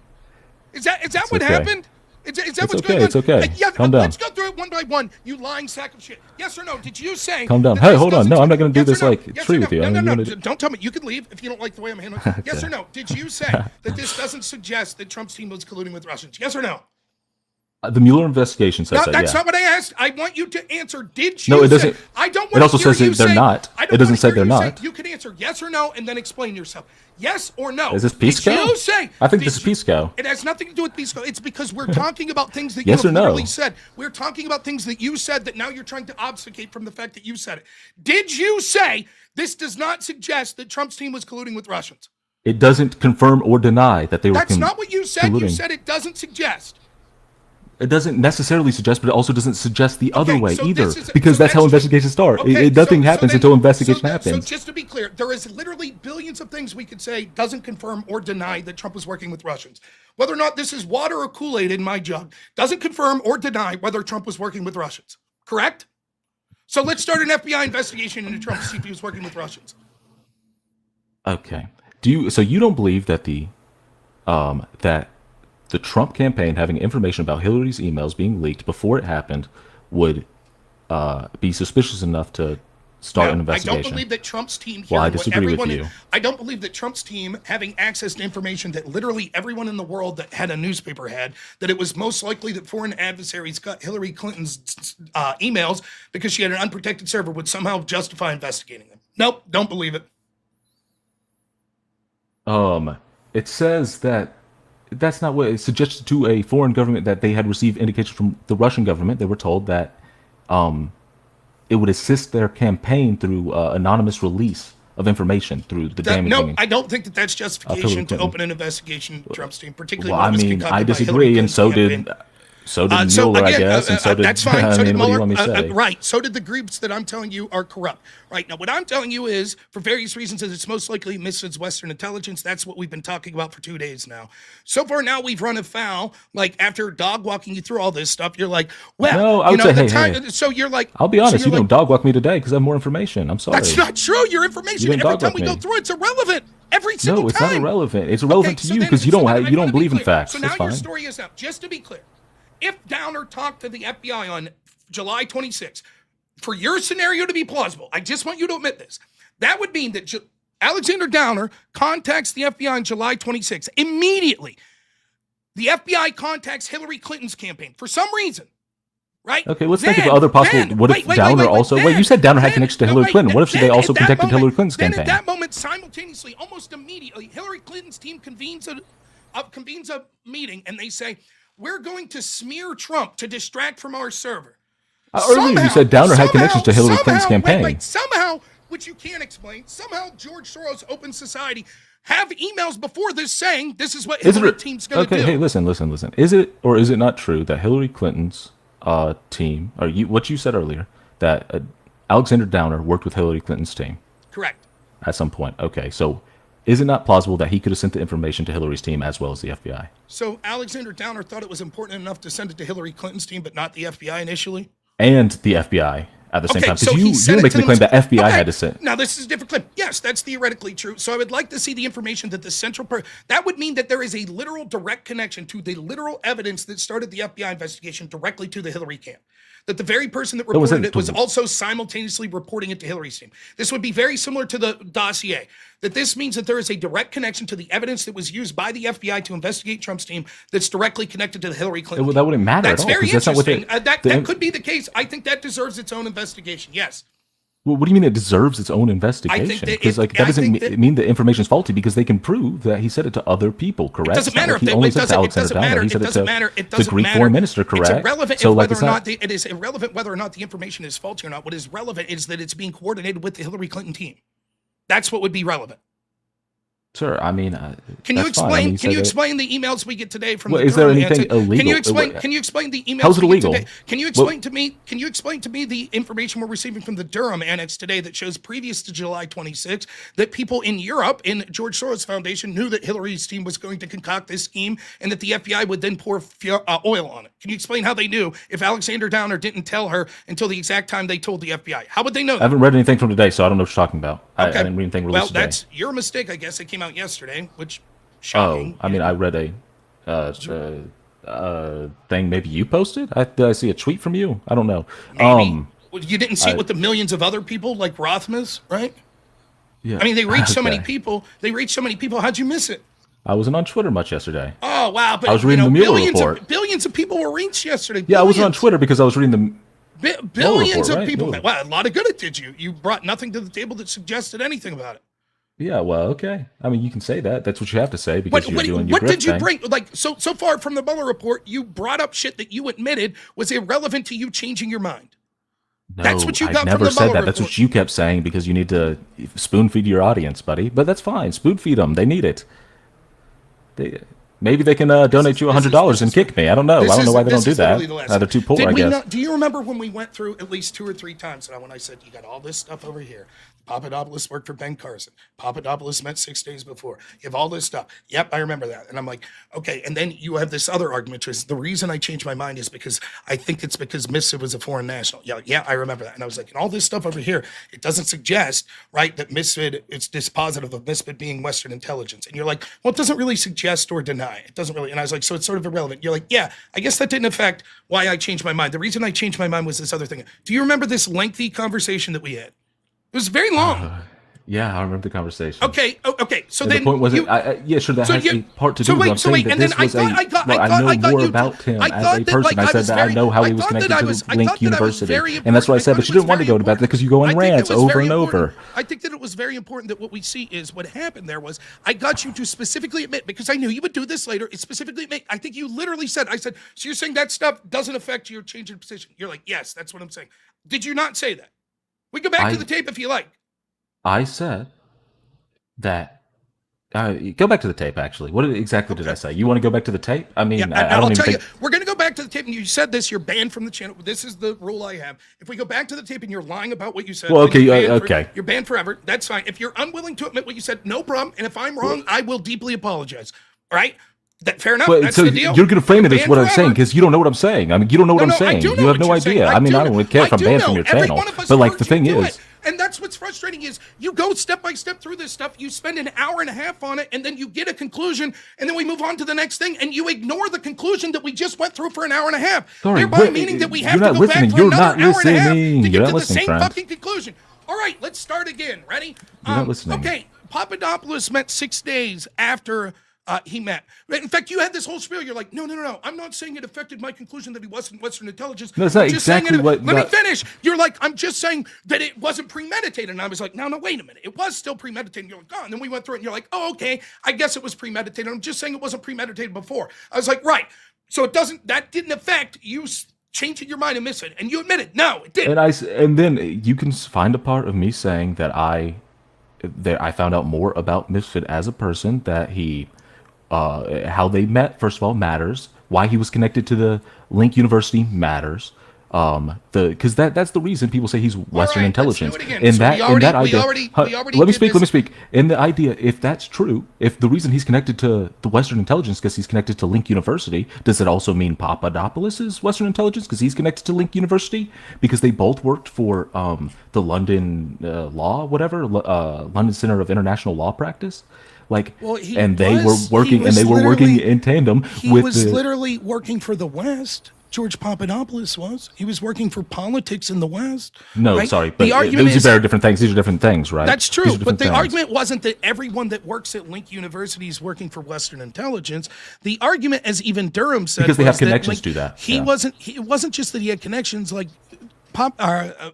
S1: Is that what happened? Is that what's going on?
S3: It's okay.
S1: Yeah,
S3: Calm down.
S1: Let's go through it one by one. You lying sack of shit. Yes or no? Did you say?
S3: Calm down. Hey, hold on. No, I'm not going to do this like tree with you.
S1: No. Don't tell me. You can leave if you don't like the way I'm handling it. Yes or no? Did you say that this doesn't suggest that Trump's team was colluding with Russians? Yes or no?
S3: The Mueller investigation says that.
S1: That's not what I asked. I want you to answer. Did you?
S3: No, it doesn't.
S1: I don't want
S3: it also
S1: to hear
S3: says that they're not. It doesn't say they're not.
S1: You can answer yes or no and then explain yourself. Yes or no.
S3: Is this Pisco?
S1: Did you say?
S3: I think this is Pisco.
S1: It has nothing to do with Pisco. It's because we're talking about things that
S3: yes
S1: you
S3: or no?
S1: literally said. We're talking about things that you said that now you're trying to obfuscate from the fact that you said it. Did you say this does not suggest that Trump's team was colluding with Russians?
S3: It doesn't confirm or deny that they were.
S1: That's not what you said.
S3: Colluding.
S1: You said it doesn't suggest.
S3: It doesn't necessarily suggest, but it also doesn't suggest the other way either, because
S1: so
S3: that's how investigations start. Nothing happens until investigation happens.
S1: So just to be clear, there is literally billions of things we could say doesn't confirm or deny that Trump was working with Russians. Whether or not this is water or Kool-Aid in my jug doesn't confirm or deny whether Trump was working with Russians. Correct? So let's start an FBI investigation into Trump to see if he was working with Russians.
S3: Okay. So you don't believe that that the Trump campaign having information about Hillary's emails being leaked before it happened would be suspicious enough to start an investigation?
S1: I don't believe that Trump's team.
S3: Well, I disagree with you.
S1: I don't believe that Trump's team having access to information that literally everyone in the world that had a newspaper had, that it was most likely that foreign adversaries got Hillary Clinton's emails because she had an unprotected server would somehow justify investigating them. Nope, don't believe it.
S3: It says that that's not what it suggested to a foreign government that they had received indication from the Russian government. They were told that it would assist their campaign through anonymous release of information through the damaging.
S1: No, I don't think that that's justification to open an investigation of Trump's team, particularly.
S3: Well, I mean, I disagree, and so did Mueller, I guess, and so did.
S1: That's fine. So did Mueller.
S3: What do you want me to say?
S1: Right. So did the groups that I'm telling you are corrupt. Right now, what I'm telling you is, for various reasons, is it's most likely misses Western intelligence. That's what we've been talking about for 2 days now. So far now, we've run afoul. Like after dog walking you through all this stuff, you're like, well,
S3: no, I would say, hey.
S1: So you're like,
S3: I'll be honest, you don't dog walk me today because I have more information. I'm sorry.
S1: That's not true. Your information every time we go through, it's irrelevant. Every single time.
S3: No, it's not irrelevant. It's irrelevant to you because you don't believe in facts.
S1: So now your story is out. Just to be clear. If Downer talked to the FBI on July 26th, for your scenario to be plausible, I just want you to admit this. That would mean that Alexander Downer contacts the FBI on July 26th. Immediately, the FBI contacts Hillary Clinton's campaign for some reason, right?
S3: Okay, let's think of other possible. What if Downer also? Wait, you said Downer had connection to Hillary Clinton. What if they also contacted Hillary Clinton's campaign?
S1: Then at that moment, simultaneously, almost immediately, Hillary Clinton's team convenes a meeting, and they say, we're going to smear Trump to distract from our server.
S3: Earlier you said Downer had connections to Hillary Clinton's campaign.
S1: Wait, somehow, which you can't explain, somehow George Soros' Open Society have emails before this saying this is what Hillary team's going to do.
S3: Okay, hey, listen. Is it or is it not true that Hillary Clinton's team, or what you said earlier, that Alexander Downer worked with Hillary Clinton's team?
S1: Correct.
S3: At some point. Okay, so is it not plausible that he could have sent the information to Hillary's team as well as the FBI?
S1: So Alexander Downer thought it was important enough to send it to Hillary Clinton's team, but not the FBI initially?
S3: And the FBI at the same time?
S1: So
S3: Because you were making the claim that FBI had to send.
S1: Now, this is a different claim. Yes, that's theoretically true. So I would like to see the information that the that would mean that there is a literal direct connection to the literal evidence that started the FBI investigation directly to the Hillary camp. That the very person that reported it was also simultaneously reporting it to Hillary's team. This would be very similar to the dossier. That this means that there is a direct connection to the evidence that was used by the FBI to investigate Trump's team that's directly connected to the Hillary Clinton.
S3: Well, that wouldn't matter
S1: That's
S3: at all.
S1: very interesting. That could be the case. I think that deserves its own investigation. Yes.
S3: Well, what do you mean it deserves its own investigation? Because that doesn't mean the information is faulty because they can prove that he said it to other people, correct?
S1: It doesn't matter if it doesn't matter. It doesn't matter. It doesn't
S3: the Greek
S1: matter.
S3: foreign minister, correct?
S1: It's irrelevant whether or not it is irrelevant whether or not the information is faulty or not. What is relevant is that it's being coordinated with the Hillary Clinton team. That's what would be relevant.
S3: Sure. I mean,
S1: can you explain? Can you explain the emails we get today from?
S3: Well, is there anything illegal?
S1: Can you explain? Can you explain the emails?
S3: How's it illegal?
S1: Today? Can you explain to me? Can you explain to me the information we're receiving from the Durham annex today that shows previous to July 26 that people in Europe, in George Soros Foundation, knew that Hillary's team was going to concoct this scheme and that the FBI would then pour oil on it? Can you explain how they knew if Alexander Downer didn't tell her until the exact time they told the FBI? How would they know that?
S3: I haven't read anything from today, so I don't know what you're talking about. Okay. I didn't read anything released today.
S1: Well, that's your mistake, I guess. It came out yesterday. Which, shocking.
S3: Oh, I mean, I read a thing maybe you posted. Did I see a tweet from you? I don't know.
S1: Maybe. Well, you didn't see it with the millions of other people like Rothmas, right?
S3: Yeah.
S1: I mean, they reached so many people. How'd you miss it?
S3: I wasn't on Twitter much yesterday.
S1: Oh, wow. But
S3: I was reading the Mueller report.
S1: Billions of people were reached yesterday.
S3: Yeah, I wasn't on Twitter because I was reading the
S1: billions
S3: report,
S1: of people.
S3: Right?
S1: Wow, a lot of good it did you. You brought nothing to the table that suggested anything about it.
S3: Yeah, well, okay. I mean, you can say that. That's what you have to say because you're doing your
S1: What did you
S3: thing.
S1: bring? Like, so far from the Mueller report, you brought up shit that you admitted was irrelevant to you changing your mind.
S3: No,
S1: that's what you got
S3: I never
S1: from the
S3: said
S1: Mueller
S3: that.
S1: report.
S3: That's what you kept saying because you need to spoon feed your audience, buddy. But that's fine. Spoon feed them. They need it. Maybe they can donate you $100 and kick me. I don't know. I don't know why they don't do that. They're too poor, I guess.
S1: Do you remember when we went through at least 2 or 3 times when I said, you got all this stuff over here. Papadopoulos worked for Ben Carson. Papadopoulos met 6 days before. You have all this stuff. Yep, I remember that. And I'm like, okay. And then you have this other argument, which is the reason I changed my mind is because I think it's because Misfit was a foreign national. Yeah, I remember that. And I was like, and all this stuff over here, it doesn't suggest, right, that Misfit, it's dispositive of Misfit being Western intelligence. And you're like, well, it doesn't really suggest or deny. It doesn't really. And I was like, so it's sort of irrelevant. You're like, yeah, I guess that didn't affect why I changed my mind. The reason I changed my mind was this other thing. Do you remember this lengthy conversation that we had? It was very long.
S3: Yeah, I remember the conversation.
S1: Okay. So
S3: and
S1: then
S3: the point was, yeah, sure, that has a part to do with what I'm saying. That this was I know more about him as a person. I said that I know how he was connected to Link University, and that's what I said. But you didn't want to go to that because you go on rants over and over.
S1: I think that it was very important that what we see is what happened there was I got you to specifically admit, because I knew you would do this later, it specifically admit, I think you literally said, I said, so you're saying that stuff doesn't affect your change in position? You're like, yes, that's what I'm saying. Did you not say that? We go back to the tape if you like.
S3: I said that. Go back to the tape, actually. What exactly did I say? You want to go back to the tape? I mean, I don't even think...
S1: We're going to go back to the tape, and you said this, you're banned from the channel. This is the rule I have. If we go back to the tape and you're lying about what you said...
S3: Well, okay, you're
S1: banned forever. That's fine. If you're unwilling to admit what you said, no problem. And if I'm wrong, I will deeply apologize. All right? Fair enough. That's
S3: so
S1: the deal.
S3: You're going to frame it as what I'm saying because you don't know what I'm saying. I mean, you don't know what I'm saying. You have no idea. I mean, I don't really care if I'm banned from your channel. But like the thing is...
S1: And that's what's frustrating is you go step by step through this stuff. You spend an hour and a half on it, and then you get a conclusion, and then we move on to the next thing, and you ignore the conclusion that we just went through for an hour and a half.
S3: Sorry,
S1: thereby meaning that we have to go back for another hour and a half to get to the same fucking conclusion. All right, let's start again. Ready?
S3: You're not listening.
S1: Okay, Papadopoulos met 6 days after he met. In fact, you had this whole spiel. You're like, no. I'm not saying it affected my conclusion that he wasn't Western intelligence.
S3: No, that's not exactly what...
S1: Let me finish. You're like, I'm just saying that it wasn't premeditated. And I was like, no, wait a minute. It was still premeditated. You're like, oh. And then we went through it, and you're like, oh, okay. I guess it was premeditated. I'm just saying it wasn't premeditated before. I was like, right. So that didn't affect you changing your mind and missing it. And you admitted, no, it didn't.
S3: And then you can find a part of me saying that I found out more about Misfit as a person, that he... how they met, first of all, matters. Why he was connected to the Link University matters. Because that's the reason people say he's Western intelligence.
S1: Let's do it again.
S3: Let me speak. And the idea, if that's true, if the reason he's connected to the Western intelligence because he's connected to Link University, does it also mean Papadopoulos is Western intelligence because he's connected to Link University? Because they both worked for the London London Center of International Law Practice. They were working in tandem.
S1: He was literally working for the West. George Papadopoulos was. He was working for politics in the West.
S3: No,
S1: right?
S3: Sorry, but those are very different things. These are different things, right?
S1: That's true, but the argument wasn't that everyone that works at Link University is working for Western intelligence. The argument, as even Durham said,
S3: because they have connections to that.
S1: It wasn't just that he had connections. Like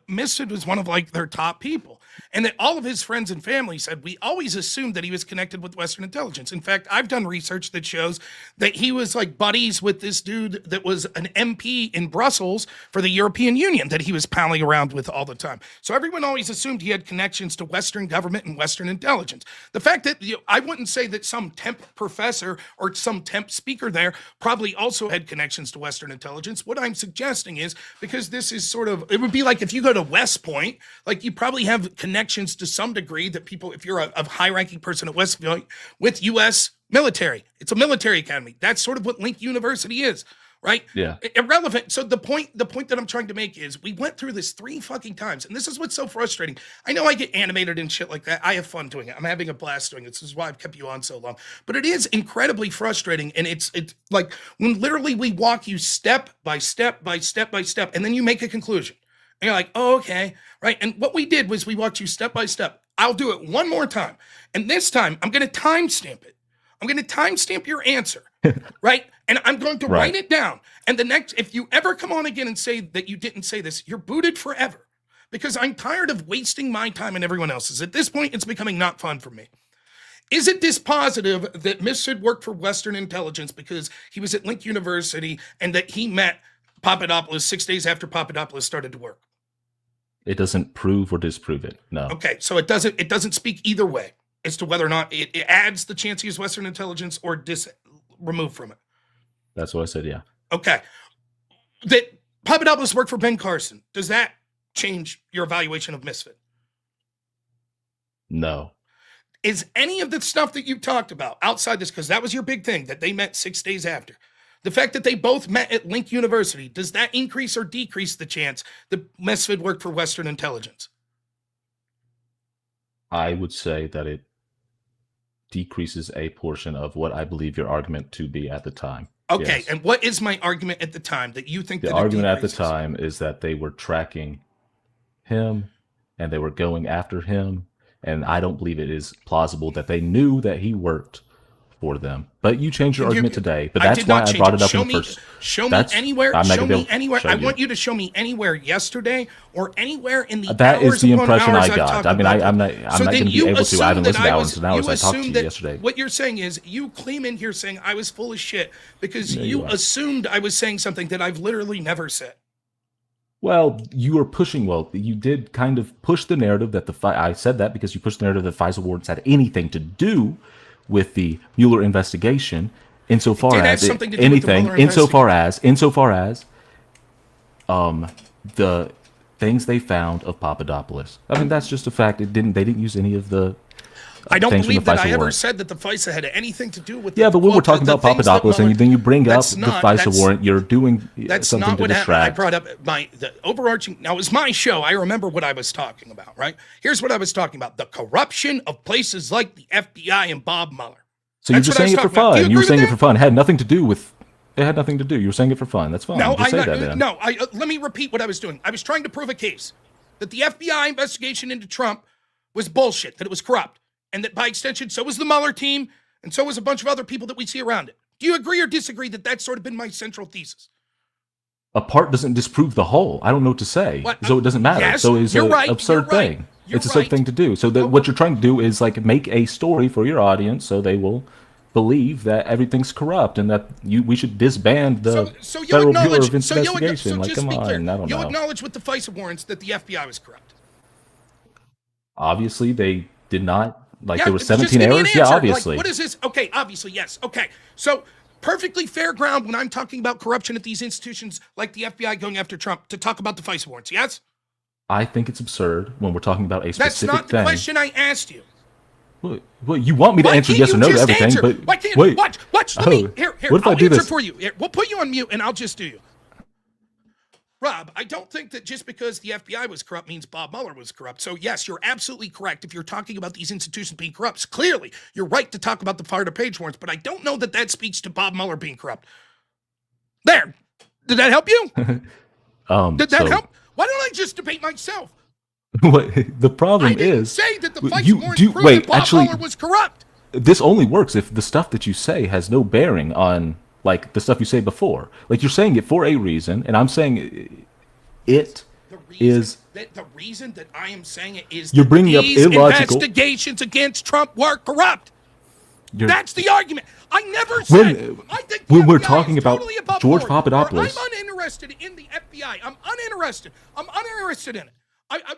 S1: Misfit was one of their top people. And that all of his friends and family said, we always assumed that he was connected with Western intelligence. In fact, I've done research that shows that he was buddies with this dude that was an MP in Brussels for the European Union that he was palling around with all the time. So everyone always assumed he had connections to Western government and Western intelligence. The fact that I wouldn't say that some temp professor or some temp speaker there probably also had connections to Western intelligence. What I'm suggesting is, because this is it would be like if you go to West Point, you probably have connections to some degree that people, if you're a high-ranking person at West Point with U.S. military, it's a military academy. That's sort of what Link University is, right?
S3: Yeah.
S1: Irrelevant. So the point that I'm trying to make is we went through this 3 fucking times, and this is what's so frustrating. I know I get animated and shit like that. I have fun doing it. I'm having a blast doing it. This is why I've kept you on so long. But it is incredibly frustrating, and it's like when literally we walk you step by step by step by step, and then you make a conclusion. And you're like, oh, okay, right? And what we did was we walked you step by step. I'll do it one more time. And this time, I'm going to timestamp it. I'm going to timestamp your answer, right? And I'm going to write it down. And if you ever come on again and say that you didn't say this, you're booted forever. Because I'm tired of wasting my time and everyone else's. At this point, it's becoming not fun for me. Is it dispositive that Misfit worked for Western intelligence because he was at Link University and that he met Papadopoulos 6 days after Papadopoulos started to work?
S3: It doesn't prove or disprove it. No.
S1: Okay, so it doesn't speak either way as to whether or not it adds the chance he is Western intelligence or remove from it.
S3: That's what I said, yeah.
S1: Okay. That Papadopoulos worked for Ben Carson. Does that change your evaluation of Misfit?
S3: No.
S1: Is any of the stuff that you talked about outside this, because that was your big thing, that they met 6 days after, the fact that they both met at Link University, does that increase or decrease the chance that Misfit worked for Western intelligence?
S3: I would say that it decreases a portion of what I believe your argument to be at the time.
S1: Okay, yes. And what is my argument at the time that you think
S3: the argument at the time is that they were tracking him and they were going after him, and I don't believe it is plausible that they knew that he worked for them. But you changed your argument today. But that's why I brought it up in the first.
S1: Show me anywhere. Show me anywhere. I want you to show me anywhere yesterday or anywhere in the
S3: that
S1: hours
S3: is the impression
S1: I
S3: got. I mean, I'm not going to be able to. I haven't listened to hours and hours. I talked to you yesterday.
S1: What you're saying is you claim in here saying I was full of shit because you assumed I was saying something that I've literally never said.
S3: Well, you were pushing. Well, you did kind of push the narrative that I said that because you pushed the narrative that FISA warrants had anything to do with the Mueller investigation, insofar as the things they found of Papadopoulos. I mean, that's just a fact. They didn't use any of the.
S1: I don't believe that I ever said that the FISA had anything to do with.
S3: Yeah, but when we're talking about Papadopoulos, and then you bring up the FISA warrant, you're doing something to distract.
S1: I brought up the overarching. Now, it was my show. I remember what I was talking about. Right? Here's what I was talking about: the corruption of places like the FBI and Bob Mueller.
S3: So you're just saying it for fun. You were saying it for fun. It had nothing to do with. It had nothing to do. You were saying it for fun. That's fine.
S1: No, let me repeat what I was doing. I was trying to prove a case that the FBI investigation into Trump was bullshit. That it was corrupt. And that by extension, so was the Mueller team, and so was a bunch of other people that we see around it. Do you agree or disagree that that's sort of been my central thesis?
S3: A part doesn't disprove the whole. I don't know what to say. So it doesn't matter.
S1: Yes,
S3: so it's an absurd thing. It's a absurd thing to do. So what you're trying to do is make a story for your audience so they will believe that everything's corrupt and that we should disband the Federal Bureau of Investigation. Come on, I don't know.
S1: You'll acknowledge with the FISA warrants that the FBI was corrupt.
S3: Obviously, they did not. There were 17 errors? Yeah, obviously.
S1: What is this? Okay, obviously, yes. Okay, so perfectly fair ground when I'm talking about corruption at these institutions like the FBI going after Trump to talk about the FISA warrants, yes?
S3: I think it's absurd when we're talking about a specific
S1: That's not the question I asked you.
S3: Well, you want me to answer yes or no to everything,
S1: answer?
S3: but
S1: why can't
S3: wait.
S1: Watch. Let me here.
S3: What if
S1: I'll
S3: I do
S1: answer
S3: this
S1: for you. Here, we'll put you on mute, and I'll just do you. Rob, I don't think that just because the FBI was corrupt means Bob Mueller was corrupt. So yes, you're absolutely correct. If you're talking about these institutions being corrupt, clearly you're right to talk about the Florida page warrants. But I don't know that that speaks to Bob Mueller being corrupt. There, did that help you? Did that help? Why don't I just debate myself?
S3: What the problem is?
S1: Say that the FISA warrants prove that Bob Mueller was corrupt.
S3: This only works if the stuff that you say has no bearing on like the stuff you say before. Like you're saying it for a reason, and I'm saying it is.
S1: The reason that I am saying it is
S3: you're bringing up illogical
S1: investigations against Trump were corrupt. That's the argument. I never said. I think
S3: when we're talking about George Papadopoulos,
S1: I'm uninterested in the FBI. I'm uninterested in it.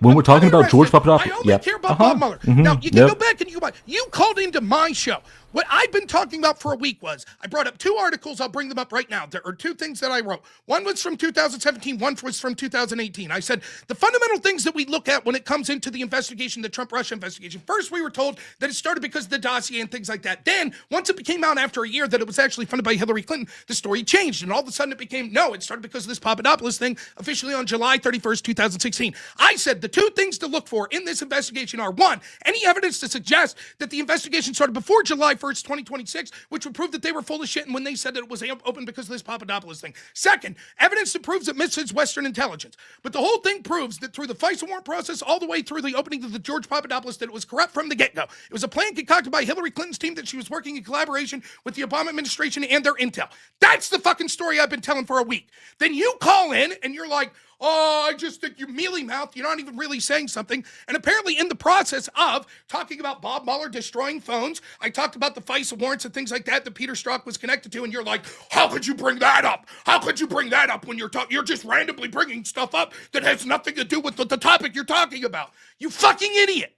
S3: When we're talking about George Papadopoulos,
S1: I only care about Bob Mueller. Now, you can go back and you called into my show. What I've been talking about for a week was, I brought up two articles. I'll bring them up right now. There are two things that I wrote. One was from 2017. One was from 2018. I said, the fundamental things that we look at when it comes into the investigation, the Trump-Russia investigation. First, we were told that it started because of the dossier and things like that. Then, once it became out after a year that it was actually funded by Hillary Clinton, the story changed. And all of a sudden it became, no, it started because of this Papadopoulos thing, officially on July 31st, 2016. I said the two things to look for in this investigation are, one, any evidence to suggest that the investigation started before July 1st, 2026, which would prove that they were full of shit and when they said that it was open because of this Papadopoulos thing. Second, evidence that proves it misses Western intelligence. But the whole thing proves that through the FISA warrant process, all the way through the opening of the George Papadopoulos, that it was corrupt from the get-go. It was a plan concocted by Hillary Clinton's team that she was working in collaboration with the Obama administration and their intel. That's the fucking story I've been telling for a week. Then you call in and you're like, oh, I just think you're mealy-mouthed. You're not even really saying something. And apparently in the process of talking about Bob Mueller destroying phones, I talked about the FISA warrants and things like that that Peter Strzok was connected to, and you're like, how could you bring that up? How could you bring that up when you're just randomly bringing stuff up that has nothing to do with the topic you're talking about? You fucking idiot.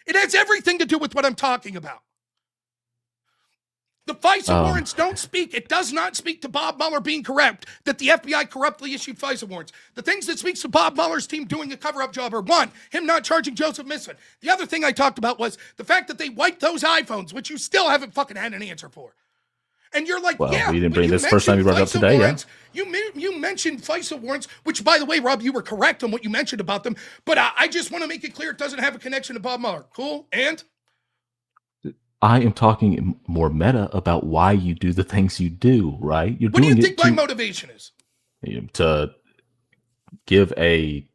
S1: It has everything to do with what I'm talking about. The FISA warrants don't speak. It does not speak to Bob Mueller being corrupt, that the FBI corruptly issued FISA warrants. The things that speaks to Bob Mueller's team doing a cover-up job are, one, him not charging Joseph Misfit. The other thing I talked about was the fact that they wiped those iPhones, which you still haven't fucking had an answer for. And you're like,
S3: well,
S1: yeah.
S3: We didn't bring this first time you brought it up today,
S1: warrants, yeah. You mentioned FISA warrants, which, by the way, Rob, you were correct on what you mentioned about them. But I just want to make it clear it doesn't have a connection to Bob Mueller. Cool? And?
S3: I am talking more meta about why you do the things you do, right?
S1: What do you think my motivation is?
S3: To give a,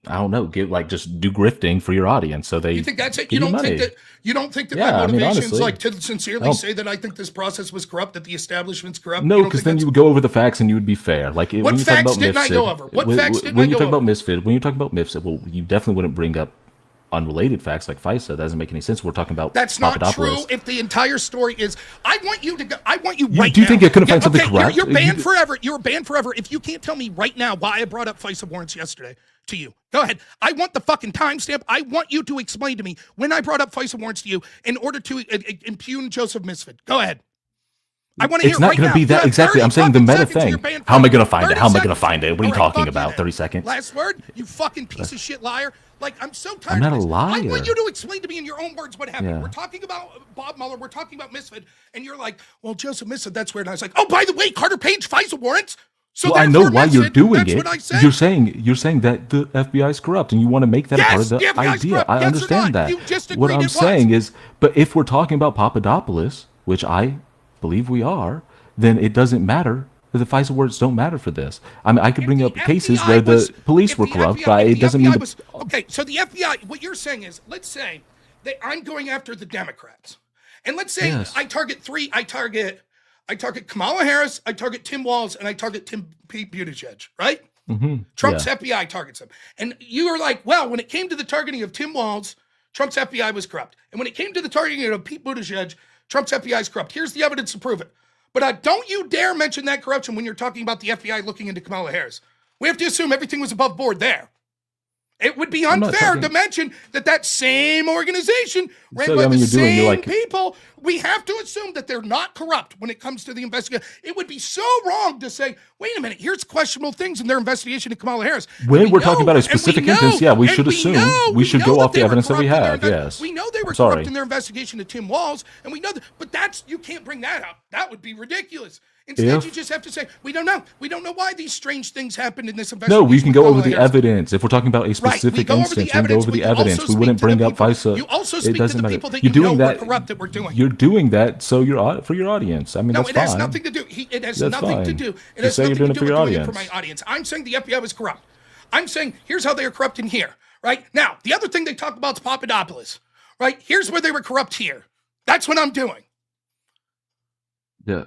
S3: I don't know, just do grifting for your audience, so they.
S1: You think that's it? You don't think that my motivation is like to sincerely say that I think this process was corrupt, that the establishment's corrupt?
S3: No, because then you would go over the facts and you would be fair. Like
S1: what facts didn't I go over? What facts didn't I go over?
S3: When you talk about Misfit, well, you definitely wouldn't bring up unrelated facts like FISA. That doesn't make any sense. We're talking about
S1: that's not true. If the entire story is, I want you right now.
S3: Do you think I couldn't find something correct?
S1: You're banned forever. You're banned forever if you can't tell me right now why I brought up FISA warrants yesterday to you. Go ahead. I want the fucking timestamp. I want you to explain to me when I brought up FISA warrants to you in order to impugn Joseph Misfit. Go ahead. I want to hear it right now. It's not going to
S3: be that exactly. I'm saying the meta thing. How am I going to find it? How am I going to find it? What are you talking about? 30 seconds?
S1: Last word, you fucking piece of shit liar. Like, I'm so tired
S3: I'm not
S1: of this.
S3: a liar.
S1: I want you to explain to me in your own words what happened. Yeah. We're talking about Bob Mueller. We're talking about Misfit. And you're like, well, Joseph Misfit, that's weird. And I was like, oh, by the way, Carter Page FISA warrants. So
S3: I know why you're doing it.
S1: What I said.
S3: You're saying that the FBI is corrupt, and you want to make that a part of the idea. I understand that.
S1: You just agreed
S3: what I'm saying is, but if we're talking about Papadopoulos, which I believe we are, then it doesn't matter. The FISA warrants don't matter for this. I mean, I could bring up cases where the police were corrupt, but it doesn't mean.
S1: Okay, so the FBI. What you're saying is, let's say that I'm going after the Democrats, and let's say I target three. I target Kamala Harris. I target Tim Walz, and I target Pete Buttigieg. Right?
S3: Mm-hmm.
S1: Trump's FBI targets them, and you are like, well, when it came to the targeting of Tim Walz, Trump's FBI was corrupt, and when it came to the targeting of Pete Buttigieg, Trump's FBI is corrupt. Here's the evidence to prove it. But don't you dare mention that corruption when you're talking about the FBI looking into Kamala Harris. We have to assume everything was above board there. It would be unfair to mention that same organization ran by the same people. We have to assume that they're not corrupt when it comes to the investigation. It would be so wrong to say, wait a minute, here's questionable things in their investigation of Kamala Harris.
S3: When we're talking about a specific instance, we should assume we should go off the evidence that we have. Yes.
S1: We know they were corrupt in their investigation of Tim Walz, and we know that, but you can't bring that up. That would be ridiculous. Instead, you just have to say, we don't know. We don't know why these strange things happened in this investigation.
S3: No, we can go over the evidence. If we're talking about a specific instance, we can go over the evidence. We wouldn't bring up FISA.
S1: You also speak to the people that you know were corrupt that we're doing.
S3: You're doing that so for your audience. I mean, that's fine.
S1: No, it has nothing to do. It has nothing to do. It has nothing to do with doing it for my audience. I'm saying the FBI was corrupt. I'm saying here's how they are corrupt in here. Right? Now, the other thing they talk about is Papadopoulos. Right? Here's where they were corrupt here. That's what I'm doing.
S3: Yeah.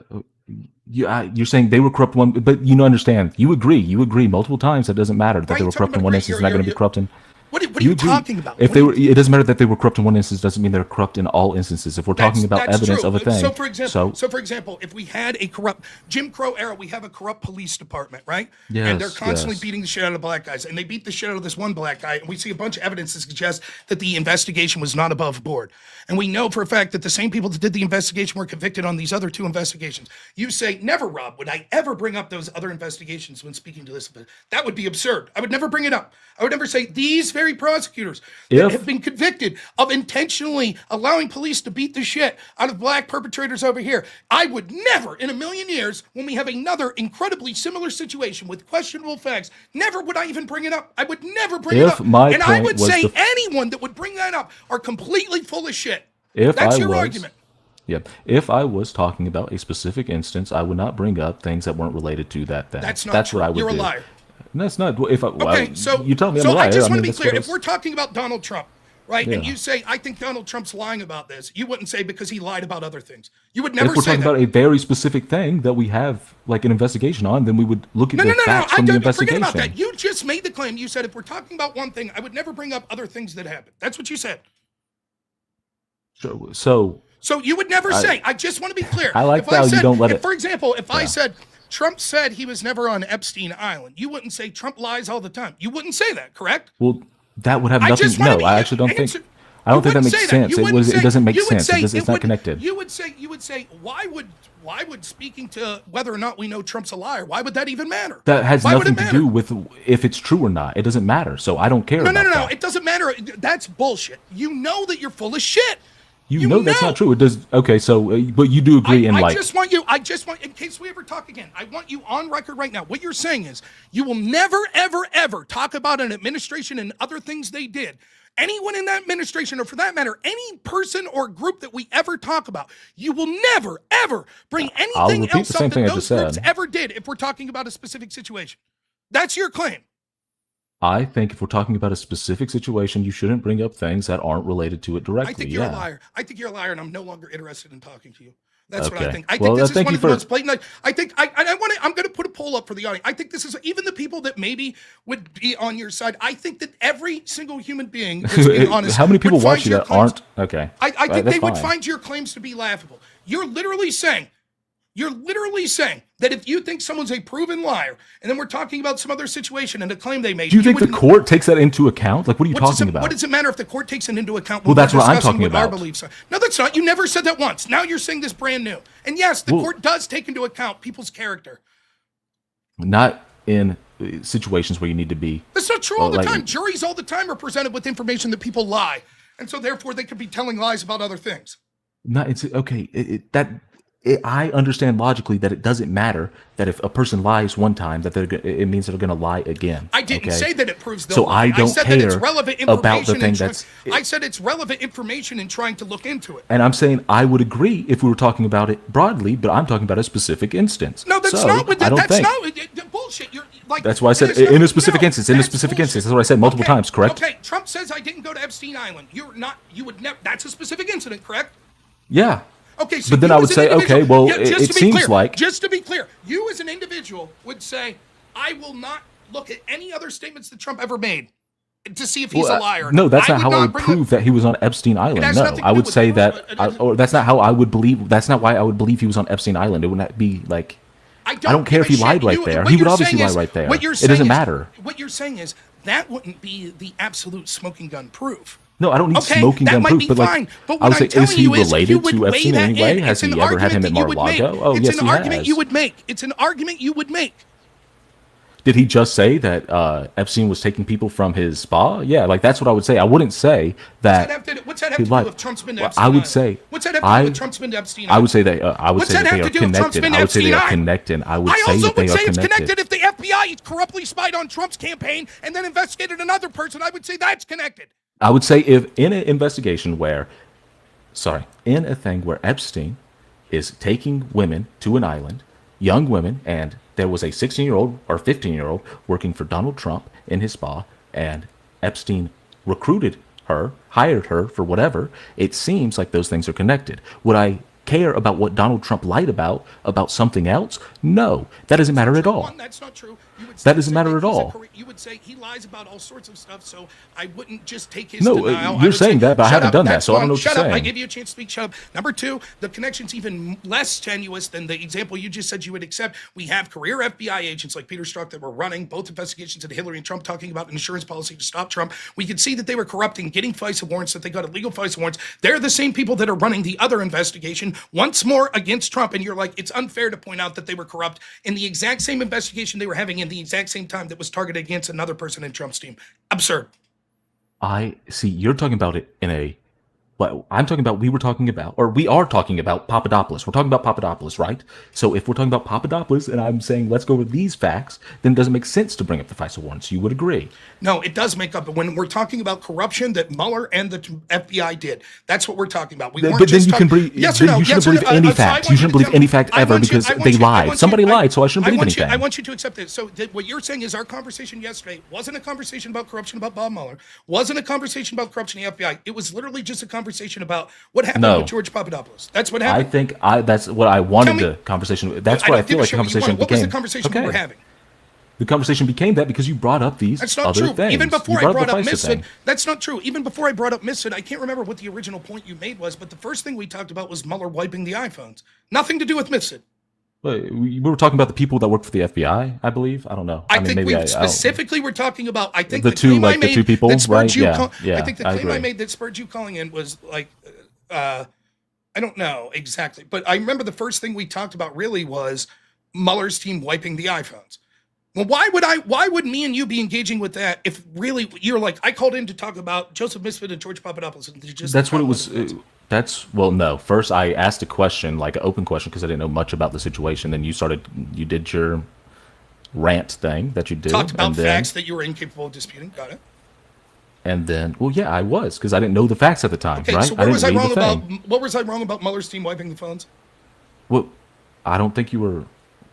S3: You're saying they were corrupt one, but understand. You agree multiple times that it doesn't matter that they were corrupt in one instance, not going to be corrupt in.
S1: What are you talking about?
S3: If it doesn't matter that they were corrupt in one instance, doesn't mean they're corrupt in all instances. If we're talking about evidence of a thing,
S1: so for example, if we had a corrupt Jim Crow era, we have a corrupt police department, right?
S3: Yes,
S1: and they're constantly beating the shit out of black guys, and they beat the shit out of this one black guy, and we see a bunch of evidence that suggests that the investigation was not above board, and we know for a fact that the same people that did the investigation were convicted on these other two investigations. You say, never, Rob, would I ever bring up those other investigations when speaking to this? That would be absurd. I would never bring it up. I would never say these very prosecutors that have been convicted of intentionally allowing police to beat the shit out of black perpetrators over here. I would never in a million years, when we have another incredibly similar situation with questionable facts, never would I even bring it up. I would never bring it up. And I would say anyone that would bring that up are completely full of shit. That's your argument.
S3: Yeah. If I was talking about a specific instance, I would not bring up things that weren't related to that thing.
S1: That's not true.
S3: What I would do.
S1: You're a liar.
S3: That's not.
S1: So
S3: you tell me I'm a liar.
S1: I just want to be clear. If we're talking about Donald Trump, right, and you say, I think Donald Trump's lying about this, you wouldn't say because he lied about other things. You would never say that. If we're
S3: talking about a very specific thing that we have like an investigation on, then we would look at the facts from the investigation.
S1: Forget about that. You just made the claim. You said if we're talking about one thing, I would never bring up other things that happened. That's what you said.
S3: So
S1: you would never say. I just want to be clear.
S3: I like how you don't let it.
S1: For example, if I said Trump said he was never on Epstein Island, you wouldn't say Trump lies all the time. You wouldn't say that, correct?
S3: Well, that would have nothing. No, I actually don't think. I don't think that makes sense. It doesn't make sense. It's not connected.
S1: You would say, why would speaking to whether or not we know Trump's a liar, why would that even matter?
S3: That has nothing to do with if it's true or not. It doesn't matter. So I don't care.
S1: No. It doesn't matter. That's bullshit. You know that you're full of shit.
S3: You know that's not true. It does. Okay, so but you do agree
S1: I just want, in case we ever talk again, I want you on record right now. What you're saying is you will never, ever, ever talk about an administration and other things they did. Anyone in that administration, or for that matter, any person or group that we ever talk about, you will never, ever bring anything else up that those groups ever did if we're talking about a specific situation. That's your claim.
S3: I think if we're talking about a specific situation, you shouldn't bring up things that aren't related to it directly.
S1: I think you're a liar. I think you're a liar, and I'm no longer interested in talking to you. That's what I think. I think this is one of the most blatant. I'm going to put a poll up for the audience. I think this is even the people that maybe would be on your side. I think that every single human being, that's being honest,
S3: how many people watch you that aren't okay?
S1: I think they would find your claims to be laughable. You're literally saying that if you think someone's a proven liar, and then we're talking about some other situation and a claim they made,
S3: do you think the court takes that into account? Like, what are you talking about?
S1: What does it matter if the court takes it into account?
S3: Well, that's what I'm talking about.
S1: Our beliefs are. No, that's not. You never said that once. Now you're saying this brand new. And yes, the court does take into account people's character.
S3: Not in situations where you need to be.
S1: That's not true all the time. Juries all the time are presented with information that people lie, and so therefore they could be telling lies about other things.
S3: I understand logically that it doesn't matter that if a person lies one time that it means they're going to lie again.
S1: I didn't say that it proves they'll
S3: so
S1: lie.
S3: I don't
S1: said
S3: care
S1: that it's relevant information
S3: about the thing that's.
S1: I said it's relevant information in trying to look into it.
S3: And I'm saying I would agree if we were talking about it broadly, but I'm talking about a specific instance.
S1: No, that's not. That's bullshit. You're like.
S3: That's why I said in a specific instance. In a specific instance. That's what I said multiple times. Correct.
S1: Okay. Trump says I didn't go to Epstein Island. You're not. You would never. That's a specific incident. Correct.
S3: Yeah.
S1: Okay, so
S3: but then I would say, okay, well, it seems like...
S1: Just to be clear, you as an individual would say, I will not look at any other statements that Trump ever made to see if he's a liar.
S3: No, that's not how I would prove that he was on Epstein Island. No, I would say that... Or that's not how I would believe... That's not why I would believe he was on Epstein Island. It would not be like... I don't care if he lied right there. He would obviously lie right there. It doesn't matter.
S1: What you're saying is that wouldn't be the absolute smoking gun proof.
S3: No, I don't need smoking gun proof, but
S1: fine.
S3: like,
S1: But
S3: I would
S1: what
S3: say,
S1: I'm telling
S3: is he
S1: you is,
S3: related to Epstein in any way? Has he ever had him at Mar-a-Lago? Oh, yes, he has.
S1: It's an argument you would make. It's an argument you would make.
S3: Did he just say that Epstein was taking people from his spa? Yeah, like that's what I would say. I wouldn't say that.
S1: What's that have to do with Trump's been to Epstein?
S3: I would say.
S1: What's that have to do with Trump's been to Epstein?
S3: I would say that. I would say that they are connected. I would say they are connected. I would say that they are
S1: it's
S3: connected.
S1: connected. If the FBI corruptly spied on Trump's campaign and then investigated another person, I would say that's connected.
S3: I would say if in an investigation where, in a thing where Epstein is taking women to an island, young women, and there was a 16-year-old or 15-year-old working for Donald Trump in his spa, and Epstein recruited her, hired her for whatever, it seems like those things are connected. Would I care about what Donald Trump lied about something else? No, that doesn't matter at all.
S1: That's not true.
S3: That doesn't matter at all.
S1: You would say he lies about all sorts of stuff, so I wouldn't just take his
S3: denial. You're saying that, but I haven't done that, so I don't know what you're saying.
S1: I gave you a chance to speak. Shut up. Number two, the connection's even less tenuous than the example you just said you would accept. We have career FBI agents like Peter Strzok that were running both investigations into Hillary and Trump, talking about an insurance policy to stop Trump. We could see that they were corrupting, getting FISA warrants, that they got illegal FISA warrants. They're the same people that are running the other investigation once more against Trump, and you're like, it's unfair to point out that they were corrupt in the exact same investigation they were having in the exact same time that was targeted against another person in Trump's team. Absurd.
S3: I see. You're talking about it in a. What I'm talking about, we are talking about Papadopoulos. We're talking about Papadopoulos, right? So if we're talking about Papadopoulos and I'm saying let's go with these facts, then it doesn't make sense to bring up the FISA warrants. You would agree?
S1: No, it does make up. When we're talking about corruption that Mueller and the FBI did, that's what we're talking about. We weren't
S3: but then
S1: just
S3: you can believe.
S1: Yes
S3: then
S1: or no?
S3: you shouldn't
S1: Yes
S3: believe any facts. You shouldn't believe any fact ever because they lied. Somebody lied, so I shouldn't believe anything.
S1: I want you to accept this. So what you're saying is our conversation yesterday wasn't a conversation about corruption about Bob Mueller, wasn't a conversation about corruption in the FBI. It was literally just a conversation about what happened with George Papadopoulos. That's what happened.
S3: I think that's what I wanted the conversation. That's what I feel like the conversation became.
S1: What was the conversation we were having?
S3: The conversation became that because you brought up these other things.
S1: Even before I brought up Mifsud, that's not true. Even before I brought up Mifsud, I can't remember what the original point you made was, but the first thing we talked about was Mueller wiping the iPhones. Nothing to do with Mifsud.
S3: We were talking about the people that work for the FBI, I believe. I don't know.
S1: I think we specifically were talking about. I think
S3: the two people, right?
S1: Yeah. I think the claim I made that spurred you calling in was like, I don't know exactly, but I remember the first thing we talked about really was Mueller's team wiping the iPhones. Well, why would me and you be engaging with that if really you're like, I called in to talk about Joseph Misfit and George Papadopoulos. And
S3: that's what it was. No. First, I asked a question, like an open question, because I didn't know much about the situation. Then you did your rant thing that you did.
S1: Talked about facts that you were incapable of disputing. Got it.
S3: And then, I was, because I didn't know the facts at the time, right?
S1: So what was I wrong about Mueller's team wiping the phones?
S3: Well, I don't think you were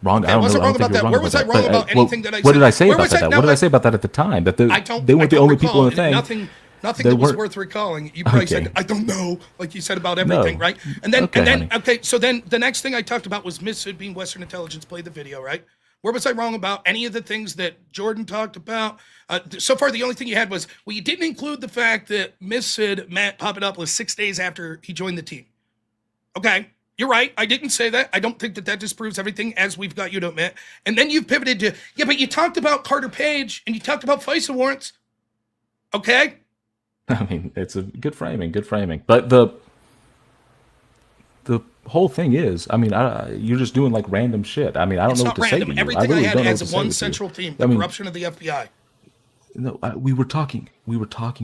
S3: wrong. I
S1: wasn't wrong about that. Where was I wrong about anything that I said?
S3: What did I say about that? What did I say about that at the time? That they weren't the only people in the thing.
S1: Nothing that was worth recalling. You probably said, I don't know, like you said about everything, right? And then, so then the next thing I talked about was Mifsud being Western intelligence played the video, right? Where was I wrong about any of the things that Jordan talked about? So far, the only thing you had was, you didn't include the fact that Mifsud met Papadopoulos 6 days after he joined the team. Okay, you're right. I didn't say that. I don't think that disproves everything, as we've got you to admit. And then you've pivoted to, but you talked about Carter Page and you talked about FISA warrants. Okay?
S3: I mean, it's a good framing. But the whole thing is, I mean, you're just doing like random shit. I mean, I don't know what to say to you.
S1: Everything I had has one central theme: the corruption of the FBI.
S3: No, we were talking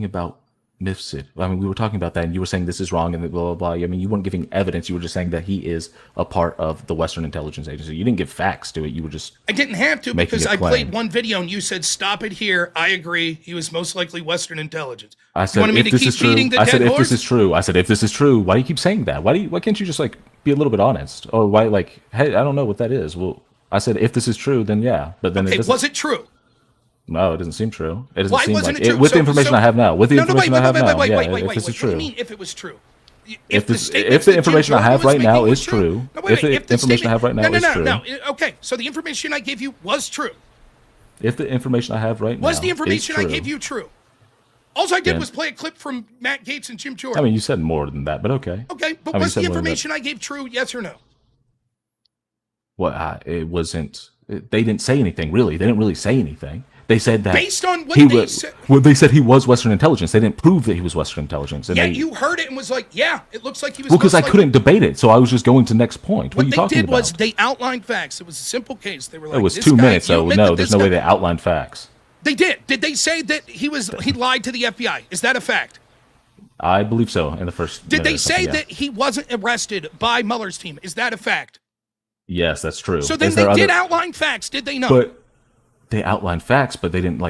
S3: about Mifsud. I mean, we were talking about that, and you were saying this is wrong, and blah blah blah. I mean, you weren't giving evidence. You were just saying that he is a part of the Western Intelligence Agency. You didn't give facts to it. You were just.
S1: I didn't have to because I played one video, and you said, "Stop it here." I agree. He was most likely Western Intelligence.
S3: I said, if this is true. I said, if this is true. I said, if this is true. Why do you keep saying that? Why can't you just like be a little bit honest? Or why hey, I don't know what that is. Well, I said, if this is true, then yeah. But then it doesn't.
S1: Was it true?
S3: No, it doesn't seem true. It doesn't seem like it. With the information I have now. With the information I have now, yeah, if this is true.
S1: What do you mean if it was true?
S3: If the information I have right now is true. If the information I have right now is true.
S1: No. Okay, so the information I gave you was true.
S3: If the information I have right now
S1: was the information I gave you true? All I did was play a clip from Matt Gaetz and Jim Jordan.
S3: I mean, you said more than that, but okay.
S1: Okay, but was the information I gave true? Yes or no?
S3: Well, it wasn't. They didn't say anything really. They didn't really say anything. They said that
S1: based on what they said.
S3: Well, they said he was Western intelligence. They didn't prove that he was Western intelligence. And
S1: you heard it and was like, yeah, it looks like he was.
S3: Well, because I couldn't debate it, so I was just going to next point. What are you talking about?
S1: What they did was they outlined facts. It was a simple case. They were like,
S3: it was 2 minutes, so no, there's no way they outlined facts.
S1: They did. Did they say that he lied to the FBI? Is that a fact?
S3: I believe so. In the first.
S1: Did they say that he wasn't arrested by Mueller's team? Is that a fact?
S3: Yes, that's true.
S1: So then they did outline facts, did they not?
S3: But they outlined facts, but they didn't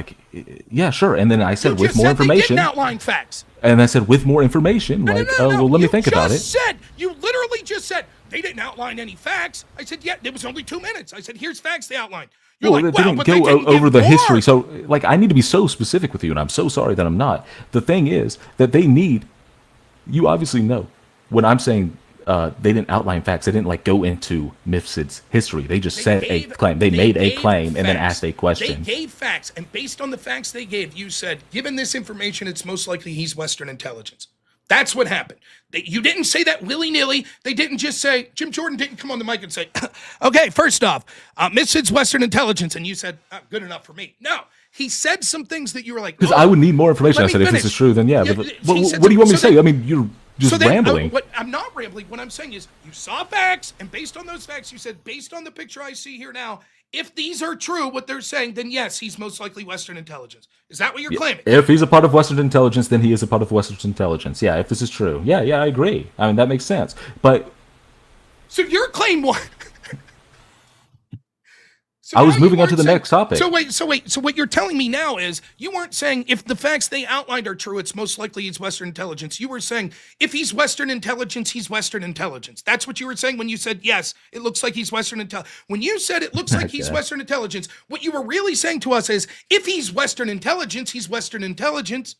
S3: yeah, sure. And then I said with more information.
S1: They didn't outline facts.
S3: And I said with more information,
S1: no.
S3: Well, let me think about it.
S1: You literally just said they didn't outline any facts. I said, yeah, it was only 2 minutes. I said, here's facts they outlined. You're
S3: they didn't go over the history. So I need to be so specific with you, and I'm so sorry that I'm not. The thing is that you obviously know when I'm saying they didn't outline facts. They didn't go into Mifsid's history. They just said a claim. They made a claim and then asked a question.
S1: They gave facts, and based on the facts they gave, you said, given this information, it's most likely he's Western intelligence. That's what happened. You didn't say that willy-nilly. They didn't just say, Jim Jordan didn't come on the mic and say, okay, first off, Mifsid's Western intelligence, and you said, good enough for me. No. He said some things that you were like,
S3: because I would need more information. I said, if this is true, then yeah. But what do you want me to say? I mean, you're just rambling.
S1: I'm not rambling. What I'm saying is you saw facts, and based on those facts, you said, based on the picture I see here now, if these are true, what they're saying, then yes, he's most likely Western intelligence. Is that what you're claiming?
S3: If he's a part of Western intelligence, then he is a part of Western intelligence. Yeah, if this is true. Yeah, I agree. I mean, that makes sense. But
S1: so your claim was...
S3: I was moving on to the next topic.
S1: So what you're telling me now is you weren't saying if the facts they outlined are true, it's most likely he's Western intelligence. You were saying if he's Western intelligence, he's Western intelligence. That's what you were saying when you said, yes, it looks like he's Western intelligence. When you said it looks like he's Western intelligence, what you were really saying to us is if he's Western intelligence, he's Western intelligence.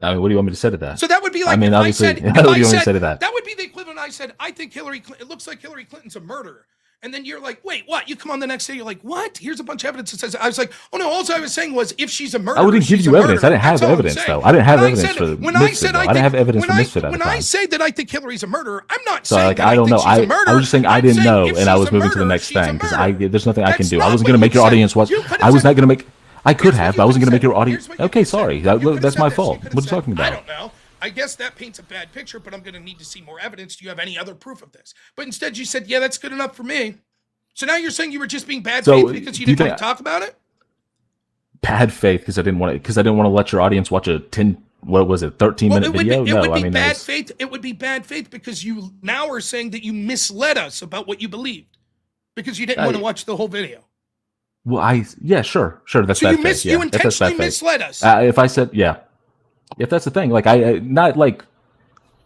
S3: I mean, what do you want me to say to that?
S1: So that would be like,
S3: I mean, obviously, what do you want me to say to that?
S1: That would be the equivalent. I said, I think it looks like Hillary Clinton's a murderer. And then you're like, wait, what? You come on the next day, you're like, what? Here's a bunch of evidence that says, I was like, oh no, all I was saying was if she's a murderer.
S3: I wouldn't give you evidence. I didn't have evidence, though. I didn't have evidence for Misfit. I didn't have evidence for Misfit at the time.
S1: When I say that I think Hillary's a murderer, I'm not
S3: so,
S1: saying that
S3: I don't know.
S1: I
S3: was just saying I didn't know, and I was moving to the next thing because there's nothing I can do. I wasn't going to make your audience watch. I was not going to make. I could have, but I wasn't going to make your audience. Okay, sorry. That's my fault. What are you talking about?
S1: I don't know. I guess that paints a bad picture, but I'm going to need to see more evidence. Do you have any other proof of this? But instead you said, yeah, that's good enough for me. So now you're saying you were just being bad faith because you didn't want to talk about it?
S3: Bad faith because I didn't want to let your audience watch a 13-minute video?
S1: It would be bad faith. It would be bad faith because you now are saying that you misled us about what you believed because you didn't want to watch the whole video.
S3: Well, sure. That's bad faith.
S1: So you intentionally misled us.
S3: If I said, if that's the thing, not like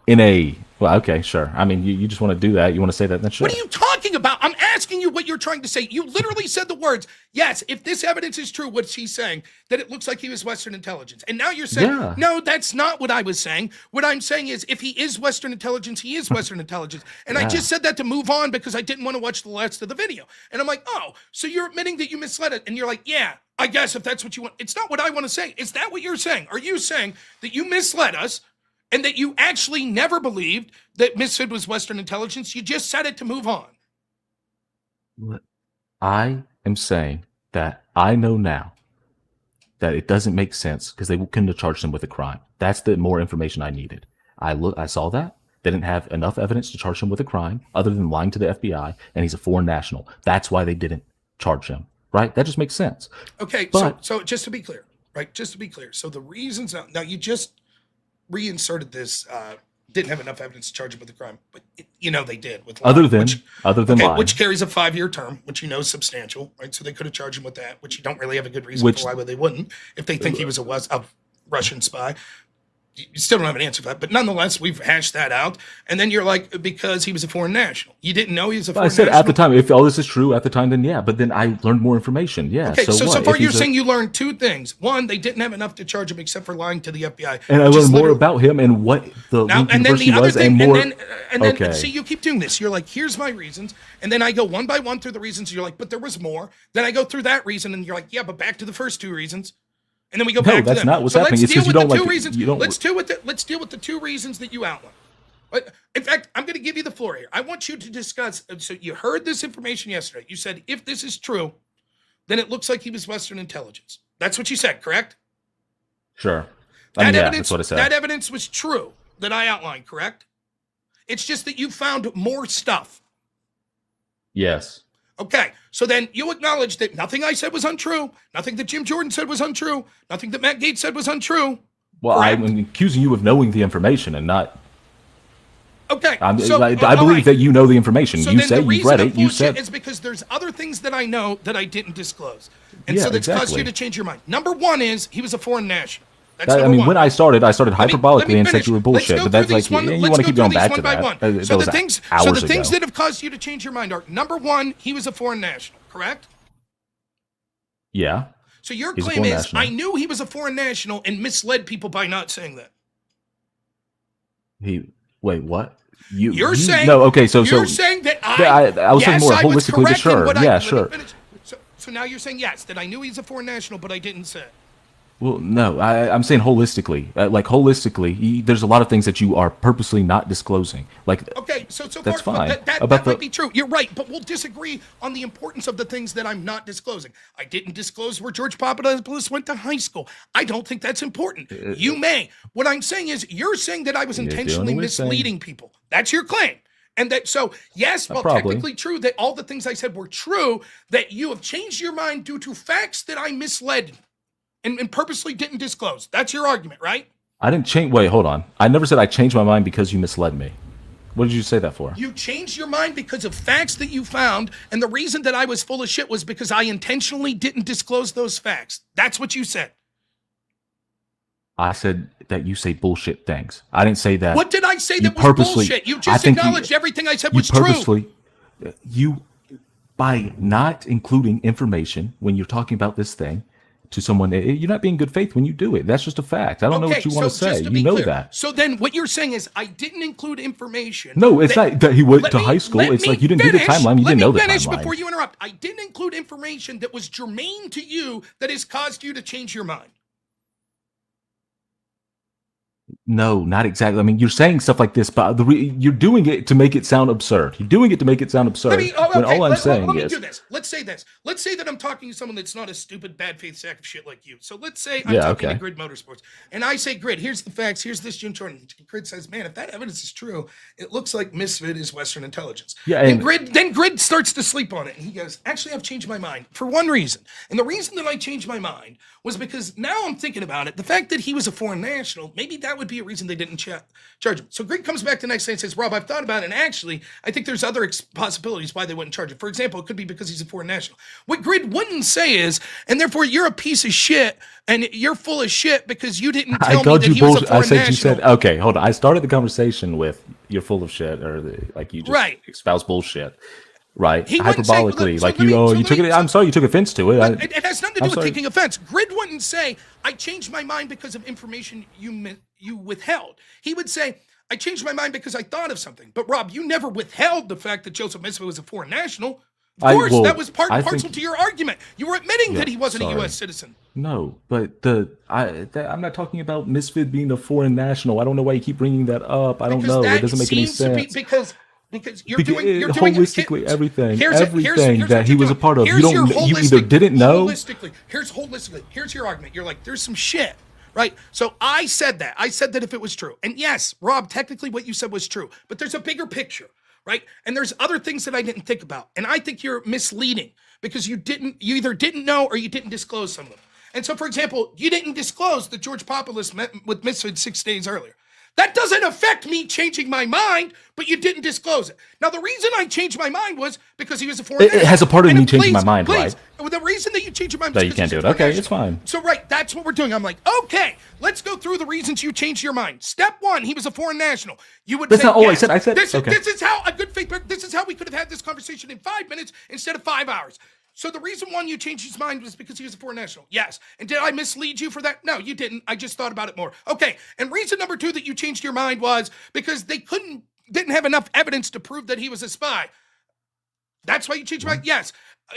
S3: in a, well, okay, sure. I mean, you just want to do that. You want to say that, then sure.
S1: What are you talking about? I'm asking you what you're trying to say. You literally said the words, yes, if this evidence is true, what she's saying, that it looks like he was Western intelligence. And now you're saying, no, that's not what I was saying. What I'm saying is if he is Western intelligence, he is Western intelligence. And I just said that to move on because I didn't want to watch the rest of the video. And I'm like, oh, so you're admitting that you misled it. And you're like, yeah, I guess if that's what you want. It's not what I want to say. Is that what you're saying? Are you saying that you misled us and that you actually never believed that Misfit was Western intelligence? You just said it to move on.
S3: I am saying that I know now that it doesn't make sense because they couldn't have charged him with a crime. That's the more information I needed. I saw that. They didn't have enough evidence to charge him with a crime other than lying to the FBI, and he's a foreign national. That's why they didn't charge him, right? That just makes sense.
S1: Okay, but, so just to be clear, right? Just to be clear. So the reasons now you just reinserted this didn't have enough evidence to charge him with a crime, but they did with lying,
S3: other than lying,
S1: which carries a 5-year term, which is substantial, right? So they could have charged him with that, which you don't really have a good reason for why they wouldn't if they think he was a Russian spy. You still don't have an answer for that, but nonetheless, we've hashed that out. And then you're like, because he was a foreign national, you didn't know he was a foreign national. I said
S3: at the time, if all this is true at the time, then yeah. But then I learned more information. Yeah.
S1: Okay. So far you're saying you learned two things. One, they didn't have enough to charge him except for lying to the FBI.
S3: And I learned more about him and what the university was, and more.
S1: And then see, you keep doing this. You're like, here's my reasons, and then I go one by one through the reasons. You're like, but there was more. Then I go through that reason, and you're like, yeah, but back to the first two reasons. And then we go back to them.
S3: No, that's not what's happening. It's because you don't like
S1: Let's deal with the two reasons that you outlined. In fact, I'm going to give you the floor here. I want you to discuss. So you heard this information yesterday. You said if this is true, then it looks like he was Western intelligence. That's what you said, correct?
S3: Sure.
S1: That's
S3: what I said.
S1: That evidence was true that I outlined, correct? It's just that you found more stuff.
S3: Yes.
S1: Okay, so then you acknowledge that nothing I said was untrue, nothing that Jim Jordan said was untrue, nothing that Matt Gaetz said was untrue.
S3: Well,
S1: correct?
S3: I'm accusing you of knowing the information and not.
S1: Okay,
S3: I believe that you know the information.
S1: So
S3: you
S1: then
S3: say
S1: the
S3: you've read
S1: reason
S3: it. You said
S1: is because there's other things that I know that I didn't disclose, and
S3: Yeah,
S1: so that's caused
S3: exactly.
S1: you to change your mind. Number one is he was a foreign national. That's
S3: That, I
S1: number
S3: mean,
S1: one.
S3: when I started hyperbolically and said
S1: finish.
S3: you were bullshit.
S1: Let's go
S3: But that's
S1: through
S3: like
S1: these one-
S3: you
S1: let's
S3: want to
S1: go
S3: keep
S1: through
S3: going
S1: these
S3: back
S1: one
S3: to
S1: by
S3: that.
S1: one.
S3: That
S1: So
S3: was
S1: the things
S3: ago.
S1: that have caused you to change your mind are, number one, he was a foreign national, correct?
S3: Yeah.
S1: So your
S3: He's a
S1: claim
S3: foreign
S1: is,
S3: national.
S1: I knew he was a foreign national and misled people by not saying that.
S3: Wait, what?
S1: You're saying
S3: no. Okay, so
S1: you're saying that I
S3: was saying more
S1: I was
S3: holistically, but
S1: correct in
S3: sure,
S1: what
S3: yeah,
S1: let me
S3: sure.
S1: finish. So now you're saying yes, that I knew he's a foreign national, but I didn't say it.
S3: Well, no, I'm saying holistically. Holistically, there's a lot of things that you are purposely not disclosing. Like,
S1: Okay, so
S3: that's
S1: far
S3: fine.
S1: that might be true. You're right, but we'll disagree on the importance of the things that I'm not disclosing. I didn't disclose where George Papadopoulos went to high school. I don't think that's important. You may. What I'm saying is, you're saying that I was intentionally misleading people. That's your claim. And that, so yes, well,
S3: Probably.
S1: technically true that all the things I said were true, that you have changed your mind due to facts that I misled and purposely didn't disclose. That's your argument, right?
S3: I didn't change. Wait, hold on. I never said I changed my mind because you misled me. What did you say that for?
S1: You changed your mind because of facts that you found, and the reason that I was full of shit was because I intentionally didn't disclose those facts. That's what you said.
S3: I said that you say bullshit things. I didn't say that.
S1: What did I say that was bullshit? You just acknowledged everything I said was true.
S3: You, by not including information when you're talking about this thing to someone, you're not being good faith when you do it. That's just a fact. I don't know what you want to say. You know that.
S1: So then what you're saying is I didn't include information.
S3: No, it's not that he went to high school. It's like you didn't do the timeline. You didn't know the timeline.
S1: Let me finish before you interrupt. I didn't include information that was germane to you that has caused you to change your mind.
S3: No, not exactly. I mean, you're saying stuff like this, but you're doing it to make it sound absurd. You're doing it to make it sound absurd. When all I'm saying
S1: let me
S3: is,
S1: do this. Let's say this. Let's say that I'm talking to someone that's not a stupid, bad faith sack of shit like you. So let's say I'm talking to Grid Motorsports, and I say, Grid, here's the facts. Here's this Jim Jordan. Grid says, man, if that evidence is true, it looks like Misfit is Western intelligence.
S3: Yeah,
S1: and Grid starts to sleep on it, and he goes, actually, I've changed my mind for one reason, and the reason that I changed my mind was because now I'm thinking about it. The fact that he was a foreign national, maybe that would be a reason they didn't charge him. So Grid comes back the next day and says, Rob, I've thought about it, and actually, I think there's other possibilities why they wouldn't charge him. For example, it could be because he's a foreign national. What Grid wouldn't say is, and therefore you're a piece of shit, and you're full of shit because you didn't tell me that he was a foreign national.
S3: You said, okay, hold on. I started the conversation with you're full of shit, or like you just espouse bullshit. Right, hyperbolically, you took it. I'm sorry, you took offense to it.
S1: It has nothing to do with taking offense. Grid wouldn't say, "I changed my mind because of information you withheld." He would say, "I changed my mind because I thought of something." But Rob, you never withheld the fact that Joseph Misfit was a foreign national. Of course, that was part and parcel to your argument. You were admitting that he wasn't a U.S. citizen.
S3: No, but I'm not talking about Misfit being a foreign national. I don't know why you keep bringing that up. I don't know. It doesn't make any sense.
S1: Because you're doing
S3: holistically everything that he was a part of. You either didn't know.
S1: Here's your argument. You're like, there's some shit, right? So I said that. I said that if it was true, and yes, Rob, technically what you said was true, but there's a bigger picture, right? And there's other things that I didn't think about, and I think you're misleading because you either didn't know or you didn't disclose some of them. And so, for example, you didn't disclose that George Papadopoulos met with Misfit 6 days earlier. That doesn't affect me changing my mind, but you didn't disclose it. Now, the reason I changed my mind was because he was a foreign national.
S3: It has a part of me changing my mind, right?
S1: The reason that you changed your mind was
S3: that you can't do it. Okay, it's fine.
S1: So, right, that's what we're doing. I'm like, okay, let's go through the reasons you changed your mind. Step one, he was a foreign national. You would
S3: That's
S1: say,
S3: not all
S1: yes.
S3: I said. This
S1: is how a good faith. This is how we could have had this conversation in 5 minutes instead of 5 hours. So the reason one you changed his mind was because he was a foreign national. Yes. And did I mislead you for that? No, you didn't. I just thought about it more. Okay. And reason number two that you changed your mind was because they didn't have enough evidence to prove that he was a spy. That's why you changed your mind? Yes.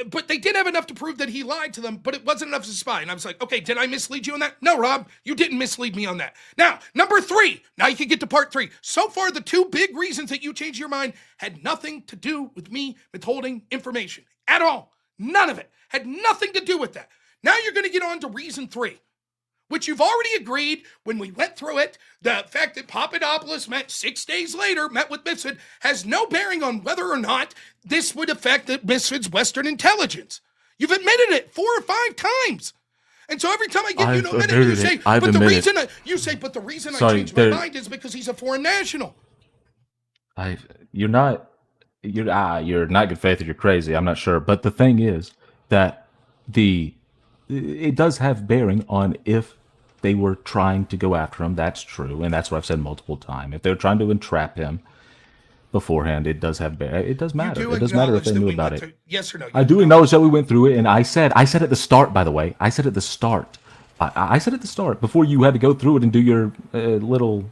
S1: But they did have enough to prove that he lied to them, but it wasn't enough as a spy. And I was like, okay, did I mislead you on that? No, Rob, you didn't mislead me on that. Now, number three, now you can get to part three. So far, the two big reasons that you changed your mind had nothing to do with me withholding information at all. None of it Had nothing to do with that. Now you're going to get on to reason 3, which you've already agreed when we went through it. The fact that Papadopoulos met 6 days later, met with Misfit, has no bearing on whether or not this would affect the Misfit's Western intelligence. You've admitted it 4 or 5 times. And so every time I get you to admit it, you say, but the reason I changed my mind is because he's a foreign national.
S3: You're not good faith or you're crazy. I'm not sure. But the thing is that it does have bearing on if they were trying to go after him. That's true. And that's what I've said multiple times. If they're trying to entrap him beforehand, it does have bearing. It does matter. It does matter if they knew about it.
S1: Yes or no?
S3: I do acknowledge that we went through it. And I said at the start, by the way, I said at the start before you had to go through it and do your little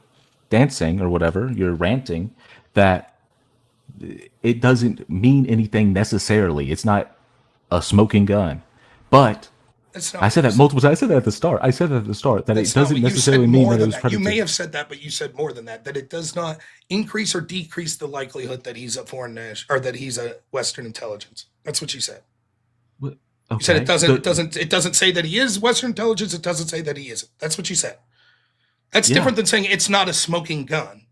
S3: dancing or whatever, your ranting, that it doesn't mean anything necessarily. It's not a smoking gun. But I said that multiple times. I said that at the start. That it doesn't necessarily mean that it was predicated.
S1: You may have said that, but you said more than that. That it does not increase or decrease the likelihood that he's a foreign national or that he's a Western intelligence. That's what you said.
S3: Okay.
S1: You said it doesn't say that he is Western intelligence. It doesn't say that he isn't. That's what you said. That's different than saying it's not a smoking gun.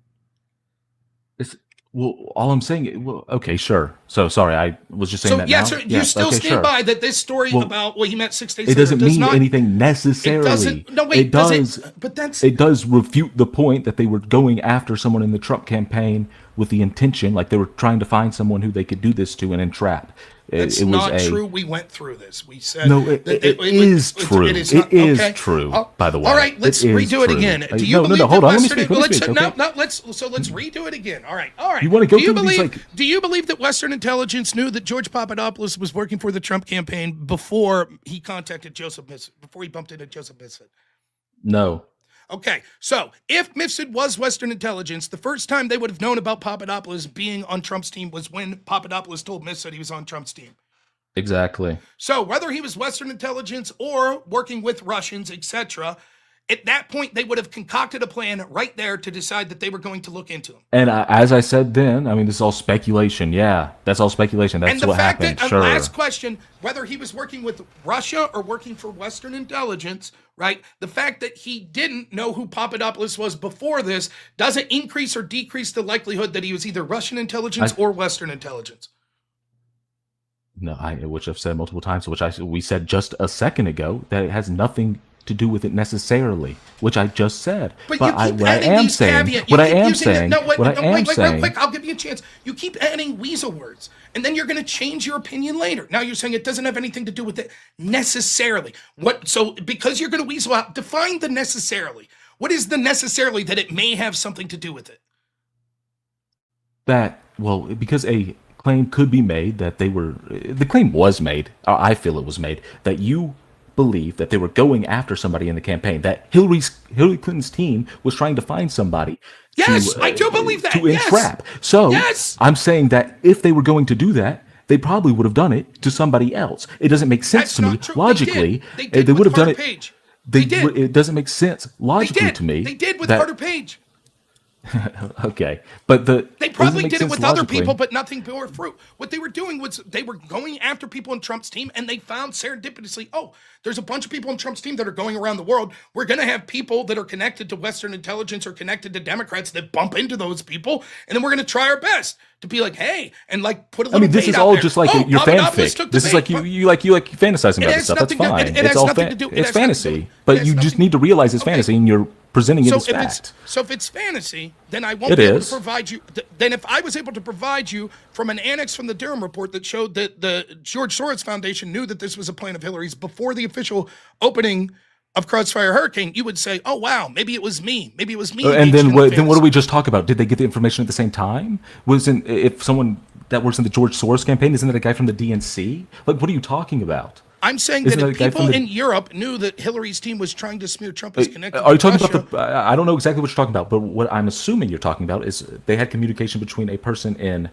S3: Well, all I'm saying, okay, sure. So sorry, I was just saying that.
S1: Yes, sir, you still stand by that this story about he met 6 days later.
S3: It doesn't mean anything necessarily.
S1: It doesn't. No, wait.
S3: It does refute the point that they were going after someone in the Trump campaign with the intention, like they were trying to find someone who they could do this to and entrap.
S1: It's not true. We went through this. We said
S3: no. It is true. It is true. By the way.
S1: All right. Let's redo it again. Do you believe? Hold on. Let me speak. Let's redo it again. All right.
S3: You want to go through these?
S1: Do you believe that Western intelligence knew that George Papadopoulos was working for the Trump campaign before he contacted Joseph Misfit? Before he bumped into Joseph Misfit?
S3: No.
S1: Okay, so if Mifsud was Western intelligence, the first time they would have known about Papadopoulos being on Trump's team was when Papadopoulos told Mifsud he was on Trump's team.
S3: Exactly.
S1: So whether he was Western intelligence or working with Russians, etc., at that point they would have concocted a plan right there to decide that they were going to look into him.
S3: And as I said then, I mean, this is all speculation. Yeah, that's all speculation. That's what happened.
S1: And the fact that, last question, whether he was working with Russia or working for Western intelligence, right? The fact that he didn't know who Papadopoulos was before this doesn't increase or decrease the likelihood that he was either Russian intelligence or Western intelligence.
S3: No, which I've said multiple times, we said just a second ago, that it has nothing to do with it necessarily, which I just said.
S1: But you keep adding these caveats. Real quick, I'll give you a chance. You keep adding weasel words, and then you're going to change your opinion later. Now you're saying it doesn't have anything to do with it necessarily. So because you're going to weasel out, define the necessarily. What is the necessarily that it may have something to do with it?
S3: Because a claim could be made that the claim was made, I feel it was made, that you believe that they were going after somebody in the campaign, that Hillary Clinton's team was trying to find somebody.
S1: Yes, I do believe that.
S3: To entrap. So I'm saying that if they were going to do that, they probably would have done it to somebody else. It doesn't make sense to me logically. They would have done it. It doesn't make sense logically to me.
S1: They did with Carter Page.
S3: Okay, but
S1: they probably did it with other people, but nothing bore fruit. What they were doing was they were going after people in Trump's team, and they found serendipitously, there's a bunch of people in Trump's team that are going around the world. We're going to have people that are connected to Western intelligence or connected to Democrats that bump into those people, and then we're going to try our best to be like, hey, and like put a little.
S3: This is all just like your fanfic. This is like you like fantasizing about this stuff. That's fine. It's all it's fantasy, but you just need to realize it's fantasy, and you're presenting it as fact.
S1: So if it's fantasy, then I won't be able to provide you. Then if I was able to provide you from an annex from the Durham report that showed that the George Soros Foundation knew that this was a plan of Hillary's before the official opening of Crossfire Hurricane, you would say, "Oh wow, maybe it was me. Maybe it was me."
S3: And then what do we just talk about? Did they get the information at the same time? If someone that works in the George Soros campaign, isn't that a guy from the DNC? Like, what are you talking about?
S1: I'm saying that if people in Europe knew that Hillary's team was trying to smear Trump as connected
S3: are you talking about I don't know exactly what you're talking about, but what I'm assuming you're talking about is they had communication between a person in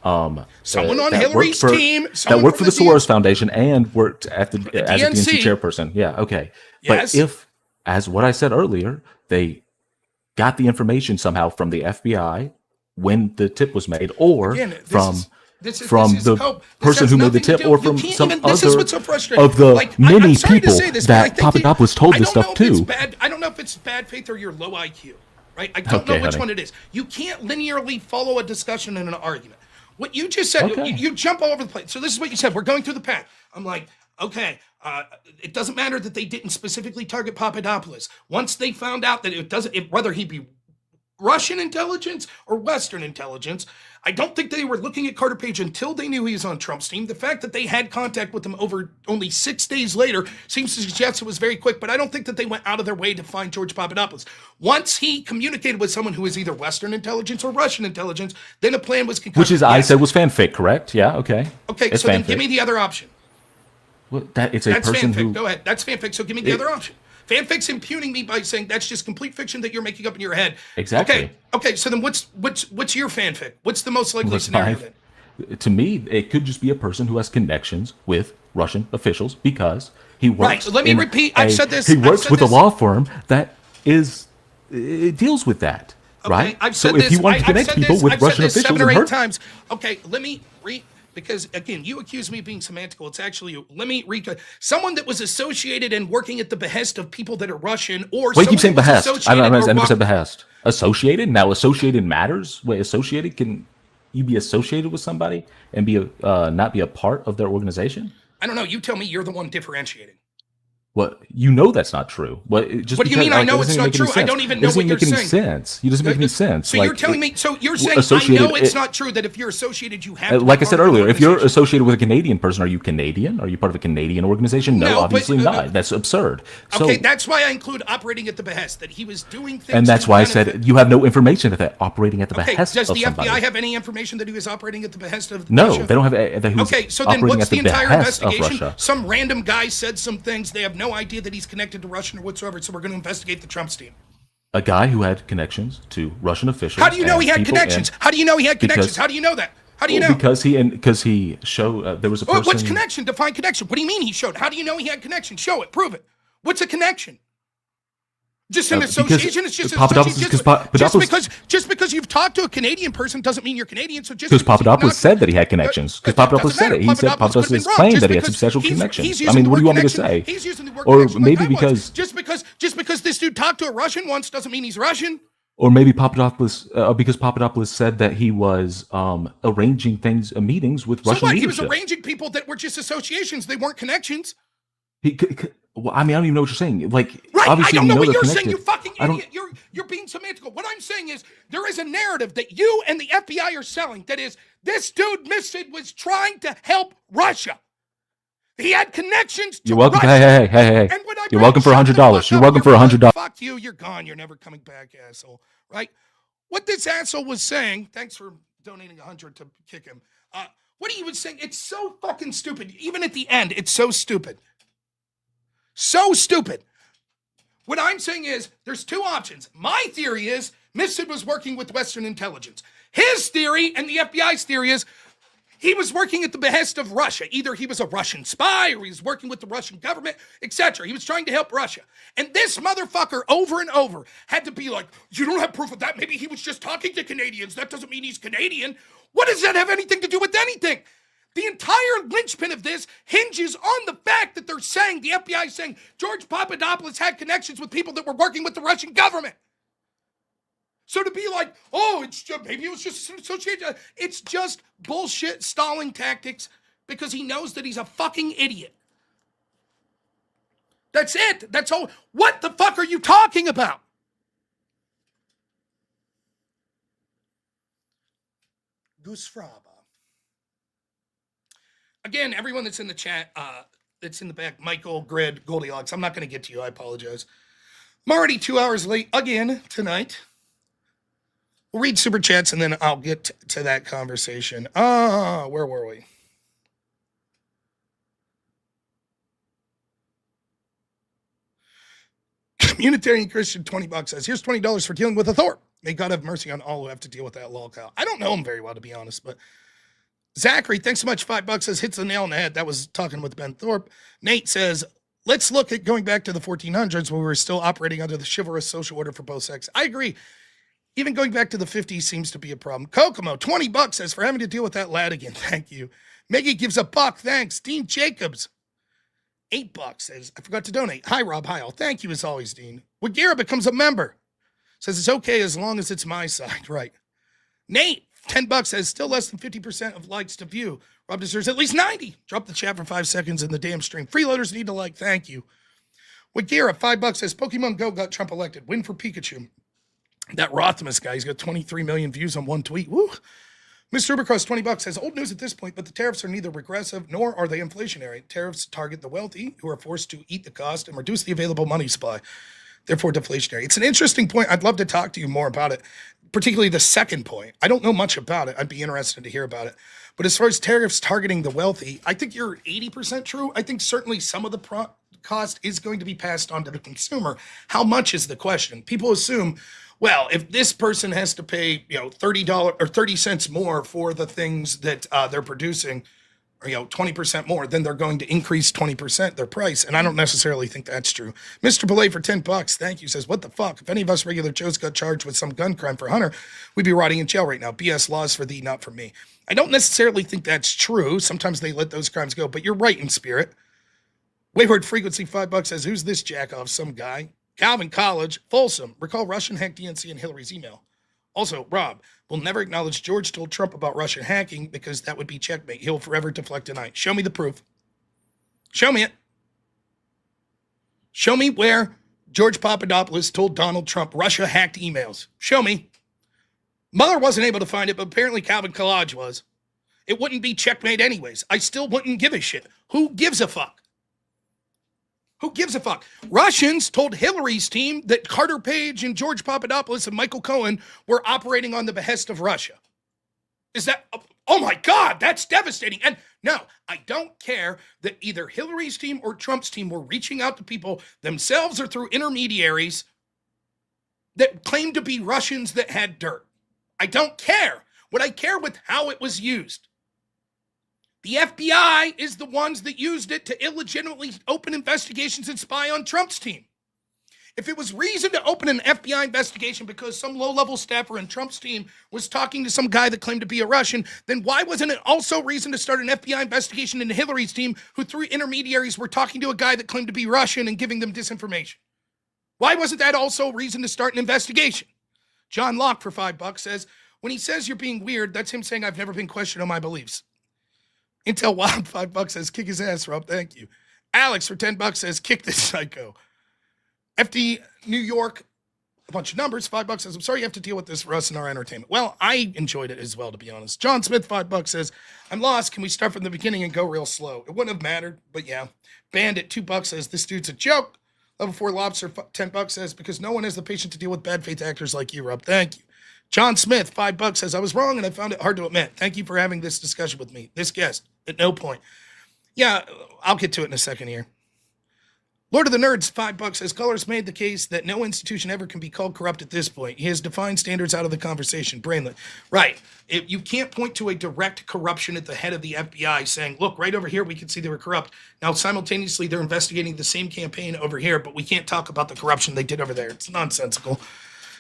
S1: someone on Hillary's team
S3: that worked for the Soros Foundation and worked as a DNC chairperson. Yeah, okay.
S1: Yes.
S3: But if, as what I said earlier, they got the information somehow from the FBI when the tip was made, or from the person who made the tip or from some
S1: this is what's so frustrating.
S3: of the many
S1: I'm
S3: people
S1: this,
S3: that Papadopoulos told this stuff to.
S1: I don't know if it's bad faith or your low IQ, right? I don't know which one it is. You can't linearly follow a discussion in an argument. What you just said, you jump all over the place. So this is what you said. We're going through the path. I'm like, okay, it doesn't matter that they didn't specifically target Papadopoulos. Once they found out that whether he be Russian intelligence or Western intelligence, I don't think they were looking at Carter Page until they knew he was on Trump's team. The fact that they had contact with him over only 6 days later seems to suggest it was very quick, but I don't think that they went out of their way to find George Papadopoulos. Once he communicated with someone who is either Western intelligence or Russian intelligence, then a plan was concocted.
S3: Which is, I said, was fanfic, correct? Yeah, okay.
S1: Okay, it's so fanfic. Then give me the other option.
S3: Well, that's person
S1: fanfic.
S3: Who...
S1: Go ahead. That's fanfic, so give me the other option. Fanfic's impugning me by saying that's just complete fiction that you're making up in your head.
S3: Exactly.
S1: Okay. So then, what's your fanfic? What's the most likely scenario then?
S3: To me, it could just be a person who has connections with Russian officials because he works.
S1: Right. So let me repeat. I've said this.
S3: He works with a law firm that deals with that.
S1: Okay,
S3: right.
S1: I've said
S3: so if he wanted to connect people with Russian officials,
S1: 7 or 8 times. Okay. Let me read. Because, again, you accuse me of being semantical. It's actually, let me read. Someone that was associated and working at the behest of people that are Russian or
S3: Wait, you keep saying behest. I never said behest. Associated? Now, associated matters? Wait, associated? Can you be associated with somebody and be not be a part of their organization?
S1: I don't know. You tell me. You're the one differentiating.
S3: What? You know that's not true. What do
S1: you mean? I know it's not true. I don't even know what you're saying.
S3: It doesn't make any sense. It doesn't make any sense.
S1: So you're telling me. So you're saying I know it's not true that if you're associated, you have.
S3: Like I said earlier, if you're associated with a Canadian person, are you Canadian? Are you part of a Canadian organization? No, obviously not. That's absurd.
S1: Okay, that's why I include operating at the behest, that he was doing things.
S3: And that's why I said you have no information of that operating at the behest of somebody.
S1: Does the FBI have any information that he was operating at the behest of?
S3: No,
S1: Russia?
S3: They don't have.
S1: Okay, so then what's the entire investigation? Some random guy said some things. They have no idea that he's connected to Russian or whatsoever, so we're going to investigate the Trump's team.
S3: A guy who had connections to Russian officials.
S1: How do you know he had connections? How do you know he had connections? How do you know that? How do you know?
S3: Because he showed there was a person.
S1: What's connection? Define connection. What do you mean he showed? How do you know he had connection? Show it. Prove it. What's a connection? Just an association. It's just just because you've talked to a Canadian person doesn't mean you're Canadian. So just
S3: because Papadopoulos said that he had connections. Because Papadopoulos said it. He said Papadopoulos claimed that he had substantial connections. I mean, what do you want me to say?
S1: He's using the word
S3: or
S1: connection
S3: maybe
S1: like
S3: because
S1: just because this dude talked to a Russian once doesn't mean he's Russian.
S3: Or maybe Papadopoulos, because Papadopoulos said that he was arranging meetings with Russian leadership.
S1: He was arranging people that were just associations. They weren't connections.
S3: Well, I mean, I don't even know what you're saying. Like,
S1: right,
S3: obviously,
S1: I don't know what you're
S3: connected.
S1: saying, you fucking idiot. You're being semantical. What I'm saying is there is a narrative that you and the FBI are selling that is this dude, Misfit, was trying to help Russia. He had connections to
S3: You're welcome.
S1: Russia.
S3: Hey. You're welcome for $100. You're welcome for $100.
S1: Fuck you. You're gone. You're never coming back, asshole. Right? What this asshole was saying, thanks for donating $100 to kick him. What he was saying, it's so fucking stupid. Even at the end, it's so stupid. So stupid. What I'm saying is there's two options. My theory is Misfit was working with Western intelligence. His theory and the FBI's theory is he was working at the behest of Russia. Either he was a Russian spy or he was working with the Russian government, etc. He was trying to help Russia. And this motherfucker over and over had to be like, you don't have proof of that. Maybe he was just talking to Canadians. That doesn't mean he's Canadian. What does that have anything to do with anything? The entire linchpin of this hinges on the fact that they're saying, the FBI is saying, George Papadopoulos had connections with people that were working with the Russian government. So to be like, oh, maybe it was just associated, it's just bullshit stalling tactics because he knows that he's a fucking idiot. That's it. That's all. What the fuck are you talking about? Goose Fraba. Again, everyone that's in the chat, that's in the back, Michael, Grid, Goldilocks, I'm not going to get to you. I apologize. I'm already 2 hours late again tonight. We'll read super chats and then I'll get to that conversation. Where were we? Communitarian Christian $20 says, here's $20 for dealing with a Thorpe. May God have mercy on all who have to deal with that lolcow. I don't know him very well, to be honest, but Zachary, thanks so much. $5 says, hits the nail on the head. That was talking with Ben Thorpe. Nate says, let's look at going back to the 1400s when we were still operating under the chivalrous social order for both sexes. I agree. Even going back to the 50s seems to be a problem. Kokomo, $20 says, for having to deal with that lad again. Thank you. Meggie gives a buck. Thanks. Dean Jacobs, $8 says, I forgot to donate. Hi, Rob. Hi, all. Thank you as always, Dean. Wagira becomes a member. Says it's okay as long as it's my side. Right. Nate, $10 says, still less than 50% of likes to view. Rob deserves at least 90. Drop the chat for 5 seconds in the damn stream. Freeloaders need to like. Thank you. Wagira, $5 says, Pokemon Go got Trump elected. Win for Pikachu. That Rothamus guy, he's got 23 million views on one tweet. Woo. Mr. Ubercross, $20 says, old news at this point, but the tariffs are neither regressive nor are they inflationary. Tariffs target the wealthy who are forced to eat the cost and reduce the available money supply, therefore deflationary. It's an interesting point. I'd love to talk to you more about it, particularly the second point. I don't know much about it. I'd be interested to hear about it. But as far as tariffs targeting the wealthy, I think you're 80% true. I think certainly some of the cost is going to be passed on to the consumer. How much is the question? People assume, well, if this person has to pay, $30 or 30 cents more for the things that they're producing, or 20% more, then they're going to increase 20% their price. And I don't necessarily think that's true. Mr. Belay for $10, thank you, says, what the fuck? If any of us regular Joes got charged with some gun crime for Hunter, we'd be rotting in jail right now. BS laws for thee, not for me. I don't necessarily think that's true. Sometimes they let those crimes go, but you're right in spirit. Wayward Frequency, $5 says, who's this jackoff? Some guy. Calvin College, Folsom, recall Russian hacked DNC and Hillary's email. Also, Rob will never acknowledge George told Trump about Russian hacking because that would be checkmate. He'll forever deflect tonight. Show me the proof. Show me it. Show me where George Papadopoulos told Donald Trump Russia hacked emails. Show me. Mueller wasn't able to find it, but apparently Calvin College was. It wouldn't be checkmate anyways. I still wouldn't give a shit. Who gives a fuck? Who gives a fuck? Russians told Hillary's team that Carter Page and George Papadopoulos and Michael Cohen were operating on the behest of Russia. Is that, oh my God, that's devastating. And no, I don't care that either Hillary's team or Trump's team were reaching out to people themselves or through intermediaries that claimed to be Russians that had dirt. I don't care. What I care with how it was used. The FBI is the ones that used it to illegitimately open investigations and spy on Trump's team. If it was reason to open an FBI investigation because some low-level staffer in Trump's team was talking to some guy that claimed to be a Russian, then why wasn't it also reason to start an FBI investigation into Hillary's team who through intermediaries were talking to a guy that claimed to be Russian and giving them disinformation? Why wasn't that also reason to start an investigation? John Locke for $5 says, when he says you're being weird, that's him saying I've never been questioned on my beliefs. Intel Wild, $5 says, kick his ass, Rob. Thank you. Alex for $10 says, kick this psycho. FD New York, a bunch of numbers, $5 says, I'm sorry you have to deal with this for us in our entertainment. Well, I enjoyed it as well, to be honest. John Smith, $5 says, I'm lost. Can we start from the beginning and go real slow? It wouldn't have mattered, but yeah. Bandit, $2 says, this dude's a joke. Level 4 Lobster, $10 says, because no one has the patience to deal with bad faith actors like you, Rob. Thank you. John Smith, $5 says, I was wrong and I found it hard to admit. Thank you for having this discussion with me. This guest, at no point. Yeah, I'll get to it in a second here. Lord of the Nerds, $5 says, Cullors made the case that no institution ever can be called corrupt at this point. He has defined standards out of the conversation. Brainlet. Right. You can't point to a direct corruption at the head of the FBI saying, look, right over here, we can see they were corrupt. Now, simultaneously, they're investigating the same campaign over here, but we can't talk about the corruption they did over there. It's nonsensical.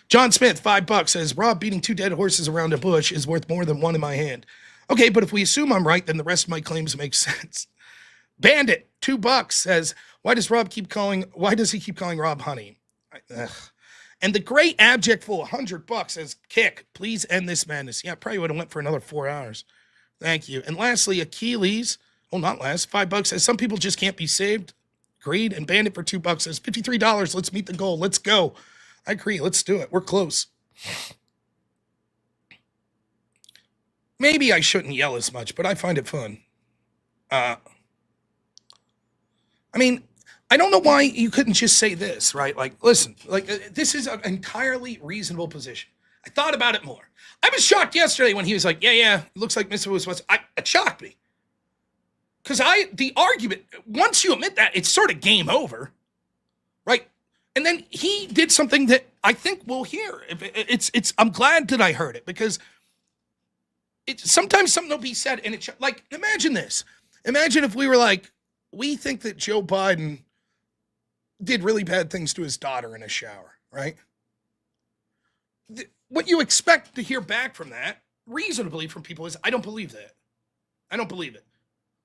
S1: John Smith, $5 says, Rob beating 2 dead horses around a bush is worth more than one in my hand. Okay, but if we assume I'm right, then the rest of my claims make sense. Bandit, $2 says, why does he keep calling Rob honey? Ugh. And the great abject fool, $100 says, kick, please end this madness. Yeah, probably would have went for another 4 hours. Thank you. And lastly, Achilles, not last, $5 says, some people just can't be saved. Agreed. And Bandit for $2 says, $53, let's meet the goal. Let's go. I agree. Let's do it. We're close. Maybe I shouldn't yell as much, but I find it fun. I don't know why you couldn't just say this, right? Like, listen, this is an entirely reasonable position. I thought about it more. I was shocked yesterday when he was like, yeah, it looks like Mr. was. It shocked me. Because the argument, once you admit that, it's sort of game over, right? And then he did something that I think we'll hear. I'm glad that I heard it because sometimes something will be said and it's like, imagine this. Imagine if we were like, we think that Joe Biden did really bad things to his daughter in a shower, right? what you expect to hear back from that, reasonably from people, is, I don't believe that. I don't believe it.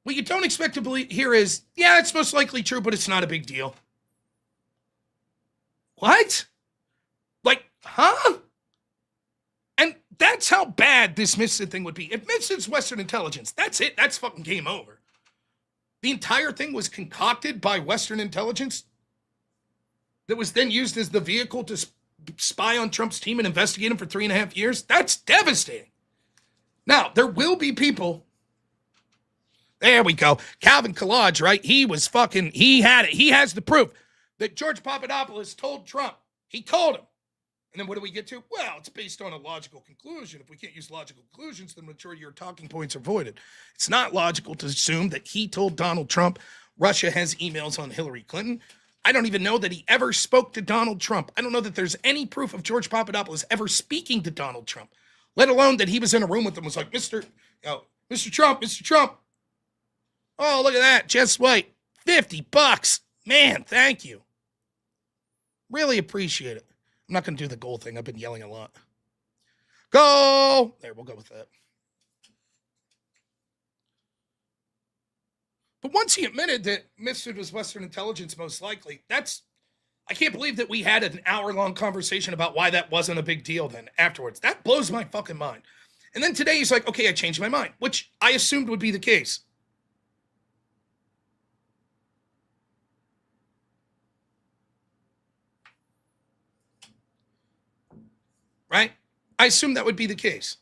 S1: What you don't expect to hear is, yeah, it's most likely true, but it's not a big deal. What? Like, huh? And that's how bad this Mifsud thing would be. If Mifsud's Western intelligence, that's it. That's fucking game over. The entire thing was concocted by Western intelligence that was then used as the vehicle to spy on Trump's team and investigate him for 3.5 years. That's devastating. Now, there will be people. There we go. Calvin Collage, right? He had it. He has the proof that George Papadopoulos told Trump. He told him. And then what do we get to? Well, it's based on a logical conclusion. If we can't use logical conclusions, then the majority of your talking points are voided. It's not logical to assume that he told Donald Trump Russia has emails on Hillary Clinton. I don't even know that he ever spoke to Donald Trump. I don't know that there's any proof of George Papadopoulos ever speaking to Donald Trump, let alone that he was in a room with him and was like, Mr. Trump. Oh, look at that. Just wait. $50. Man, thank you. Really appreciate it. I'm not going to do the goal thing. I've been yelling a lot. Go! There, we'll go with that. But once he admitted that Mifsud was Western intelligence, most likely, I can't believe that we had an hour-long conversation about why that wasn't a big deal then afterwards. That blows my fucking mind. And then today he's like, okay, I changed my mind, which I assumed would be the case. Right? I assumed that would be the case.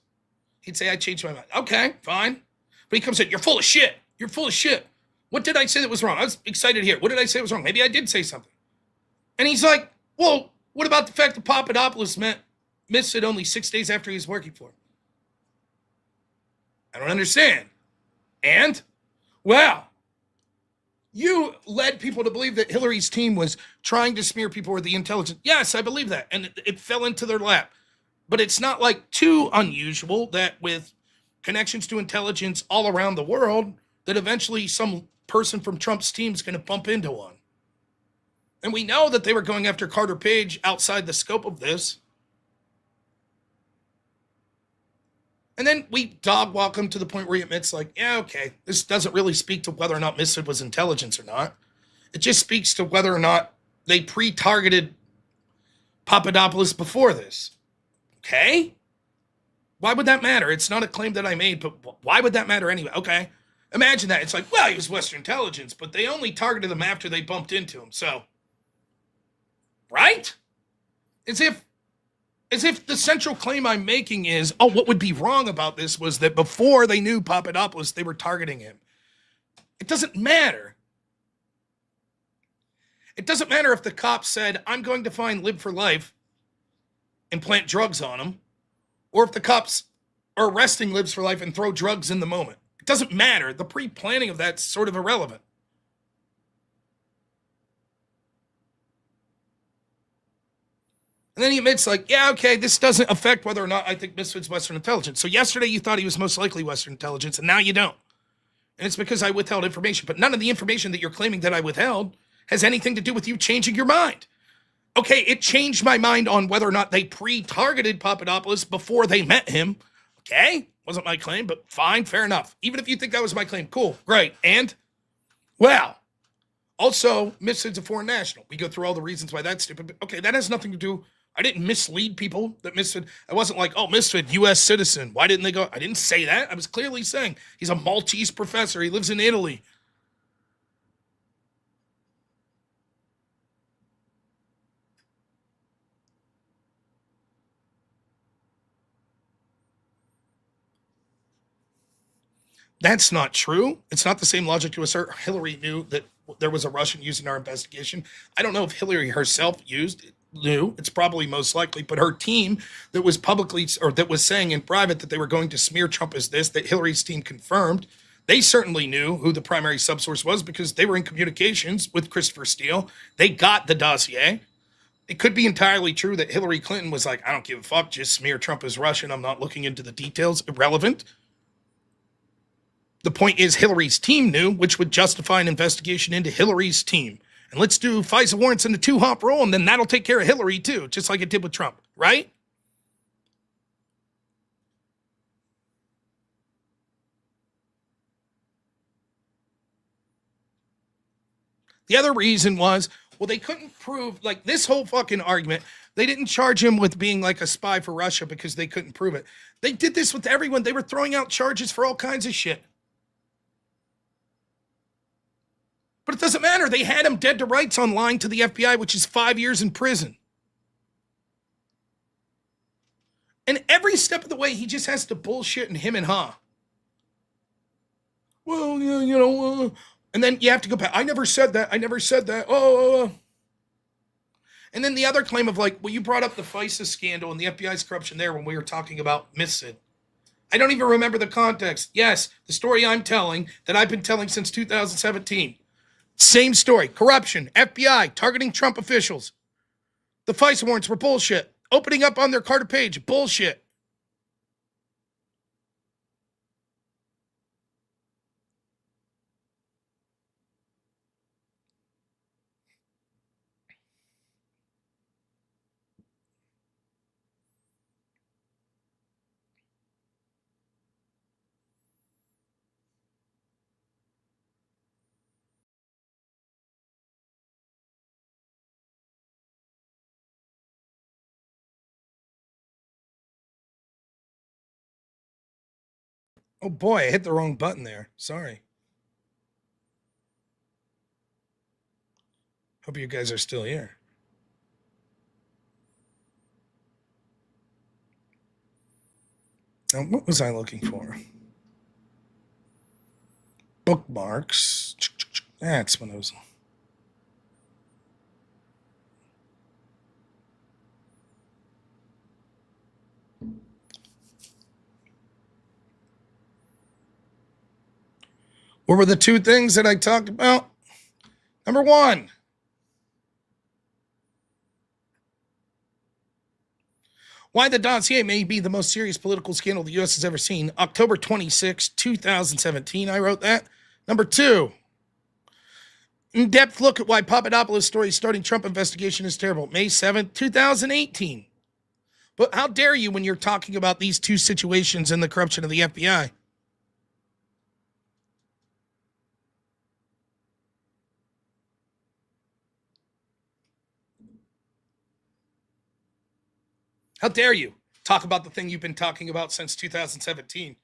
S1: He'd say, I changed my mind. Okay, fine. But he comes in, you're full of shit. You're full of shit. What did I say that was wrong? I was excited here. What did I say was wrong? Maybe I did say something. And he's like, well, what about the fact that Papadopoulos missed it only 6 days after he was working for him? I don't understand. And? Well, you led people to believe that Hillary's team was trying to smear people with the intelligence. Yes, I believe that. And it fell into their lap. But it's not like too unusual that with connections to intelligence all around the world, that eventually some person from Trump's team is going to bump into one. And we know that they were going after Carter Page outside the scope of this. And then we dog walk him to the point where he admits, like, yeah, okay, this doesn't really speak to whether or not Mifsud was intelligence or not. It just speaks to whether or not they pre-targeted Papadopoulos before this. Okay? Why would that matter? It's not a claim that I made, but why would that matter anyway? Okay. Imagine that. It's like, well, he was Western intelligence, but they only targeted him after they bumped into him. So, right? As if the central claim I'm making is, oh, what would be wrong about this was that before they knew Papadopoulos, they were targeting him. It doesn't matter. It doesn't matter if the cops said, I'm going to find Live for Life and plant drugs on him, or if the cops are arresting Lives for Life and throw drugs in the moment. It doesn't matter. The pre-planning of that's sort of irrelevant. And then he admits, like, yeah, okay, this doesn't affect whether or not I think Mifsud's Western intelligence. So yesterday you thought he was most likely Western intelligence, and now you don't. And it's because I withheld information. But none of the information that you're claiming that I withheld has anything to do with you changing your mind. Okay, it changed my mind on whether or not they pre-targeted Papadopoulos before they met him. Okay, wasn't my claim, but fine, fair enough. Even if you think that was my claim, cool, great. And, well, also, Mifsud's a foreign national. We go through all the reasons why that's stupid. But okay, that has nothing to do. I didn't mislead people that Mifsud. I wasn't like, oh, Mifsud, U.S. citizen. Why didn't they go? I didn't say that. I was clearly saying he's a Maltese professor. He lives in Italy. That's not true. It's not the same logic to assert Hillary knew that there was a Russian using our investigation. I don't know if Hillary herself knew. It's probably most likely, but her team that was publicly, or that was saying in private that they were going to smear Trump as this, that Hillary's team confirmed, they certainly knew who the primary subsource was because they were in communications with Christopher Steele. They got the dossier. It could be entirely true that Hillary Clinton was like, I don't give a fuck, just smear Trump as Russian. I'm not looking into the details. Irrelevant. The point is Hillary's team knew, which would justify an investigation into Hillary's team. And let's do FISA warrants in a 2-hop roll, and then that'll take care of Hillary too, just like it did with Trump, right? The other reason was, well, they couldn't prove, like, this whole fucking argument. They didn't charge him with being like a spy for Russia because they couldn't prove it. They did this with everyone. They were throwing out charges for all kinds of shit. But it doesn't matter. They had him dead to rights on lying to the FBI, which is 5 years in prison. And every step of the way, he just has to bullshit and him and ha. Well, yeah, and then you have to go back. I never said that. Oh. And then the other claim of like, well, you brought up the FISA scandal and the FBI's corruption there when we were talking about MISID. I don't even remember the context. Yes, the story I'm telling that I've been telling since 2017. Same story. Corruption, FBI, targeting Trump officials. The FISA warrants were bullshit. Opening up on their Carter Page, bullshit. Oh boy, I hit the wrong button there. Sorry. Hope you guys are still here. Now, what was I looking for? Bookmarks. That's what I was. What were the two things that I talked about? Number one, why the dossier may be the most serious political scandal the U.S. has ever seen. October 26, 2017, I wrote that. Number two, in-depth look at why Papadopoulos' story starting Trump investigation is terrible. May 7th, 2018. But how dare you when you're talking about these two situations and the corruption of the FBI? How dare you talk about the thing you've been talking about since 2017?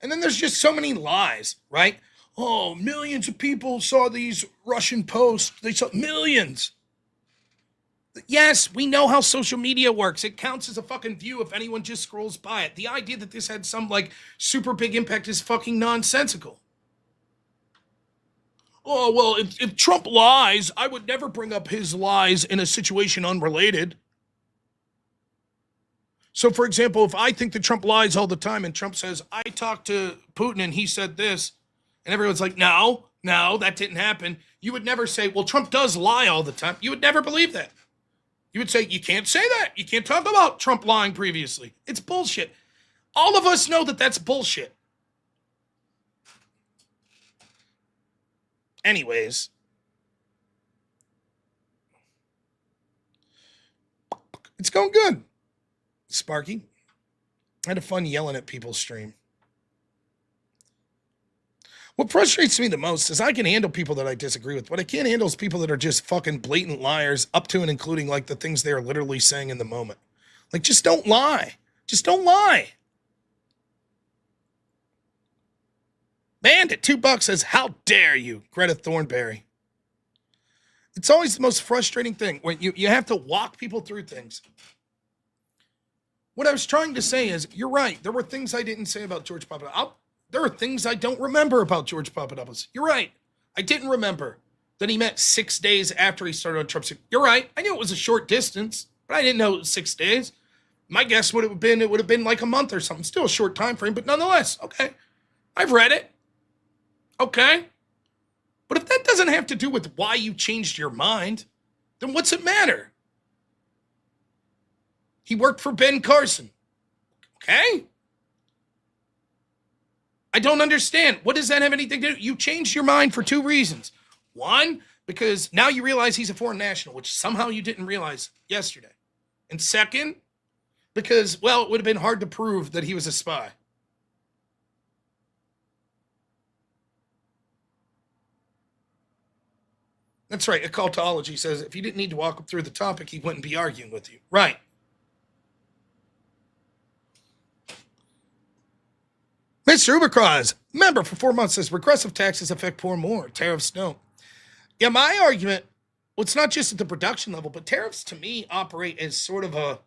S1: And then there's just so many lies, right? Oh, millions of people saw these Russian posts. They saw millions. Yes, we know how social media works. It counts as a fucking view if anyone just scrolls by it. The idea that this had some like super big impact is fucking nonsensical. Oh, well, if Trump lies, I would never bring up his lies in a situation unrelated. So, for example, if I think that Trump lies all the time and Trump says, I talked to Putin and he said this, and everyone's like, no, that didn't happen. You would never say, well, Trump does lie all the time. You would never believe that. You would say, you can't say that. You can't talk about Trump lying previously. It's bullshit. All of us know that that's bullshit. Anyways. It's going good. Sparky. I had fun yelling at people's stream. What frustrates me the most is I can handle people that I disagree with. What I can't handle is people that are just fucking blatant liars, up to and including like the things they're literally saying in the moment. Like, just don't lie. Just don't lie. Bandit $2 says, how dare you, Greta Thornberry. It's always the most frustrating thing when you have to walk people through things. What I was trying to say is, you're right. There were things I didn't say about George Papadopoulos. There are things I don't remember about George Papadopoulos. You're right. I didn't remember that he met 6 days after he started on Trump's. You're right. I knew it was a short distance, but I didn't know it was 6 days. My guess would have been, it would have been like a month or something. Still a short time frame, but nonetheless, okay. I've read it. Okay. But if that doesn't have to do with why you changed your mind, then what's it matter? He worked for Ben Carson. Okay. I don't understand. What does that have anything to do? You changed your mind for two reasons. One, because now you realize he's a foreign national, which somehow you didn't realize yesterday. And second, because, well, it would have been hard to prove that he was a spy. That's right. Occultology says if you didn't need to walk him through the topic, he wouldn't be arguing with you. Right. Mr. Ubercross, member for 4 months, says regressive taxes affect poor more. Tariffs don't. Yeah, my argument, well, it's not just at the production level, but tariffs to me operate as sort of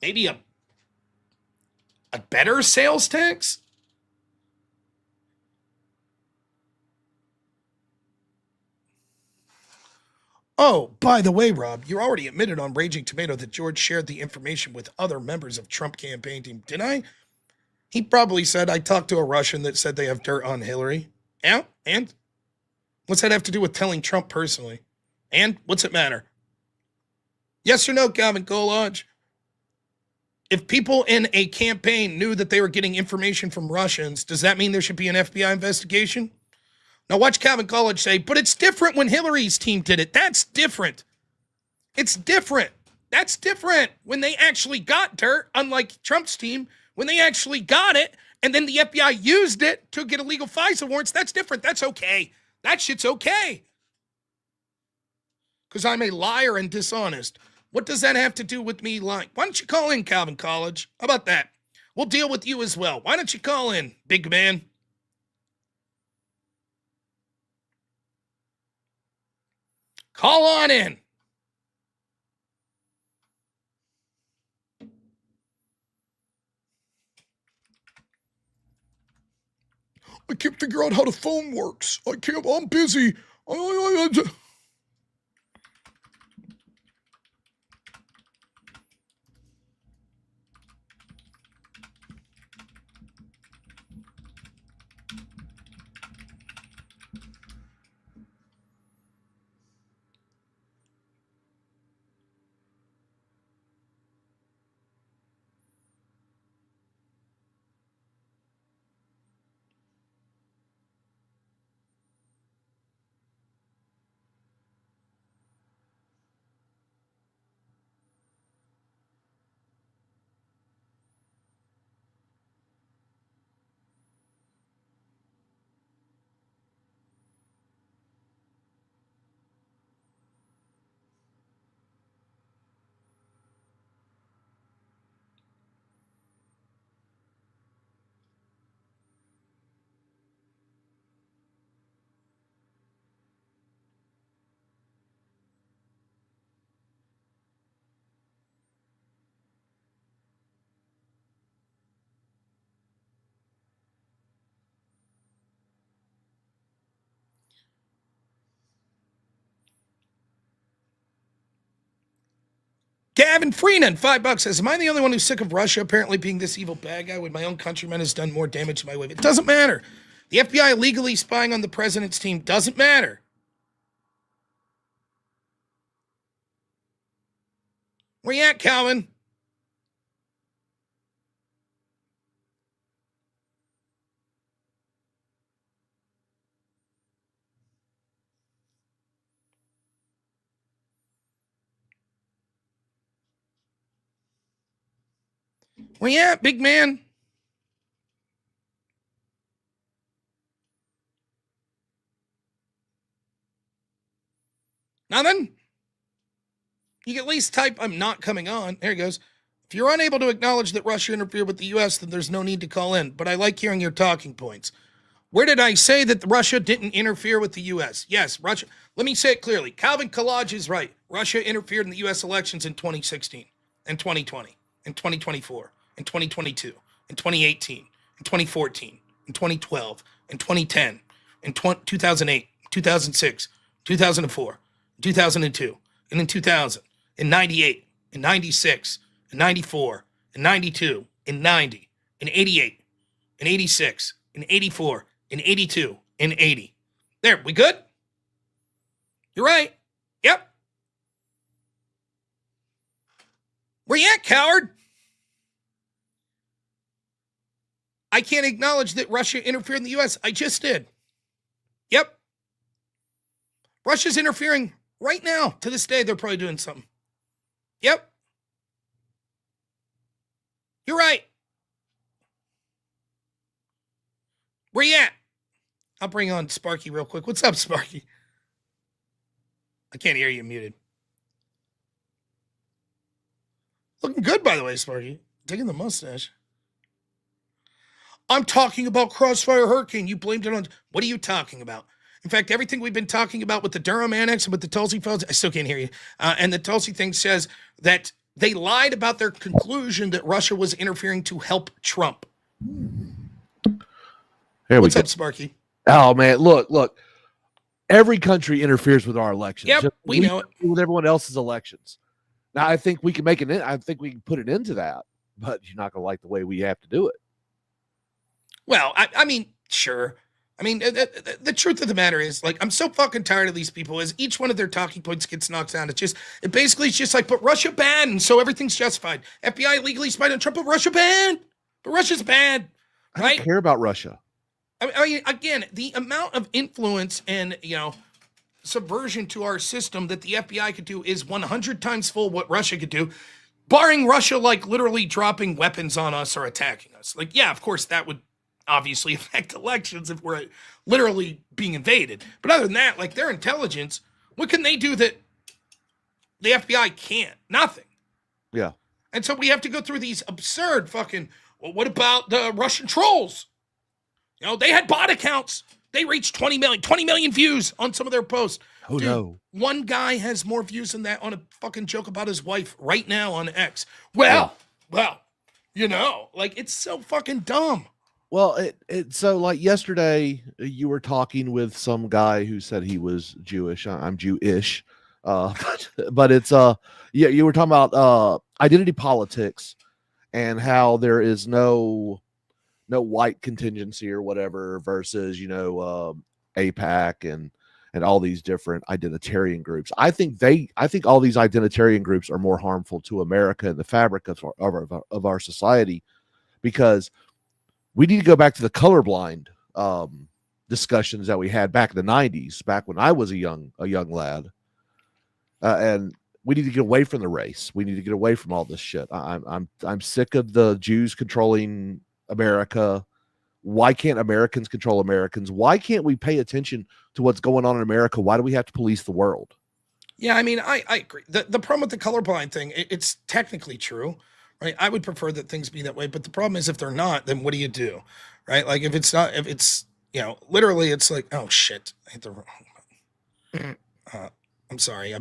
S1: maybe a better sales tax. Oh, by the way, Rob, you already admitted on Raging Tomato that George shared the information with other members of Trump campaign team. Did I? He probably said I talked to a Russian that said they have dirt on Hillary. Yeah, and what's that have to do with telling Trump personally? And what's it matter? Yes or no, Calvin Golodge? If people in a campaign knew that they were getting information from Russians, does that mean there should be an FBI investigation? Now watch Calvin College say, but it's different when Hillary's team did it. That's different. It's different. That's different when they actually got dirt, unlike Trump's team, when they actually got it, and then the FBI used it to get illegal FISA warrants. That's different. That's okay. That shit's okay. Because I'm a liar and dishonest. What does that have to do with me lying? Why don't you call in, Calvin College? How about that? We'll deal with you as well. Why don't you call in, big man? Call on in. I can't figure out how the phone works. I'm busy. Gavin Freenan, $5 says, am I the only one who's sick of Russia apparently being this evil bad guy when my own countrymen has done more damage to my wave? It doesn't matter. The FBI illegally spying on the president's team doesn't matter. Where you at, Calvin? Where you at, big man? Nothing? You can at least type, I'm not coming on. There he goes. If you're unable to acknowledge that Russia interfered with the U.S., then there's no need to call in. But I like hearing your talking points. Where did I say that Russia didn't interfere with the U.S.? Yes, Russia. Let me say it clearly. Calvin Collage is right. Russia interfered in the U.S. elections in 2016 and 2020 and 2024 and 2022 and 2018 and 2014 and 2012 and 2010 and 2008, 2006, 2004, 2002, and in 2000, and 98, and 96, and 94, and 92, and 90, and 88, and 86, and 84, and 82, and 80. There, we good? You're right. Yep. Where you at, coward? I can't acknowledge that Russia interfered in the U.S. I just did. Yep. Russia's interfering right now. To this day, they're probably doing something. Yep. You're right. Where you at? I'll bring on Sparky real quick. What's up, Sparky? I can't hear you muted. Looking good, by the way, Sparky. Digging the mustache. I'm talking about Crossfire Hurricane. You blamed it on. What are you talking about? In fact, everything we've been talking about with the Durham Annex and with the Tulsi files, I still can't hear you. And the Tulsi thing says that they lied about their conclusion that Russia was interfering to help Trump. What's up, Sparky?
S4: Oh, man. Look. Every country interferes with our elections.
S1: Yep, we know it.
S4: With everyone else's elections. Now, I think we can make it in. I think we can put it into that, but you're not going to like the way we have to do it.
S1: Well, I mean, sure. I mean, the truth of the matter is, like, I'm so fucking tired of these people. As each one of their talking points gets knocked down, it's just like, but Russia banned, and so everything's justified. FBI illegally spied on Trump, but Russia banned. But Russia's bad, right?
S4: I don't care about Russia.
S1: I mean, again, the amount of influence and, subversion to our system that the FBI could do is 100 times full what Russia could do, barring Russia, like, literally dropping weapons on us or attacking us. Like, yeah, of course, that would obviously affect elections if we're literally being invaded. But other than that, like, their intelligence, what can they do that the FBI can't? Nothing.
S4: Yeah.
S1: And so we have to go through these absurd fucking, well, what about the Russian trolls? They had bot accounts. They reached 20 million views on some of their posts.
S4: Oh, dude, no.
S1: One guy has more views than that on a fucking joke about his wife right now on X. Well, like, it's so fucking dumb.
S4: Well, so like yesterday you were talking with some guy who said he was Jewish. I'm Jewish. But it's, you were talking about identity politics and how there is no white contingency or whatever versus, APAC and all these different identitarian groups. I think all these identitarian groups are more harmful to America and the fabric of our society, because we need to go back to the colorblind discussions that we had back in the 90s, back when I was a young lad. And we need to get away from the race. We need to get away from all this shit. I'm sick of the Jews controlling America. Why can't Americans control Americans? Why can't we pay attention to what's going on in America? Why do we have to police the world?
S1: Yeah, I mean, I agree. The problem with the colorblind thing, it's technically true, right? I would prefer that things be that way, but the problem is if they're not, then what do you do, right? Like if it's literally it's like, oh shit, I hit the wrong button. I'm sorry.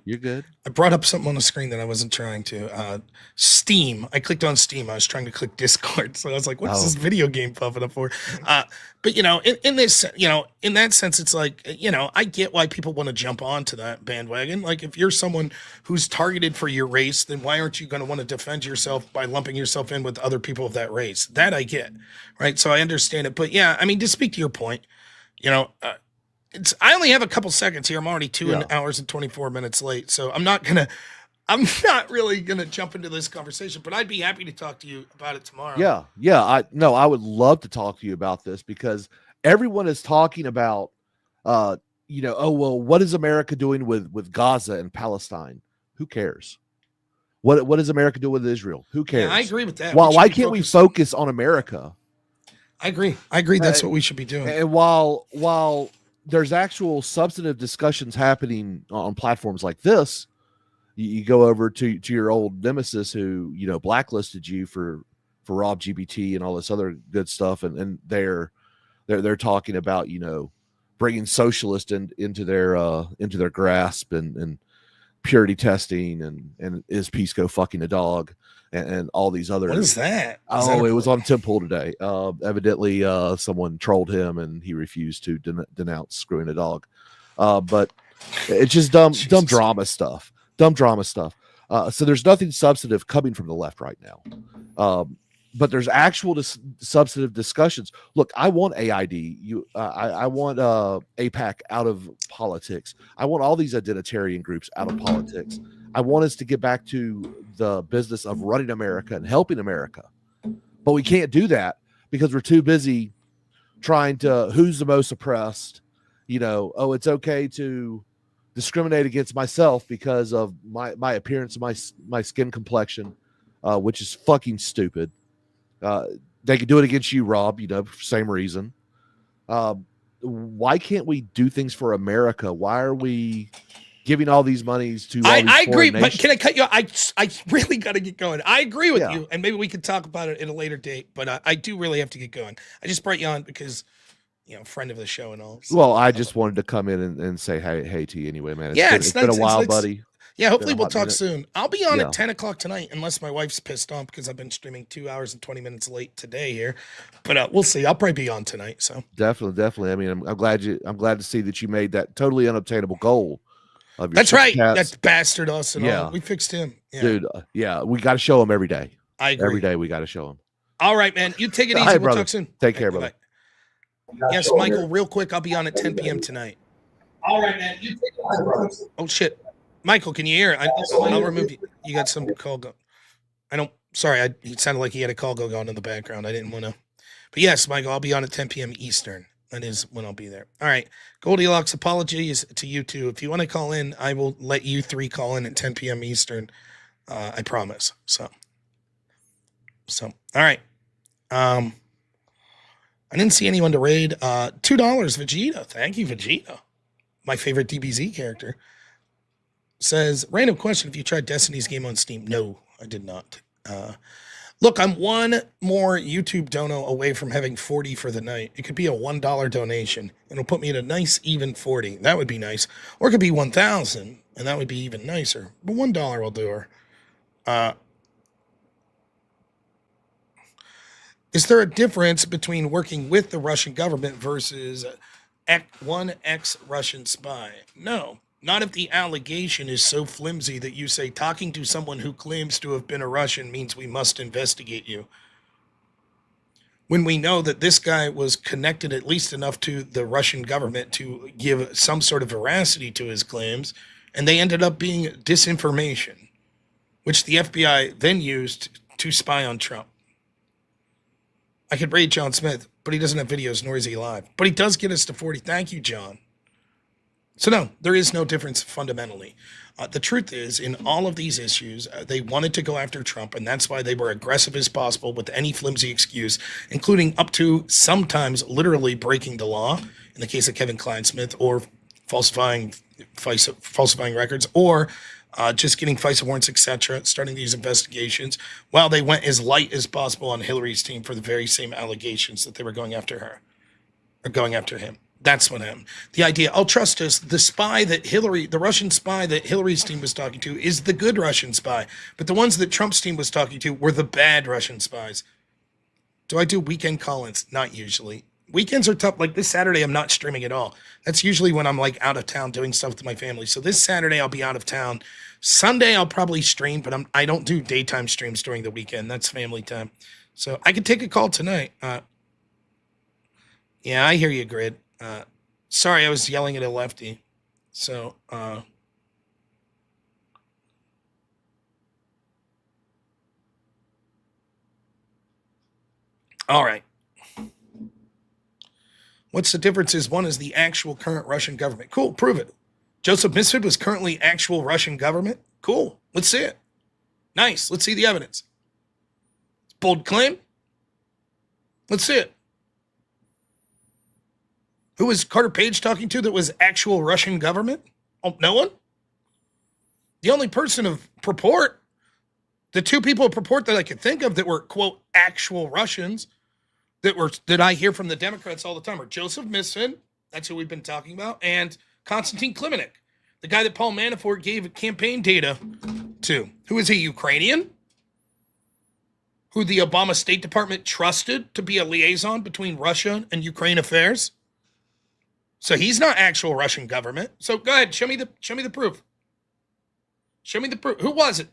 S4: You're good.
S1: I brought up something on the screen that I wasn't trying to. Steam. I clicked on Steam. I was trying to click Discord. So I was like, what's this video game popping up for? But, in this, in that sense, it's like, I get why people want to jump onto that bandwagon. Like, if you're someone who's targeted for your race, then why aren't you going to want to defend yourself by lumping yourself in with other people of that race? That I get, right? So I understand it. But, yeah, I mean, to speak to your point, I only have a couple seconds here. I'm already 2 hours and 24 minutes late. So I'm not really gonna jump into this conversation, but I'd be happy to talk to you about it tomorrow.
S4: Yeah. I would love to talk to you about this, because everyone is talking about, oh, well, what is America doing with Gaza and Palestine? Who cares? What is America doing with Israel? Who cares?
S1: Yeah, I agree with that.
S4: Why can't we focus on America?
S1: I agree. That's what we should be doing.
S4: And while there's actual substantive discussions happening on platforms like this, you go over to your old nemesis who, blacklisted you for Rob GBT and all this other good stuff. And they're talking about, bringing socialist into their grasp and purity testing and is Pisco fucking a dog and all these other.
S1: What is that?
S4: It was on Temple today. Evidently, someone trolled him and he refused to denounce screwing a dog. But it's just dumb drama stuff. So there's nothing substantive coming from the left right now. But there's actual substantive discussions. Look, I want AID. I want APAC out of politics. I want all these identitarian groups out of politics. I want us to get back to the business of running America and helping America. But we can't do that because we're too busy trying to, who's the most oppressed? It's okay to discriminate against myself because of my appearance, my skin complexion, which is fucking stupid. They could do it against you, Rob, same reason. Why can't we do things for America? Why are we giving all these monies to.
S1: I agree, but can I cut you off? I really got to get going. I agree with you, and maybe we can talk about it at a later date. But I do really have to get going. I just brought you on because, friend of the show and all.
S4: So, well, I just wanted to come in and say hey to you anyway, man. It's been a while, buddy.
S1: Yeah, hopefully we'll talk soon. I'll be on at 10 o'clock tonight, unless my wife's pissed off because I've been streaming 2 hours and 20 minutes late today here. But we'll see. I'll probably be on tonight. So
S4: definitely. I mean, I'm glad to see that you made that totally unobtainable goal.
S1: That's right. That's bastard us and all. We fixed him. Yeah.
S4: Dude, we got to show him every day.
S1: I agree.
S4: Every day we got to show him.
S1: All right, man. You take it easy. We'll talk soon.
S4: Take care, brother.
S1: Yes, Michael, real quick. I'll be on at 10 p.m. tonight. All right, man. You take it easy. Oh, shit. Michael, can you hear? I'll remove you. You got some call go. Sorry, it sounded like he had a call go on in the background. I didn't want to. But yes, Michael, I'll be on at 10 p.m. Eastern. That is when I'll be there. All right. Goldilocks, apologies to you two. If you want to call in, I will let you three call in at 10 p.m. Eastern. I promise. So, all right. I didn't see anyone to raid. $2, Vegeta. Thank you, Vegeta. My favorite DBZ character. Says, random question, if you tried Destiny's game on Steam. No, I did not. Look, I'm one more YouTube dono away from having 40 for the night. It could be a $1 donation. It'll put me at a nice even 40. That would be nice. Or it could be 1,000, and that would be even nicer. But $1 will do her. Is there a difference between working with the Russian government versus one ex-Russian spy? No. Not if the allegation is so flimsy that you say talking to someone who claims to have been a Russian means we must investigate you. When we know that this guy was connected at least enough to the Russian government to give some sort of veracity to his claims, and they ended up being disinformation, which the FBI then used to spy on Trump. I could raid John Smith, but he doesn't have videos, nor is he live. But he does get us to 40. Thank you, John. So no, there is no difference fundamentally. The truth is, in all of these issues, they wanted to go after Trump, and that's why they were aggressive as possible with any flimsy excuse, including up to sometimes literally breaking the law, in the case of Kevin Kleinsmith, or falsifying records, or just getting FISA warrants, etc., starting these investigations, while they went as light as possible on Hillary's team for the very same allegations that they were going after her, or going after him. That's what happened. The idea, trust us, the Russian spy that Hillary's team was talking to is the good Russian spy. But the ones that Trump's team was talking to were the bad Russian spies. Do I do weekend call-ins? Not usually. Weekends are tough. Like this Saturday, I'm not streaming at all. That's usually when I'm like out of town doing stuff with my family. So this Saturday, I'll be out of town. Sunday, I'll probably stream, but I don't do daytime streams during the weekend. That's family time. So I could take a call tonight. Yeah, I hear you, Grid. Sorry, I was yelling at a lefty. So, all right. What's the difference is one is the actual current Russian government. Cool, prove it. Joseph Misfit was currently actual Russian government. Cool, let's see it. Nice, let's see the evidence. Bold claim. Let's see it. Who was Carter Page talking to that was actual Russian government? Oh, no one? The only person of purport, the two people of purport that I could think of that were, quote, actual Russians that I hear from the Democrats all the time are Joseph Misfit, that's who we've been talking about, and Konstantin Klimenik, the guy that Paul Manafort gave campaign data to. Who is he, Ukrainian? Who the Obama State Department trusted to be a liaison between Russia and Ukraine affairs? So he's not actual Russian government. So go ahead, show me the proof. Show me the proof. Who was it?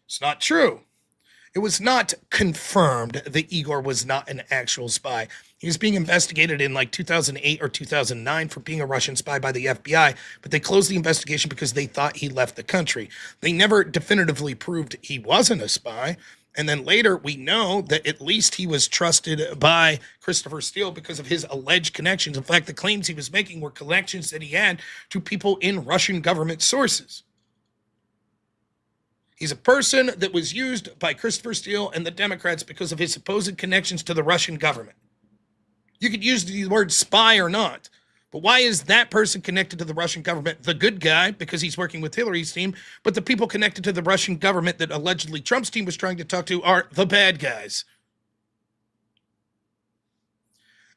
S1: It's not true. It was not confirmed that Igor was not an actual spy. He was being investigated in like 2008 or 2009 for being a Russian spy by the FBI, but they closed the investigation because they thought he left the country. They never definitively proved he wasn't a spy. And then later we know that at least he was trusted by Christopher Steele because of his alleged connections. In fact, the claims he was making were connections that he had to people in Russian government sources. He's a person that was used by Christopher Steele and the Democrats because of his supposed connections to the Russian government. You could use the word spy or not, but why is that person connected to the Russian government the good guy because he's working with Hillary's team, but the people connected to the Russian government that allegedly Trump's team was trying to talk to are the bad guys?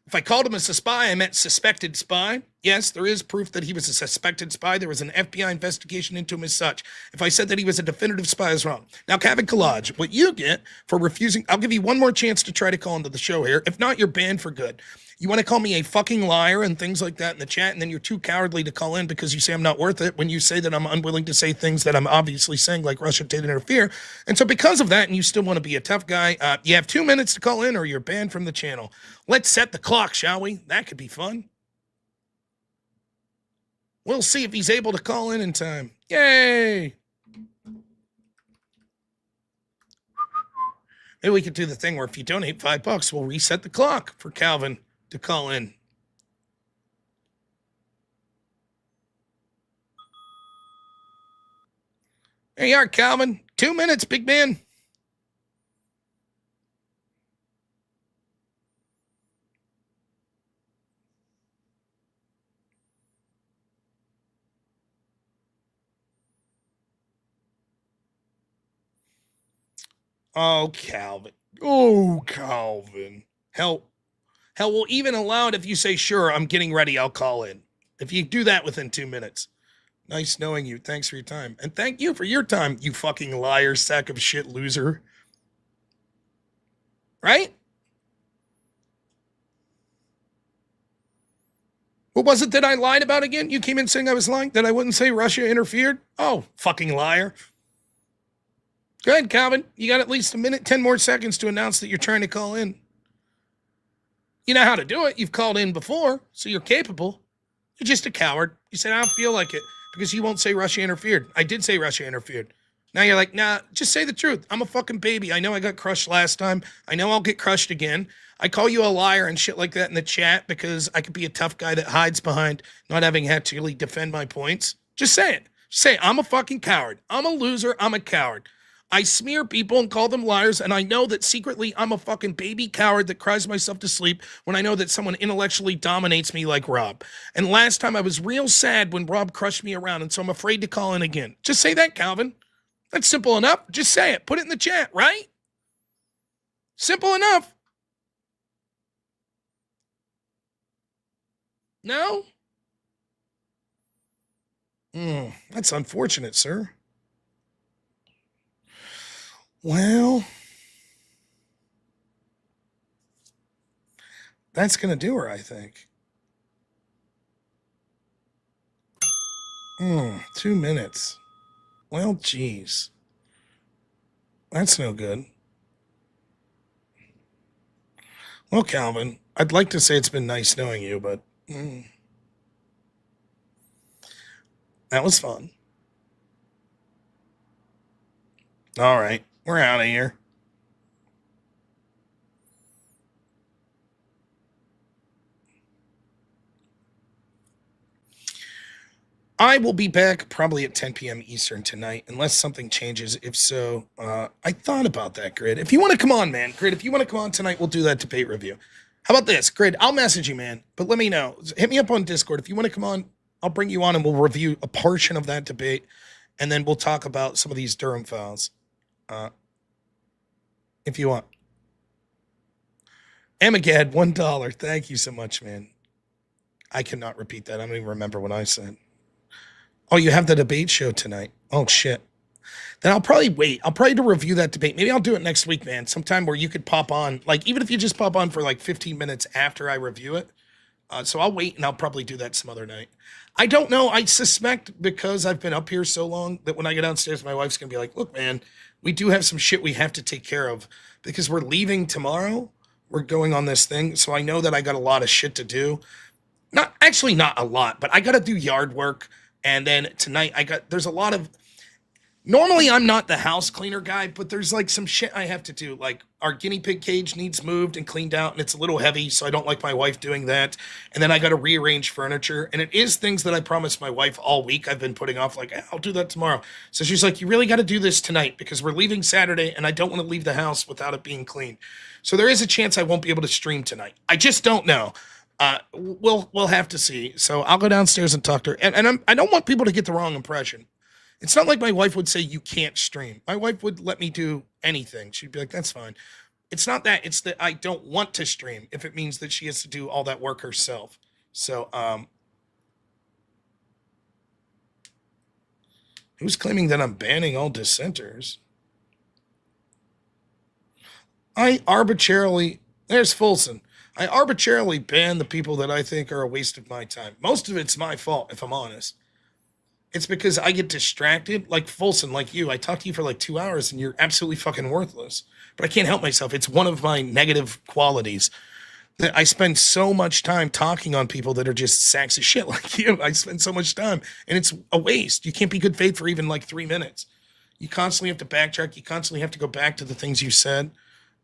S1: If I called him a spy, I meant suspected spy. Yes, there is proof that he was a suspected spy. There was an FBI investigation into him as such. If I said that he was a definitive spy, I was wrong. Now, Kevin Collage, what you get for refusing, I'll give you one more chance to try to call into the show here. If not, you're banned for good. You want to call me a fucking liar and things like that in the chat, and then you're too cowardly to call in because you say I'm not worth it when you say that I'm unwilling to say things that I'm obviously saying, like Russia did interfere. And so because of that, and you still want to be a tough guy, you have 2 minutes to call in or you're banned from the channel. Let's set the clock, shall we? That could be fun. We'll see if he's able to call in time. Yay! Maybe we could do the thing where if you donate $5, we'll reset the clock for Calvin to call in. There you are, Calvin. 2 minutes, big man. Oh, Calvin. Oh, Calvin. Hell, we'll even allow it if you say, sure, I'm getting ready, I'll call in. If you do that within 2 minutes. Nice knowing you. Thanks for your time. And thank you for your time, you fucking liar, sack of shit loser. Right? What was it that I lied about again? You came in saying I was lying? That I wouldn't say Russia interfered? Oh, fucking liar. Go ahead, Calvin. You got at least a minute, 10 more seconds to announce that you're trying to call in. You know how to do it. You've called in before, so you're capable. You're just a coward. You said, I don't feel like it because you won't say Russia interfered. I did say Russia interfered. Now you're like, nah, just say the truth. I'm a fucking baby. I know I got crushed last time. I know I'll get crushed again. I call you a liar and shit like that in the chat because I could be a tough guy that hides behind not having had to really defend my points. Just say it. Just say, I'm a fucking coward. I'm a loser. I'm a coward. I smear people and call them liars, and I know that secretly I'm a fucking baby coward that cries myself to sleep when I know that someone intellectually dominates me like Rob. And last time I was real sad when Rob crushed me around, and so I'm afraid to call in again. Just say that, Calvin. That's simple enough. Just say it. Put it in the chat, right? Simple enough. No? That's unfortunate, sir. Well, that's going to do her, I think. 2 minutes. Well, geez. That's no good. Well, Calvin, I'd like to say it's been nice knowing you, but that was fun. All right. We're out of here. I will be back probably at 10 p.m. Eastern tonight, unless something changes. If so, I thought about that, Grid. If you want to come on, man, Grid, if you want to come on tonight, we'll do that debate review. How about this, Grid? I'll message you, man, but let me know. Hit me up on Discord. If you want to come on, I'll bring you on and we'll review a portion of that debate, and then we'll talk about some of these Durham files. If you want. Amagad, $1. Thank you so much, man. I cannot repeat that. I don't even remember what I said. Oh, you have the debate show tonight. Oh, shit. Then I'll probably wait. I'll probably review that debate. Maybe I'll do it next week, man. Sometime where you could pop on. Like, even if you just pop on for like 15 minutes after I review it. So I'll wait and I'll probably do that some other night. I don't know. I suspect because I've been up here so long that when I get downstairs, my wife's going to be like, look, man, we do have some shit we have to take care of because we're leaving tomorrow. We're going on this thing. So I know that I got a lot of shit to do. Not a lot, but I got to do yard work. And then tonight there's a lot of, Normally, I'm not the house cleaner guy, but there's like some shit I have to do. Like our guinea pig cage needs moved and cleaned out, and it's a little heavy, so I don't like my wife doing that. And then I got to rearrange furniture, and it is things that I promised my wife all week. I've been putting off, like I'll do that tomorrow. So she's like, "You really got to do this tonight because we're leaving Saturday, and I don't want to leave the house without it being clean." So there is a chance I won't be able to stream tonight. I just don't know. We'll have to see. So I'll go downstairs and talk to her, and I don't want people to get the wrong impression. It's not like my wife would say you can't stream. My wife would let me do anything. She'd be like, that's fine. It's not that. It's that I don't want to stream if it means that she has to do all that work herself. So, who's claiming that I'm banning all dissenters? There's Fulson. I arbitrarily ban the people that I think are a waste of my time. Most of it's my fault, if I'm honest. It's because I get distracted, like Folsom, like you. I talk to you for like 2 hours and you're absolutely fucking worthless. But I can't help myself. It's one of my negative qualities that I spend so much time talking on people that are just sacks of shit like you. I spend so much time and it's a waste. You can't be good faith for even like 3 minutes. You constantly have to backtrack. You constantly have to go back to the things you said.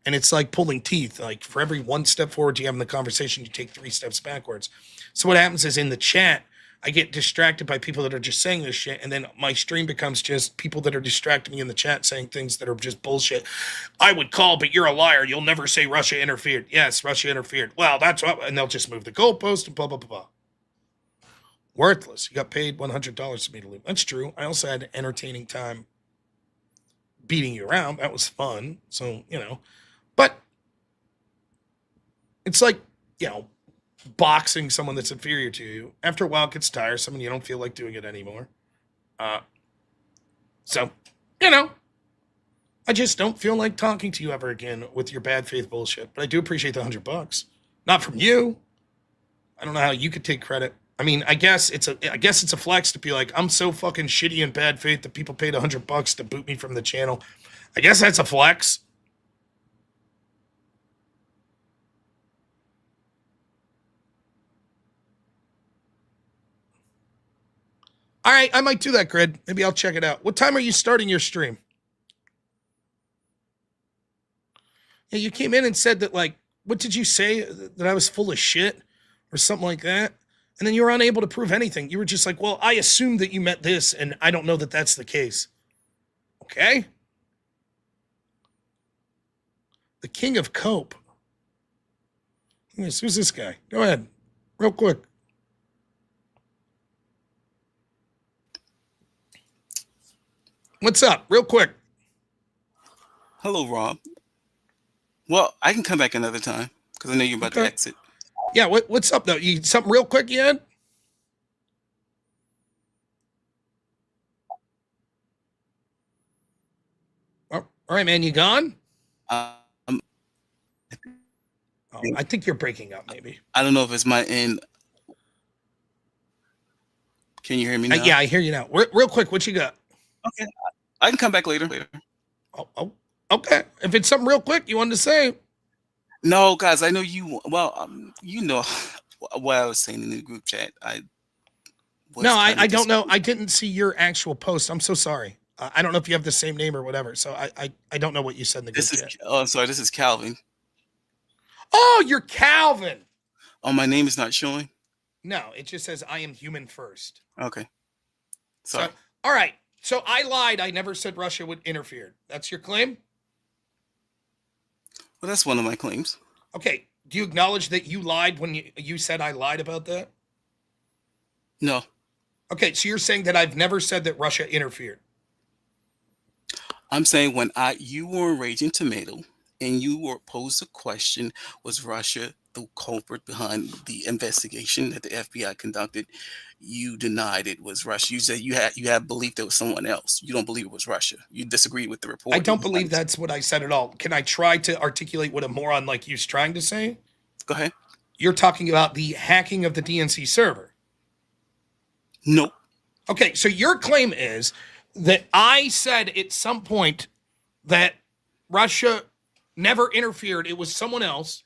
S1: And it's like pulling teeth. Like for every 1 step forward you have in the conversation, you take 3 steps backwards. So what happens is in the chat, I get distracted by people that are just saying this shit, and then my stream becomes just people that are distracting me in the chat saying things that are just bullshit. I would call, but you're a liar. You'll never say Russia interfered. Yes, Russia interfered. Well, that's what, and they'll just move the goalpost and blah, blah, blah, blah. Worthless. You got paid $100 for me to leave. That's true. I also had an entertaining time beating you around. That was fun. So, but it's like, boxing someone that's inferior to you. After a while, it gets tiresome and you don't feel like doing it anymore. So, I just don't feel like talking to you ever again with your bad faith bullshit. But I do appreciate the $100. Not from you. I don't know how you could take credit. I mean, I guess it's a flex to be like, I'm so fucking shitty and bad faith that people paid $100 to boot me from the channel. I guess that's a flex. All right, I might do that, Grid. Maybe I'll check it out. What time are you starting your stream? Yeah, you came in and said that, like, what did you say? That I was full of shit or something like that? And then you were unable to prove anything. You were just like, well, I assumed that you meant this, and I don't know that that's the case. Okay? The king of cope. Who's this guy? Go ahead. Real quick. What's up? Real quick.
S5: Hello, Rob. Well, I can come back another time because I know you're about to exit.
S1: Yeah, what's up, though? You something real quick you had? All right, man, you gone? I think you're breaking up, maybe.
S5: I don't know if it's my end. Can you hear me now?
S1: Yeah, I hear you now. Real quick, what you got?
S5: Okay. I can come back later.
S1: Oh, okay. If it's something real quick you wanted to say.
S5: No, guys, I know you. Well, you know what I was saying in the group chat. I
S1: don't know. I didn't see your actual post. I'm so sorry. I don't know if you have the same name or whatever. So I don't know what you said in the group chat.
S5: Oh, I'm sorry. This is Calvin.
S1: Oh, you're Calvin.
S5: Oh, my name is not showing?
S1: No, it just says I am human first.
S5: Okay. Sorry.
S1: So, all right. So I lied. I never said Russia would interfere. That's your claim?
S5: Well, that's one of my claims.
S1: Okay. Do you acknowledge that you lied when you said I lied about that?
S5: No.
S1: Okay. So you're saying that I've never said that Russia interfered?
S5: I'm saying when you were Raging Tomato and you were posed a question, was Russia the culprit behind the investigation that the FBI conducted? You denied it was Russia. You said you had belief there was someone else. You don't believe it was Russia. You disagreed with the report.
S1: I don't believe that's what I said at all. Can I try to articulate what a moron like you's trying to say?
S5: Go ahead.
S1: You're talking about the hacking of the DNC server.
S5: No.
S1: Okay, so your claim is that I said at some point that Russia never interfered. It was someone else.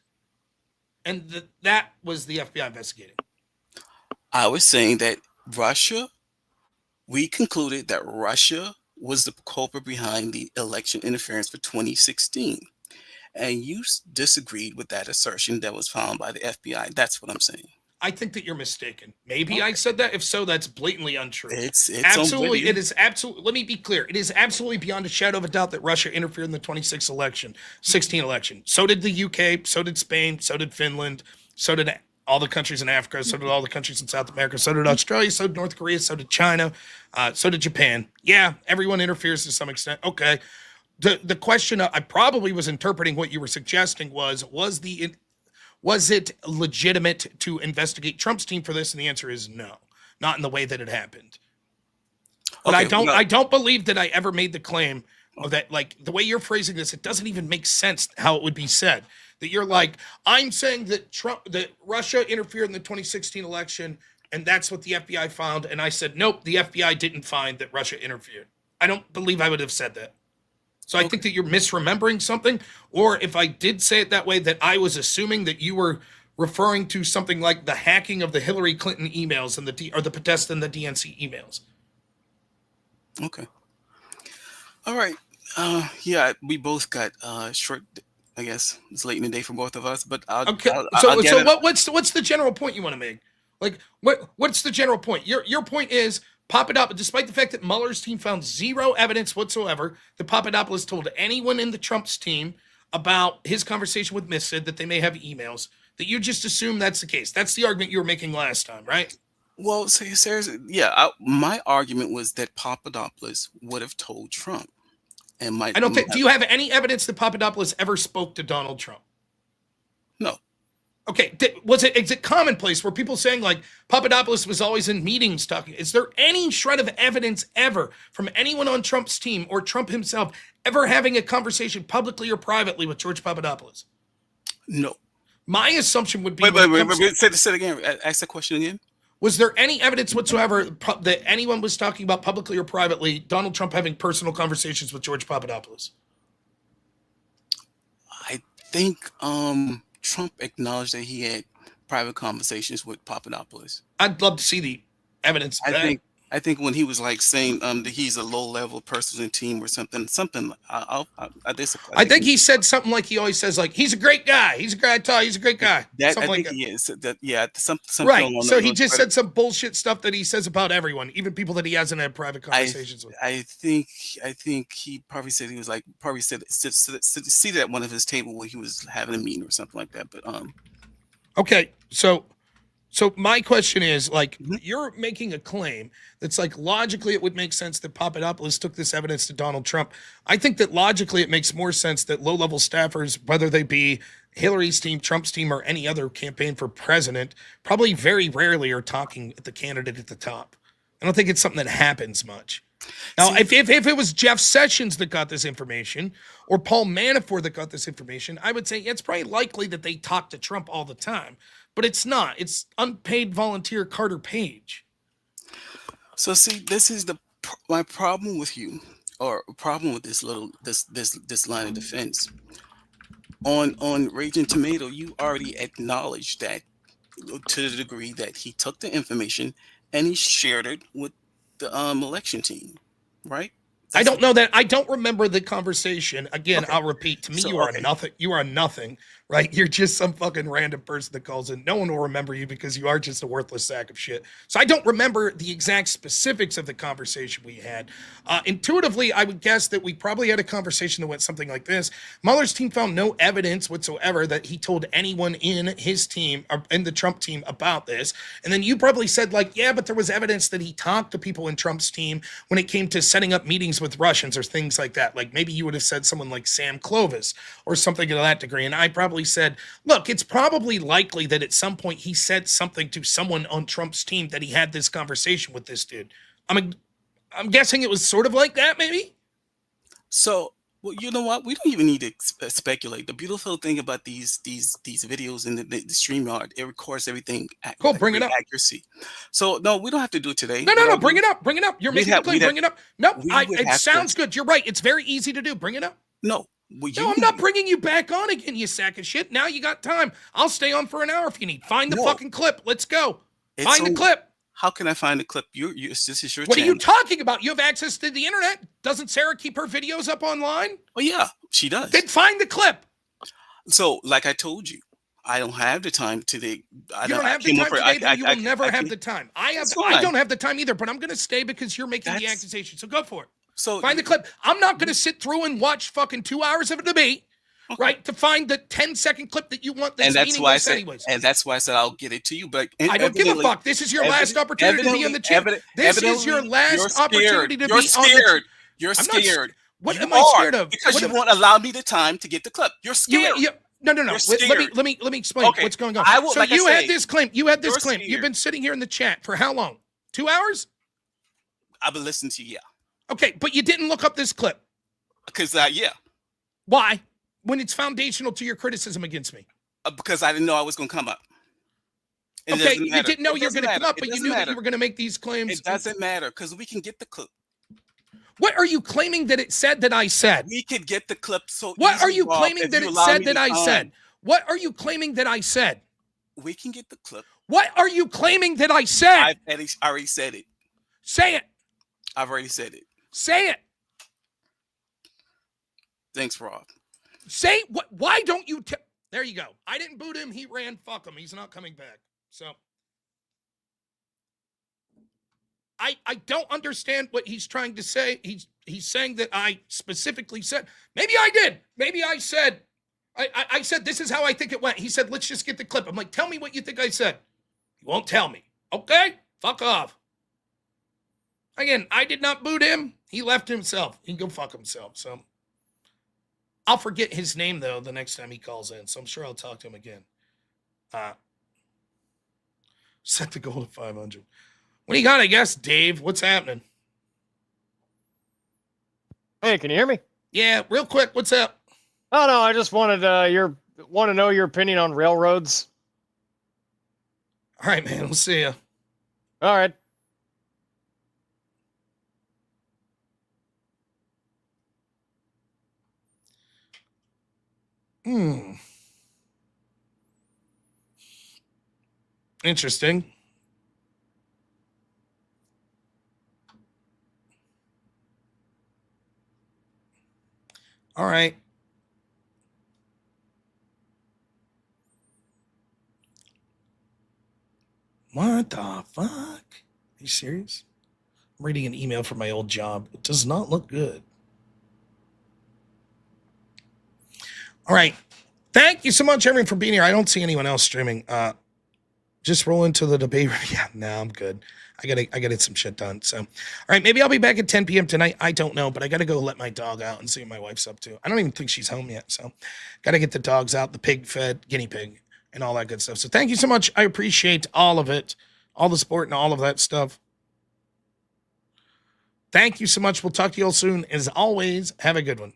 S1: And that was the FBI investigating.
S5: I was saying that we concluded that Russia was the culprit behind the election interference for 2016. And you disagreed with that assertion that was found by the FBI. That's what I'm saying.
S1: I think that you're mistaken. Maybe I said that. If so, that's blatantly untrue.
S5: It's
S1: absolutely. It is absolutely. Let me be clear. It is absolutely beyond a shadow of a doubt that Russia interfered in the 2016 election. So did the UK. So did Spain. So did Finland. So did all the countries in Africa. So did all the countries in South America. So did Australia. So did North Korea. So did China. So did Japan. Yeah, everyone interferes to some extent. Okay. The question I probably was interpreting what you were suggesting was it legitimate to investigate Trump's team for this? And the answer is no, not in the way that it happened. But okay, I don't believe that I ever made the claim of that. Like the way you're phrasing this, it doesn't even make sense how it would be said. That you're like, I'm saying that Russia interfered in the 2016 election, and that's what the FBI found. And I said, nope, the FBI didn't find that Russia interfered. I don't believe I would have said that. So I think that you're misremembering something, or if I did say it that way, that I was assuming that you were referring to something like the hacking of the Hillary Clinton emails and the Podesta and the DNC emails.
S5: Okay. All right. Yeah, we both got short. I guess it's late in the day for both of us, but what's the general point you want to make? Like, what's the general point? Your point is. Papadopoulos, despite the fact that Mueller's team found zero evidence whatsoever that Papadopoulos told anyone in the Trump's team about his conversation with Mifsud, that they may have emails, that you just assume that's the case. That's the argument you were making last time, right? Well, so seriously, yeah. My argument was that Papadopoulos would have told Trump. And
S1: I don't think. Do you have any evidence that Papadopoulos ever spoke to Donald Trump?
S5: No.
S1: Okay, is it commonplace where people saying like Papadopoulos was always in meetings talking? Is there any shred of evidence ever from anyone on Trump's team or Trump himself ever having a conversation publicly or privately with George Papadopoulos?
S5: No.
S1: My assumption would be...
S5: Wait. Say it again. Ask the question again.
S1: Was there any evidence whatsoever that anyone was talking about publicly or privately Donald Trump having personal conversations with George Papadopoulos?
S5: I think... Trump acknowledged that he had private conversations with Papadopoulos.
S1: I'd love to see the evidence of that.
S5: I think when he was like saying that he's a low-level person in team or something. I think
S1: he said something like he always says, like, he's a great guy. He's a great guy. He's a great guy.
S5: Something like that. He is. Something
S1: right. So he just said some bullshit stuff that he says about everyone, even people that he hasn't had private conversations with.
S5: I think he probably said he was like seated at one of his table where he was having a meeting or something like that. But
S1: okay, so my question is, like, you're making a claim that's like logically it would make sense that Papadopoulos took this evidence to Donald Trump. I think that logically it makes more sense that low-level staffers, whether they be Hillary's team, Trump's team, or any other campaign for president, probably very rarely are talking at the candidate at the top. I don't think it's something that happens much. Now, if it was Jeff Sessions that got this information or Paul Manafort that got this information, I would say it's probably likely that they talk to Trump all the time. But it's not. It's unpaid volunteer Carter Page. So see, this is my problem with you, or problem with this line of defense. On Raging Tomato, you already acknowledged that to the degree that he took the information and he shared it with the election team, right? I don't know that. I don't remember the conversation. Again, okay. I'll repeat. To me, you are nothing. You are nothing, right? You're just some fucking random person that calls in. No one will remember you because you are just a worthless sack of shit. So I don't remember the exact specifics of the conversation we had. Intuitively, I would guess that we probably had a conversation that went something like this. Mueller's team found no evidence whatsoever that he told anyone in his team or in the Trump team about this. And then you probably said like, yeah, but there was evidence that he talked to people in Trump's team when it came to setting up meetings with Russians or things like that. Like maybe you would have said someone like Sam Clovis or something to that degree. And I probably said, look, it's probably likely that at some point he said something to someone on Trump's team that he had this conversation with this dude. I'm guessing it was sort of like that, maybe. So, well, you know what? We don't even need to speculate. The beautiful thing about these videos and the StreamYard, it records everything. Cool, bring it up.
S5: Accuracy. So no, we don't have to do it today.
S1: No, bring it up. Bring it up. You're making a claim. Bring it up. No, it sounds good. You're right. It's very easy to do. Bring it up. No, I'm not bringing you back on again, you sack of shit. Now you got time. I'll stay on for an hour if you need. Find the fucking clip. Let's go. Find the clip. How can I find the clip? This is your channel.
S5: What are you talking about? You have access to the internet.
S1: Doesn't Sarah keep her videos up online?
S5: Oh yeah, she does.
S1: Then find the clip.
S5: So, like I told you, I don't have the time today.
S1: You don't have the time today, then you will never have the time. I don't have the time either, but I'm going to stay because you're making the accusation. So go for it.
S5: So
S1: find the clip. I'm not going to sit through and watch fucking 2 hours of a debate, right, to find the 10-second clip that you want that's meaningless anyways.
S5: And that's why I said I'll get it to you. But
S1: I don't give a fuck. This is your last opportunity to be on the channel. This is your last opportunity to be on the
S5: You're scared.
S1: What am I scared of?
S5: Because you won't allow me the time to get the clip. You're scared.
S1: No. Let me explain what's going on. So you had this claim. You had this claim. You've been sitting here in the chat for how long? 2 hours?
S5: I've been listening to you. Yeah.
S1: Okay, but you didn't look up this clip.
S5: Because yeah.
S1: Why? When it's foundational to your criticism against me.
S5: Because I didn't know I was going to come up.
S1: Okay, you didn't know you were going to come up, but you knew that you were going to make these claims.
S5: It doesn't matter because we can get the clip.
S1: What are you claiming that it said that I said?
S5: We could get the clip so
S1: What are you claiming that it said that I said? What are you claiming that I said?
S5: We can get the clip.
S1: What are you claiming that I said?
S5: I already said it.
S1: Say it.
S5: I've already said it.
S1: Say it.
S5: Thanks, Rob.
S1: Say what? Why don't you? There you go. I didn't boot him. He ran. Fuck him. He's not coming back. So I don't understand what he's trying to say. He's saying that I specifically said. Maybe I did. Maybe I said. I said this is how I think it went. He said let's just get the clip. I'm like, tell me what you think I said. You won't tell me. Okay. Fuck off. Again, I did not boot him. He left himself. He can go fuck himself. So I'll forget his name, though, the next time he calls in. So I'm sure I'll talk to him again. Set the goal at 500. What do you got, I guess, Dave? What's happening?
S6: Hey, can you hear me?
S1: Yeah, real quick. What's up?
S6: Oh, no, I just wanted want to know your opinion on railroads.
S1: All right, man. We'll see you.
S6: All right.
S1: Interesting. All right. What the fuck? Are you serious? I'm reading an email from my old job. It does not look good. All right. Thank you so much, everyone, for being here. I don't see anyone else streaming. Just roll into the debate. Yeah, no, I'm good. I gotta get some shit done. So, all right, maybe I'll be back at 10 p.m. tonight. I don't know, but I gotta go let my dog out and see what my wife's up to. I don't even think she's home yet. So, gotta get the dogs out, the pig fed, guinea pig, and all that good stuff. So, thank you so much. I appreciate all of it, all the support and all of that stuff. Thank you so much. We'll talk to you all soon. As always, have a good one.